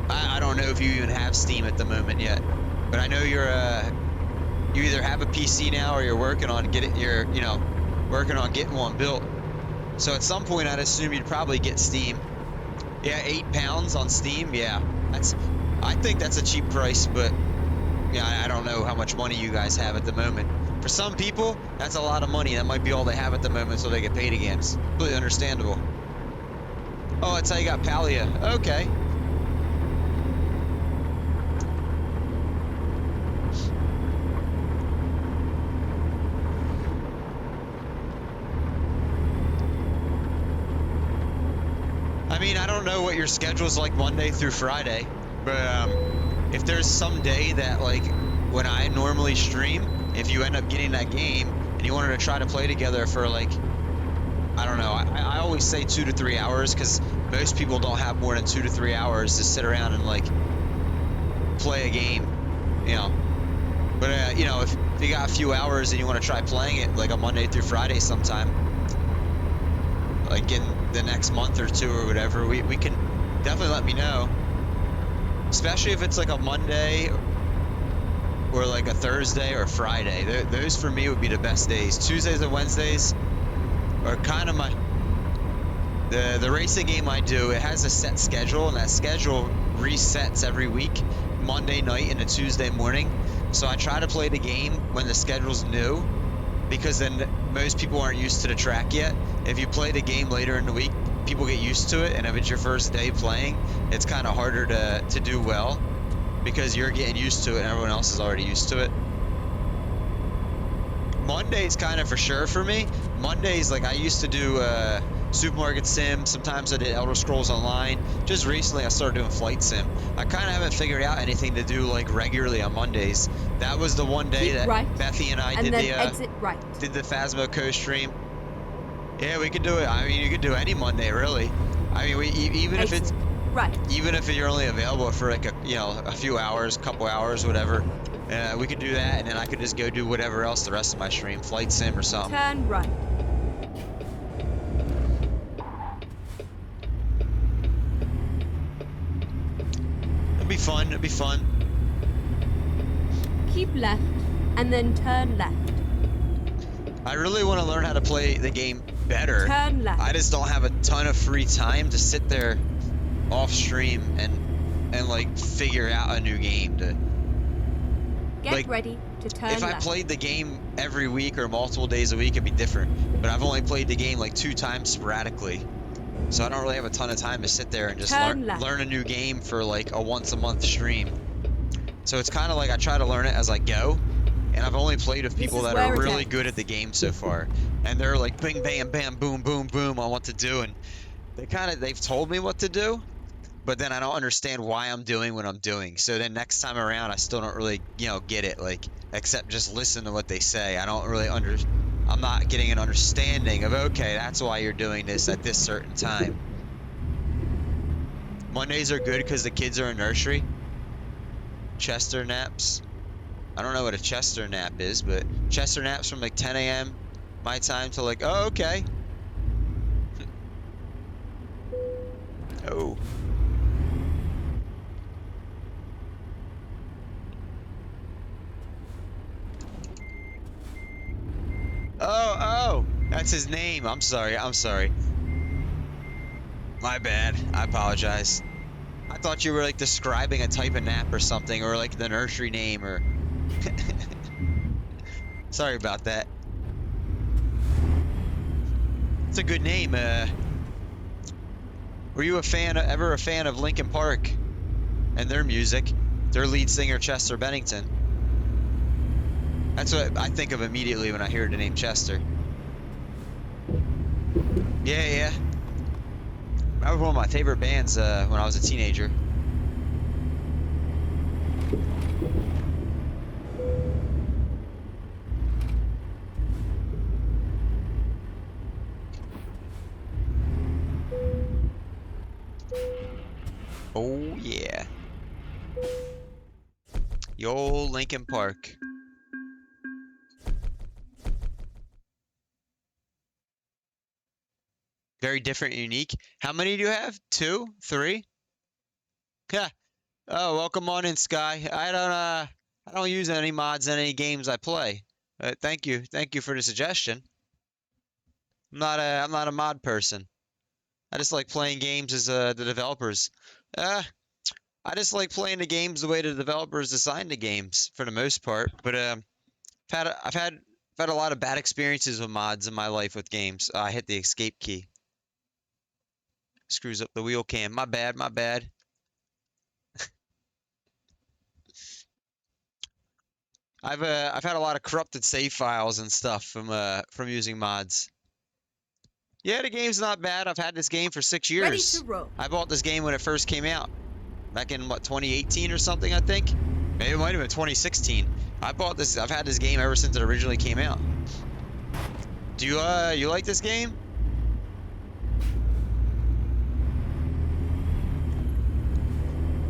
I don't know if you even have Steam at the moment yet, but I know you either have a PC now or you're working on working on getting one built. So at some point I'd assume you'd probably get Steam. Yeah, 8 pounds on Steam. Yeah, I think that's a cheap price, but yeah, I don't know how much money you guys have at the moment. For some people, that's a lot of money. That might be all they have at the moment, so they get paid again. It's completely understandable. Oh, that's how you got Palia. Okay. I mean, I don't know what your schedule's like Monday through Friday, but if there's some day that like when I normally stream, if you end up getting that game and you wanted to try to play together for like, I don't know, I always say 2 to 3 hours because most people don't have more than 2 to 3 hours to sit around and like play a game, you know. But you know, if you got a few hours and you want to try playing it like a Monday through Friday sometime, like in the next month or two or whatever, we can definitely let me know. Especially if it's like a Monday or like a Thursday or Friday. Those for me would be the best days. Tuesdays and Wednesdays are kind of the racing game I do. It has a set schedule, and that schedule resets every week, Monday night and a Tuesday morning. So I try to play the game when the schedule's new, because then most people aren't used to the track yet. If you play the game later in the week, people get used to it, and if it's your first day playing, it's kind of harder to do well because you're getting used to it and everyone else is already used to it. Monday's kind of for sure for me. Mondays, like I used to do Supermarket Sim, sometimes I did Elder Scrolls Online. Just recently I started doing Flight Sim. I kind of haven't figured out anything to do like regularly on Mondays. That was the one day that Bethy and I did the Phasmo co-stream. Yeah, we could do it. I mean, you could do any Monday, really. I mean, even if you're only available for like a few hours, couple hours, whatever, we could do that, and then I could just go do whatever else the rest of my stream, Flight Sim or something. Turn right. It'd be fun. It'd be fun. Keep left, and then turn left. I really want to learn how to play the game better. Turn left. I just don't have a ton of free time to sit there off stream and like figure out a new game to Get ready to turn if left. I played the game every week or multiple days a week, it'd be different. But I've only played the game like 2 times sporadically, so I don't really have a ton of time to sit there and just learn a new game for like a once a month stream. So it's kind of like I try to learn it as I go, and I've only played with people that are really good at the game so far, and they're like bing bam bam boom boom boom on what to do, and they've told me what to do, but then I don't understand why I'm doing what I'm doing. So then next time around, I still don't really, get it, like, except just listen to what they say. I don't really I'm not getting an understanding of, okay, that's why you're doing this at this certain time. Mondays are good because the kids are in nursery. Chester naps. I don't know what a Chester nap is, but Chester naps from like 10 a.m. my time to like, oh, okay. Oh. Oh, that's his name. I'm sorry. My bad. I apologize. I thought you were like describing a type of nap or something, or like the nursery name, or. Sorry about that. It's a good name. Were you ever a fan of Linkin Park and their music? Their lead singer Chester Bennington. That's what I think of immediately when I hear the name Chester. Yeah. That was one of my favorite bands when I was a teenager. Oh yeah. Yo, Linkin Park. Very different, unique. How many do you have? 2? 3? Yeah. Oh, welcome on in, Sky. I don't use any mods in any games I play. Thank you for the suggestion. I'm not a mod person. I just like playing games as the developers. I just like playing the games the way the developers design the games for the most part. But I've had a lot of bad experiences with mods in my life with games. I hit the escape key. Screws up the wheel cam. My bad. I've had a lot of corrupted save files and stuff from using mods. Yeah, the game's not bad. I've had this game for 6 years. Ready to roll. I bought this game when it first came out. Back in, what, 2018 or something, I think? Maybe it might have been 2016. I've had this game ever since it originally came out. Do you like this game?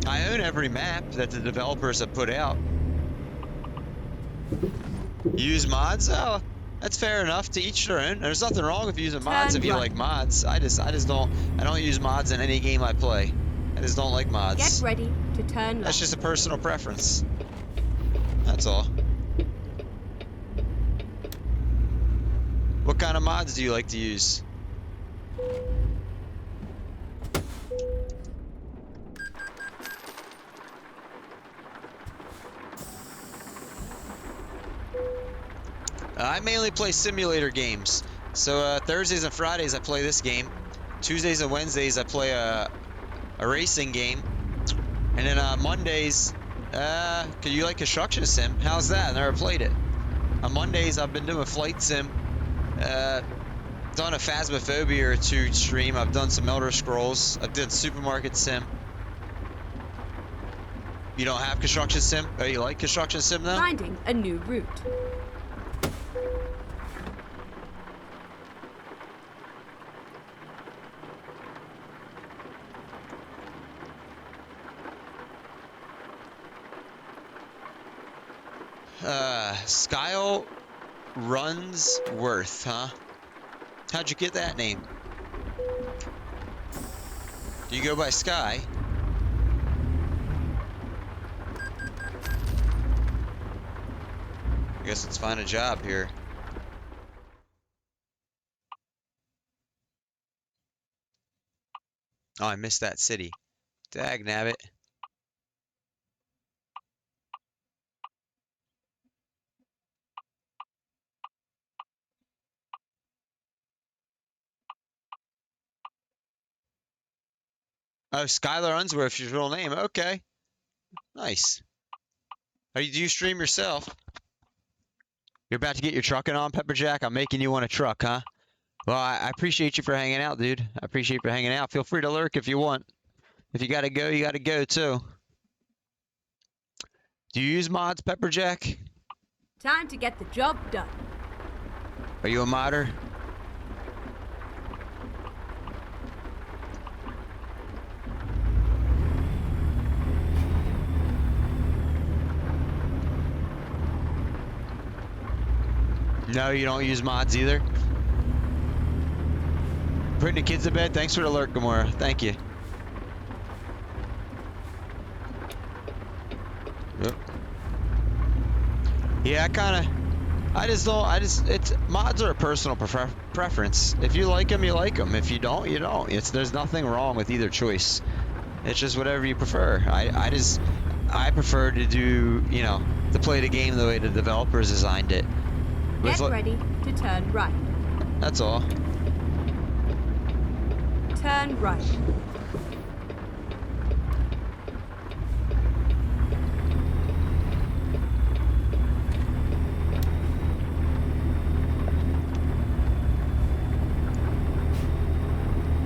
I own every map that the developers have put out. Use mods? Oh, that's fair enough. To each their own. There's nothing wrong with using mods if you like mods. I don't use mods in any game I play. I just don't like mods. Get ready to turn That's left. just a personal preference. That's all. What kind of mods do you like to use? I mainly play simulator games. So Thursdays and Fridays I play this game. Tuesdays and Wednesdays I play a racing game. And then Mondays, could you like construction sim? How's that? I never played it. On Mondays I've been doing flight sim. Done a Phasmophobia or 2 stream. I've done some Elder Scrolls. I've done supermarket sim. You don't have construction sim? Oh, you like construction sim though? Finding a new route. Skyle Runsworth, huh? How'd you get that name? Do you go by Sky? I guess let's find a job here. Oh, I missed that city. Dagnabbit. Oh, Skylar Unsworth's your real name. Okay. Nice. Do you stream yourself? You're about to get your trucking on, Pepperjack? I'm making you want a truck, huh? Well, I appreciate you for hanging out, dude. I appreciate you for hanging out. Feel free to lurk if you want. If you gotta go, you gotta go, too. Do you use mods, Pepperjack? Time to get the job done. Are you a modder? No, you don't use mods either? Putting the kids to bed? Thanks for the alert, Gamora. Thank you. Yep. Yeah, it's mods are a personal preference. If you like them, you like them. If you don't, you don't. There's nothing wrong with either choice. It's just whatever you prefer. I prefer to do, to play the game the way the developers designed it. Get ready to turn right. That's all. Turn right.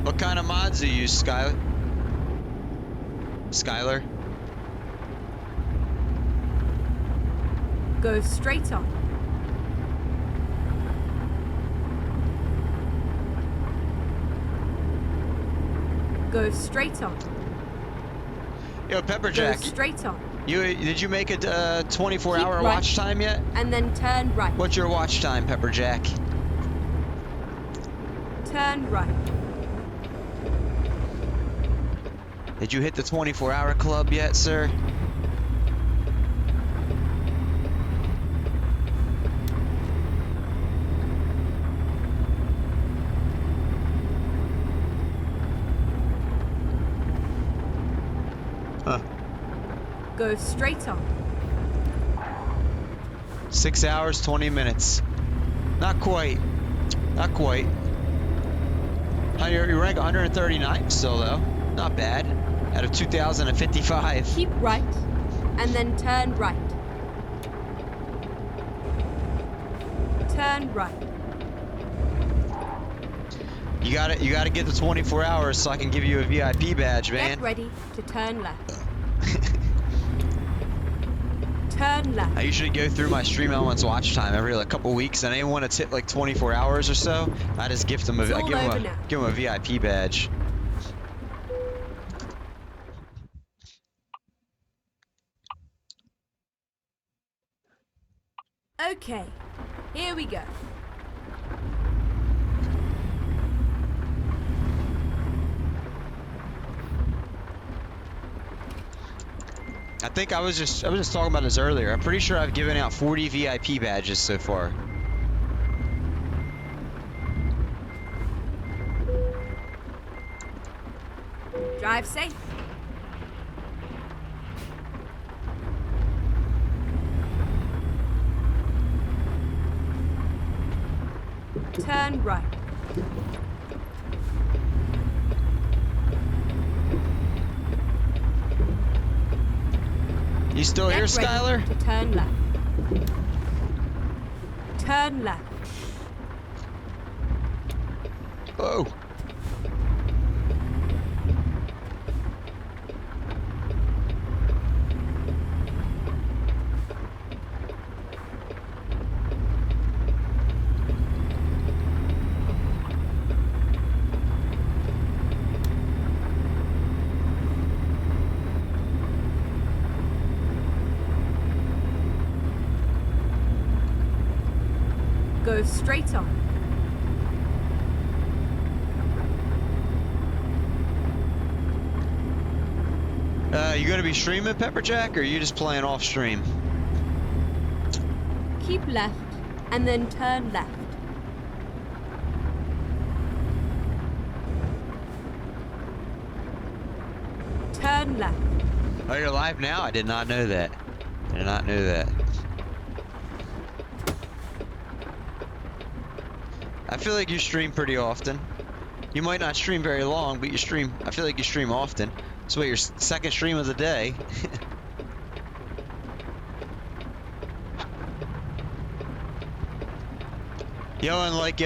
What kind of mods do you use, Skylar? Go straight on. Go straight on. Yo, Go Pepperjack, straight on. did you make it 24-hour right. watch time yet? And then turn right. What's your watch time, Pepperjack? Turn right. Did you hit the 24-hour club yet, sir? Huh. Go straight on. 6 hours, 20 minutes. Not quite. Not quite. You rank 139 still, though. Not bad. Out of 2,055. Keep right. And then turn right. Turn right. You gotta get the 24 hours so I can give you a VIP badge, man. Get ready to turn left. Turn left. I usually go through my stream elements watch time every couple weeks, and anyone that's hit like 24 hours or so, I just gift them It's all over now. give them a VIP badge. Okay, here we go. I think I was just talking about this earlier. I'm pretty sure I've given out 40 VIP badges so far. Drive safe. Turn right. You still here, Get ready Skylar? to turn left. Turn left. Oh. Go straight on. You gonna be streaming, Pepperjack, or are you just playing off stream? Keep left and then turn left. Turn left. Oh, you're live now? I did not know that. I did not know that. I feel like you stream pretty often. You might not stream very long, but you stream. I feel like you stream often. So what, your second stream of the day? Yo, and like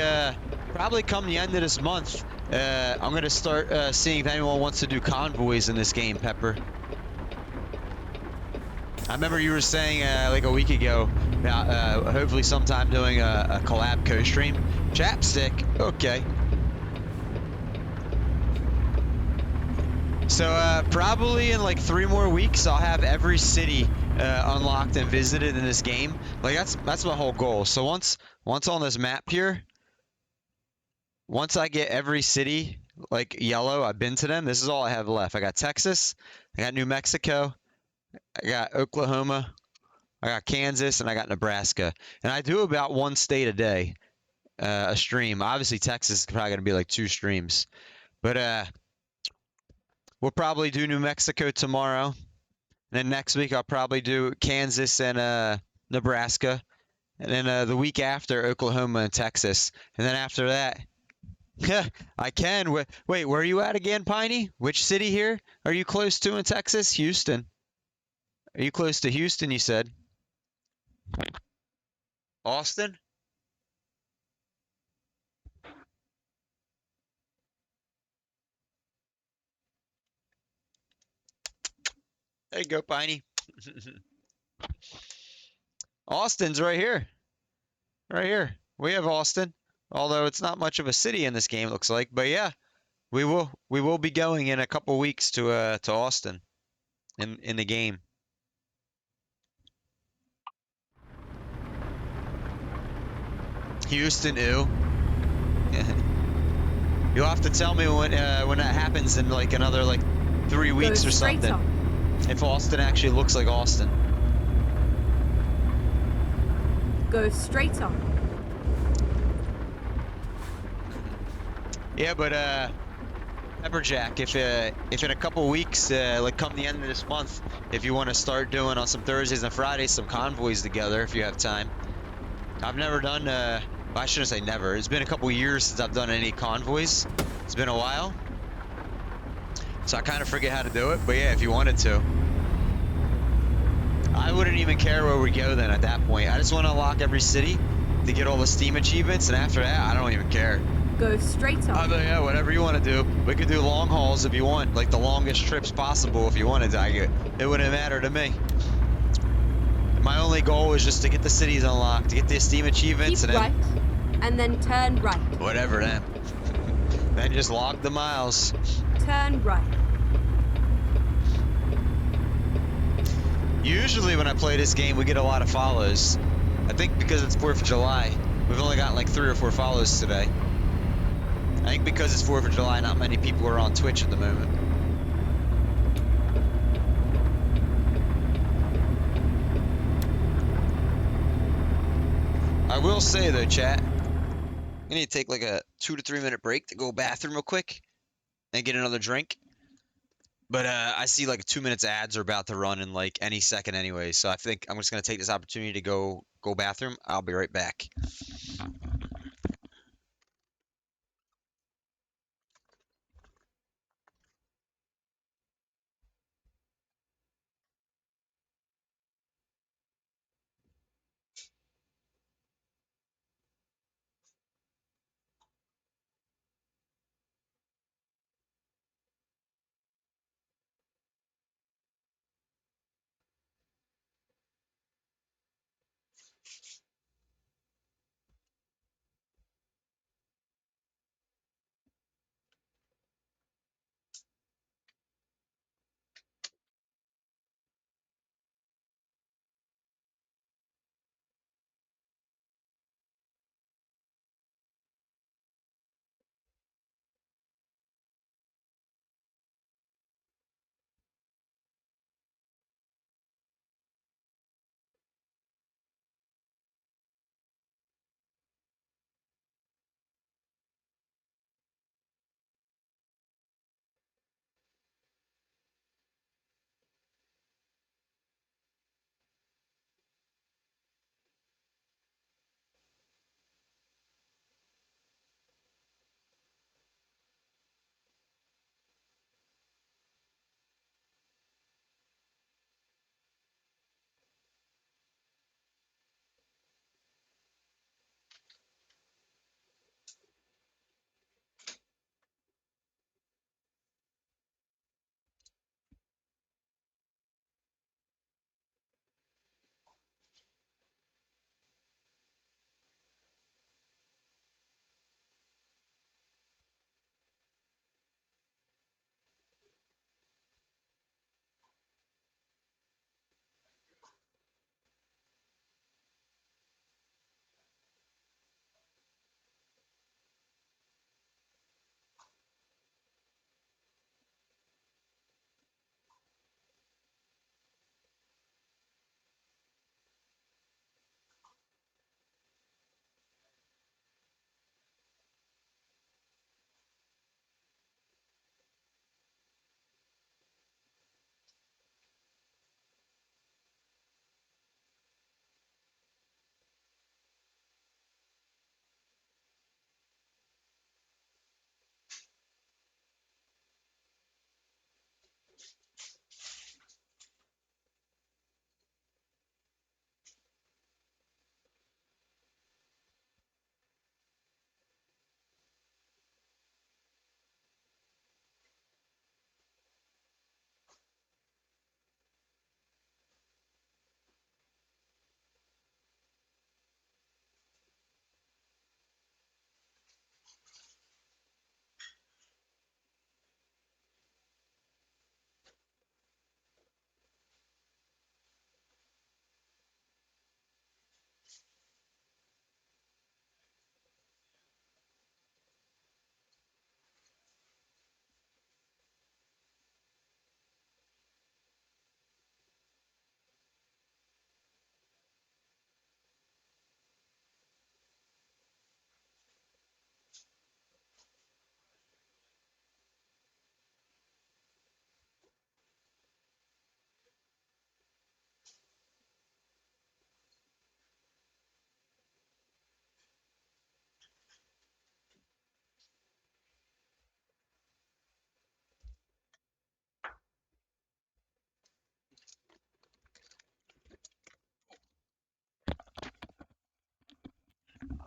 probably come the end of this month, I'm gonna start seeing if anyone wants to do convoys in this game, Pepper. I remember you were saying like a week ago about hopefully sometime doing a collab co-stream. Chapstick, okay. So probably in like 3 more weeks, I'll have every city unlocked and visited in this game. Like that's my whole goal. So once Once on this map here, once I get every city like yellow, I've been to them. This is all I have left. I got Texas, I got New Mexico, I got Oklahoma, I got Kansas, and I got Nebraska. And I do about one state a day, a stream. Obviously, Texas is probably going to be like 2 streams. But we'll probably do New Mexico tomorrow. And then next week, I'll probably do Kansas and Nebraska. And then the week after, Oklahoma and Texas. And then after that, I can. Wait, where are you at again, Piney? Which city here are you close to in Texas? Houston. Are you close to Houston, you said? Austin? There you go, Piney. Austin's right here. Right here. We have Austin. Although it's not much of a city in this game, looks like. But yeah, we will be going in a couple weeks to Austin in the game. Houston, ew. You'll have to tell me when that happens in like another like 3 weeks Go or straight something. on. If Austin actually looks like Austin. Go straight on. Yeah, but Pepperjack, if in a couple weeks, like come the end of this month, if you want to start doing on some Thursdays and Fridays some convoys together, if you have time. I've never done. Well, I shouldn't say never. It's been a couple years since I've done any convoys. It's been a while, so I kind of forget how to do it. But yeah, if you wanted to, I wouldn't even care where we go then. At that point, I just want to unlock every city to get all the Steam achievements, and after that, I don't even care. Go straight on. Yeah, whatever you want to do. We could do long hauls if you want, like the longest trips possible if you wanted to. It wouldn't matter to me. My only goal is just to get the cities unlocked, to get the Steam achievements, Keep and right, and then turn right. whatever then. Then just log the miles. Turn right. Usually when I play this game, we get a lot of follows. I think because it's 4th of July, we've only gotten like 3 or 4 follows today. I think because it's 4th of July, not many people are on Twitch at the moment. I will say though, chat, I need to take like a 2 to 3 minute break to go bathroom real quick and get another drink. But I see like 2 minutes ads are about to run in like any second anyway, so I think I'm just gonna take this opportunity to go bathroom. I'll be right back.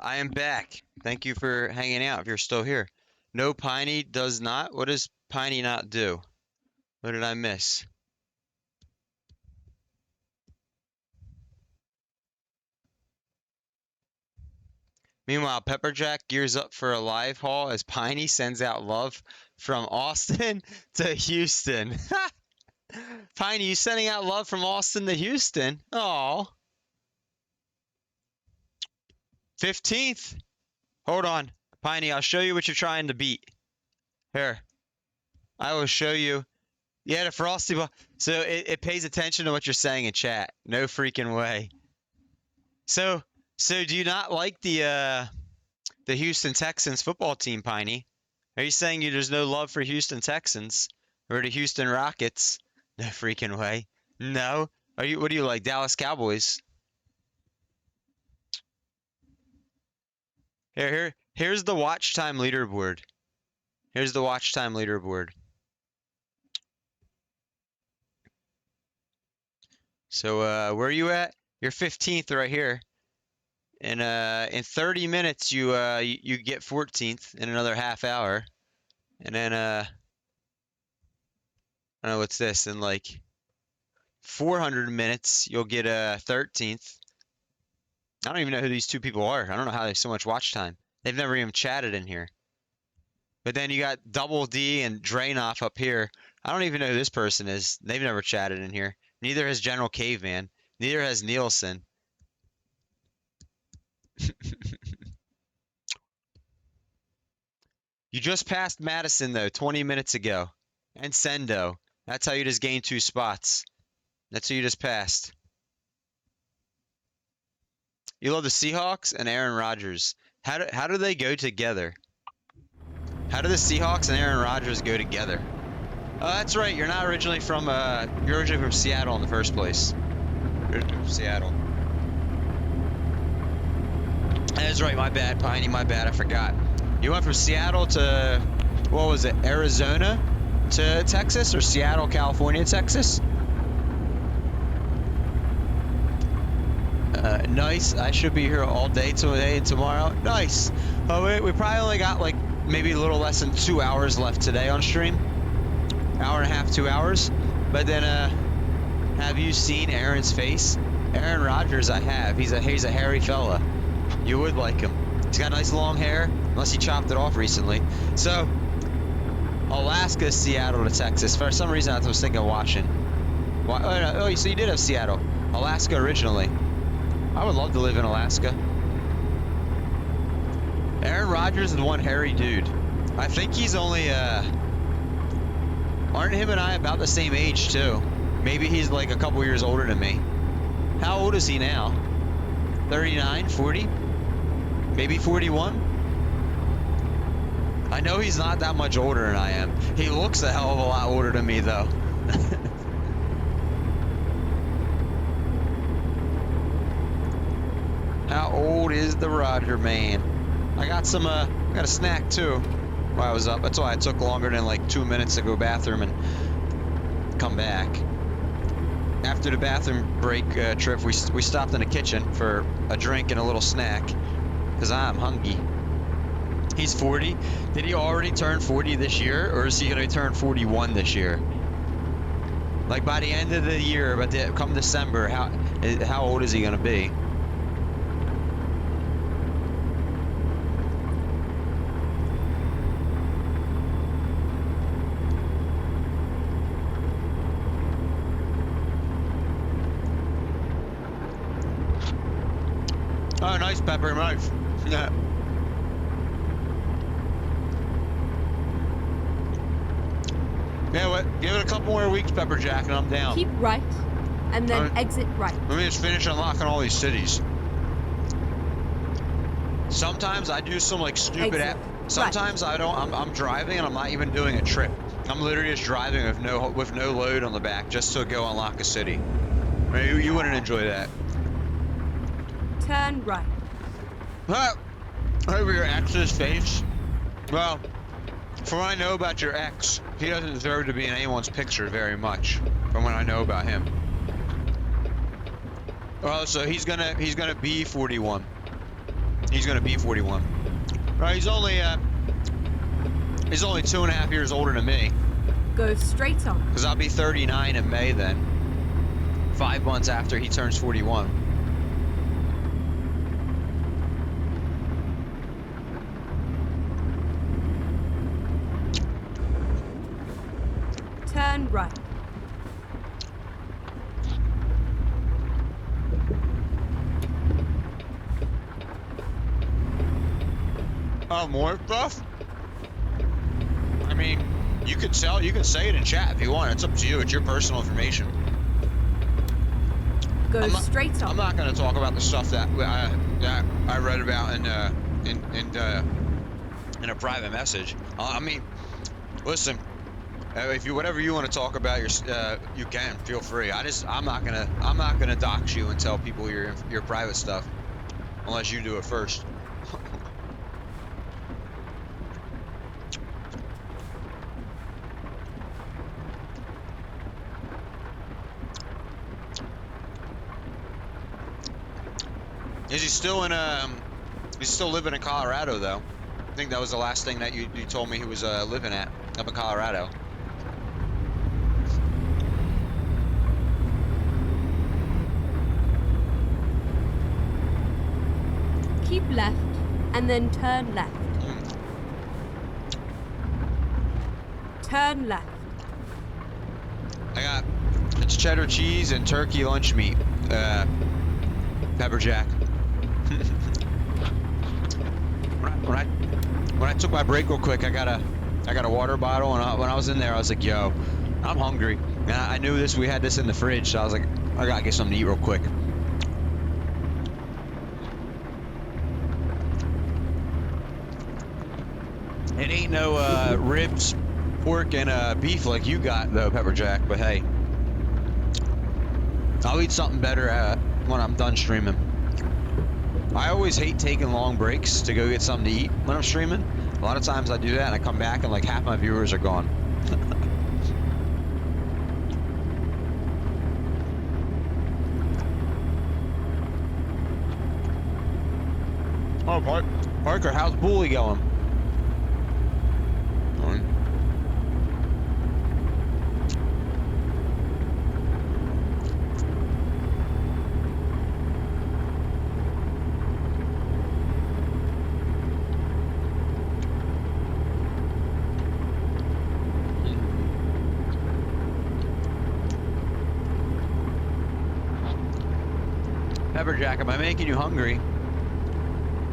I am back. Thank you for hanging out if you're still here. No, Piney does not. What does Piney not do? What did I miss? Meanwhile, Pepperjack gears up for a live haul as Piney sends out love from Austin to Houston. Piney, you sending out love from Austin to Houston? Aw. 15th. Hold on. Piney, I'll show you what you're trying to beat. Here. I will show you. Yeah, the Frosty Ball. So it pays attention to what you're saying in chat. No freaking way. So do you not like the Houston Texans football team, Piney? Are you saying there's no love for Houston Texans or the Houston Rockets? No freaking way. No. What do you like? Dallas Cowboys? Here's the watch time leaderboard. Here's the watch time leaderboard. So where are you at? You're 15th right here. And in 30 minutes you get 14th in another half hour. And then I don't know what's this, in like 400 minutes you'll get 13th. I don't even know who these two people are. I don't know how they have so much watch time. They've never even chatted in here. But then you got Double D and Drainoff up here. I don't even know who this person is. They've never chatted in here. Neither has General Caveman. Neither has Nielsen. You just passed Madison, though, 20 minutes ago. And Sendo. That's how you just gained 2 spots. That's who you just passed. You love the Seahawks and Aaron Rodgers. How do they go together? How do the Seahawks and Aaron Rodgers go together? Oh, that's right. You're not originally from you're originally from Seattle in the first place. You're from Seattle. That's right. My bad, Piney. My bad. I forgot. You went from Seattle to, what was it, Arizona to Texas, or Seattle, California, Texas? Nice. I should be here all day today and tomorrow. Nice. Oh, we probably only got like maybe a little less than 2 hours left today on stream. Hour and a half, 2 hours. But then, have you seen Aaron's face? Aaron Rodgers, I have. He's a hairy fella. You would like him. He's got nice long hair, unless he chopped it off recently. So, Alaska, Seattle to Texas. For some reason, I was thinking of watching. Oh, so you did have Seattle. Alaska originally. I would love to live in Alaska. Aaron Rodgers is one hairy dude. I think he's only, aren't him and I about the same age, too? Maybe he's like a couple years older than me. How old is he now? 39, 40? Maybe 41? I know he's not that much older than I am. He looks a hell of a lot older than me, though. How old is the Roger man? I got some, I got a snack, too, while I was up. That's why it took longer than like 2 minutes to go bathroom and come back. After the bathroom break trip, we stopped in the kitchen for a drink and a little snack, because I'm hungry. He's 40. Did he already turn 40 this year, or is he going to turn 41 this year? Like by the end of the year, but come December, how old is he going to be? Oh, nice, Pepper, nice. Yeah. Yeah, what? Give it a couple more weeks, Pepperjack, and I'm down. Keep right, and then exit right. Let me just finish unlocking all these cities. Sometimes I do some like stupid app. Sometimes I don't. I'm driving and I'm not even doing a trip. I'm literally just driving with no load on the back just to go unlock a city. You wouldn't enjoy that. Turn right. Over your ex's face. Well, from what I know about your ex, he doesn't deserve to be in anyone's picture very much. From what I know about him. Well, so he's gonna be 41. He's gonna be 41. Right, he's only 2.5 years older than me. Go straight on. Because I'll be 39 in May then. 5 months after he turns 41. Turn right. Oh, more stuff? I mean, you can say it in chat if you want. It's up to you. It's your personal information. Go straight on. I'm not going to talk about the stuff that I read about in a private message. I mean, listen, if you whatever you want to talk about, you can feel free. I'm not gonna dox you and tell people your private stuff unless you do it first. Is he still in he's still living in Colorado though? I think that was the last thing that you told me he was living at up in Colorado. Keep left and then turn left. Turn left. It's cheddar cheese and turkey lunch meat. Pepper jack. When I took my break real quick, I got a water bottle, and when I was in there, I was like, "Yo, I'm hungry." And I knew we had this in the fridge, so I was like, "I gotta get something to eat real quick." It ain't no ribs, pork, and beef like you got though, Pepper Jack. But hey, I'll eat something better when I'm done streaming. I always hate taking long breaks to go get something to eat when I'm streaming. A lot of times I do that and I come back and like half my viewers are gone. Oh, Parker, how's Bully going? Pepperjack, am I making you hungry?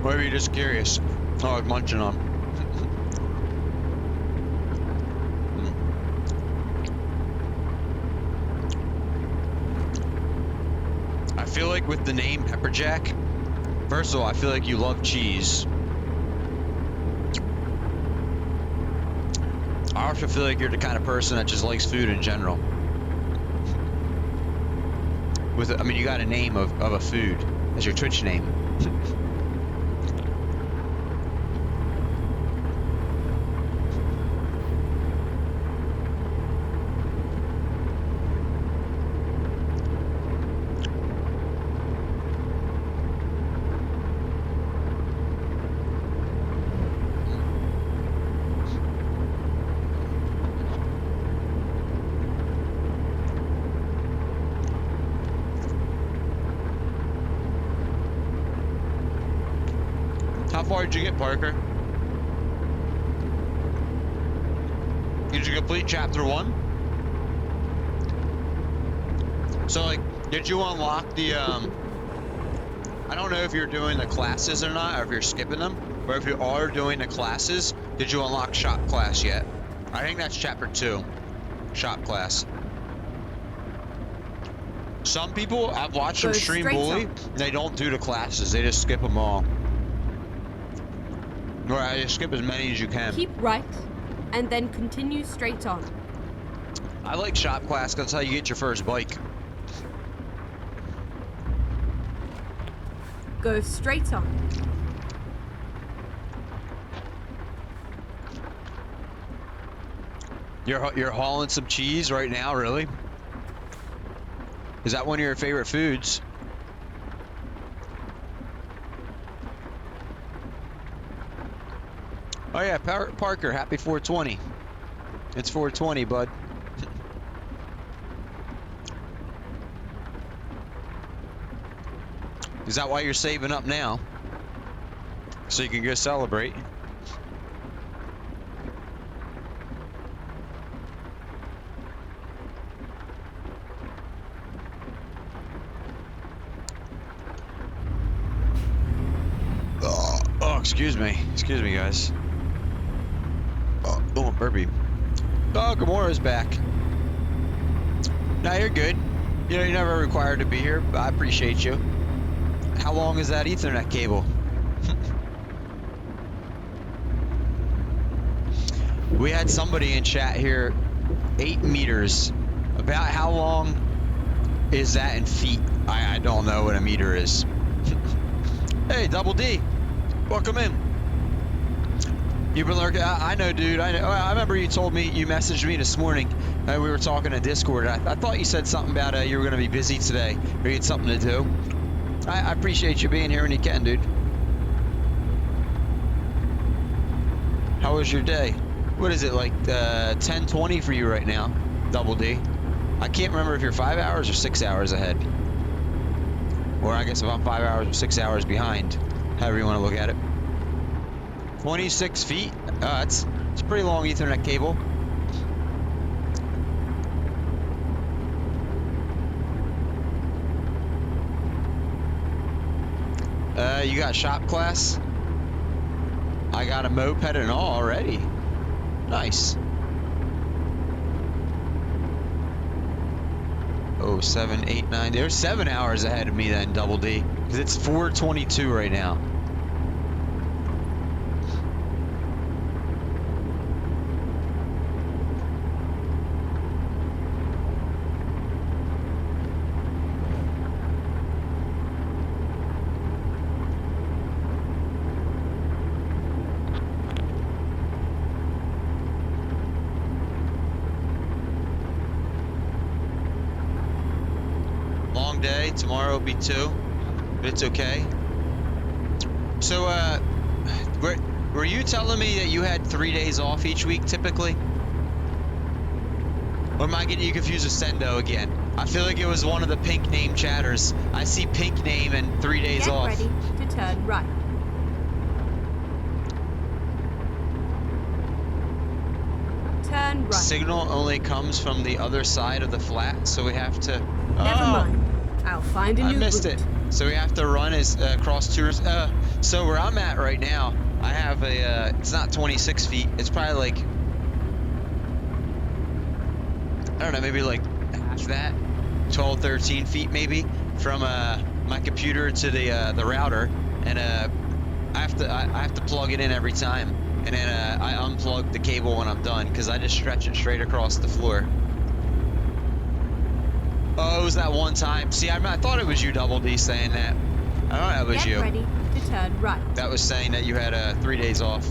Or are you just curious? Oh, I'm munching on. I feel like with the name Pepperjack, first of all, I feel like you love cheese. I also feel like you're the kind of person that just likes food in general. I mean, you got a name of a food as your Twitch name. How far did you get, Parker? Did you complete chapter 1? So, like, did you unlock the, I don't know if you're doing the classes or not, or if you're skipping them, but if you are doing the classes, did you unlock shop class yet? I think that's chapter 2, shop class. Some people, I've watched them stream Bully, they don't do the classes, they just skip them all. Right, just skip as many as you can. Keep right, and then continue straight on. I like shop class because that's how you get your first bike. Go straight on. You're hauling some cheese right now, really? Is that one of your favorite foods? Oh yeah, Parker, happy 420. It's 420, bud. Is that why you're saving up now? So you can go celebrate? Oh, excuse me. Excuse me, guys. Oh, burpee. Oh, Gamora's back. Nah, you're good. You know, you're never required to be here, but I appreciate you. How long is that Ethernet cable? We had somebody in chat here, 8 meters. About how long is that in feet? I don't know what a meter is. Hey, Double D, welcome in. You've been lurking. I know, dude. I know. I remember you told me, you messaged me this morning. We were talking to Discord. I thought you said something about you were going to be busy today, or you had something to do. I appreciate you being here when you can, dude. How was your day? What is it, like 10:20 for you right now, Double D? I can't remember if you're 5 hours or 6 hours ahead. Or I guess if I'm 5 hours or 6 hours behind, however you want to look at it. 26 feet? It's a pretty long Ethernet cable. You got shop class? I got a moped and all already. Nice. Oh, 7, 8, 9. They're 7 hours ahead of me then, Double D. Because it's 4:22 right now. Tomorrow will be 2, but it's okay. So, were you telling me that you had 3 days off each week typically? Or am I getting you confused with Sendo again? I feel like it was one of the pink name chatters. I see pink name and 3 days off. Get ready to turn right. Turn right. Signal only comes from the other side of the flat, so we have to... Never mind. I'll find a new I missed route. it. So we have to run as cross tours. So where I'm at right now, I have a. It's not 26 feet. It's probably like, I don't know, maybe like half that, 12, 13 feet maybe from my computer to the router, and I have to plug it in every time, and then I unplug the cable when I'm done because I just stretch it straight across the floor. Oh, it was that one time. See, I thought it was you, Double D, saying that. I thought that was you. Get ready to turn right. That was saying that you had 3 days off.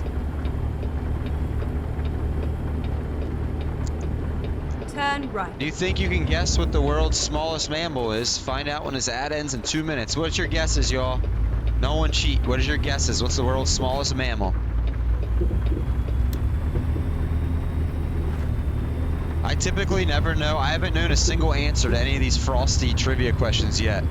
Turn right. Do you think you can guess what the world's smallest mammal is? Find out when his ad ends in 2 minutes. What's your guesses, y'all? No one cheat. What is your guesses? What's the world's smallest mammal? I typically never know. I haven't known a single answer to any of these frosty trivia questions yet.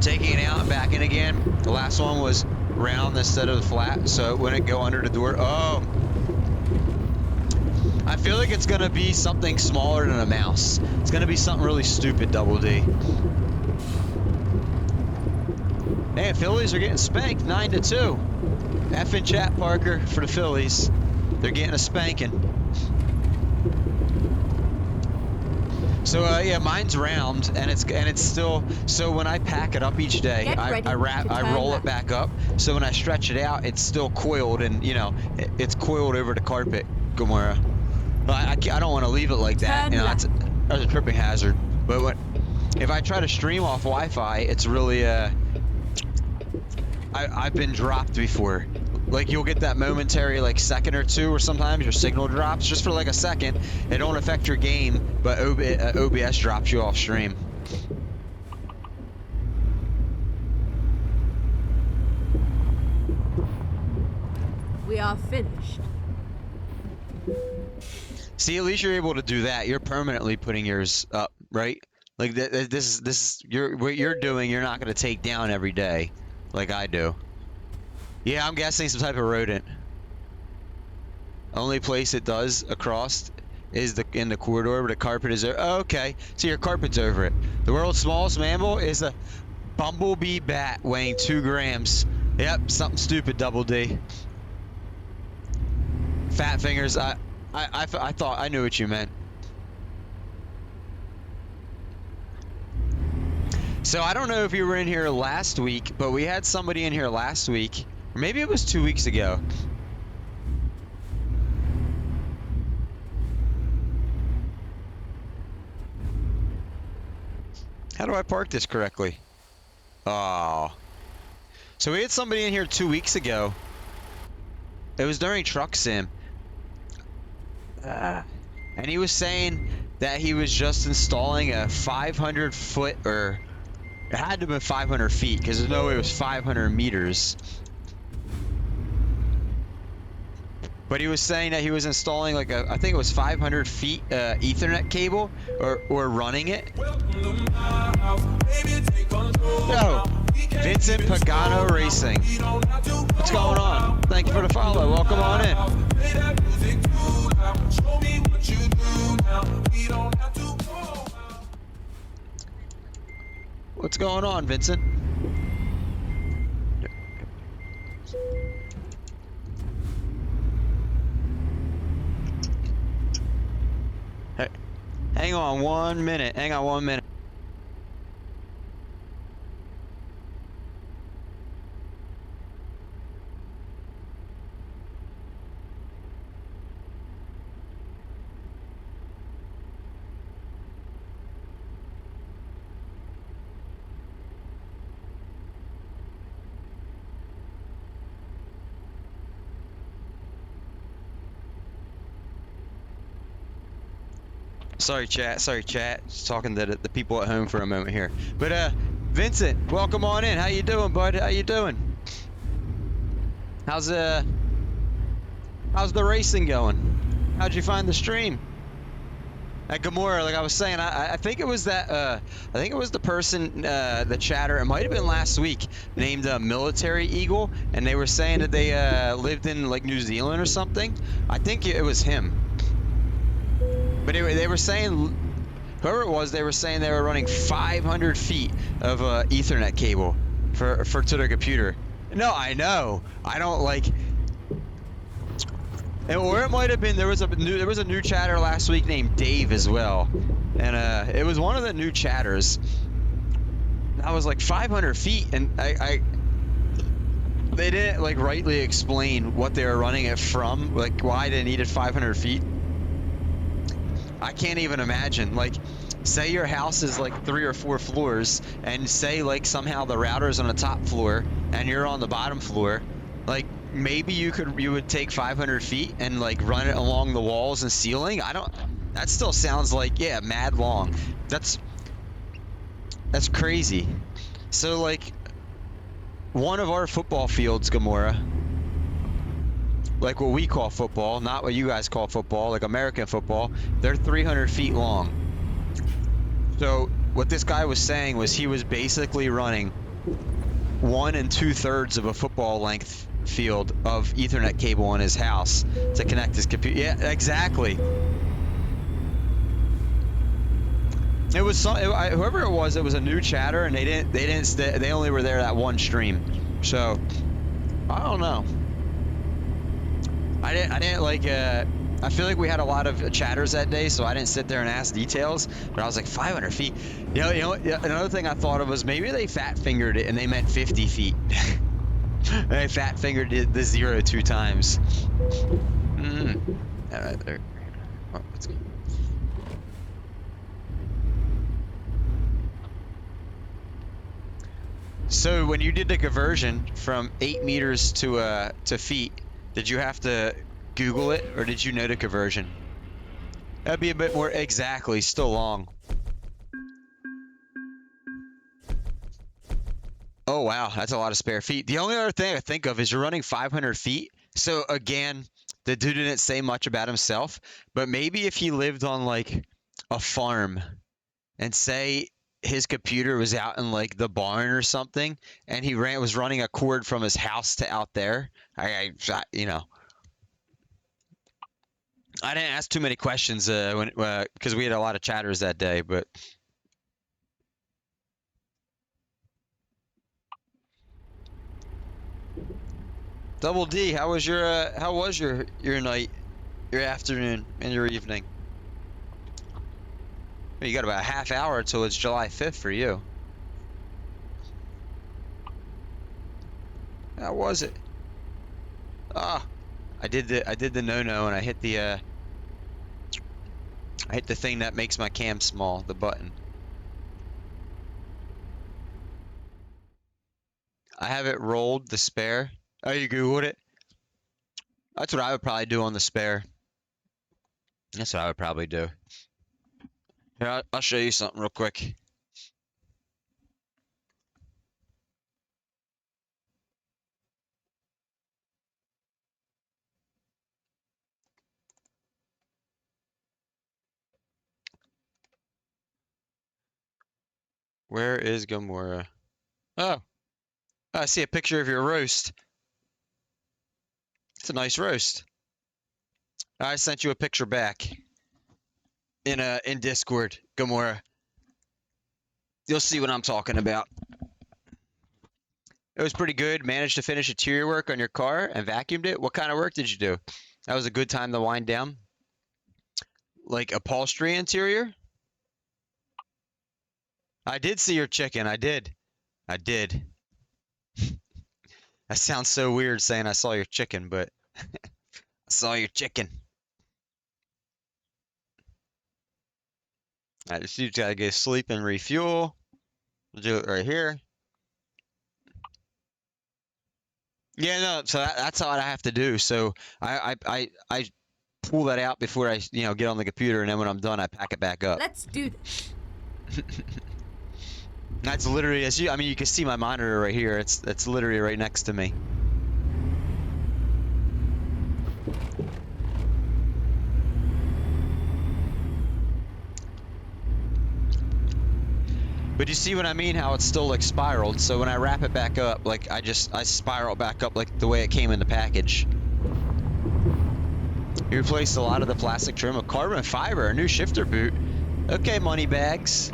Taking it out and back in again. The last one was round instead of flat, so it wouldn't go under the door. Oh. I feel like it's going to be something smaller than a mouse. It's going to be something really stupid, Double D. Hey, Phillies are getting spanked 9-2. F in chat, Parker, for the Phillies. They're getting a spanking. So yeah, mine's round, and it's still. So when I pack it up each day, I roll it back up. So when I stretch it out, it's still coiled, and you know, it's coiled over the carpet, Gamora. But I don't want to leave it like that. You know, that's a tripping hazard. But if I try to stream off Wi-Fi, it's really I've been dropped before. like you'll get that momentary like second or two, or sometimes your signal drops just for like a second. It don't affect your game, but OBS drops you off stream. We are finished. See, at least you're able to do that. You're permanently putting yours up, right? Like this is what you're doing. You're not gonna take down every day, like I do. Yeah, I'm guessing some type of rodent. Only place it does across is in the corridor, but the carpet is oh, okay. So your carpet's over it. The world's smallest mammal is a bumblebee bat weighing 2 grams. Yep, something stupid, Double D. Fat fingers. I thought I knew what you meant. So I don't know if you were in here last week, but we had somebody in here last week, or maybe it was 2 weeks ago. How do I park this correctly? Oh. So we had somebody in here 2 weeks ago. It was during Truck Sim. And he was saying that he was just installing a 500 foot, or it had to have been 500 feet because there's no way it was 500 meters. But he was saying that he was installing like I think it was 500 feet Ethernet cable, or running it. Yo, Vincent Pagano Racing. What's going on? Thank you for the follow. Welcome on in. What's going on, Vincent? Hey, hang on 1 minute. Hang on 1 minute. Sorry, chat. Just talking to the people at home for a moment here. But Vincent, welcome on in. How you doing, bud? How you doing? How's the racing going? How'd you find the stream? At Gamora, like I was saying, I think it was that I think it was the person, the chatter. It might have been last week, named Military Eagle, and they were saying that they lived in like New Zealand or something. I think it was him. But they were saying, whoever it was, they were saying they were running 500 feet of Ethernet cable to their computer. No, I know. I don't like. Or it might have been there was a new chatter last week named Dave as well, and it was one of the new chatters. I was like 500 feet, and they didn't like rightly explain what they were running it from, like why they needed 500 feet. I can't even imagine. Like, say your house is like 3 or 4 floors, and say like somehow the router's on the top floor and you're on the bottom floor. Like, maybe you would take 500 feet and like run it along the walls and ceiling. That still sounds like, yeah, mad long. That's crazy. So like, one of our football fields, Gamora, like what we call football, not what you guys call football, like American football, they're 300 feet long. So what this guy was saying was he was basically running 1 2/3 of a football length field of Ethernet cable in his house to connect his computer. Yeah, exactly. It was whoever it was a new chatter, and they only were there that one stream. So I don't know. I didn't like, I feel like we had a lot of chatters that day, so I didn't sit there and ask details, but I was like, 500 feet. You know, another thing I thought of was maybe they fat fingered it and they meant 50 feet. They fat fingered the 0 2 times. There. Oh, let's go. So when you did the conversion from 8 meters to feet, did you have to Google it, or did you know the conversion? That'd be a bit more exactly, still long. Oh wow, that's a lot of spare feet. The only other thing I think of is you're running 500 feet. So again, the dude didn't say much about himself, but maybe if he lived on like a farm and say his computer was out in like the barn or something, and he was running a cord from his house to out there. You know, I didn't ask too many questions because we had a lot of chatters that day, but. Double D, how was your night, your afternoon, and your evening? You got about a half hour until it's July 5th for you. How was it? Ah, I did the no-no, and I hit the thing that makes my cam small, the button. I have it rolled, the spare. Oh, you Googled it? That's what I would probably do on the spare. That's what I would probably do. Here, I'll show you something real quick. Where is Gamora? Oh, I see a picture of your roast. It's a nice roast. I sent you a picture back in Discord, Gamora. You'll see what I'm talking about. It was pretty good. Managed to finish interior work on your car and vacuumed it. What kind of work did you do? That was a good time to wind down. Like upholstery interior? I did see your chicken. I did. That sounds so weird saying I saw your chicken, but I saw your chicken. Alright, this dude's gotta go sleep and refuel. We'll do it right here. Yeah, no, so that's all I have to do. So I pull that out before I get on the computer, and then when I'm done, I pack it back up. Let's do this. That's literally you can see my monitor right here. It's literally right next to me. But you see what I mean? How it's still like spiraled. So when I wrap it back up, like I spiral back up like the way it came in the package. You replaced a lot of the plastic trim with carbon fiber, a new shifter boot. Okay, money bags.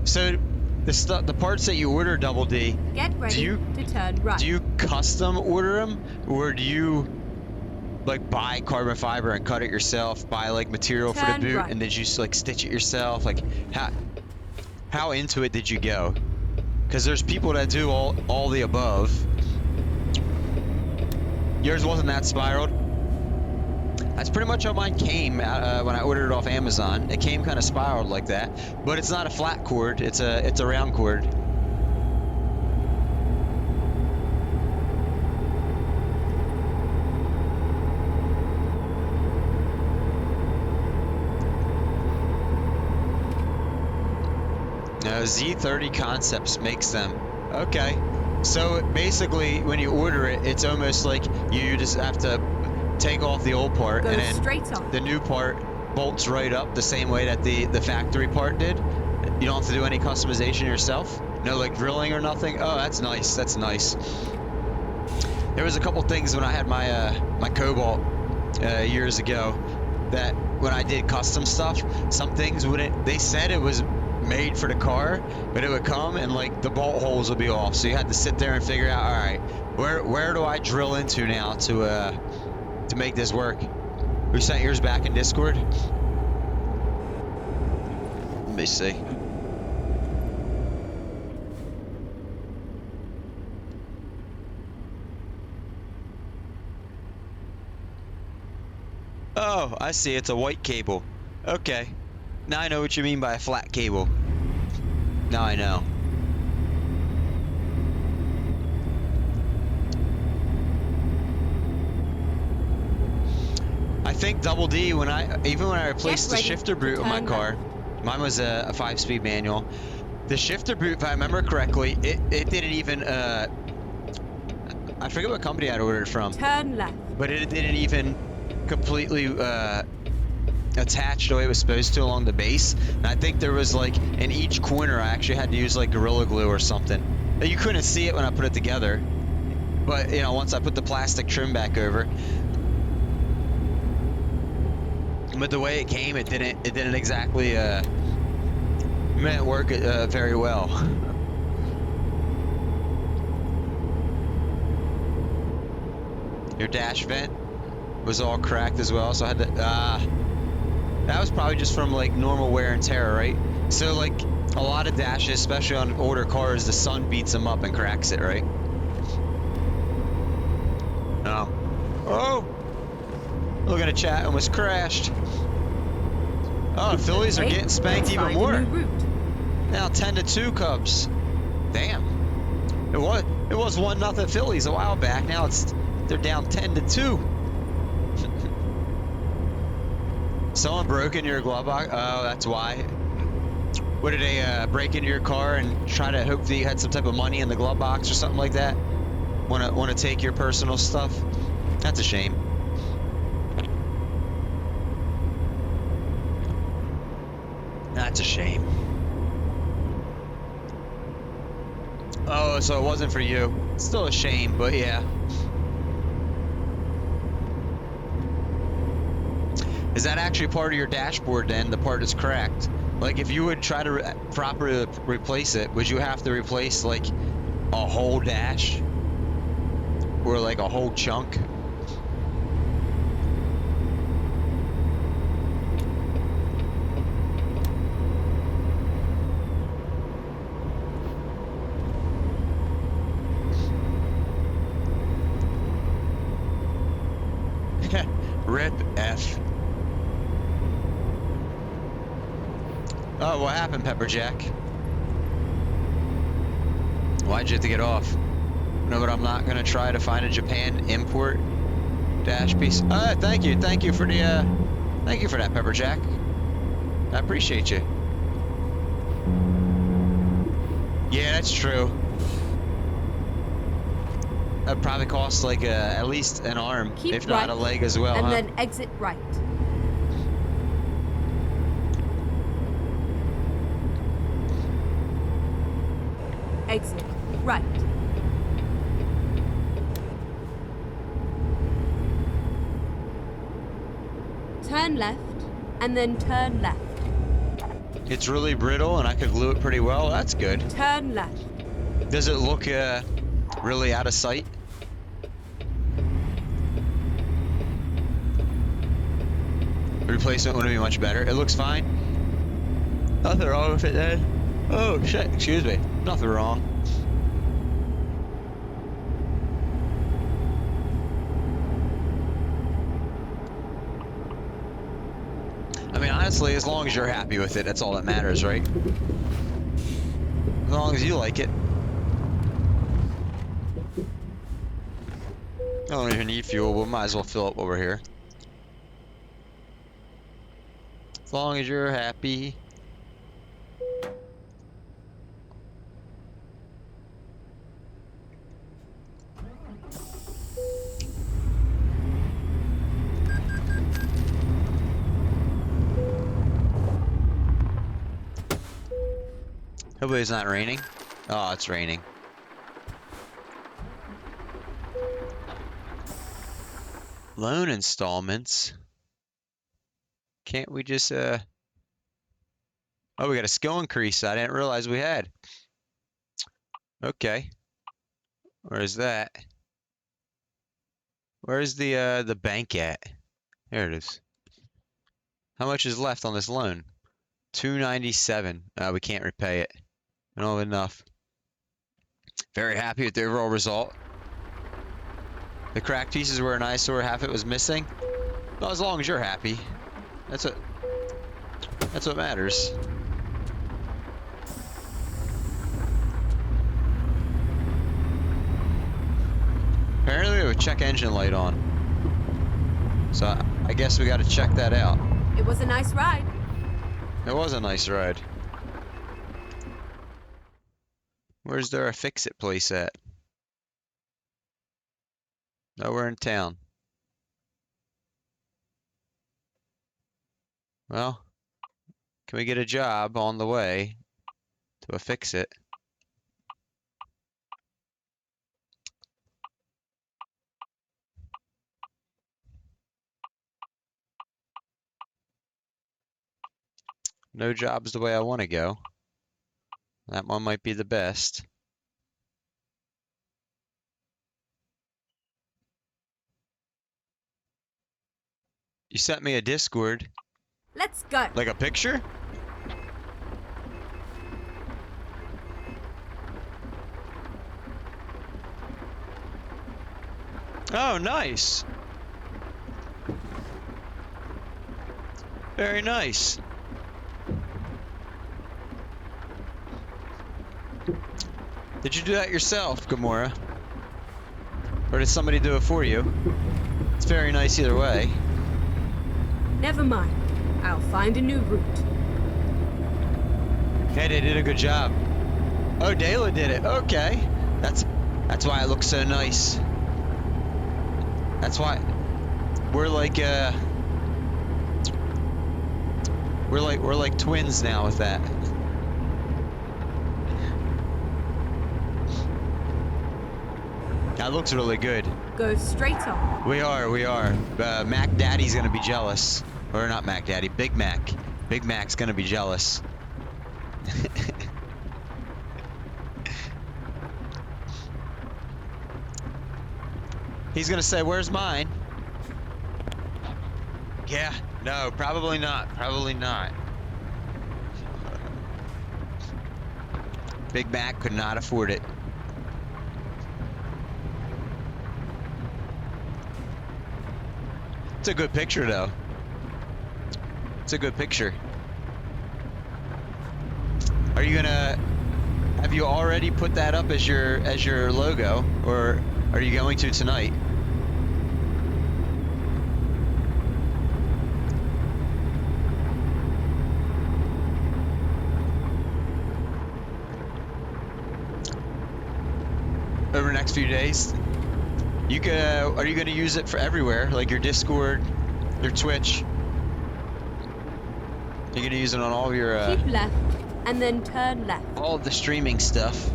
So the parts that you order, Double D, Get ready to turn right. do you custom order them, or do you like buy carbon fiber and cut it yourself, buy like material for the Turn boot, right. and then you just like stitch it yourself? Like how into it did you go? Because there's people that do all the above. Yours wasn't that spiraled. That's pretty much how mine came when I ordered it off Amazon. It came kind of spiraled like that, but it's not a flat cord. It's a round cord. No, Z30 Concepts makes them. Okay. So basically, when you order it, it's almost like you just have to take off the old part, Go and then straight on. the new part bolts right up the same way that the factory part did. You don't have to do any customization yourself. No like drilling or nothing. Oh, that's nice. That's nice. There was a couple things when I had my my Cobalt years ago that when I did custom stuff, some things wouldn't. They said it was made for the car, but it would come and like the bolt holes would be off. So you had to sit there and figure out, all right, where do I drill into now to make this work? We sent yours back in Discord. Let me see. Oh, I see. It's a white cable. Okay. Now I know what you mean by a flat cable. Now I know. think Double D, even when I replaced the ready shifter to boot in my turn car, mine was a 5-speed manual. The shifter boot, if I remember correctly, it didn't even, I forget what company I'd ordered from, Turn left. but it didn't even completely attach the way it was supposed to along the base. And I think there was like, in each corner I actually had to use like Gorilla Glue or something. Now, you couldn't see it when I put it together, but you know, once I put the plastic trim back over. But the way it came, it didn't exactly work very well. Your dash vent was all cracked as well, so I had to that was probably just from like normal wear and tear, right? So like a lot of dashes, especially on older cars, the sun beats them up and cracks it, right? Oh, look at the chat, almost crashed. Oh, Phillies are getting spanked Let's even find a more. new route. Now 10-2 Cubs. Damn. It was 1-0 Phillies a while back. Now they're down 10-2. Someone broke into your glove box. Oh, that's why. What, did they break into your car and try to hope that you had some type of money in the glove box or something like that? Want to take your personal stuff? That's a shame. That's a shame. Oh, so it wasn't for you. It's still a shame, but yeah. Is that actually part of your dashboard then, the part that's cracked? Like if you would try to properly replace it, would you have to replace like a whole dash? Or like a whole chunk? Rip F. Oh, what happened, Pepperjack? Why'd you have to get off? No, but I'm not gonna try to find a Japan import dash piece. Thank you for the thank you for that, Pepperjack. I appreciate you. Yeah, that's true. That'd probably cost like at least an arm, Keep if not right, a leg as well, and huh? then exit right. Exit right. Turn left, and then turn left. It's really brittle, and I could glue it pretty well. That's good. Turn left. Does it look really out of sight? Replacement wouldn't be much better. It looks fine. Nothing wrong with it then. Oh shit, excuse me. Nothing wrong. I mean, honestly, as long as you're happy with it, that's all that matters, right? As long as you like it. I don't even need fuel, but might as well fill up over here. As long as you're happy. Hopefully it's not raining. Oh, it's raining. Loan installments. Can't we just oh, we got a skill increase I didn't realize we had. Okay. Where's that? Where's the bank at? There it is. How much is left on this loan? 297. We can't repay it. I don't have enough. Very happy with the overall result. The cracked pieces were an eyesore, half it was missing. Well, as long as you're happy. That's what matters. Apparently we have a check engine light on. So I I guess we gotta check that out. It was a nice ride. It was a nice ride. Where's there a fix-it place at? Nowhere in town. Well, can we get a job on the way to a fix-it? No job's the way I want to go. That one might be the best. You sent me a Discord. Let's go. Like a picture? Oh, nice. Very nice. Did you do that yourself, Gamora? Or did somebody do it for you? It's very nice either way. Never mind. I'll find a new route. Hey, they did a good job. Oh, Dayla did it. Okay. That's why it looks so nice. That's why we're like we're like twins now with that. That looks really good. Go straight on. We are. Mac Daddy's gonna be jealous. Or not Mac Daddy, Big Mac. Big Mac's gonna be jealous. He's gonna say, "Where's mine?" Yeah, no, probably not. Probably not. Big Mac could not afford it. It's a good picture, though. It's a good picture. Are you gonna? Have you already put that up as your logo, or are you going to tonight? Over the next few days? You could, are you going to use it for everywhere, like your Discord, your Twitch? You're going to use it on all of your Keep left and then turn left. all of the streaming stuff.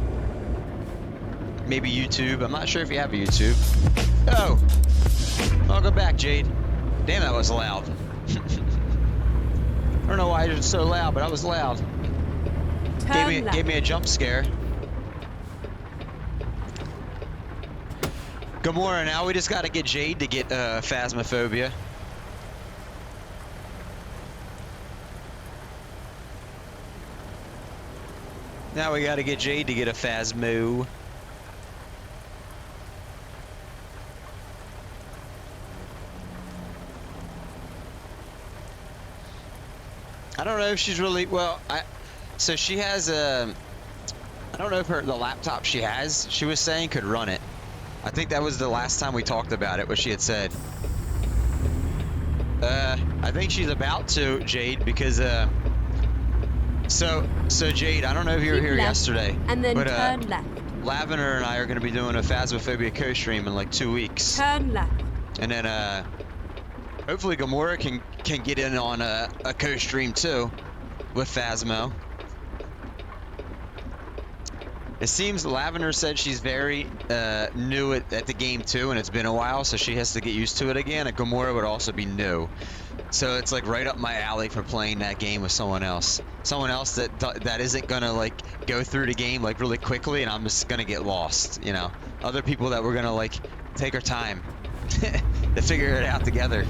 Maybe YouTube. I'm not sure if you have a YouTube. Oh! Welcome back, Jade. Damn, that was loud. I don't know why it was so loud, but I was loud. Turn left. Gave me a jump scare. Gamora, now we just gotta get Jade to get Phasmophobia. Now we gotta get Jade to get a Phasmo. I don't know if she's really well. So she has a. I don't know if the laptop she has. She was saying could run it. I think that was the last time we talked about it. What she had said. I think she's about to, Jade, because So Jade, I don't know if you were Keep here left yesterday, and then but turn left. Lavender and I are going to be doing a Phasmophobia co-stream in like 2 weeks, Turn left. and then hopefully Gamora can get in on a co-stream too with Phasmo. It seems Lavender said she's very new at the game too, and it's been a while, so she has to get used to it again. And Gamora would also be new, so it's like right up my alley for playing that game with someone else that isn't gonna like go through the game like really quickly, and I'm just gonna get lost. You know, other people that we're gonna like take our time to figure it out together.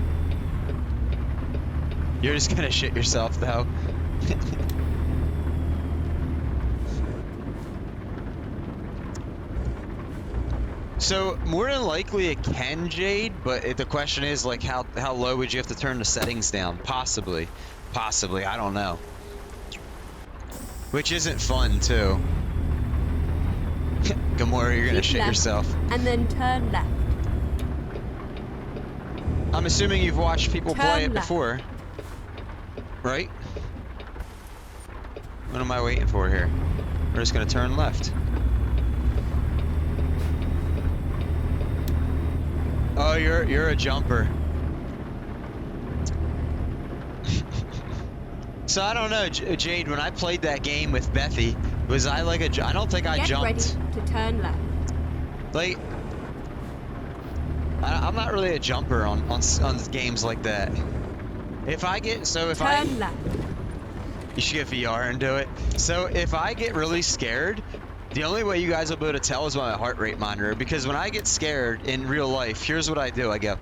You're just gonna shit yourself though. So more than likely it can, Jade, but the question is like how low would you have to turn the settings down? Possibly, I don't know. Which isn't fun too. Gamora, you're gonna Keep shit left yourself. And then turn left. I'm assuming you've watched people play it Turn left. before, right? What am I waiting for here? We're just gonna turn left. Oh, you're a jumper. So I don't know, Jade. When I played that game with Bethy, was I like I don't think I Get ready jumped. to turn left. Like, I'm not really a jumper on games like that. If I get Turn left. you should get VR and do it. So if I get really scared, the only way you guys will be able to tell is by my heart rate monitor. Because when I get scared in real life, here's what I do. I go.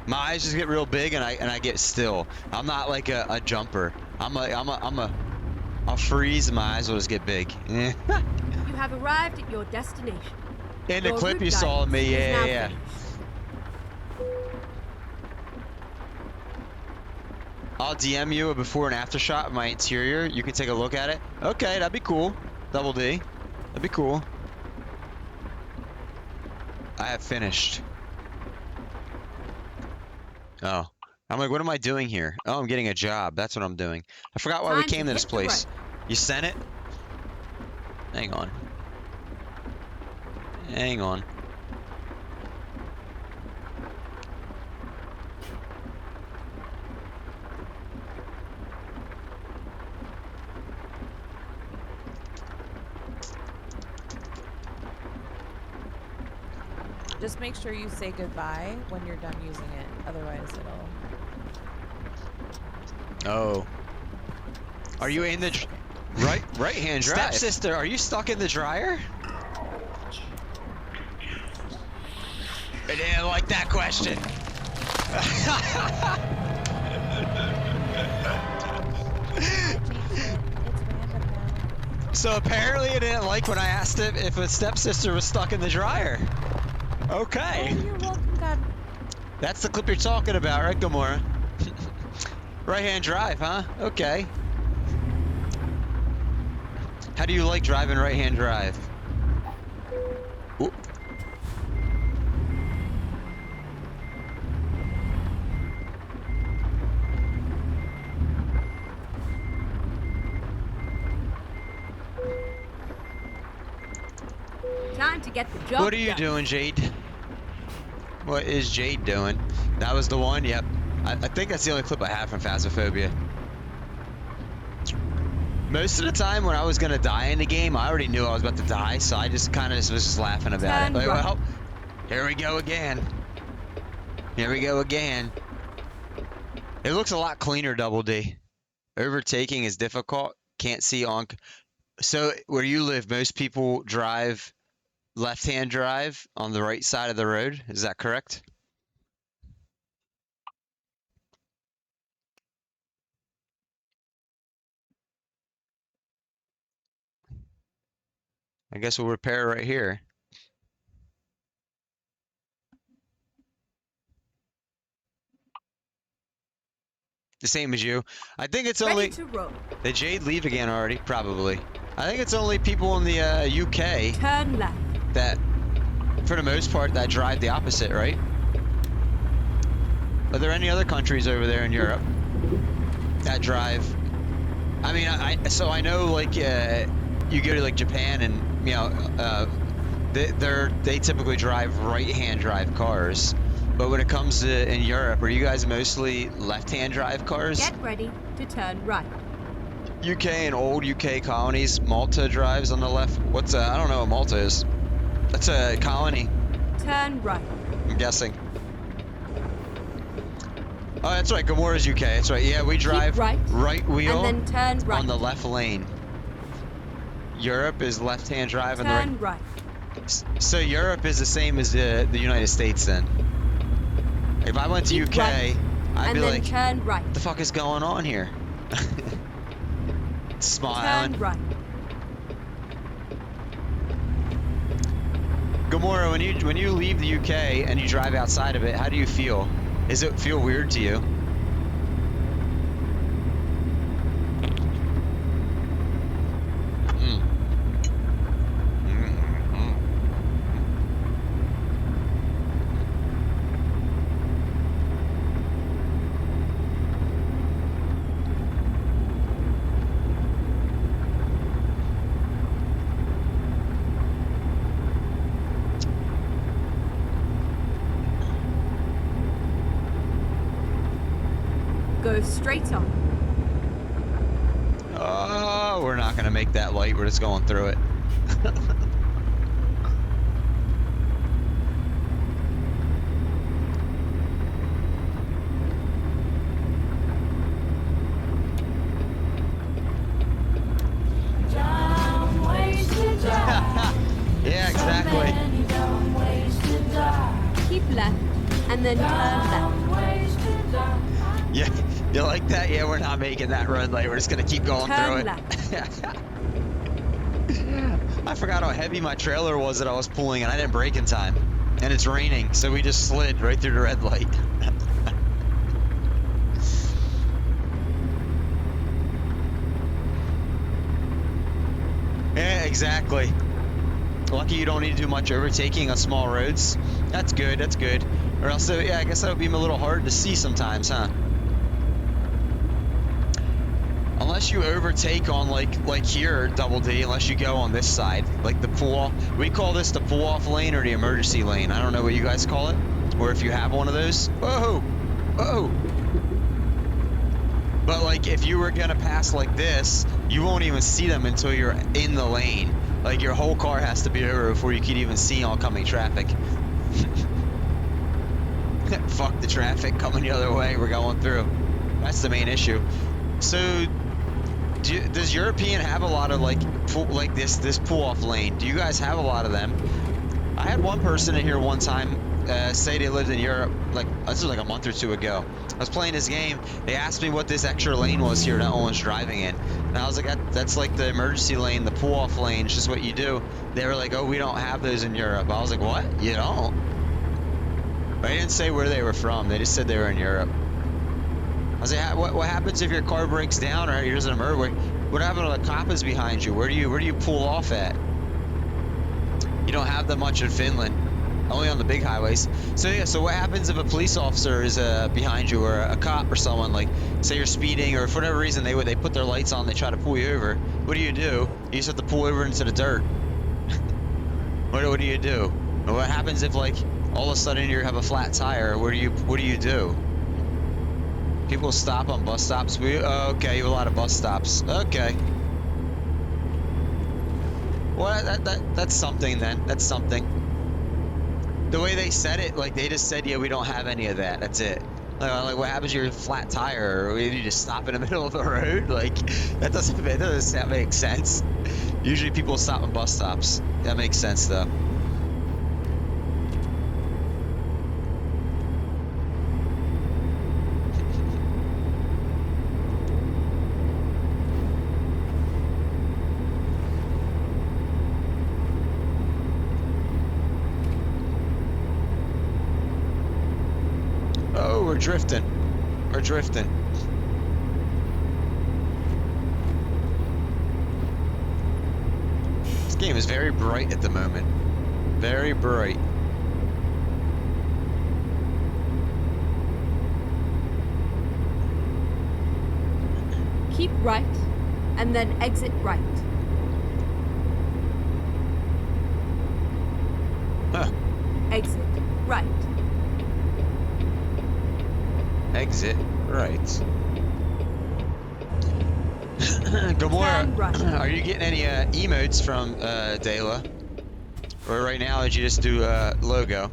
My eyes just get real big and I get still. I'm not like a jumper. I'll freeze and my eyes will just get big. You have arrived at your destination. In the Your clip route you saw of guidance me, is now yeah. finished. I'll DM you a before and after shot of my interior. You can take a look at it. Okay, that'd be cool. Double D. That'd be cool. I have finished. Oh. I'm like, what am I doing here? Oh, I'm getting a job. That's what I'm doing. I forgot why we Time to came to this hit the place. You sent it? Hang on. Hang on. Just make sure you say goodbye when you're done using it. Otherwise, it'll. Oh. Are you in the right hand drive? Stepsister, are you stuck in the dryer? I didn't like that question. So apparently it didn't like when I asked it if a stepsister was stuck in the dryer. Okay. Oh, you're welcome, God. That's the clip you're talking about, right, Gamora? Right-hand drive, huh? Okay. How do you like driving right-hand drive? Ooh. Time to get the job What are you done. doing, Jade? What is Jade doing? That was the one? Yep. I think that's the only clip I have from Phasmophobia. Most of the time when I was gonna die in the game, I already knew I was about to die, so I just kind of was just laughing about Turn it. Like, right. well, here we go again. Here we go again. It looks a lot cleaner, Double D. Overtaking is difficult. Can't see on. So where you live, most people drive left-hand drive on the right side of the road. Is that correct? I guess we'll repair right here. The same as you. I think it's Ready only... to roll. Did Jade leave again already? Probably. I think it's only people in the UK Turn left. that, for the most part, that drive the opposite, right? Are there any other countries over there in Europe that drive? I mean, so I know, like, you go to like Japan and you know, they typically drive right-hand drive cars. But when it comes to in Europe, are you guys mostly left-hand drive cars? Get ready to turn right. UK and old UK colonies, Malta drives on the left. What's I don't know what Malta is. That's a colony, Turn right. I'm guessing. Oh, that's right, Gamora's UK. That's right. Yeah, we drive right, wheel And then turn right. on the left lane. Europe is left-hand drive on the right. Turn right. So Europe is the same as the United States then. If I went to Keep UK, right, I'd and be then like, turn right. what the fuck is going on here? Smiling. Turn right. Gamora, when you leave the UK and you drive outside of it, how do you feel? Does it feel weird to you? straight on. Oh, we're not gonna make that light. We're just going through it. Yeah, exactly. Keep left, and then turn left. Yeah, you like that? Yeah, we're not making that red light. We're just gonna keep going through Turn it. left. I forgot how heavy my trailer was that I was pulling, and I didn't brake in time. And it's raining, so we just slid right through the red light. Yeah, exactly. Lucky you don't need to do much overtaking on small roads. That's good, that's good. Or else, yeah, I guess that would be a little hard to see sometimes, huh? Unless you overtake on like here, Double D, unless you go on this side, like the pull-off. We call this the pull-off lane or the emergency lane. I don't know what you guys call it, or if you have one of those. Whoa, whoa. But like if you were gonna pass like this, you won't even see them until you're in the lane. Like your whole car has to be over before you can even see oncoming traffic. Fuck the traffic coming the other way, we're going through. That's the main issue. So, does European have a lot of like this pull-off lane? Do you guys have a lot of them? I had one person in here one time say they lived in Europe, like this was like a month or two ago. I was playing this game, they asked me what this extra lane was here that no one's driving in. And I was like, that's like the emergency lane, the pull-off lane, it's just what you do. They were like, oh, we don't have those in Europe. I was like, what? You don't? But I didn't say where they were from, they just said they were in Europe. I was like, what happens if your car breaks down or there's an emergency? What happens when the cop is behind you? Where do you pull off at? You don't have that much in Finland. Only on the big highways. So yeah, so what happens if a police officer is behind you, or a cop or someone, like say you're speeding, or for whatever reason they put their lights on, they try to pull you over. What do? You just have to pull over into the dirt. What do you do? And what happens if like all of a sudden you have a flat tire? What do you do? People stop on bus stops. Okay, you have a lot of bus stops. Okay. Well, that's something then. That's something. The way they said it, like they just said, yeah, we don't have any of that. That's it. Like what happens if you're a flat tire, or you just stop in the middle of the road? Like that doesn't make sense. Usually people stop at bus stops. That makes sense though. We're drifting. We're drifting. This game is very bright at the moment. Very bright. Keep right, and then exit right. Huh. Exit right. Exit right. Gamora, Right. are you getting any emotes from Dayla? Or right now, did you just do logo?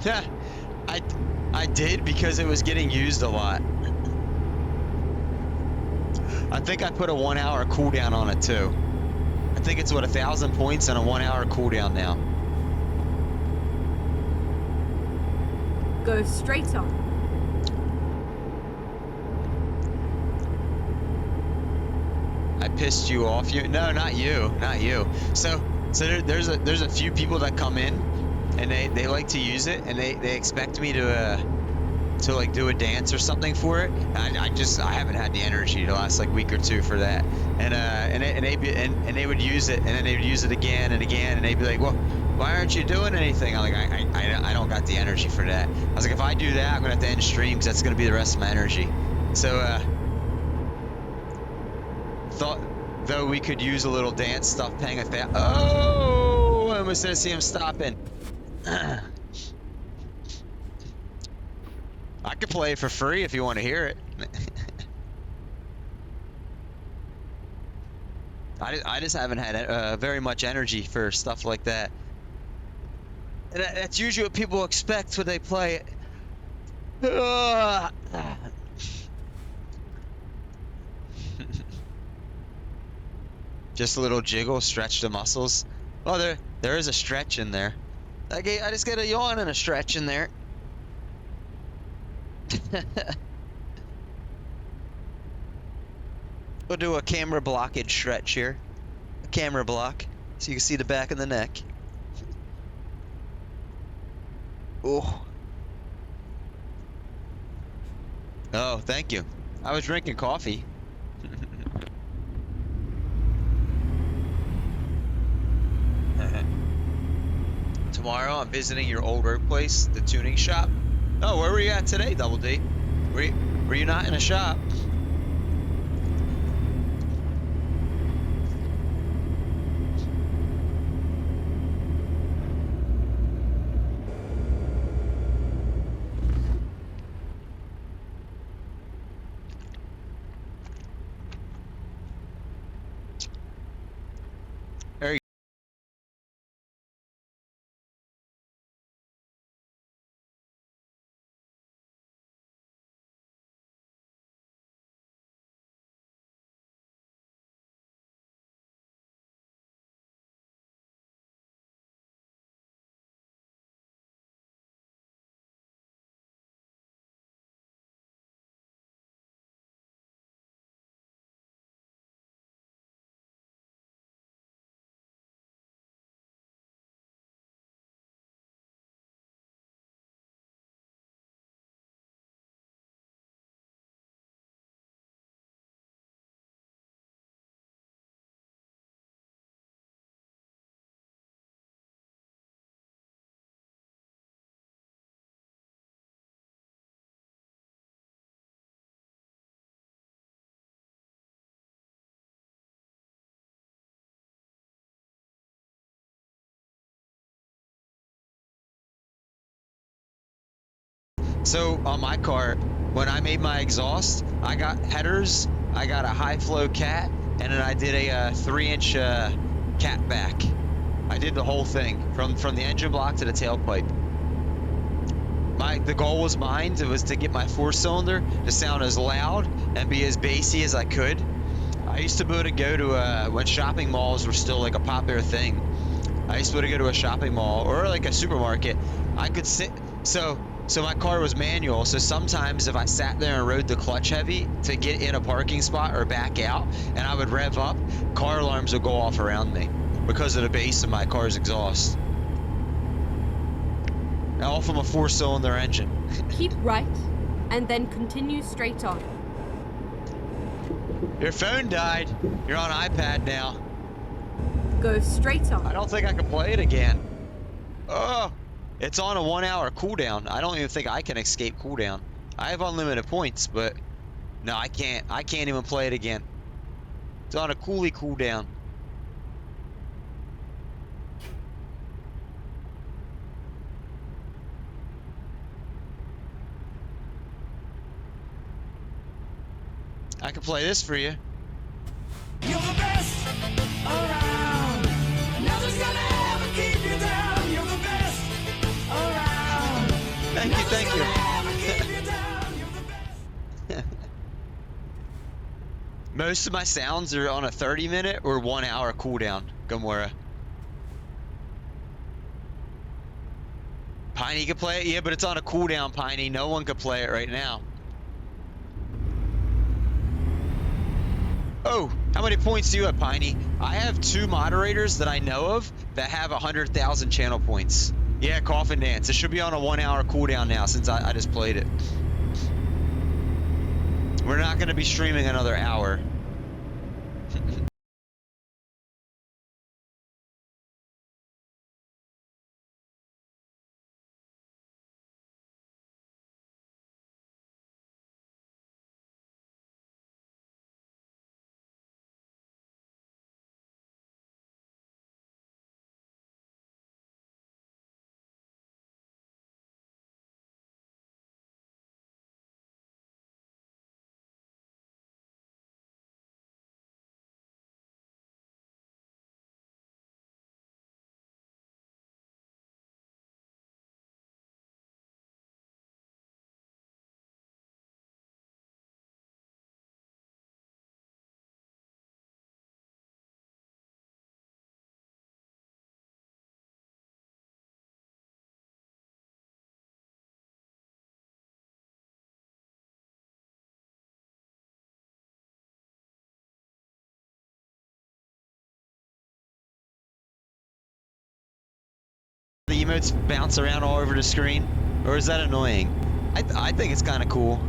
Yeah, I did because it was getting used a lot. I think I put a 1 hour cooldown on it too. I think it's what, 1,000 points and a 1 hour cooldown now. Go straight on. I pissed you off. You? No, not you. Not you. So there's a few people that come in, and they like to use it, and they expect me to like do a dance or something for it. I haven't had the energy the last like week or two for that. And they would use it, and then they would use it again and again, and they'd be like, well, why aren't you doing anything? I'm like, I don't got the energy for that. I was like, if I do that, I'm gonna have to end stream because that's gonna be the rest of my energy. So thought though we could use a little dance stuff paying with that. Oh, I almost didn't see him stopping. I could play it for free if you want to hear it. I just haven't had very much energy for stuff like that. And that's usually what people expect when they play it. Just a little jiggle, stretch the muscles. Oh, there is a stretch in there. I just get a yawn and a stretch in there. We'll do a camera blockage stretch here. A camera block, so you can see the back of the neck. Oh. Oh, thank you. I was drinking coffee. Tomorrow I'm visiting your old workplace, the tuning shop. Oh, where were you at today, Double D? Were you not in a shop? There you So on my car, when I made my exhaust, I got headers, I got a high flow cat, and then I did a 3-inch cat back. I did the whole thing from the engine block to the tailpipe. The goal was mine. It was to get my 4-cylinder to sound as loud and be as bassy as I could. I used to be able to go to when shopping malls were still like a popular thing. I used to be able to go to a shopping mall or like a supermarket. I could sit. So my car was manual, so sometimes if I sat there and rode the clutch heavy to get in a parking spot or back out, and I would rev up, car alarms would go off around me because of the bass of my car's exhaust. All from a 4-cylinder engine. Keep right, and then continue straight on. Your phone died. You're on iPad now. Go straight on. I don't think I can play it again. Oh! It's on a 1-hour cooldown. I don't even think I can escape cooldown. I have unlimited points, but no, I can't. I can't even play it again. It's on a coolie cooldown. I can play this for you. You're the best around. Nothing's gonna ever keep you down. You're the best around. Thank you, thank you. Most of my sounds are on a 30-minute or 1-hour cooldown, Gamora. Piney could play it? Yeah, but it's on a cooldown, Piney. No one could play it right now. Oh, how many points do you have, Piney? I have 2 moderators that I know of that have 100,000 channel points. Yeah, Coffin Dance. It should be on a 1-hour cooldown now since I just played it. We're not going to be streaming another hour. The emotes bounce around all over the screen, or is that annoying? I think it's kind of cool.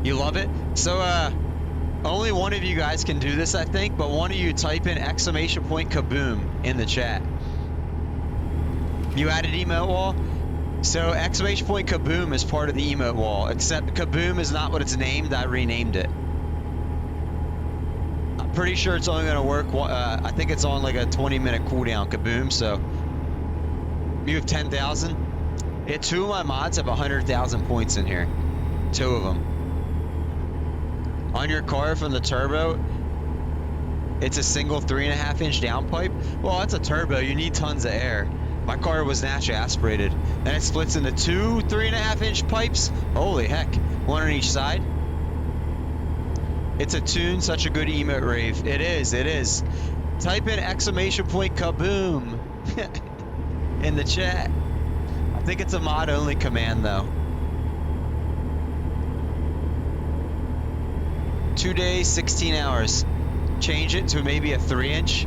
You love it? So only one of you guys can do this, I think, but one of you type in !kaboom in the chat. You added emote wall? So !kaboom is part of the emote wall, except kaboom is not what it's named. I renamed it. Pretty sure it's only gonna work. I think it's on like a 20-minute cooldown, kaboom. So you have 10,000. Yeah, 2 of my mods have 100,000 points in here. 2 of them. On your car from the turbo, it's a single 3.5-inch downpipe. Well, that's a turbo. You need tons of air. My car was naturally aspirated. Then it splits into 2 3.5-inch pipes. Holy heck! 1 on each side. It's a tune, such a good emote rave. It is, it is. Type in !kaboom in the chat. I think it's a mod only command though. 2 days, 16 hours. Change it to maybe a 3-inch.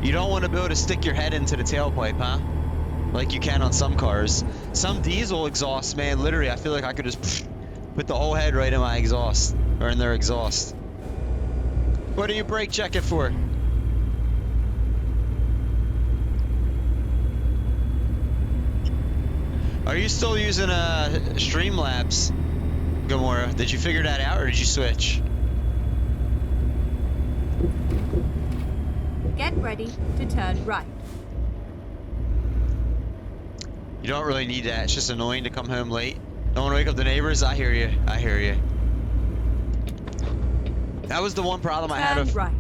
You don't want to be able to stick your head into the tailpipe, huh? Like you can on some cars. Some diesel exhausts, man, literally, I feel like I could just put the whole head right in my exhaust. Or in their exhaust. What are you brake checking for? Are you still using Streamlabs, Gamora? Did you figure that out or did you switch? Get ready to turn right. You don't really need that. It's just annoying to come home late. Don't want to wake up the neighbors. I hear you. I hear you. That was the one problem I had of. Right.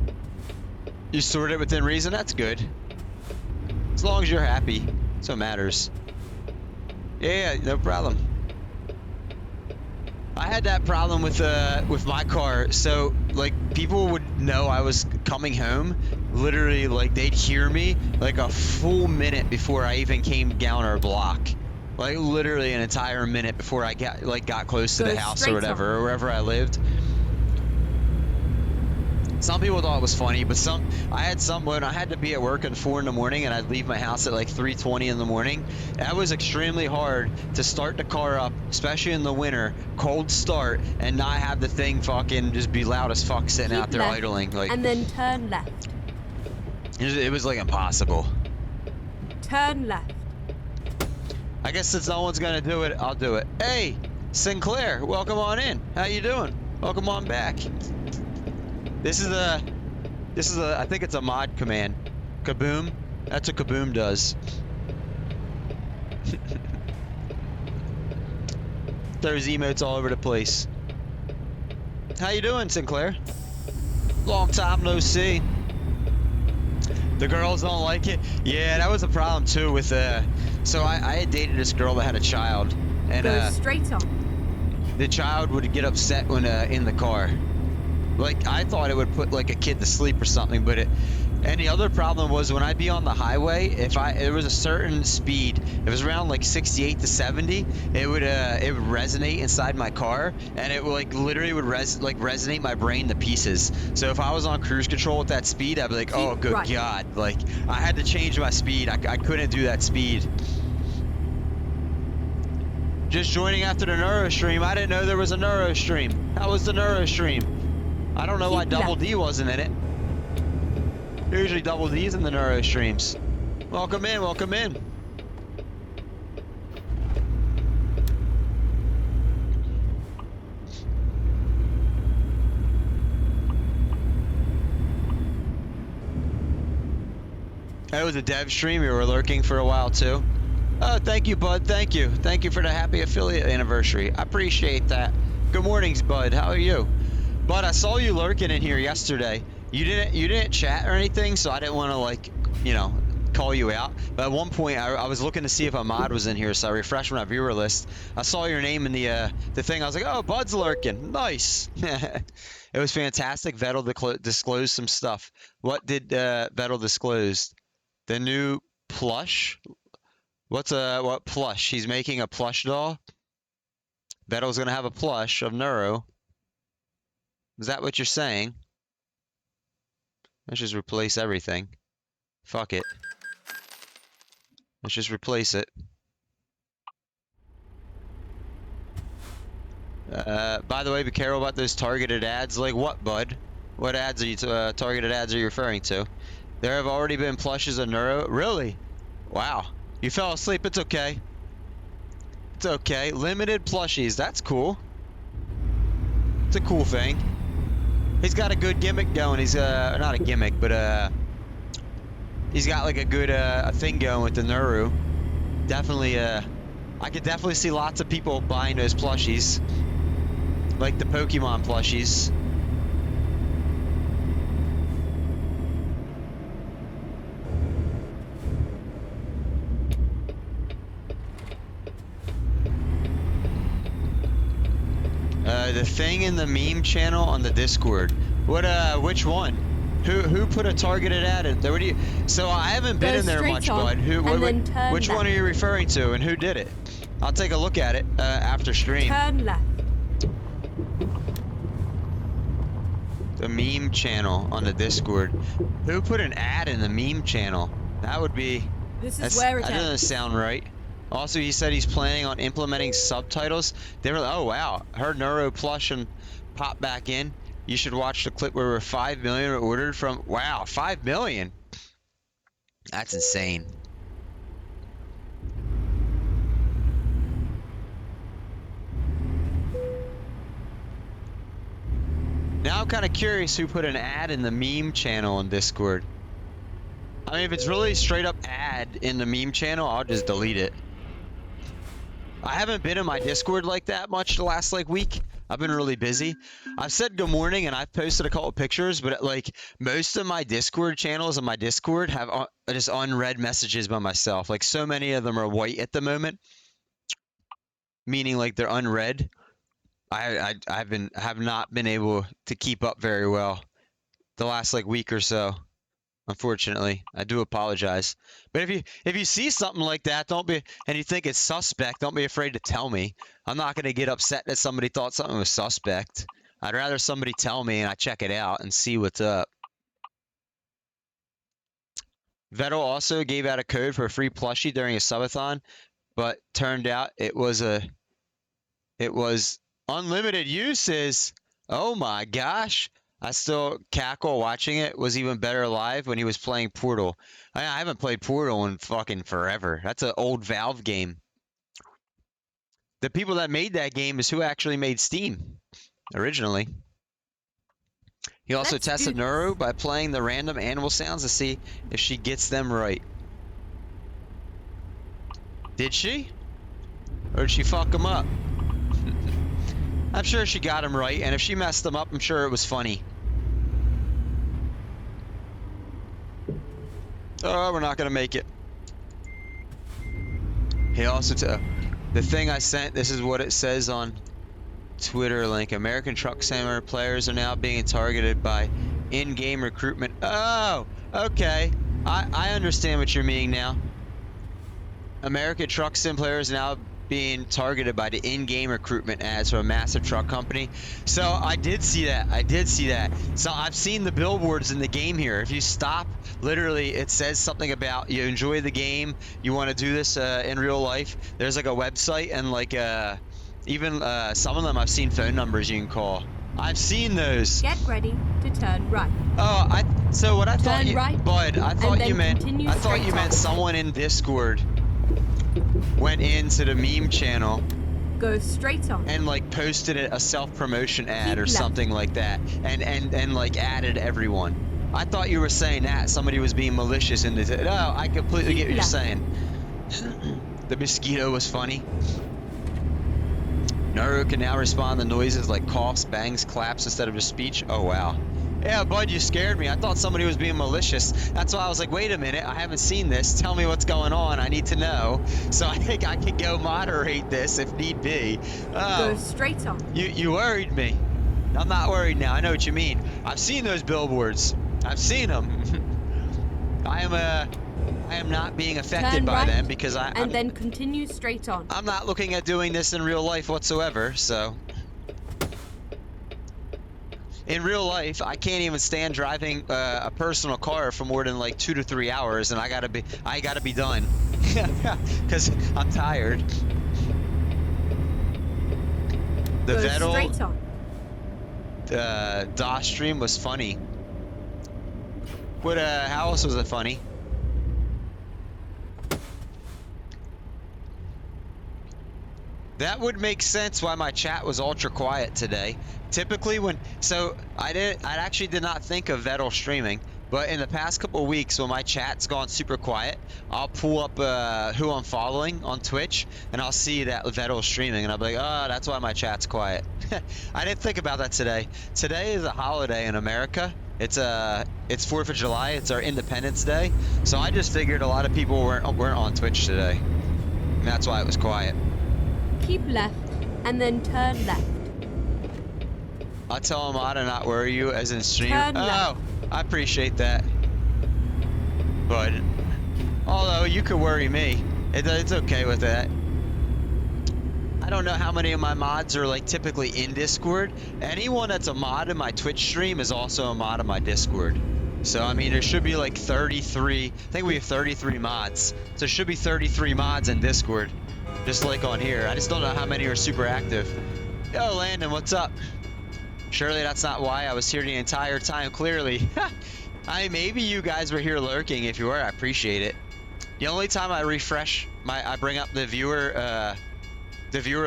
You sorted it within reason. That's good. As long as you're happy, that's what matters. Yeah, no problem. I had that problem with my car. So like people would know I was coming home. Literally, like they'd hear me like a full minute before I even came down our block. Like literally an entire minute before I got close to the house or whatever, or wherever I lived. Some people thought it was funny, but I had some when I had to be at work at 4 in the morning and I'd leave my house at like 3:20 in the morning. That was extremely hard to start the car up, especially in the winter, cold start, and not have the thing fucking just be loud as fuck sitting out there idling. Like, and then turn left. It was like impossible. Turn left. I guess since no one's gonna do it, I'll do it. Hey, Sinclair, welcome on in. How you doing? Welcome on back. This is a, I think it's a mod command. Kaboom. That's what Kaboom does. There's emotes all over the place. How you doing, Sinclair? Long time no see. The girls don't like it. Yeah, that was a problem too with so I had dated this girl that had a child, and go straight on. the child would get upset when in the car. Like, I thought it would put like a kid to sleep or something, but and the other problem was when I'd be on the highway, if there was a certain speed, if it was around like 68 to 70, it would resonate inside my car, and it would like literally would resonate my brain to pieces. So if I was on cruise control with that speed, I'd be like, oh good God, like I had to change my speed. I couldn't do that speed. Just joining after the Neuro stream. I didn't know there was a Neuro stream. How was the Neuro stream? I don't know why Double D wasn't in it. Usually Double D's in the Neuro streams. Welcome in, welcome in. That was a dev stream. You were lurking for a while too. Oh, thank you, Bud. Thank you. Thank you for the happy affiliate anniversary. I appreciate that. Good mornings, Bud. How are you? Bud, I saw you lurking in here yesterday. You didn't chat or anything, so I didn't want to like, you know, call you out. But at one point, I was looking to see if a mod was in here, so I refreshed my viewer list. I saw your name in the thing. I was like, oh, Bud's lurking. Nice. It was fantastic. Vettel disclosed some stuff. What did Vettel disclose? The new plush. What plush? He's making a plush doll. Vettel's gonna have a plush of Neuro. Is that what you're saying? Let's just replace everything. Fuck it. Let's just replace it. By the way, be careful about those targeted ads. Like what, Bud? What ads are you targeted ads are you referring to? There have already been plushes of Neuro. Really? Wow. You fell asleep. It's okay. It's okay. Limited plushies. That's cool. It's a cool thing. He's got a good gimmick going. He's not a gimmick, but he's got like a good thing going with the Neuro. Definitely I could definitely see lots of people buying those plushies. Like the Pokemon plushies. The thing in the meme channel on the Discord. What which one? Who put a targeted ad in there? What do you? So I haven't been in there much, Bud. Which one are you referring to, and who did it? I'll take a look at it after stream. Turn left. The meme channel on the Discord. Who put an ad in the meme channel? That would be. This is where it that doesn't sound right. Also, he said he's planning on implementing subtitles. They were like, oh wow, her Neuro plush and pop back in. You should watch the clip where 5 million were ordered from. Wow, 5 million. That's insane. Now I'm kind of curious who put an ad in the meme channel on Discord. I mean, if it's really straight up ad in the meme channel, I'll just delete it. I haven't been in my Discord like that much the last like week. I've been really busy. I've said good morning and I've posted a couple pictures, but like most of my Discord channels on my Discord have just unread messages by myself. Like so many of them are white at the moment, meaning like they're unread. I have not been able to keep up very well the last like week or so. Unfortunately, I do apologize. But if you see something like that, and you think it's suspect, don't be afraid to tell me. I'm not going to get upset that somebody thought something was suspect. I'd rather somebody tell me and I check it out and see what's up. Vettel also gave out a code for a free plushie during a subathon, but turned out it was unlimited uses. Oh my gosh. I still cackle watching it. Was even better live when he was playing Portal. I haven't played Portal in fucking forever. That's an old Valve game. The people that made that game is who actually made Steam originally. He also tested Neuro by playing the random animal sounds to see if she gets them right. Did she? Or did she fuck them up? I'm sure she got him right, and if she messed them up, I'm sure it was funny. Oh, we're not gonna make it. He also the thing I sent, this is what it says on Twitter link. American Truck Simulator players are now being targeted by in-game recruitment. Oh, okay. I understand what you're meaning now. American Truck Sim players are now being targeted by the in-game recruitment ads from a massive truck company. So I did see that. I did see that. So I've seen the billboards in the game here. If you stop, literally it says something about you enjoy the game, you want to do this in real life. There's like a website and like even some of them I've seen phone numbers you can call. I've seen those. Get ready to turn right. Oh, so what I thought you, right, Bud, I thought you meant straight on. someone in Discord went into the meme channel Go straight on. and like posted a self-promotion ad or Keep left. something like that and like added everyone. I thought you were saying that somebody was being malicious in this. No, I completely Keep get what you're left. saying. The mosquito was funny. Naru can now respond to noises like coughs, bangs, claps instead of just speech. Oh wow. Yeah, Bud, you scared me. I thought somebody was being malicious. That's why I was like, wait a minute, I haven't seen this. Tell me what's going on. I need to know. So I think I could go moderate this if need be. Go Oh, straight on. you worried me. I'm not worried now. I know what you mean. I've seen those billboards. I've seen them. I am not being affected Turn by right, them because and then continue straight on. I'm not looking at doing this in real life whatsoever, so. In real life, I can't even stand driving a personal car for more than like 2 to 3 hours, and I gotta be done, because I'm tired. The Go straight Vettel on. DOS stream was funny. What? How else was it funny? That would make sense why my chat was ultra quiet today. Typically I actually did not think of Vettel streaming, but in the past couple of weeks when my chat's gone super quiet, I'll pull up who I'm following on Twitch and I'll see that Vettel's streaming and I'll be like, oh, that's why my chat's quiet. I didn't think about that today. Today is a holiday in America. It's 4th of July. It's our Independence Day. So I just figured a lot of people weren't on Twitch today. And that's why it was quiet. Keep left, and then turn left. I'll tell Ahmad to not worry you as in stream. Turn Oh, left. I appreciate that. But, although you could worry me, it's okay with that. I don't know how many of my mods are like typically in Discord. Anyone that's a mod in my Twitch stream is also a mod in my Discord. So, I mean, there should be like 33, I think we have 33 mods. So there should be 33 mods in Discord, just like on here. I just don't know how many are super active. Yo, Landon, what's up? Surely that's not why I was here the entire time, clearly. Maybe you guys were here lurking. If you were, I appreciate it. The only time I refresh I bring up the viewer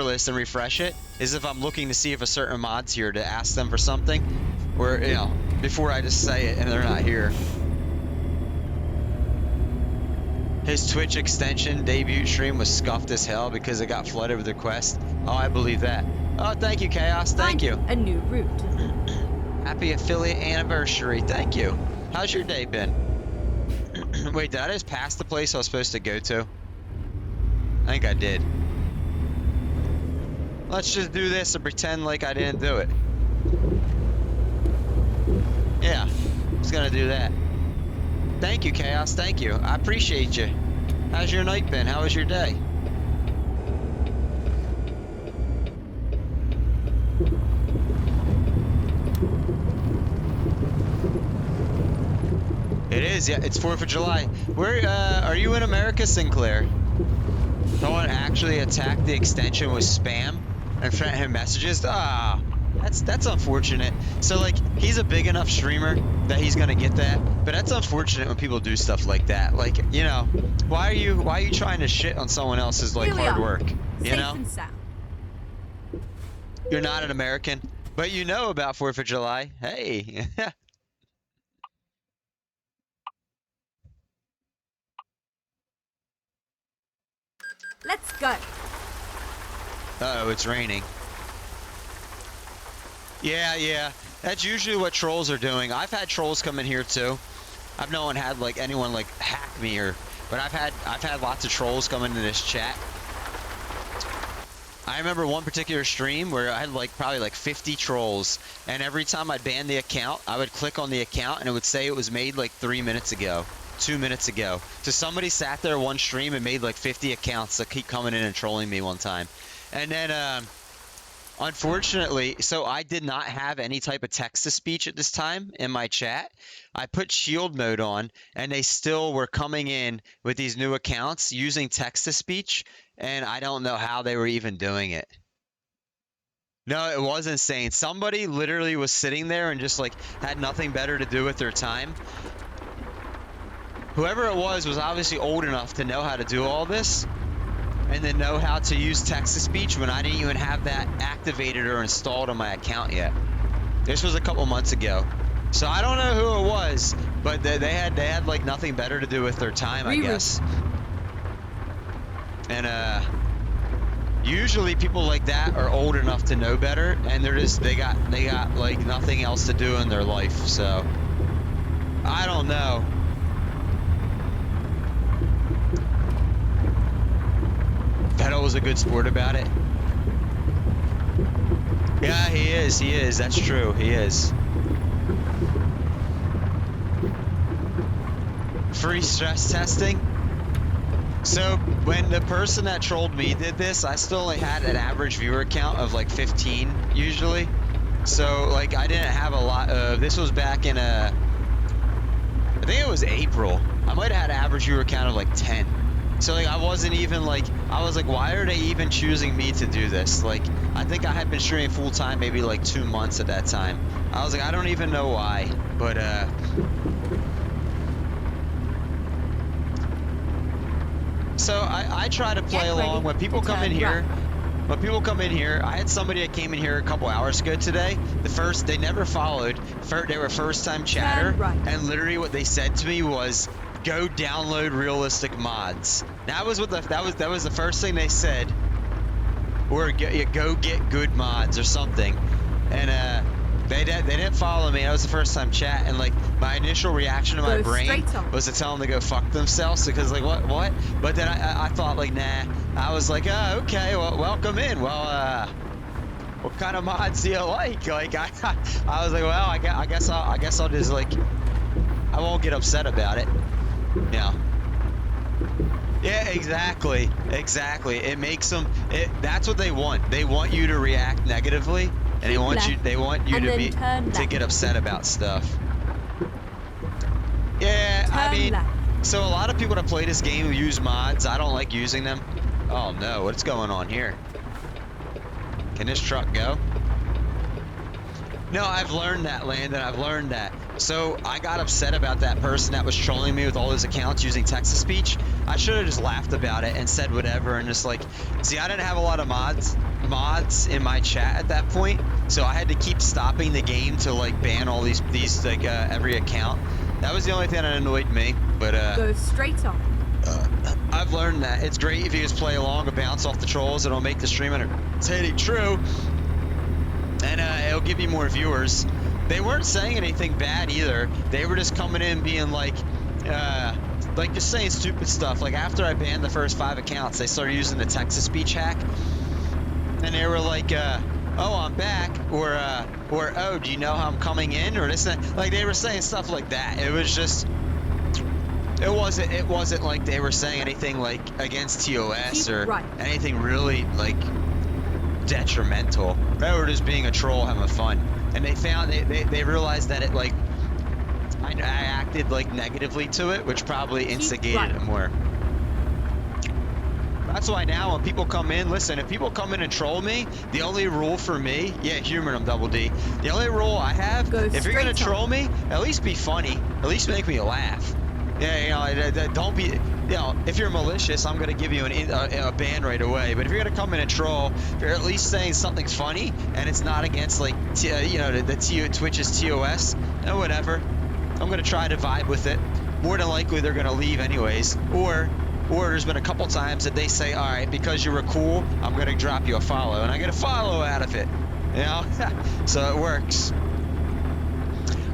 list and refresh it is if I'm looking to see if a certain mod's here to ask them for something, or, you know, before I just say it and they're not here. His Twitch extension debut stream was scuffed as hell because it got flooded with requests. Oh, I believe that. Oh, thank you, Chaos. Thank Find you. A new route. Happy affiliate anniversary. Thank you. How's your day been? Wait, did I just pass the place I was supposed to go to? I think I did. Let's just do this and pretend like I didn't do it. Yeah, I was gonna do that. Thank you, Chaos. Thank you. I appreciate you. How's your night been? How was your day? It is, yeah. It's 4th of July. Where are you in America, Sinclair? Someone actually attacked the extension with spam and sent him messages. Ah, that's unfortunate. So like, he's a big enough streamer that he's gonna get that, but that's unfortunate when people do stuff like that. Like, you know, why are you trying to shit on someone else's like Here we hard are. work? You Safe know, and sound. you're not an American, but you know about 4th of July. Hey. Let's go. Uh-oh, it's raining. Yeah. That's usually what trolls are doing. I've had trolls come in here too. I've no one had like anyone like hack me but I've had lots of trolls come into this chat. I remember one particular stream where I had like probably like 50 trolls, and every time I'd ban the account, I would click on the account and it would say it was made like 3 minutes ago, 2 minutes ago. So somebody sat there one stream and made like 50 accounts that keep coming in and trolling me one time. And then unfortunately, so I did not have any type of text-to-speech at this time in my chat. I put shield mode on, and they still were coming in with these new accounts using text-to-speech, and I don't know how they were even doing it. No, it was insane. Somebody literally was sitting there and just like had nothing better to do with their time. Whoever it was obviously old enough to know how to do all this, and then know how to use text-to-speech when I didn't even have that activated or installed on my account yet. This was a couple months ago. So I don't know who it was, but they had like nothing better to do with their time, I guess. And usually people like that are old enough to know better, and they got like nothing else to do in their life. So I don't know. Pedo was a good sport about it. Yeah, he is. That's true. He is. Free stress testing. So when the person that trolled me did this, I still only had an average viewer count of like 15 usually. So like I didn't have a lot of, this was back in I think it was April. I might have had an average viewer count of like 10. So like I wasn't even like, I was like, why are they even choosing me to do this? Like I think I had been streaming full time maybe like 2 months at that time. I was like, I don't even know why, but so I try to play along when people come in here. When people come in here, I had somebody that came in here a couple hours ago today. They never followed. They were first time chatter, and literally what they said to me was, "Go download realistic mods." That was the first thing they said, or go get good mods or something. And they didn't follow me. That was the first time chat, and like my initial reaction to my brain was to tell them to go fuck themselves, because like what? But then I thought like, nah. I was like, oh, okay, well, welcome in. Well, what kind of mods do you like? Like I was like, well, I guess I'll just like, I won't get upset about it. Yeah. Yeah, exactly. It makes them. That's what they want. They want you to react negatively, and they want you to get upset about stuff. Yeah, I mean, so a lot of people that play this game use mods. I don't like using them. Oh no, what's going on here? Can this truck go? No, I've learned that, Landon. I've learned that. So I got upset about that person that was trolling me with all his accounts using text-to-speech. I should have just laughed about it and said whatever, and just like, see, I didn't have a lot of mods in my chat at that point, so I had to keep stopping the game to like ban all these like every account. That was the only thing that annoyed me. But go straight on. I've learned that it's great if you just play along or bounce off the trolls. It'll make the stream entertaining. True. And it'll give you more viewers. They weren't saying anything bad either. They were just coming in being like just saying stupid stuff. Like after I banned the first 5 accounts, they started using the text-to-speech hack, and they were like, "Oh, I'm back," or "Oh, do you know how I'm coming in?" or this and that. Like they were saying stuff like that. It was just. It wasn't like they were saying anything like against TOS or anything really like detrimental. They were just being a troll, having fun, and they realized that it like I acted like negatively to it, which probably instigated it more. That's why now when people come in, listen, if people come in and troll me, the only rule for me, yeah, humor them, Double D. The only rule I have, if you're gonna troll me, at least be funny, at least make me laugh. Yeah, you know, don't be, you know, if you're malicious, I'm going to give you a ban right away. But if you're going to come in and troll, if you're at least saying something's funny and it's not against, like, you know, Twitch's TOS, whatever. I'm going to try to vibe with it. More than likely, they're going to leave anyways. Or there's been a couple times that they say, all right, because you were cool, I'm going to drop you a follow. And I get a follow out of it, you know? So it works.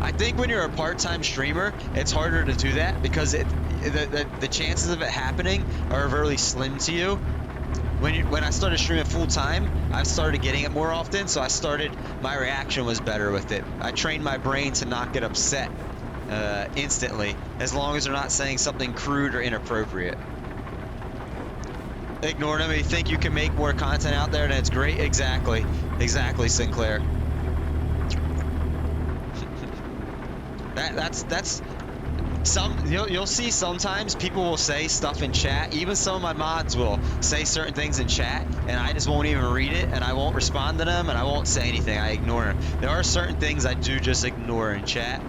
I think when you're a part-time streamer, it's harder to do that because the chances of it happening are really slim to you. when I started streaming full time, I started getting it more often, so my reaction was better with it. I trained my brain to not get upset instantly, as long as they're not saying something crude or inappropriate. Ignore them. You think you can make more content out there, and it's great. Exactly, Sinclair. That's you'll see sometimes people will say stuff in chat. Even some of my mods will say certain things in chat, and I just won't even read it, and I won't respond to them, and I won't say anything. I ignore them. There are certain things I do just ignore in chat.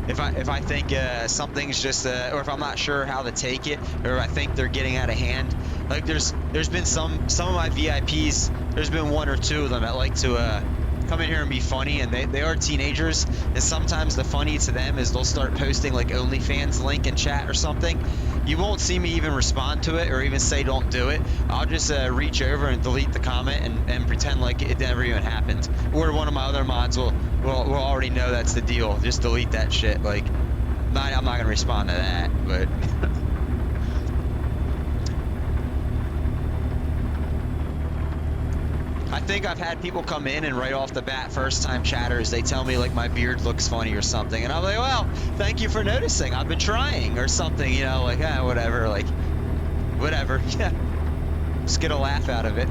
If I think something's just or if I'm not sure how to take it, or I think they're getting out of hand. Like there's been some of my VIPs. There's been one or two of them that like to come in here and be funny, and they are teenagers, and sometimes the funny to them is they'll start posting like OnlyFans link in chat or something. You won't see me even respond to it or even say don't do it. I'll just reach over and delete the comment and pretend like it never even happened. Or one of my other mods will already know that's the deal. Just delete that shit. Like, I'm not gonna respond to that, but. I think I've had people come in and right off the bat, first time chatters, they tell me like my beard looks funny or something, and I'm like, well, thank you for noticing, I've been trying, or something, you know, like, whatever, like, whatever, yeah, just get a laugh out of it.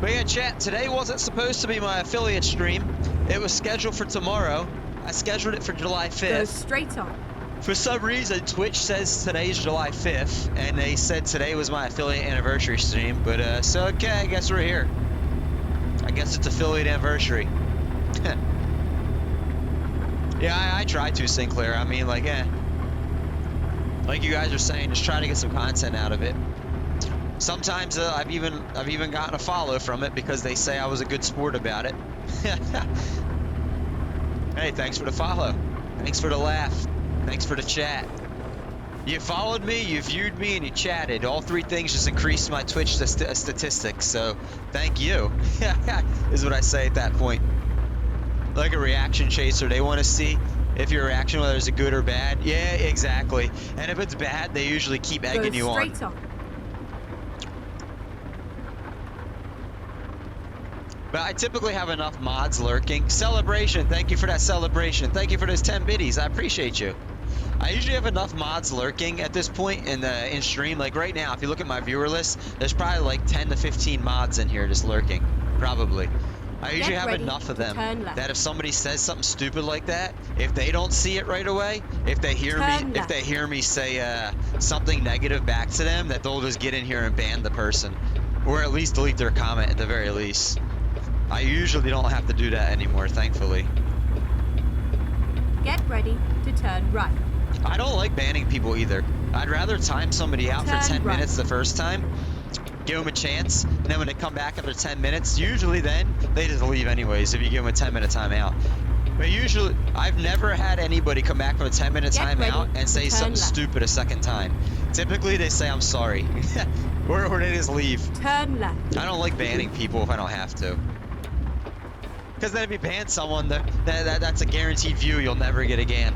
But yeah, chat, today wasn't supposed to be my affiliate stream. It was scheduled for tomorrow. I scheduled it for July 5th. Go straight on. For some reason, Twitch says today's July 5th, and they said today was my affiliate anniversary stream, but, so, okay, I guess we're here. I guess it's affiliate anniversary. Yeah, I try to, Sinclair. I mean, like, like you guys are saying, just try to get some content out of it. Sometimes I've even gotten a follow from it because they say I was a good sport about it. Hey, thanks for the follow. Thanks for the laugh. Thanks for the chat. You followed me, you viewed me, and you chatted. All three things just increased my Twitch statistics, so thank you. Is what I say at that point. Like a reaction chaser, they want to see if your reaction, whether it's good or bad. Yeah, exactly. And if it's bad, they usually keep egging you on. But I typically have enough mods lurking. Celebration, thank you for that celebration. Thank you for those 10 biddies, I appreciate you. I usually have enough mods lurking at this point in stream. Like right now, if you look at my viewer list, there's probably like 10 to 15 mods in here just lurking, probably. I usually have enough of them that if somebody says something stupid like that, if they don't see it right away, if they hear me say something negative back to them, that they'll just get in here and ban the person, or at least delete their comment at the very least. I usually don't have to do that anymore, thankfully. Get ready to turn right. I don't like banning people either. I'd rather time somebody out for 10 minutes the first time, give them a chance, and then when they come back after 10 minutes, usually then they just leave anyways if you give them a 10-minute timeout. But usually, I've never had anybody come back from a 10-minute timeout and say something stupid a second time. Typically, they say, I'm sorry. or they just leave. Turn left. I don't like banning people if I don't have to. Because then if you ban someone, that's a guaranteed view you'll never get again.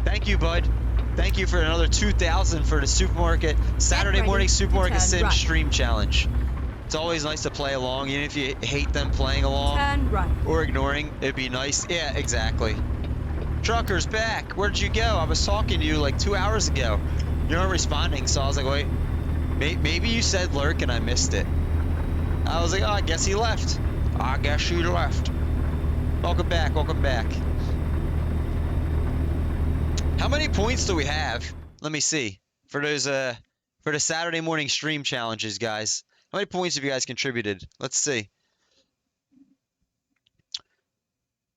Thank you, bud. Thank you for another 2,000 for the supermarket Saturday morning supermarket sim stream challenge. It's always nice to play along, even if you hate them playing along or ignoring. It'd be nice. Yeah, exactly. Trucker's back. Where'd you go? I was talking to you like 2 hours ago. You weren't responding, so I was like, wait, maybe you said lurk and I missed it. I was like, oh, I guess he left. I guess she left. Welcome back. Welcome back. How many points do we have? Let me see. For those for the Saturday morning stream challenges, guys. How many points have you guys contributed? Let's see.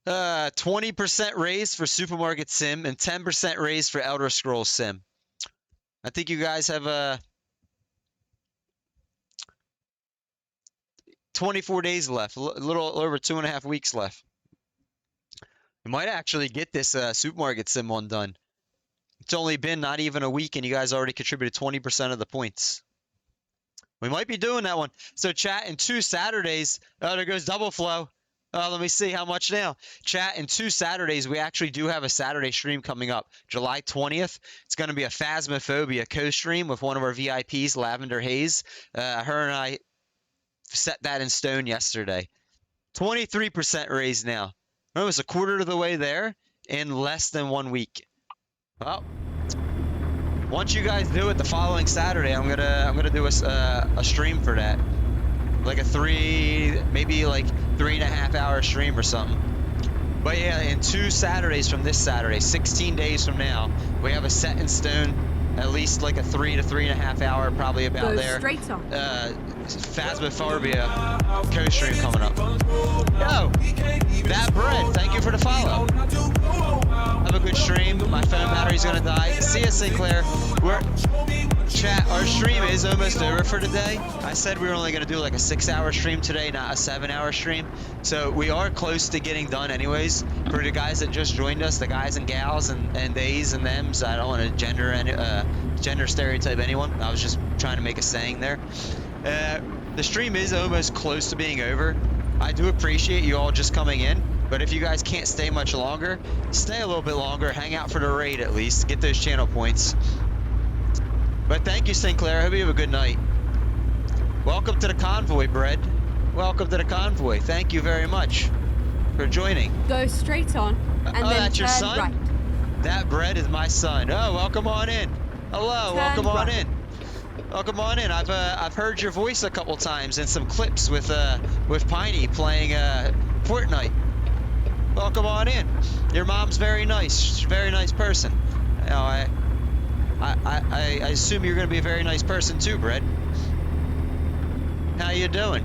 20% raise for Supermarket Sim and 10% raise for Elder Scrolls Sim. I think you guys have 24 days left, a little over 2.5 weeks left. You might actually get this Supermarket Sim one done. It's only been not even a week, and you guys already contributed 20% of the points. We might be doing that one. So chat, in 2 Saturdays, oh, there goes Double Flow. Let me see how much now. Chat, in 2 Saturdays, we actually do have a Saturday stream coming up. July 20th. It's going to be a Phasmophobia co-stream with one of our VIPs, Lavender Hayes. Her and I set that in stone yesterday. 23% raised now. Almost a quarter of the way there in less than 1 week. Well, once you guys do it the following Saturday, I'm gonna do a stream for that. Like maybe like 3.5 hour stream or something. But yeah, in 2 Saturdays from this Saturday, 16 days from now, we have a set in stone, at least like a 3 to 3.5 hour, probably about Go there. straight on. Phasmophobia co-stream coming up. Yo, that bread, thank you for the follow. Have a good stream. My phone battery's gonna die. See ya, Sinclair. Chat, our stream is almost over for today. I said we were only gonna do like a 6-hour stream today, not a 7-hour stream. So we are close to getting done anyways. For the guys that just joined us, the guys and gals and theys and thems, I don't want to gender stereotype anyone. I was just trying to make a saying there. The stream is almost close to being over. I do appreciate you all just coming in, but if you guys can't stay much longer, stay a little bit longer, hang out for the raid at least, get those channel points. But thank you, Sinclair. I hope you have a good night. Welcome to the convoy, Bread. Welcome to the convoy. Thank you very much for joining. Go straight on, and Oh, then that's your turn son? right. That Bread is my son. Oh, welcome on in. Hello, Turn welcome on right. in. Welcome on in. I've heard your voice a couple times in some clips with Piney playing Fortnite. Welcome on in. Your mom's very nice. She's a very nice person. You know, I assume you're gonna be a very nice person too, Brett. How you doing?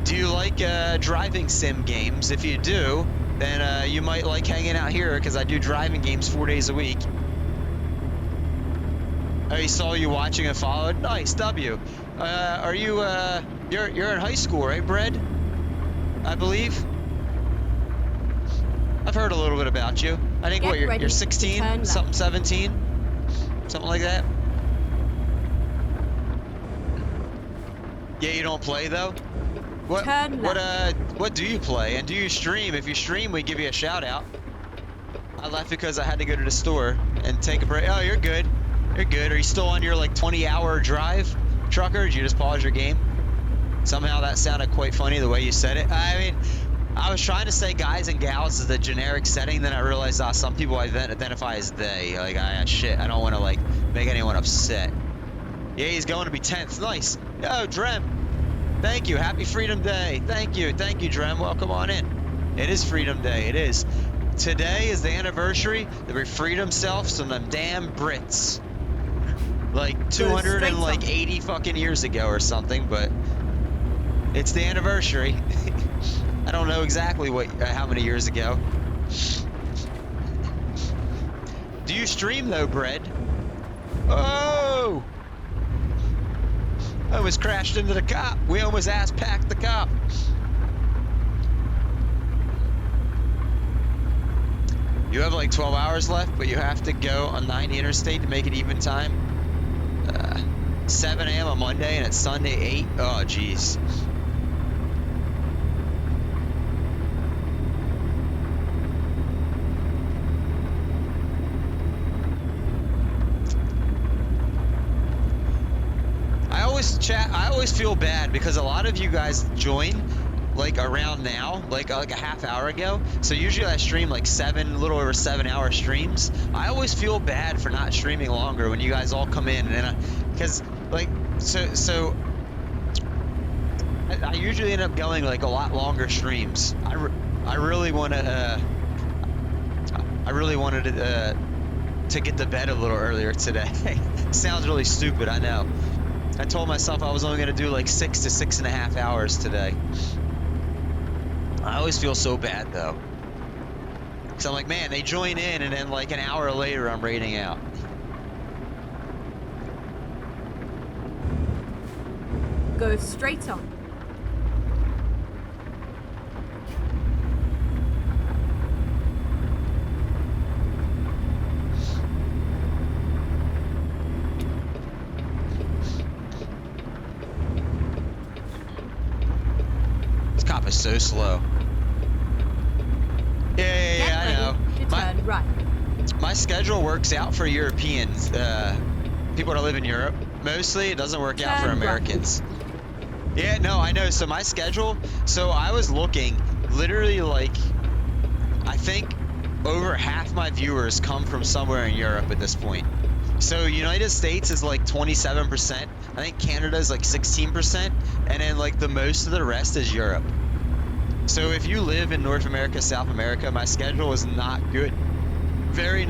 Do you like driving sim games? If you do, then you might like hanging out here because I do driving games 4 days a week. I saw you watching and followed. Nice, W. Are you you're in high school, right, Brett? I believe. I've heard a little bit about you. I think Get what you're ready to 16, turn left. something 17, something like that. Yeah, you don't play though. What Turn what do you play? And do you stream? If you stream, we give you a shout out. I left because I had to go to the store and take a break. Oh, you're good. You're good. Are you still on your like 20-hour drive, trucker? Or did you just pause your game? Somehow that sounded quite funny the way you said it. I mean, I was trying to say guys and gals as the generic setting, then I realized some people identify as they. Like, shit, I don't want to like make anyone upset. Yeah, he's going to be 10th. Nice. Yo, Drem. Thank you. Happy Freedom Day. Thank you, Drem. Welcome on in. It is Freedom Day. It is. Today is the anniversary that we freed themselves from them damn Brits. Like 280 fucking years ago or something, but it's the anniversary. I don't know exactly how many years ago. Do you stream though, Bread? Oh! I almost crashed into the cop. We almost ass-packed the cop. You have like 12 hours left, but you have to go on 90 Interstate to make it even time. 7 a.m. on Monday and it's Sunday 8. Oh, jeez. I always feel bad because a lot of you guys join like around now, like a half hour ago. So usually I stream like a little over 7 hour streams. I always feel bad for not streaming longer when you guys all come in, and because like so I usually end up going like a lot longer streams. I really wanted to get to bed a little earlier today. Sounds really stupid, I know. I told myself I was only going to do like 6 to 6.5 hours today. I always feel so bad though. So I'm like, man, they join in and then like an hour later I'm raiding out. Go straight on. cop is so slow. Yeah, Get I ready know. to turn right. My schedule works out for Europeans, people that live in Europe. Mostly, it doesn't work out for Turn right. Americans. Yeah, no, I know. So my schedule, so I was looking, literally like, I think over half my viewers come from somewhere in Europe at this point. So United States is like 27%. I think Canada is like 16%. And then like the most of the rest is Europe. So if you live in North America, South America, my schedule is not good. Very,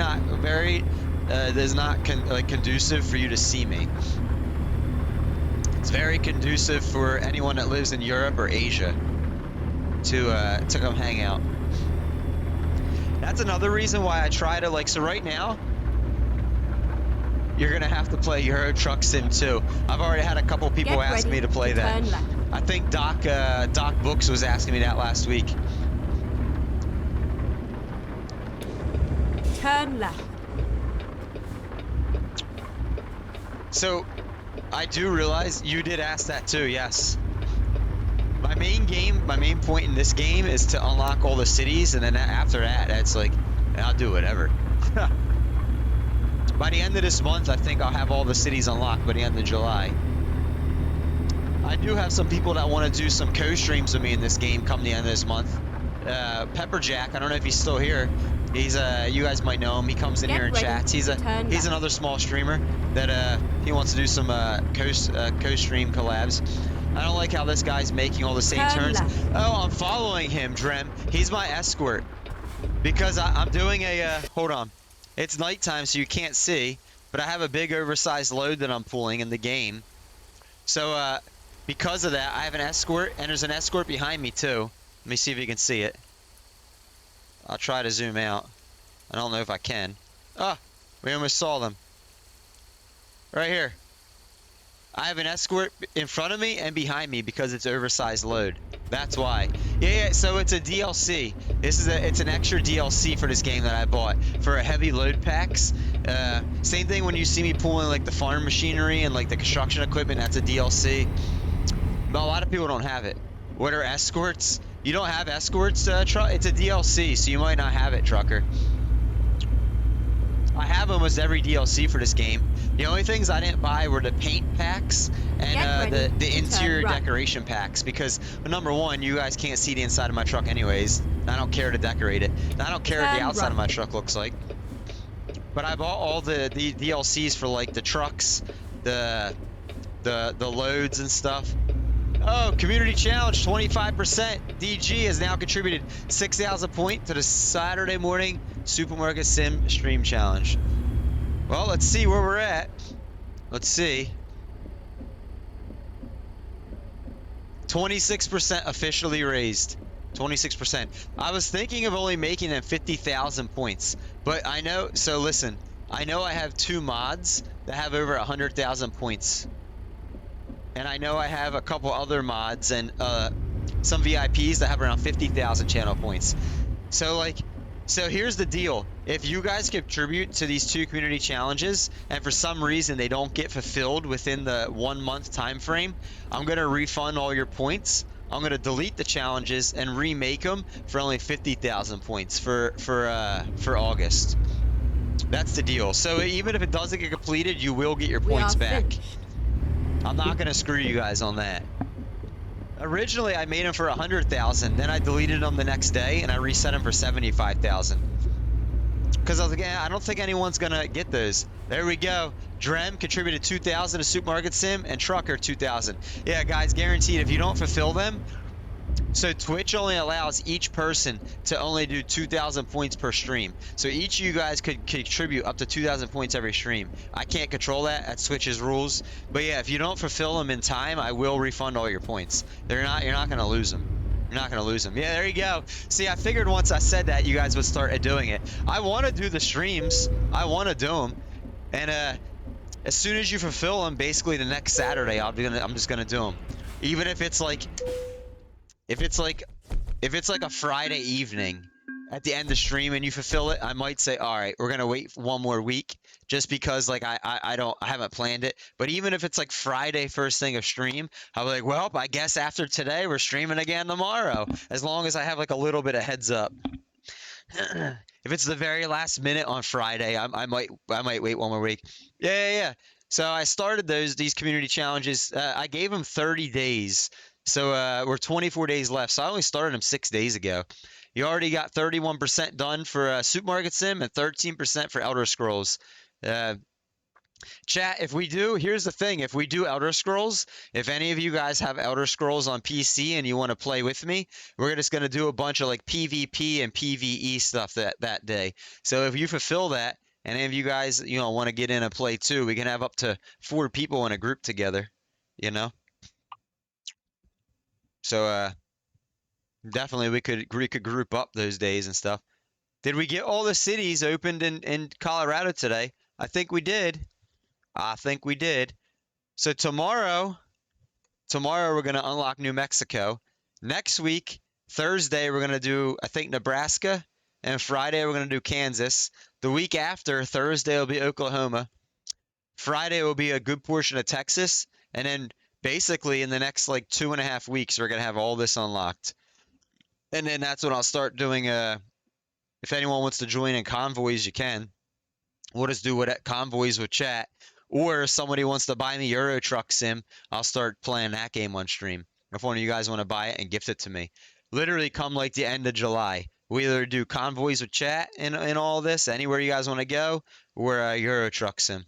is not conducive for you to see me. It's very conducive for anyone that lives in Europe or Asia to come hang out. That's another reason why I try to so right now, you're gonna have to play Euro Truck Sim 2. I've already had a couple people Get ask ready me to play to that. turn left. I think Doc Books was asking me that last week. Turn left. So, I do realize you did ask that too, yes. My main point in this game is to unlock all the cities, and then after that, it's like, I'll do whatever. By the end of this month, I think I'll have all the cities unlocked by the end of July. I do have some people that want to do some co-streams with me in this game come the end of this month. Pepperjack, I don't know if he's still here. He's you guys might know him. He comes in Get here and ready chats. He's to turn left. another small streamer that he wants to do some co-stream collabs. I don't like how this guy's making all the same Turn turns. left. Oh, I'm following him, Drem. He's my escort because I'm doing a hold on. It's nighttime, so you can't see, but I have a big oversized load that I'm pulling in the game. So because of that, I have an escort, and there's an escort behind me too. Let me see if you can see it. I'll try to zoom out. I don't know if I can. Ah, we almost saw them. Right here. I have an escort in front of me and behind me because it's oversized load. That's why. Yeah, so it's a DLC. It's an extra DLC for this game that I bought for a heavy load packs. Same thing when you see me pulling like the farm machinery and like the construction equipment, that's a DLC. But a lot of people don't have it. What are escorts? You don't have escorts, truck? It's a DLC, so you might not have it, trucker. I have almost every DLC for this game. The only things I didn't buy were the paint packs and Get ready the to interior turn right. decoration packs because, well, number one, you guys can't see the inside of my truck anyways. I don't care to decorate it. I don't care what the Turn outside of right. my truck looks like. But I bought all the DLCs for like the trucks, the loads and stuff. Oh, community challenge, 25%. DG has now contributed 6,000 points to the Saturday morning Supermarket Sim stream challenge. Well, let's see where we're at. Let's see. 26% officially raised. 26%. I was thinking of only making them 50,000 points, but I know, so listen, I know I have 2 mods that have over 100,000 points. And I know I have a couple other mods and some VIPs that have around 50,000 channel points. So here's the deal. If you guys contribute to these 2 community challenges and for some reason they don't get fulfilled within the 1 month time frame, I'm going to refund all your points. I'm going to delete the challenges and remake them for only 50,000 points for August. That's the deal. So even if it doesn't get completed, you will get your We points are back. finished. I'm not going to screw you guys on that. Originally, I made them for 100,000. Then I deleted them the next day, and I reset them for 75,000. Because I was like, I don't think anyone's going to get those. There we go. Drem contributed 2,000 to Supermarket Sim, and Trucker 2,000. Yeah, guys, guaranteed, if you don't fulfill them, so Twitch only allows each person to only do 2,000 points per stream. So each of you guys could contribute up to 2,000 points every stream. I can't control that. That's Twitch's rules. But yeah, if you don't fulfill them in time, I will refund all your points. You're not going to lose them. You're not going to lose them. Yeah, there you go. See, I figured once I said that, you guys would start doing it. I want to do the streams. I want to do them. And as soon as you fulfill them, basically the next Saturday, I'm just going to do them. Even if it's like... If it's like a Friday evening at the end of stream and you fulfill it, I might say, all right, we're gonna wait for one more week, just because like I haven't planned it. But even if it's like Friday first thing of stream, I'll be like, well, I guess after today we're streaming again tomorrow, as long as I have like a little bit of heads up. If it's the very last minute on Friday, I might wait one more week. Yeah. So I started these community challenges. I gave them 30 days. So we're 24 days left. So I only started them 6 days ago. You already got 31% done for Supermarket Sim and 13% for Elder Scrolls. Chat, here's the thing. If we do Elder Scrolls, if any of you guys have Elder Scrolls on PC and you want to play with me, we're just going to do a bunch of like PvP and PvE stuff that day. So if you fulfill that, and any of you guys, want to get in and play too, we can have up to 4 people in a group together, So definitely we could group up those days and stuff. Did we get all the cities opened in Colorado today? I think we did. So tomorrow we're going to unlock New Mexico. Next week, Thursday, we're going to do, I think, Nebraska. And Friday, we're going to do Kansas. The week after, Thursday will be Oklahoma. Friday will be a good portion of Texas. And then basically in the next like 2.5 weeks, we're going to have all this unlocked. And then that's when I'll start doing if anyone wants to join in convoys, you can. We'll just do convoys with chat. Or if somebody wants to buy me Euro Truck Sim, I'll start playing that game on stream. If one of you guys want to buy it and gift it to me. Literally come like the end of July. We either do convoys with chat in all this, anywhere you guys want to go, or Euro Truck Sim.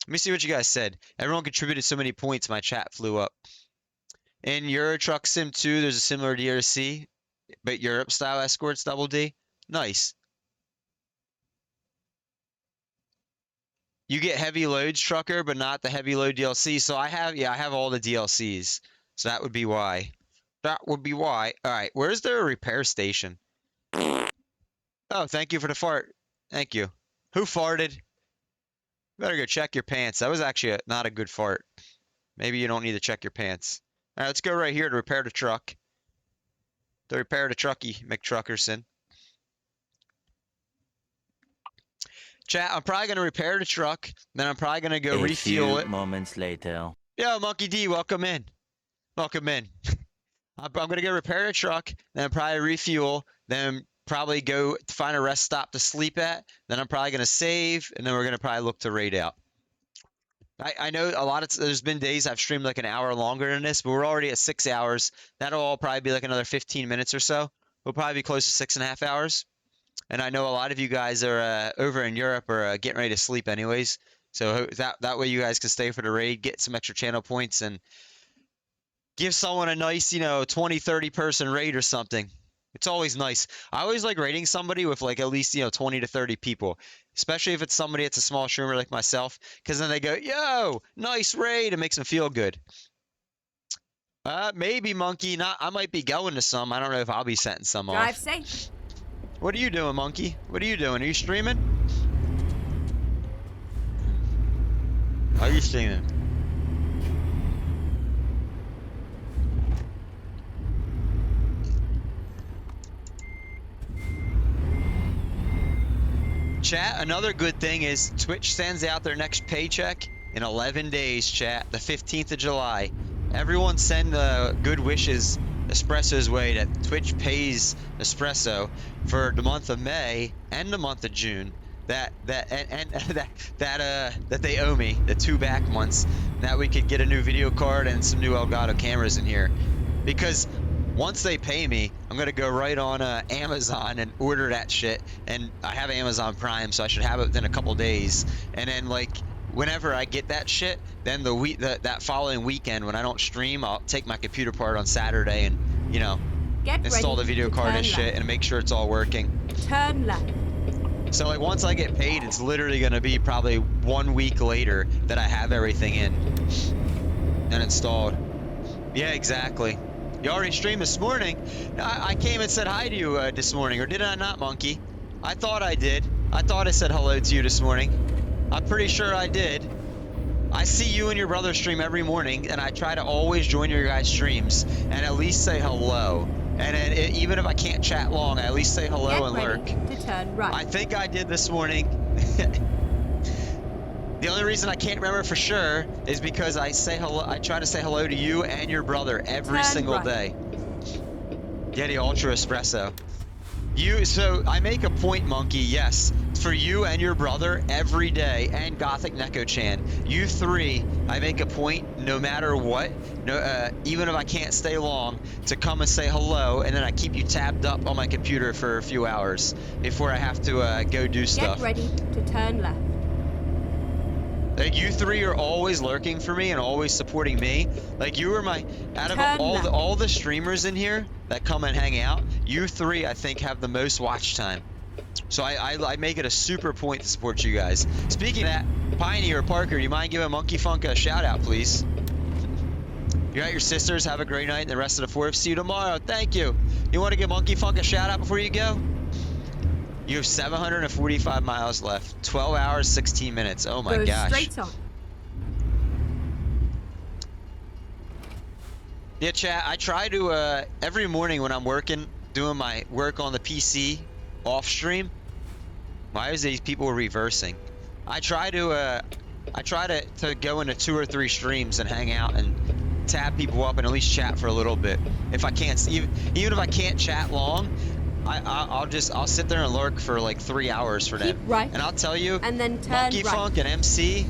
Let me see what you guys said. Everyone contributed so many points, my chat flew up. In Euro Truck Sim 2, there's a similar DRC, but Europe style escorts double D. Nice. You get heavy loads, Trucker, but not the heavy load DLC. So I have all the DLCs. So that would be why. All right, where's there a repair station? Oh, thank you for the fart. Thank you. Who farted? Better go check your pants. That was actually not a good fart. Maybe you don't need to check your pants. All right, let's go right here to repair the truck. To repair the trucky, McTruckerson. Chat, I'm probably going to repair the truck. Then I'm probably going to go refuel it. A few moments later. Yo, Monkey D, welcome in. Welcome in. I'm going to go repair the truck. Then probably refuel. Then probably go find a rest stop to sleep at. Then I'm probably going to save. And then we're going to probably look to raid out. I know there's been days I've streamed like an hour longer than this, but we're already at 6 hours. That'll all probably be like another 15 minutes or so. We'll probably be close to 6.5 hours. And I know a lot of you guys are over in Europe are getting ready to sleep anyways. So that way you guys can stay for the raid, get some extra channel points, and give someone a nice, 20, 30 person raid or something. It's always nice. I always like raiding somebody with like at least, 20 to 30 people. Especially if it's somebody that's a small streamer like myself. Because then they go, yo, nice raid. It makes them feel good. Maybe, Monkey. I might be going to some. I don't know if I'll be setting some off. Drive safe. What are you doing, Monkey? What are you doing? Are you streaming? Are you streaming? Chat, another good thing is Twitch sends out their next paycheck in 11 days, chat. The 15th of July. Everyone send good wishes Espresso's way that Twitch pays Espresso for the month of May and the month of June that they owe me, the 2 back months, that we could get a new video card and some new Elgato cameras in here. Because once they pay me, I'm gonna go right on Amazon and order that shit. And I have Amazon Prime, so I should have it within a couple days. And then like whenever I get that shit, then that following weekend when I don't stream, I'll take my computer apart on Saturday and install the video card and shit and make sure it's all working. Turn left. So like once I get paid, it's literally gonna be probably 1 week later that I have everything in and installed. Yeah, exactly. You already streamed this morning. I came and said hi to you this morning, or did I not, Monkey? I thought I did. I thought I said hello to you this morning. I'm pretty sure I did. I see you and your brother stream every morning, and I try to always join your guys' streams and at least say hello. And then even if I can't chat long, I at least say hello Get and ready lurk. to turn right. I think I did this morning. The only reason I can't remember for sure is because I say hello. I try to say hello to you and your brother every Turn single right. day. Yeti Ultra Espresso. So I make a point, Monkey, yes, for you and your brother every day, and Gothic Neko-chan. You three, I make a point, no matter what, even if I can't stay long, to come and say hello, and then I keep you tabbed up on my computer for a few hours before I have to go do stuff. Get ready to turn left. Like, you three are always lurking for me and always supporting me. Like, you were out of Turn left. all the streamers in here that come and hang out, you three, I think, have the most watch time. So I make it a super point to support you guys. Speaking of that, Pioneer Parker, you mind giving Monkey Funk a shout out, please? You're at your sister's. Have a great night and the rest of the 4th. See you tomorrow. Thank you. You want to give Monkey Funk a shout out before you go? You have 745 miles left. 12 hours, 16 minutes. Oh my Go gosh. straight on. Yeah, chat, I try to, every morning when I'm doing my work on the PC off stream. Why is these people reversing? I try to go into 2 or 3 streams and hang out and tab people up and at least chat for a little bit. If I can't, even if I can't chat long, I'll sit there and lurk for like 3 hours for them. Keep right. And I'll tell you, And then turn Monkey right. Funk and MC,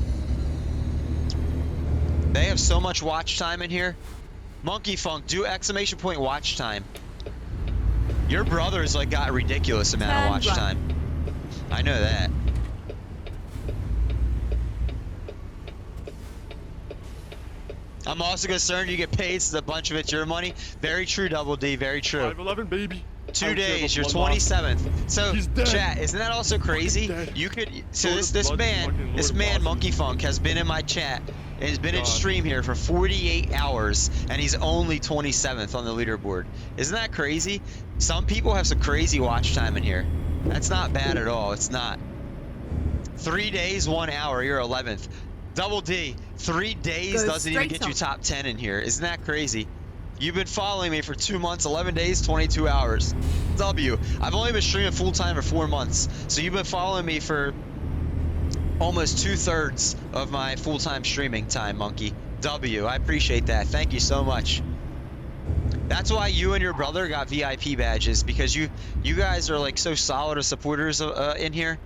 they have so much watch time in here. Monkey Funk, do exclamation point watch time. Your brother's like got a ridiculous amount of Turn watch right. time. I know that. I'm also concerned you get paid so a bunch of it's your money. Very true, Double D, very true. 511, baby. 2 days, you're 27th. So, He's dead. chat, isn't that also crazy? dead. You could, so Lord this of Blood, fucking man, Lord of Boston. Monkey Funk, has been in my chat and has been in God. stream here for 48 hours, and he's only 27th on the leaderboard. Isn't that crazy? Some people have some crazy watch time in here. That's not bad at all. It's not. 3 days, 1 hour, you're 11th. Double D, 3 days Go doesn't even straight get you on. top 10 in here. Isn't that crazy? You've been following me for 2 months, 11 days, 22 hours. W. I've only been streaming full time for 4 months. So you've been following me for almost 2/3 of my full-time streaming time, Monkey. W. I appreciate that. Thank you so much. That's why you and your brother got VIP badges, because you guys are like so solid of supporters in here.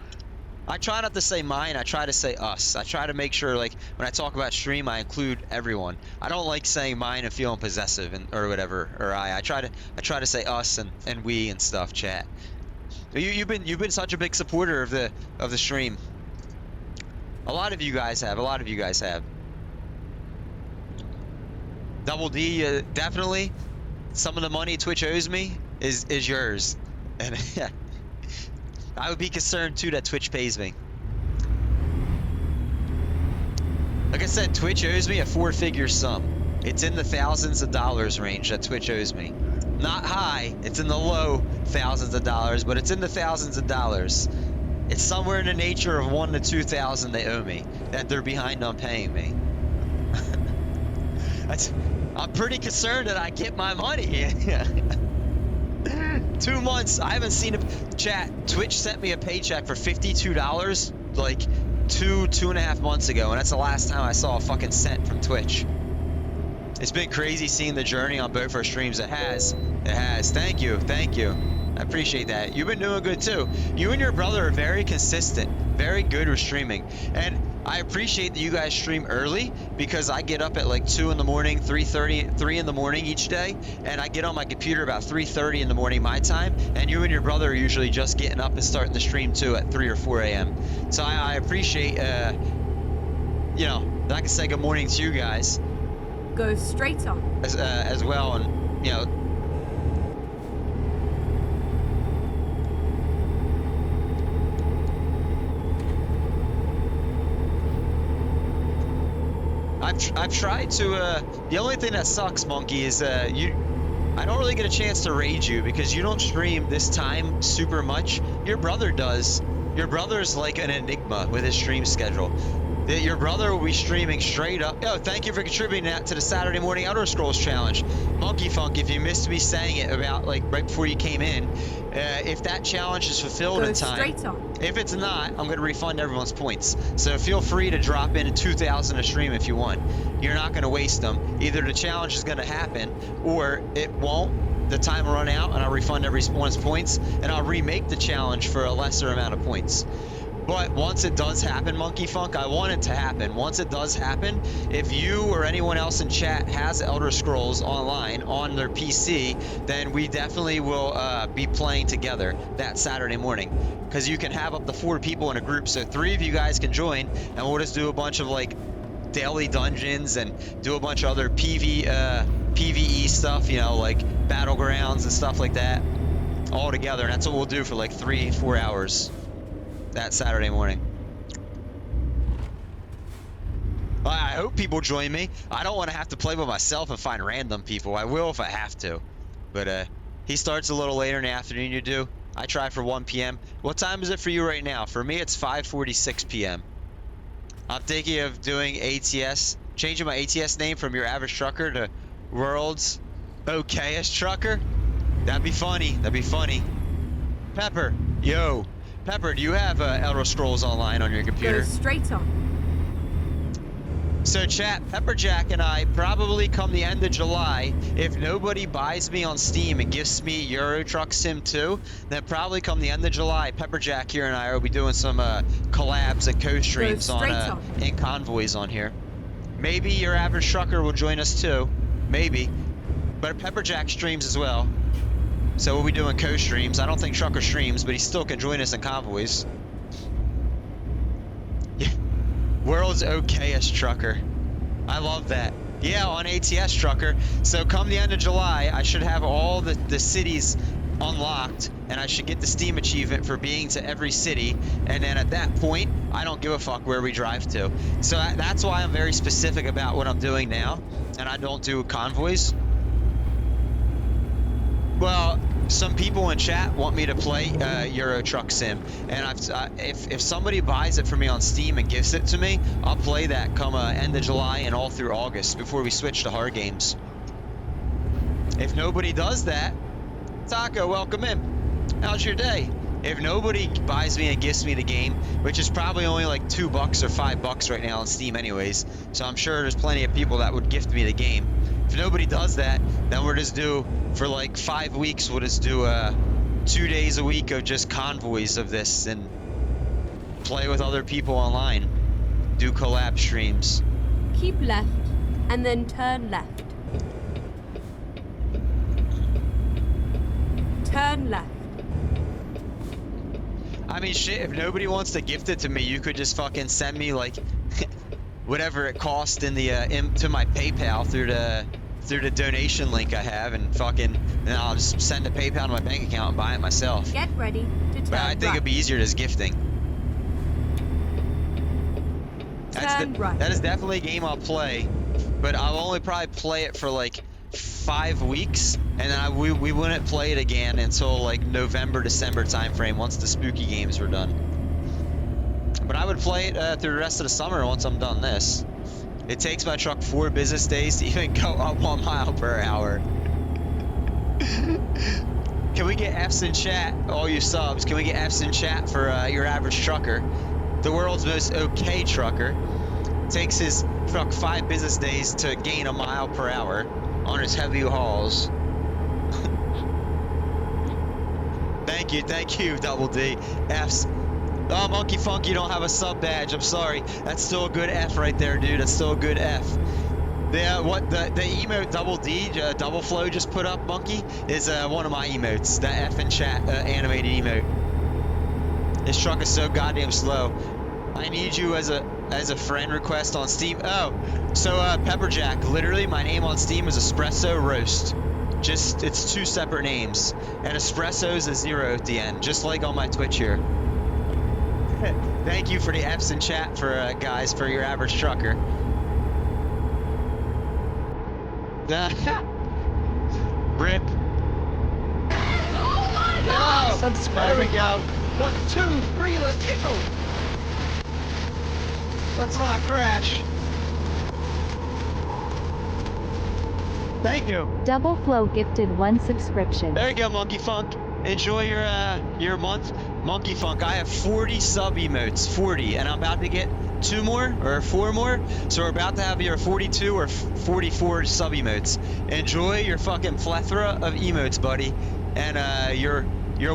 I try not to say mine, I try to say us. I try to make sure, like, when I talk about stream, I include everyone. I don't like saying mine and feeling possessive or whatever, or I try to say us and we and stuff, chat. You've been such a big supporter of the stream. A lot of you guys have. Double D, definitely. Some of the money Twitch owes me is yours, and I would be concerned too that Twitch pays me. Like I said, Twitch owes me a 4-figure sum. It's in the thousands of dollars range that Twitch owes me. Not high, it's in the low thousands of dollars, but it's in the thousands of dollars. It's somewhere in the nature of 1,000 to 2,000 they owe me, that they're behind on paying me. I'm pretty concerned that I get my money. 2 months, I haven't seen a chat. Twitch sent me a paycheck for $52 like 2.5 months ago, and that's the last time I saw a fucking cent from Twitch. It's been crazy seeing the journey on both our streams. It has. Thank you. I appreciate that. You've been doing good too. You and your brother are very consistent, very good with streaming, and I appreciate that you guys stream early, because I get up at like 2 in the morning, 3 in the morning each day, and I get on my computer about 3:30 in the morning my time, and you and your brother are usually just getting up and starting the stream too at 3 or 4 a.m. So I appreciate, that I can say good morning to you guys Go straight on. as well, and I've tried to, the only thing that sucks, Monkey, is I don't really get a chance to raid you because you don't stream this time super much. Your brother does. Your brother's like an enigma with his stream schedule. Your brother will be streaming straight up. Yo, thank you for contributing that to the Saturday Morning Elder Scrolls Challenge. Monkey Funk, if you missed me saying it about like right before you came in, if that challenge is fulfilled Go in time, straight on. if it's not, I'm going to refund everyone's points. So feel free to drop in 2,000 a stream if you want. You're not going to waste them. Either the challenge is going to happen or it won't. The time will run out and I'll refund everyone's points and I'll remake the challenge for a lesser amount of points. But once it does happen, Monkey Funk, I want it to happen. Once it does happen, if you or anyone else in chat has Elder Scrolls Online on their PC, then we definitely will be playing together that Saturday morning. Because you can have up to 4 people in a group, so 3 of you guys can join, and we'll just do a bunch of like daily dungeons and do a bunch of other PvE stuff, you know, like battlegrounds and stuff like that, all together. And that's what we'll do for like 3-4 hours. That Saturday morning. I hope people join me. I don't want to have to play by myself and find random people. I will if I have to. But he starts a little later in the afternoon, you do. I try for 1 p.m. What time is it for you right now? For me, it's 5:46 p.m. I'm thinking of doing ATS, changing my ATS name from Your Average Trucker to World's Okayest Trucker. That'd be funny. That'd be funny. Pepper, yo. Pepper, do you have Elder Scrolls Online on your computer? Go straight on. So chat, Pepperjack and I probably come the end of July, if nobody buys me on Steam and gives me Euro Truck Sim 2, then probably come the end of July, Pepperjack here and I will be doing some collabs and co-streams on in Convoys on here. Maybe Your Average Trucker will join us too, maybe. But Pepperjack streams as well. So we'll be doing co-streams. I don't think Trucker streams, but he still can join us in Convoys. Yeah. World's Okayest Trucker. I love that. Yeah, on ATS Trucker. So come the end of July, I should have all the cities unlocked, and I should get the Steam achievement for being to every city. And then at that point, I don't give a fuck where we drive to. So that's why I'm very specific about what I'm doing now, and I don't do Convoys. Well, some people in chat want me to play Euro Truck Sim, and if somebody buys it for me on Steam and gives it to me, I'll play that come end of July and all through August before we switch to hard games. If nobody does that, Taco, welcome in. How's your day? If nobody buys me and gives me the game, which is probably only like $2 or $5 right now on Steam anyways, so I'm sure there's plenty of people that would gift me the game. If nobody does that, then we'll just do, for like 5 weeks, we'll just do 2 days a week of just convoys of this and play with other people online. Do collab streams. Keep left, and then turn left. Turn left. I mean, shit, if nobody wants to gift it to me, you could just fucking send me, like, whatever it cost in the, to my PayPal through the donation link I have, and fucking, then I'll just send a PayPal to my bank account and buy it myself. Get ready to turn But I think it'd be easier as gifting. That is definitely a game I'll play, but I'll only probably play it for like 5 weeks, and then we wouldn't play it again until like November, December time frame once the spooky games were done. But I would play it through the rest of the summer once I'm done this. It takes my truck 4 business days to even go up 1 mile per hour. Can we get F's in chat, all you subs? Can we get F's in chat for Your Average Trucker? The world's most okay trucker. Takes his truck 5 business days to gain 1 mile per hour on his heavy hauls. Thank you, Double D. F's. Oh, Monkey Funk, you don't have a sub badge. I'm sorry. That's still a good F right there, dude. That's still a good F. The emote Double D, Double Flow just put up, Monkey, is one of my emotes. That F in chat animated emote. This truck is so goddamn slow. I need you as a friend request on Steam. Oh, so Pepperjack, literally my name on Steam is Espresso Roast. Just, it's 2 separate names. And Espresso is a 0 at the end, just like on my Twitch here. Thank you for the F's in chat for guys, for Your Average Trucker. Rip. Oh my God! Subscribe. There we go. 1, 2, 3, let's go. Let's not crash. Thank you. Double Flow gifted 1 subscription. There you go, Monkey Funk. Enjoy your month. Monkey Funk, I have 40 sub emotes, 40, and I'm about to get 2 more or 4 more. So we're about to have your 42 or 44 sub emotes. Enjoy your fucking plethora of emotes, buddy, and your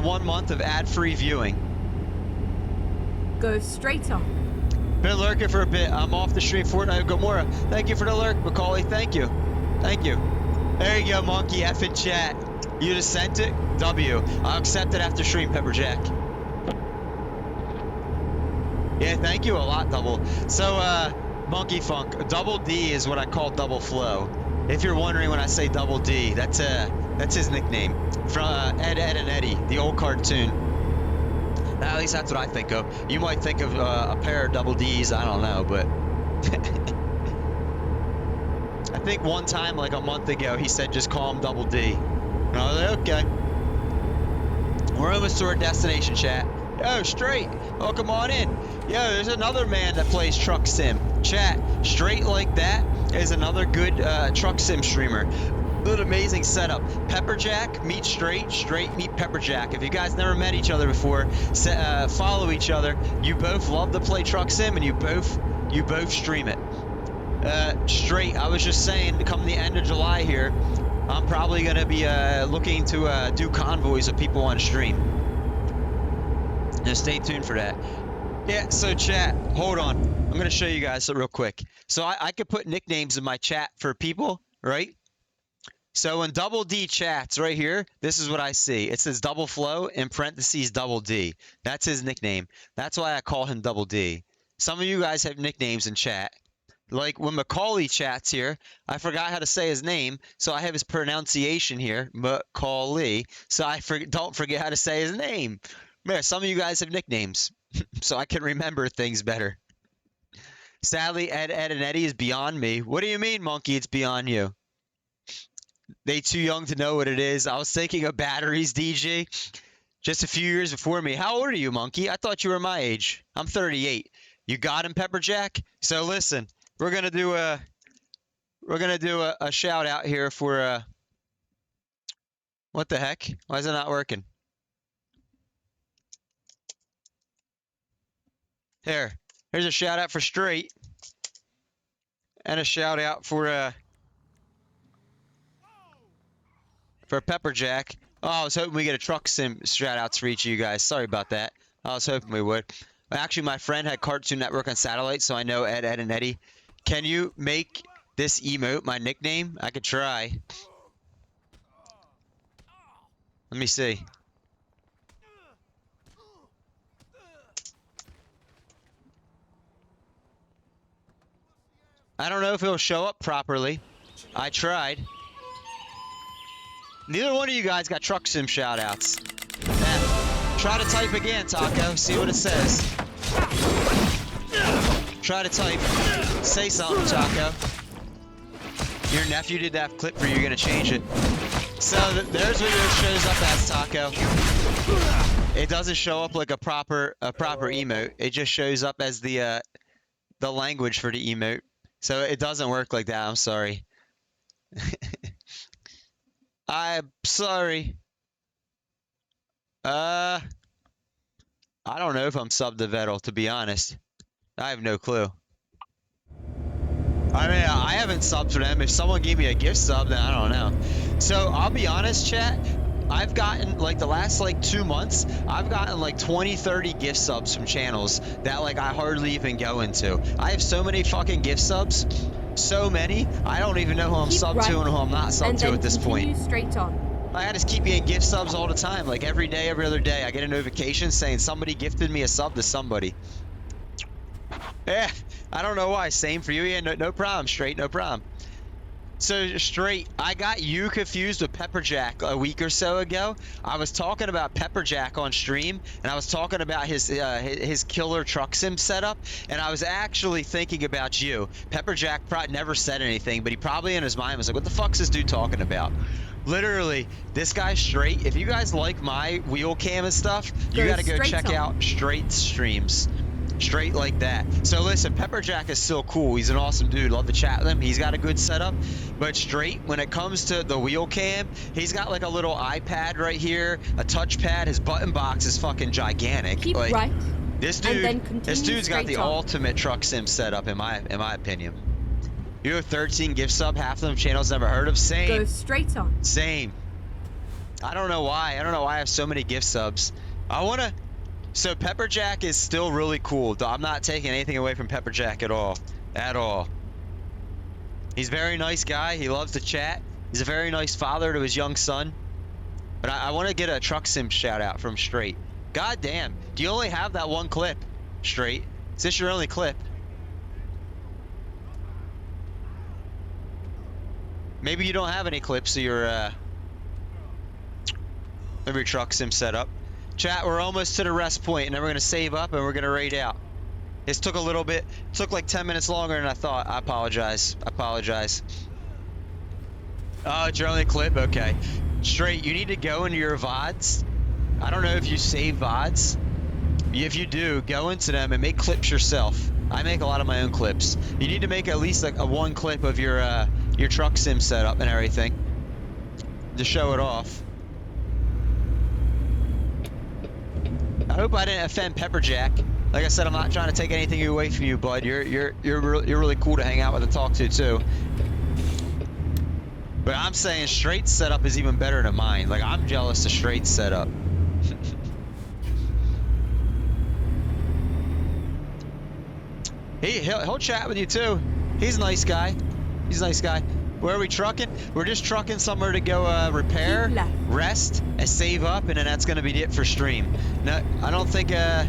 1 month of ad-free viewing. Go straight on. Been lurking for a bit. I'm off the stream. Fortnite Gamora. Thank you for the lurk, Macaulay. Thank you. Thank you. There you go, Monkey F in chat. You just sent it? W. I'll accept it after stream, Pepperjack. Yeah, thank you a lot, Double. So, Monkey Funk, Double D is what I call Double Flow. If you're wondering when I say Double D, that's his nickname. From Ed, Ed, and Eddie, the old cartoon. At least that's what I think of. You might think of a pair of Double Ds, I don't know, but... I think one time, like a month ago, he said just call him Double D. And I was like, okay. We're almost to our destination, chat. Yo, Straight, welcome on in. Yo, there's another man that plays Truck Sim. Chat, Straight like that is another good Truck Sim streamer. What an amazing setup. Pepperjack meet Straight, Straight meet Pepperjack. If you guys never met each other before, follow each other. You both love to play Truck Sim, and you both stream it. Straight, I was just saying, come the end of July here, I'm probably going to be looking to do convoys of people on stream. Now stay tuned for that. Yeah, so chat, hold on. I'm going to show you guys real quick. So I could put nicknames in my chat for people, right? So in Double D chats right here, this is what I see. It says Double Flow in parentheses Double D. That's his nickname. That's why I call him Double D. Some of you guys have nicknames in chat. Like when Macaulay chats here, I forgot how to say his name, so I have his pronunciation here, Macaulay. So I don't forget how to say his name. Man, some of you guys have nicknames, so I can remember things better. Sadly, Ed, and Eddie is beyond me. What do you mean, Monkey? It's beyond you. They too young to know what it is. I was thinking of batteries, DG. Just a few years before me. How old are you, Monkey? I thought you were my age. I'm 38. You got him, Pepperjack? So listen. We're gonna do a shout out here for what the heck? Why is it not working? Here's a shout out for Straight, and a shout out for Pepperjack. Oh, I was hoping we get a Truck Sim shout outs for each of you guys. Sorry about that. I was hoping we would. Actually, my friend had Cartoon Network on satellite, so I know Ed, and Eddie. Can you make this emote my nickname? I could try. Let me see. I don't know if it'll show up properly. I tried. Neither one of you guys got Truck Sim shoutouts. Try to type again, Taco. See what it says. Try to type. Say something, Taco. Your nephew did that clip for you. You're gonna change it. So there's what it shows up as, Taco. It doesn't show up like a proper emote. It just shows up as the language for the emote. So it doesn't work like that. I'm sorry. I'm sorry. I don't know if I'm subbed to Vettel, to be honest. I have no clue. I mean, I haven't subbed for them. If someone gave me a gift sub, then I don't know. So I'll be honest, chat. I've gotten, like, the last, like, 2 months, I've gotten, like, 20, 30 gift subs from channels that, like, I hardly even go into. I have so many fucking gift subs. So many. I don't even know who I'm subbed to and who I'm not subbed to at this point. Straight on. I just keep getting gift subs all the time. Like, every day, every other day, I get a notification saying somebody gifted me a sub to somebody. Yeah, I don't know why. Same for you. Yeah, no problem. Straight, no problem. So, Straight, I got you confused with Pepperjack a week or so ago. I was talking about Pepperjack on stream, and I was talking about his killer Truck Sim setup, and I was actually thinking about you. Pepperjack probably never said anything, but he probably in his mind was like, what the fuck's this dude talking about? Literally, this guy Straight, if you guys like my wheel cam and stuff, you gotta go check out Straight's streams. Straight like that. So listen, Pepperjack is still cool. He's an awesome dude. Love to chat with him. He's got a good setup. But Straight, when it comes to the wheel cam, he's got like a little iPad right here, a touchpad. His button box is fucking gigantic. Keep like, right. This and then dude, continue this dude's got straight the on. ultimate truck sim setup in my opinion. You have 13 gift sub, half of them channels never heard of. Go Same. straight on. Same. I don't know why. I don't know why I have so many gift subs. I wanna. So Pepperjack is still really cool. I'm not taking anything away from Pepperjack at all. At all. He's a very nice guy. He loves to chat. He's a very nice father to his young son. But I want to get a truck sim shout out from Straight. God damn. Do you only have that one clip, Straight? Is this your only clip? Maybe you don't have any clips of your truck sim setup. Chat, we're almost to the rest point, and then we're gonna save up and we're gonna raid out. This took a little bit. It took like 10 minutes longer than I thought. I apologize. I apologize. Oh, it's your only clip? Okay. Straight, you need to go into your VODs. I don't know if you save VODs. If you do, go into them and make clips yourself. I make a lot of my own clips. You need to make at least like a one clip of your truck sim setup and everything to show it off. I hope I didn't offend Pepperjack. Like I said, I'm not trying to take anything away from you, bud. You're really cool to hang out with and talk to too. But I'm saying Straight setup is even better than mine. Like, I'm jealous of Straight setup. He'll chat with you too. He's a nice guy. He's a nice guy. Where are we trucking? We're just trucking somewhere to go repair, rest, and save up, and then that's gonna be it for stream. No, I don't think. I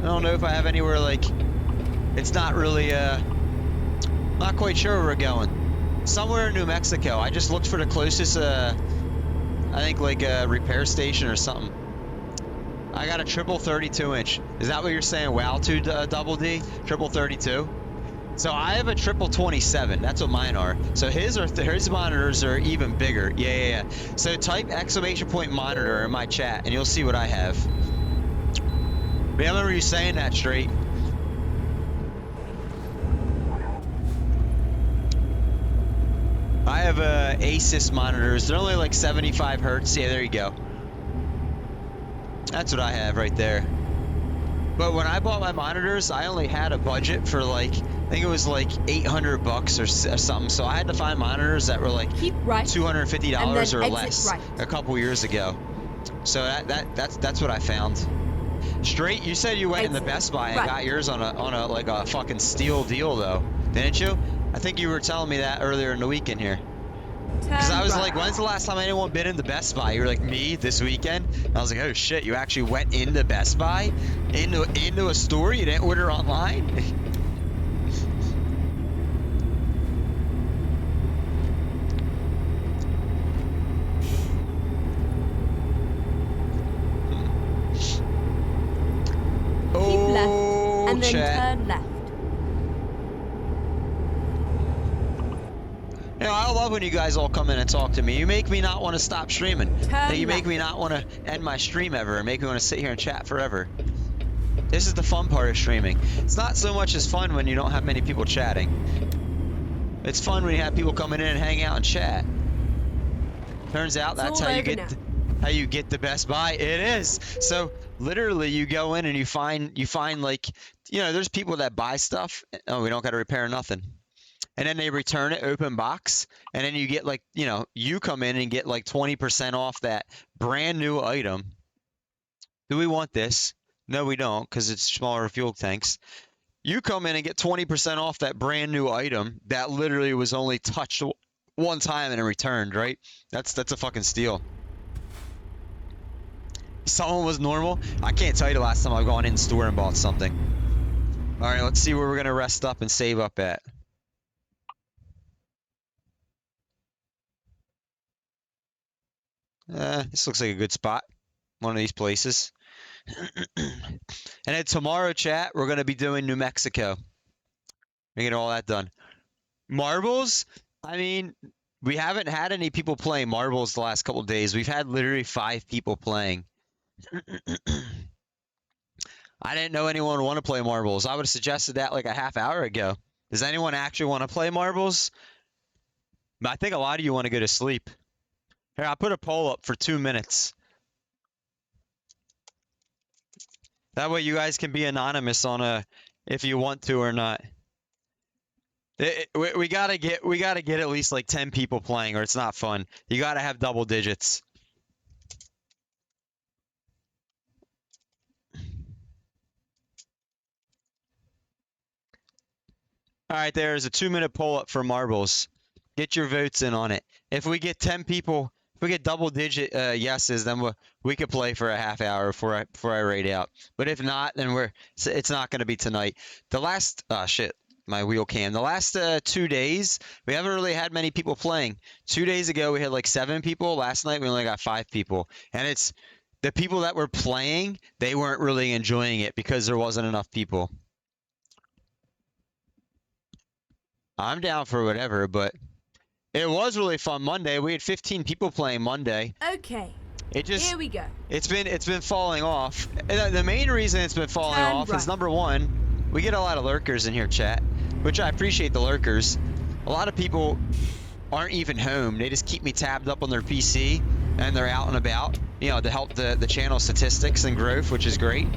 don't know if I have anywhere like. It's not really. Not quite sure where we're going. Somewhere in New Mexico. I just looked for the closest. I think like a repair station or something. I got a triple 32-inch. Is that what you're saying? Wow, to double D, triple 32. So I have a triple 27. That's what mine are. So his monitors are even bigger. Yeah. So type !point monitor in my chat, and you'll see what I have. But I remember you saying that, Straight. I have Asus monitors. They're only like 75 hertz. Yeah, there you go. That's what I have right there. But when I bought my monitors, I only had a budget for like, I think it was like $800 or something. So I had to find monitors that were like $250 or less a couple years ago. So that's what I found. Straight, you said you went in the Best Buy and got yours on a like a fucking steal deal though, didn't you? I think you were telling me that earlier in the weekend here. Because I was like, when's the last time anyone been in the Best Buy? You were like, me, this weekend? And I was like, oh shit, you actually went into Best Buy? Into a store? You didn't order online? Keep left, and then chat. turn left. You know, I love when you guys all come in and talk to me. You make me not want to stop streaming. You make me not want to end my stream ever and make me want to sit here and chat forever. This is the fun part of streaming. It's not so much as fun when you don't have many people chatting. It's fun when you have people coming in and hang out and chat. Turns out that's how you get the Best Buy. It is. So literally you go in and you find like, you know, there's people that buy stuff. Oh, we don't got to repair nothing. And then they return it open box, and then you get like, you know, you come in and get like 20% off that brand new item. Do we want this? No, we don't, because it's smaller fuel tanks. You come in and get 20% off that brand new item that literally was only touched one time and then returned, right? That's a fucking steal. Someone was normal. I can't tell you the last time I've gone in the store and bought something. All right, let's see where we're gonna rest up and save up at. This looks like a good spot. One of these places. And then tomorrow, chat, we're going to be doing New Mexico. We get all that done. Marbles? I mean, we haven't had any people playing marbles the last couple of days. We've had literally 5 people playing. I didn't know anyone would want to play marbles. I would have suggested that like a half hour ago. Does anyone actually want to play marbles? I think a lot of you want to go to sleep. Here, I put a poll up for 2 minutes. That way you guys can be anonymous on if you want to or not. We gotta get at least like 10 people playing or it's not fun. You gotta have double digits. All right, there's a 2-minute poll up for marbles. Get your votes in on it. If we get 10 people, if we get double digit yeses, then we could play for a half hour before I raid out. But if not, then it's not going to be tonight. The last my wheel cam. The last 2 days, we haven't really had many people playing. 2 days ago, we had like 7 people. Last night, we only got 5 people. And it's the people that were playing, they weren't really enjoying it because there wasn't enough people. I'm down for whatever, but it was really fun Monday. We had 15 people playing Monday. Okay. Here we go. It's been falling off. And the main reason it's been falling off is number one, we get a lot of lurkers in here, chat, which I appreciate the lurkers. A lot of people aren't even home. They just keep me tabbed up on their PC and they're out and about, you know, to help the channel statistics and growth, which is great.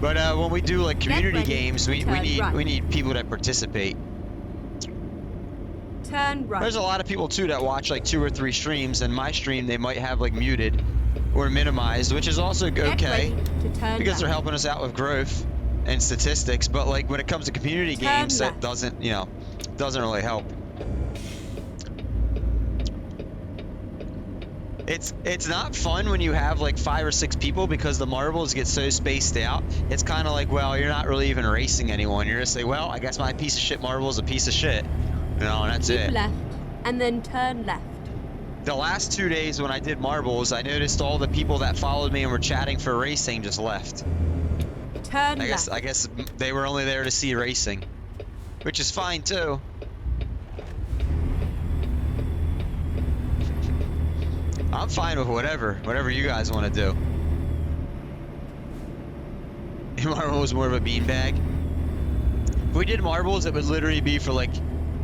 But when we do like community games, we need people that participate. Turn right. There's a lot of people too that watch like 2 or 3 streams, and my stream they might have like muted or minimized, which is also okay because they're helping us out with growth and statistics. But like when it comes to community games, that doesn't really help. It's not fun when you have like 5 or 6 people because the marbles get so spaced out. It's kind of like, well, you're not really even racing anyone. You're just like, well, I guess my piece of shit marble is a piece of shit. You know, and that's it. Keep left, and then turn left. The last 2 days when I did marbles, I noticed all the people that followed me and were chatting for racing just left. Turn left. I guess they were only there to see racing, which is fine too. I'm fine with whatever you guys want to do. Marble was more of a beanbag. If we did marbles, it would literally be for like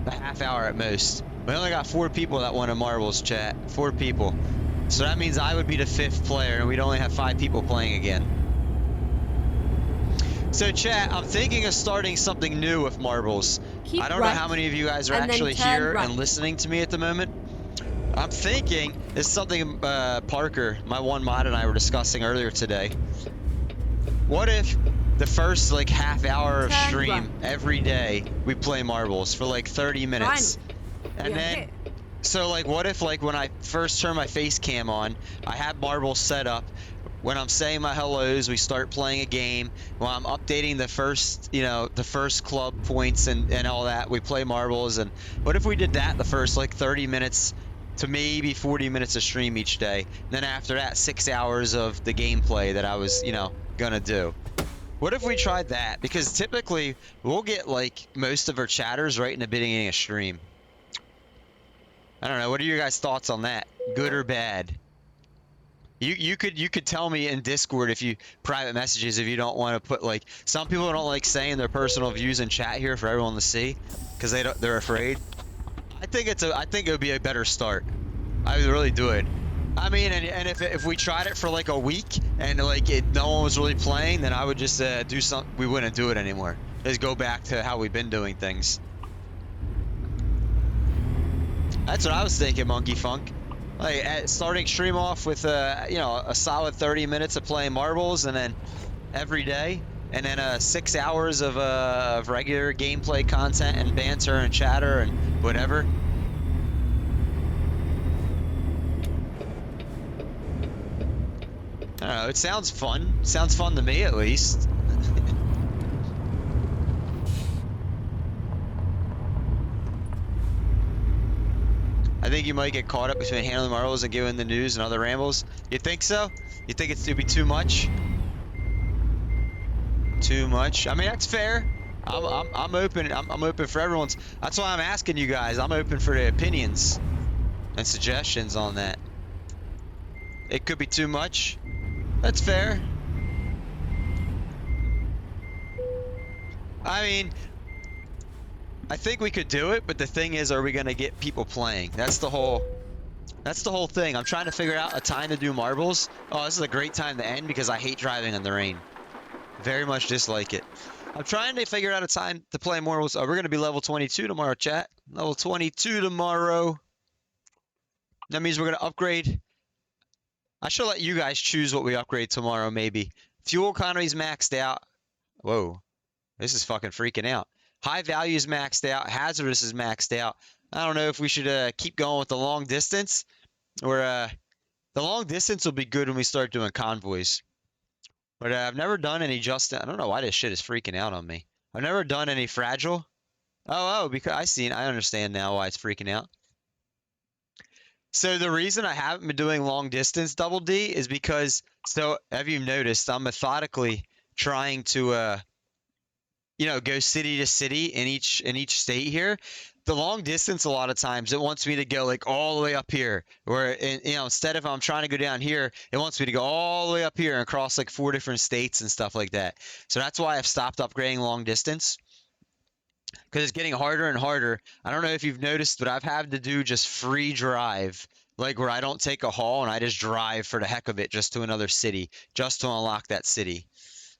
a half hour at most. We only got 4 people that wanted marbles, chat. 4 people. So that means I would be the 5th player, and we'd only have 5 people playing again. So chat, I'm thinking of starting something new with marbles. I don't know how many of you guys are actually here and listening to me at the moment. I'm thinking it's something Parker, my one mod, and I were discussing earlier today. What if the first like half hour of stream every day we play marbles for like 30 minutes? And then so like what if like when I first turn my face cam on, I have marbles set up. When I'm saying my hellos, we start playing a game. When I'm updating the first club points and all that, we play marbles. And what if we did that the first like 30 minutes to maybe 40 minutes of stream each day? And then after that, 6 hours of the gameplay that I was, gonna do. What if we tried that? Because typically we'll get like most of our chatters right in the beginning of stream. I don't know. What are your guys' thoughts on that? Good or bad? You could tell me in Discord if you private messages if you don't want to put like some people don't like saying their personal views in chat here for everyone to see because they're afraid. I think it would be a better start. I would really do it. I mean, and if we tried it for like a week and like no one was really playing, then I would just do something. We wouldn't do it anymore. Just go back to how we've been doing things. That's what I was thinking, Monkey Funk. Like starting stream off with a solid 30 minutes of playing marbles, and then every day, and then 6 hours of regular gameplay content and banter and chatter and whatever. I don't know, it sounds fun. Sounds fun to me, at least. I think you might get caught up between handling marbles and giving the news and other rambles. You think so? You think it'd be too much? Too much? I mean, that's fair. I'm open. I'm open for everyone's. That's why I'm asking you guys. I'm open for the opinions and suggestions on that. It could be too much. That's fair. I mean, I think we could do it, but the thing is, are we gonna get people playing? That's the whole thing. I'm trying to figure out a time to do marbles. Oh, this is a great time to end because I hate driving in the rain. Very much dislike it. I'm trying to figure out a time to play marbles. Oh, we're gonna be level 22 tomorrow, chat. Level 22 tomorrow. That means we're gonna upgrade. I should let you guys choose what we upgrade tomorrow, maybe. Fuel economy's maxed out. Whoa. This is fucking freaking out. High value is maxed out. Hazardous is maxed out. I don't know if we should keep going with the long distance. Or the long distance will be good when we start doing convoys. But I've never done any I don't know why this shit is freaking out on me. I've never done any fragile. Oh, because I understand now why it's freaking out. So the reason I haven't been doing long distance double D is because, so have you noticed, I'm methodically trying to go city to city in each state here. The long distance, a lot of times it wants me to go like all the way up here, where instead of I'm trying to go down here, it wants me to go all the way up here and cross like 4 different states and stuff like that. So that's why I've stopped upgrading long distance, because it's getting harder and harder. I don't know if you've noticed, but I've had to do just free drive, like where I don't take a haul and I just drive for the heck of it just to another city, just to unlock that city.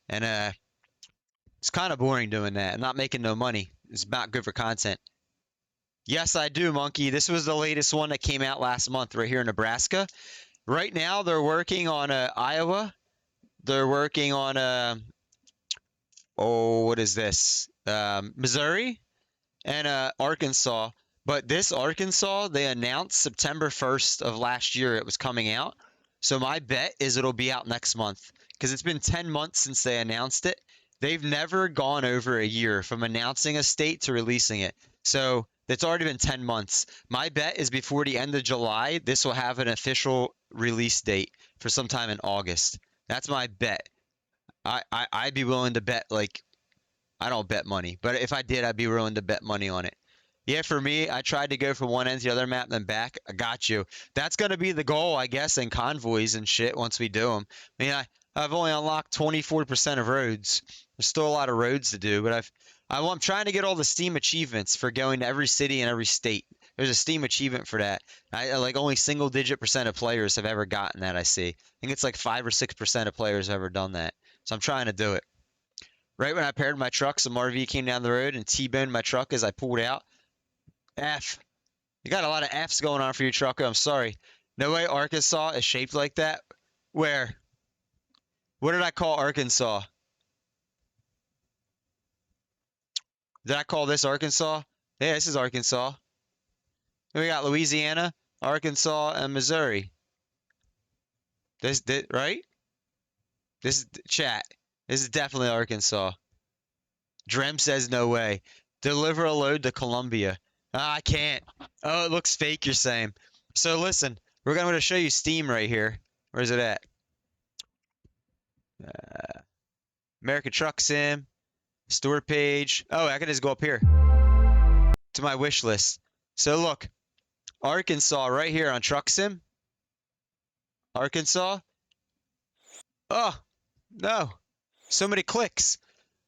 And it's kind of boring doing that. I'm not making no money. It's not good for content. Yes, I do, Monkey. This was the latest one that came out last month right here in Nebraska. Right now, they're working on Iowa. They're working on, what is this? Missouri and Arkansas. But this Arkansas, they announced September 1st of last year it was coming out. So my bet is it'll be out next month, because it's been 10 months since they announced it. They've never gone over a year from announcing a state to releasing it. So it's already been 10 months. My bet is before the end of July, this will have an official release date for sometime in August. That's my bet. I'd be willing to bet, like, I don't bet money, but if I did, I'd be willing to bet money on it. Yeah, for me, I tried to go from one end to the other map, then back. I got you. That's going to be the goal, I guess, in convoys and shit once we do them. I mean, I've only unlocked 24% of roads. There's still a lot of roads to do, but I'm trying to get all the Steam achievements for going to every city and every state. There's a Steam achievement for that. Like only single-digit % of players have ever gotten that, I see. I think it's like 5 or 6% of players have ever done that. So I'm trying to do it. Right when I paired my truck, some RV came down the road and T-boned my truck as I pulled out. F. You got a lot of Fs going on for your truck. I'm sorry. No way Arkansas is shaped like that. Where? What did I call Arkansas? Did I call this Arkansas? Yeah, this is Arkansas. We got Louisiana, Arkansas, and Missouri. This right? This is chat. This is definitely Arkansas. Drem says no way. Deliver a load to Columbia. I can't. Oh, it looks fake, you're saying. So listen, we're going to show you Steam right here. Where's it at? American Truck Sim. Store page. Oh, I can just go up here to my wish list. So look, Arkansas right here on Truck Sim. Arkansas. Oh, no. So many clicks.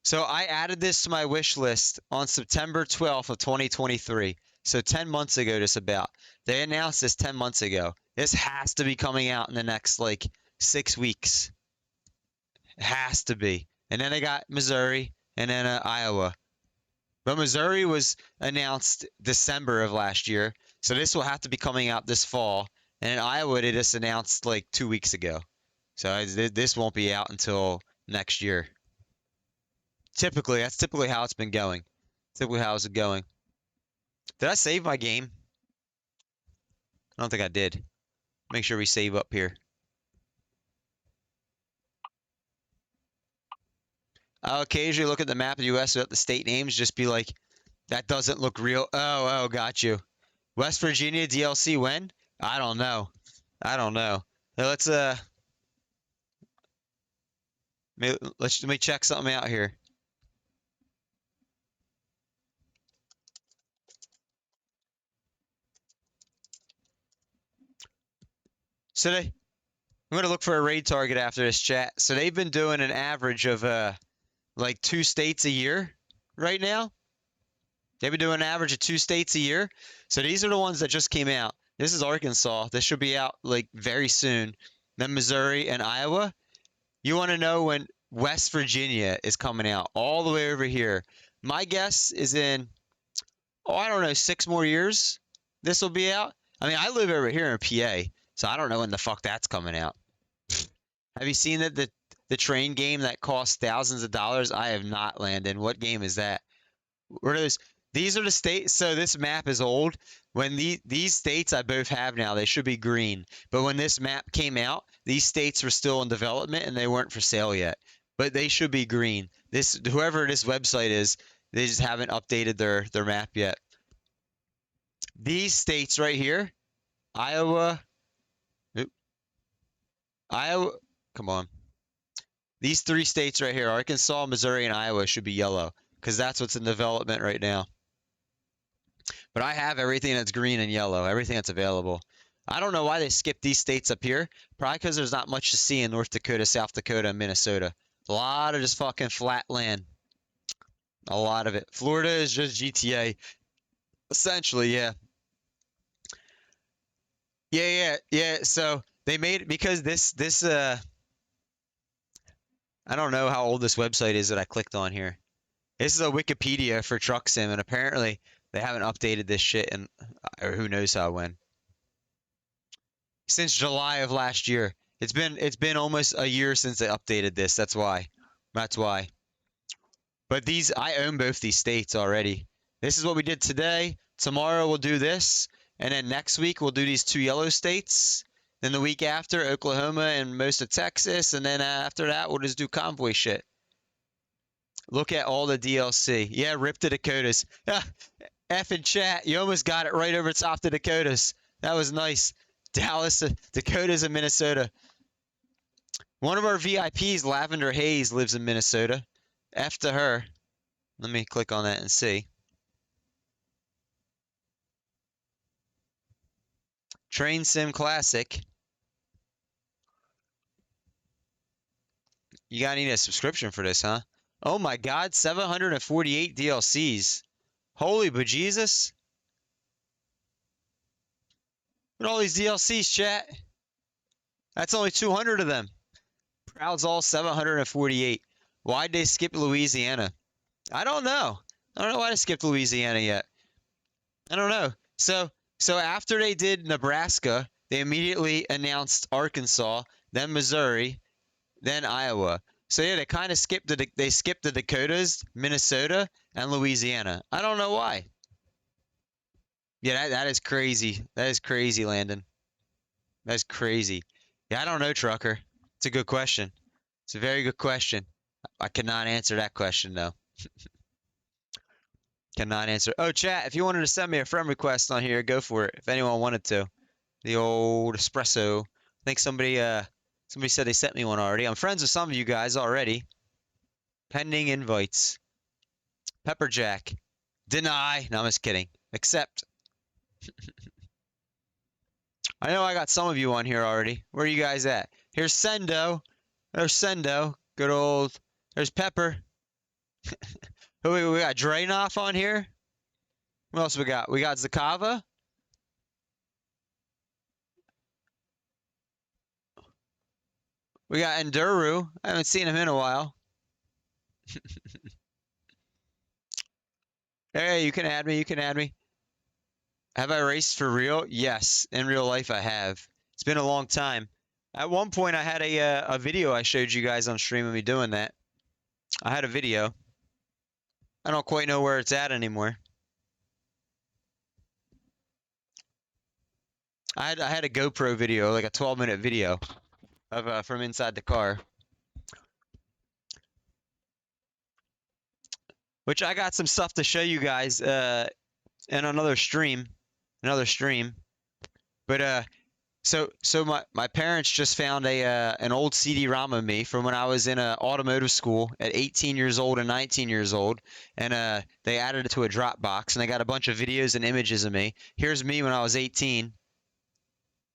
So I added this to my wish list on September 12th of 2023. So 10 months ago, just about. They announced this 10 months ago. This has to be coming out in the next, like, 6 weeks. It has to be. And then they got Missouri and then Iowa. But Missouri was announced December of last year. So this will have to be coming out this fall. And in Iowa, they just announced, like, 2 weeks ago. So this won't be out until next year. That's typically how it's been going. Typically how it's going. Did I save my game? I don't think I did. Make sure we save up here. I'll occasionally look at the map of the U.S. without the state names, just be like, that doesn't look real. Oh, got you. West Virginia DLC when? I don't know. Now let's let me check something out here. So I'm going to look for a raid target after this, chat. So they've been doing an average of like 2 states a year. right now. They've been doing an average of 2 states a year. So these are the ones that just came out. This is Arkansas. This should be out like very soon. Then Missouri and Iowa. You want to know when West Virginia is coming out all the way over here. My guess is in, I don't know, 6 more years this will be out. I mean, I live over here in PA, so I don't know when the fuck that's coming out. Have you seen that the train game that costs thousands of dollars? I have not, Landon. What game is that? What are those? These are the states. So this map is old. When these states I both have now, they should be green. But when this map came out, these states were still in development and they weren't for sale yet. But they should be green. This whoever this website is, they just haven't updated their map yet. These states right here, Iowa, come on. These 3 states right here, Arkansas, Missouri, and Iowa should be yellow because that's what's in development right now. But I have everything that's green and yellow, everything that's available. I don't know why they skipped these states up here. Probably because there's not much to see in North Dakota, South Dakota, and Minnesota. A lot of just fucking flat land. A lot of it. Florida is just GTA. Essentially, yeah. Yeah. So they made it because this I don't know how old this website is that I clicked on here. This is a Wikipedia for Truck Sim, and apparently they haven't updated this shit in, or who knows how when. Since July of last year. It's been almost a year since they updated this. That's why. That's why. But I own both these states already. This is what we did today. Tomorrow we'll do this, and then next week we'll do these 2 yellow states. Then the week after, Oklahoma and most of Texas, and then after that we'll just do convoy shit. Look at all the DLC. Yeah, rip the Dakotas. F in chat. You almost got it right over top the Dakotas. That was nice. Dallas, Dakotas, and Minnesota. One of our VIPs, Lavender Hayes, lives in Minnesota. F to her. Let me click on that and see. Train Sim Classic. You gotta need a subscription for this, huh? Oh my god, 748 DLCs. Holy bejesus. Look at all these DLCs, chat. That's only 200 of them. Proud's all 748. Why'd they skip Louisiana? I don't know. I don't know why they skipped Louisiana yet. I don't know. So after they did Nebraska, they immediately announced Arkansas, then Missouri, then Iowa. So yeah, they kind of skipped the Dakotas, Minnesota, and Louisiana. I don't know why. Yeah, that is crazy. That is crazy, Landon. That's crazy. Yeah, I don't know, Trucker. It's a good question. It's a very good question. I cannot answer that question, though. Cannot answer. Oh, chat, if you wanted to send me a friend request on here, go for it. If anyone wanted to. The old espresso. I think somebody said they sent me one already. I'm friends with some of you guys already. Pending invites. Pepperjack. Deny. No, I'm just kidding. Accept. I know I got some of you on here already. Where are you guys at? Here's Sendo. There's Sendo. Good old. There's Pepper. Who we got? Drainoff on here. What else we got? We got Zakava. We got Enduru. I haven't seen him in a while. Hey, you can add me. You can add me. Have I raced for real? Yes, in real life I have. It's been a long time. At one point I had a video I showed you guys on stream of me doing that. I had a video. I don't quite know where it's at anymore. I had a GoPro video, like a 12-minute video of from inside the car. Which I got some stuff to show you guys in another stream. But so my parents just found an old CD-ROM of me from when I was in automotive school at 18 years old and 19 years old, and they added it to a Dropbox, and they got a bunch of videos and images of me. Here's me when I was 18,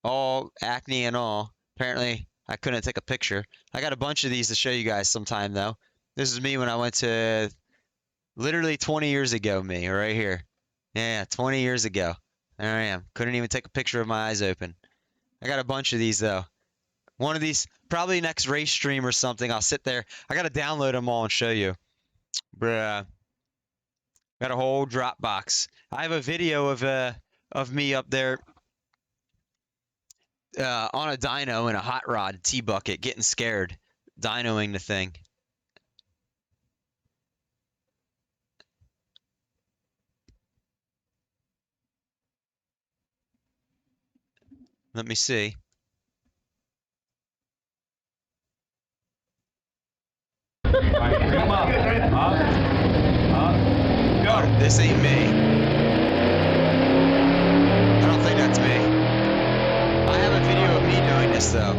all acne and all. Apparently I couldn't take a picture. I got a bunch of these to show you guys sometime though. This is me when I went to Literally 20 years ago, me, right here. Yeah, 20 years ago. There I am. Couldn't even take a picture of my eyes open. I got a bunch of these, though. One of these, probably next race stream or something, I'll sit there. I got to download them all and show you. Bruh. Got a whole Dropbox. I have a video of me up there on a dyno in a hot rod T-bucket, getting scared, dynoing the thing. Let me see. Come up. Go. This ain't me. I don't think that's me. I have a video of me doing this though.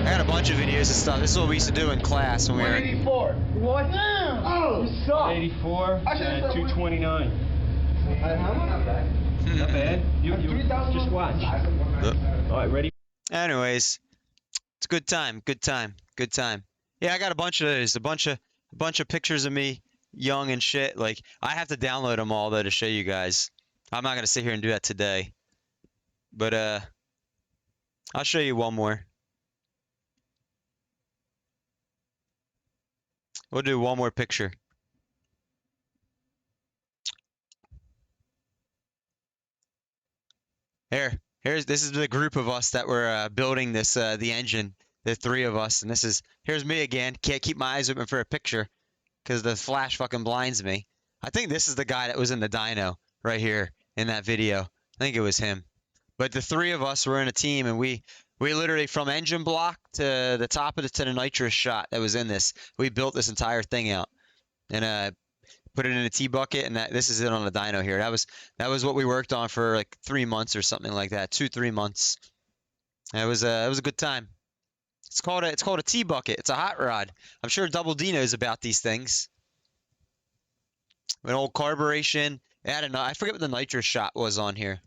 I got a bunch of videos and stuff. This is what we used to do in class when we were. 184. What? Oh, you suck. 84 and 229. Not bad. You just watch. All right, ready? Anyways, it's a good time. Good time. Good time. Yeah, I got a bunch of those. A bunch of pictures of me young and shit. Like, I have to download them all though to show you guys. I'm not gonna sit here and do that today. But I'll show you one more. We'll do one more picture. This is the group of us that were building this the engine. The three of us, and here's me again. Can't keep my eyes open for a picture because the flash fucking blinds me. I think this is the guy that was in the dyno right here in that video. I think it was him. But the three of us were in a team, and we literally from engine block to the top of to the nitrous shot that was in this. We built this entire thing out and put it in a T-bucket, and this is it on the dyno here. That was what we worked on for like 3 months or something like that. 2-3 months. It was a good time. It's called a T-bucket. It's a hot rod. I'm sure Double D knows about these things. An old carburation. I don't know. I forget what the nitrous shot was on here,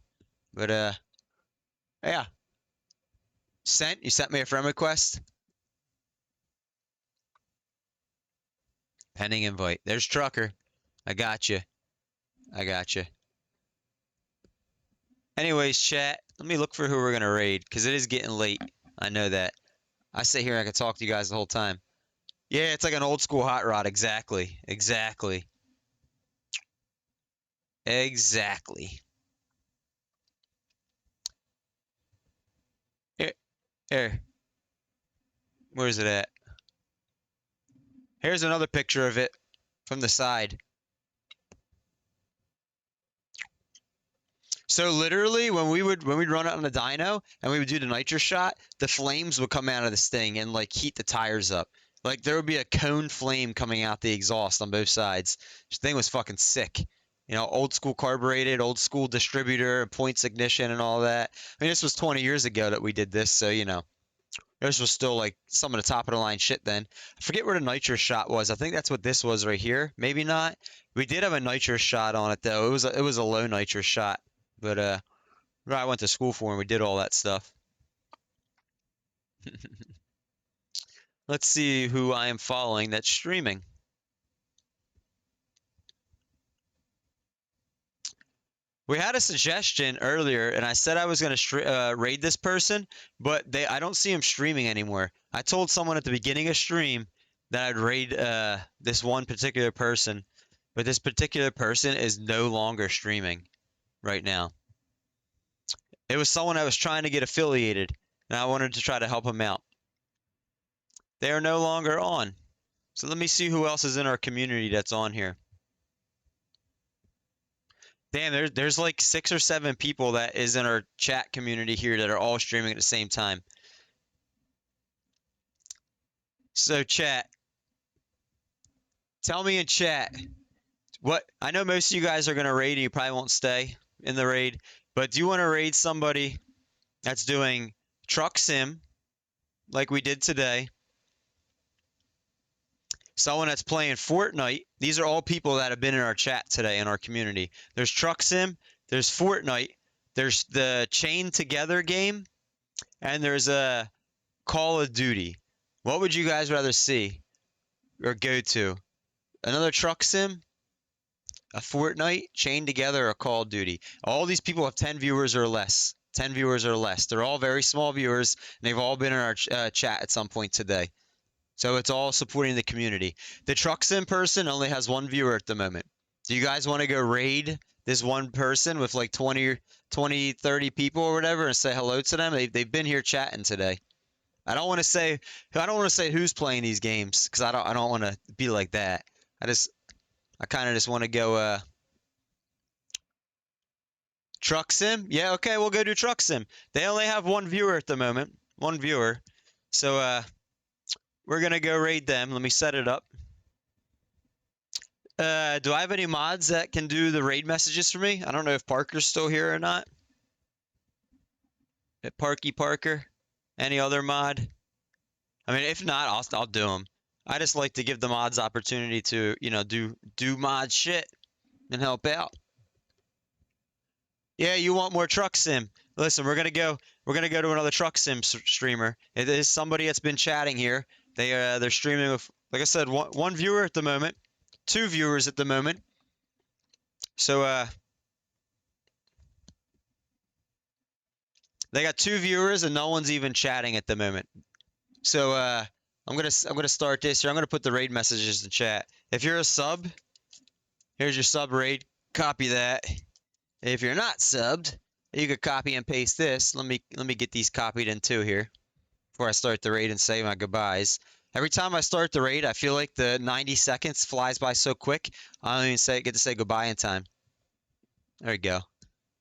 but yeah. You sent me a friend request. Pending invite. There's Trucker. I got you. Anyways, chat. Let me look for who we're gonna raid because it is getting late. I know that. I sit here and I can talk to you guys the whole time. Yeah, it's like an old school hot rod. Exactly. Here. Where's it at? Here's another picture of it from the side. So literally, when we'd run it on the dyno and we would do the nitrous shot, the flames would come out of this thing and like heat the tires up. Like there would be a cone flame coming out the exhaust on both sides. This thing was fucking sick. You know, old school carbureted, old school distributor, points ignition and all that. I mean, this was 20 years ago that we did this, so you know, this was still like some of the top of the line shit then. I forget where the nitrous shot was. I think that's what this was right here. Maybe not. We did have a nitrous shot on it though. It was a low nitrous shot. But I went to school for and we did all that stuff. Let's see who I am following that's streaming. We had a suggestion earlier, and I said I was going to raid this person, but I don't see him streaming anymore. I told someone at the beginning of stream that I'd raid this one particular person, but this particular person is no longer streaming right now. It was someone I was trying to get affiliated, and I wanted to try to help him out. They are no longer on. So let me see who else is in our community that's on here. Damn, there's like 6 or 7 people that is in our chat community here that are all streaming at the same time. So chat, tell me in chat what I know most of you guys are gonna raid and you probably won't stay in the raid, but do you want to raid somebody that's doing truck sim like we did today? Someone that's playing Fortnite. These are all people that have been in our chat today in our community. There's Truck Sim, there's Fortnite, there's the Chain Together game, and there's a Call of Duty. What would you guys rather see or go to? another truck sim, a Fortnite, Chain Together, or Call of Duty. All these people have 10 viewers or less. 10 viewers or less. They're all very small viewers, and they've all been in our chat at some point today. So it's all supporting the community. The truck sim person only has 1 viewer at the moment. Do you guys want to go raid this one person with like 20, 30 people or whatever and say hello to them? They've been here chatting today. I don't want to say who's playing these games because I don't want to be like that. I kind of just want to go truck sim. Yeah, okay, we'll go do truck sim. They only have 1 viewer at the moment. 1 viewer. So we're gonna go raid them. Let me set it up. Do I have any mods that can do the raid messages for me? I don't know if Parker's still here or not. Parky Parker. Any other mod? I mean, if not, I'll do them. I just like to give the mods opportunity to, you know, do mod shit and help out. Yeah, you want more truck sim? Listen, we're gonna go to another truck sim streamer. It is somebody that's been chatting here. They're streaming with, like I said, one viewer at the moment, 2 viewers at the moment. So they got 2 viewers and no one's even chatting at the moment. So I'm gonna start this here. I'm gonna put the raid messages in chat. If you're a sub, here's your sub raid. Copy that. If you're not subbed, you could copy and paste this. Let me get these copied in too here before I start the raid and say my goodbyes. Every time I start the raid, I feel like the 90 seconds flies by so quick. I don't even get to say goodbye in time. There you go.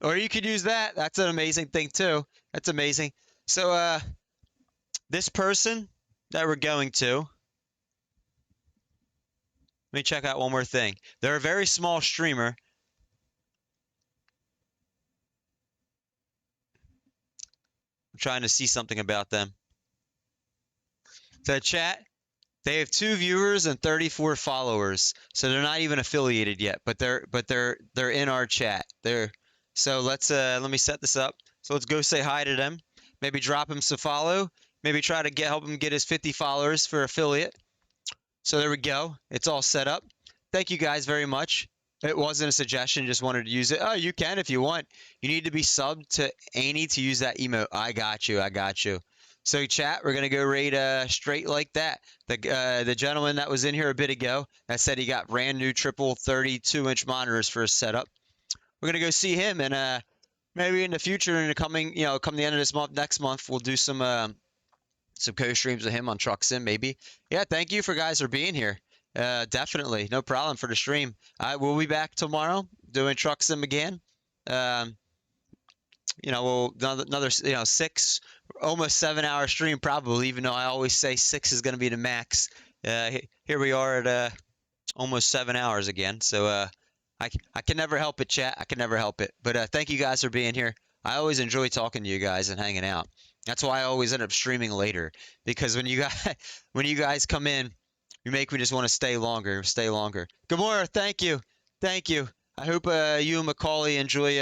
Or you could use that. That's an amazing thing too. That's amazing. So this person that we're going to, let me check out one more thing. They're a very small streamer. I'm trying to see something about them. So chat, they have 2 viewers and 34 followers. So they're not even affiliated yet, but they're in our chat. So let's let me set this up. So let's go say hi to them. Maybe drop him some follow. Maybe try to help him get his 50 followers for affiliate. So there we go. It's all set up. Thank you guys very much. It wasn't a suggestion, just wanted to use it. Oh, you can if you want. You need to be subbed to Annie to use that emote. I got you. I got you. So chat, we're gonna go raid straight like that. The gentleman that was in here a bit ago that said he got brand new triple 32-inch monitors for his setup. We're gonna go see him, and maybe in the future, in the coming, come the end of this month, next month, we'll do some co-streams with him on Truck Sim, maybe. Yeah, thank you for guys for being here. Definitely, no problem for the stream. We'll be back tomorrow doing Truck Sim again. We'll another 6, almost 7-hour stream probably. Even though I always say 6 is going to be the max. Here we are at almost 7 hours again. So I can never help it, chat. I can never help it. But thank you guys for being here. I always enjoy talking to you guys and hanging out. That's why I always end up streaming later, because when you guys come in, you make me just want to stay longer. Gamora, thank you. I hope you and Macaulay enjoy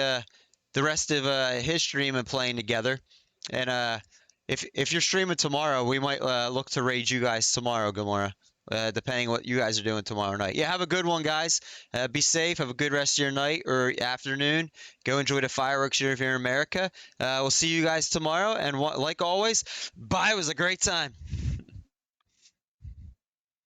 the rest of his stream and playing together. And if you're streaming tomorrow, we might look to raid you guys tomorrow, Gamora. Depending what you guys are doing tomorrow night. Yeah, have a good one, guys. Be safe. Have a good rest of your night or afternoon. Go enjoy the fireworks here if you're in America. We'll see you guys tomorrow. And like always, bye. It was a great time.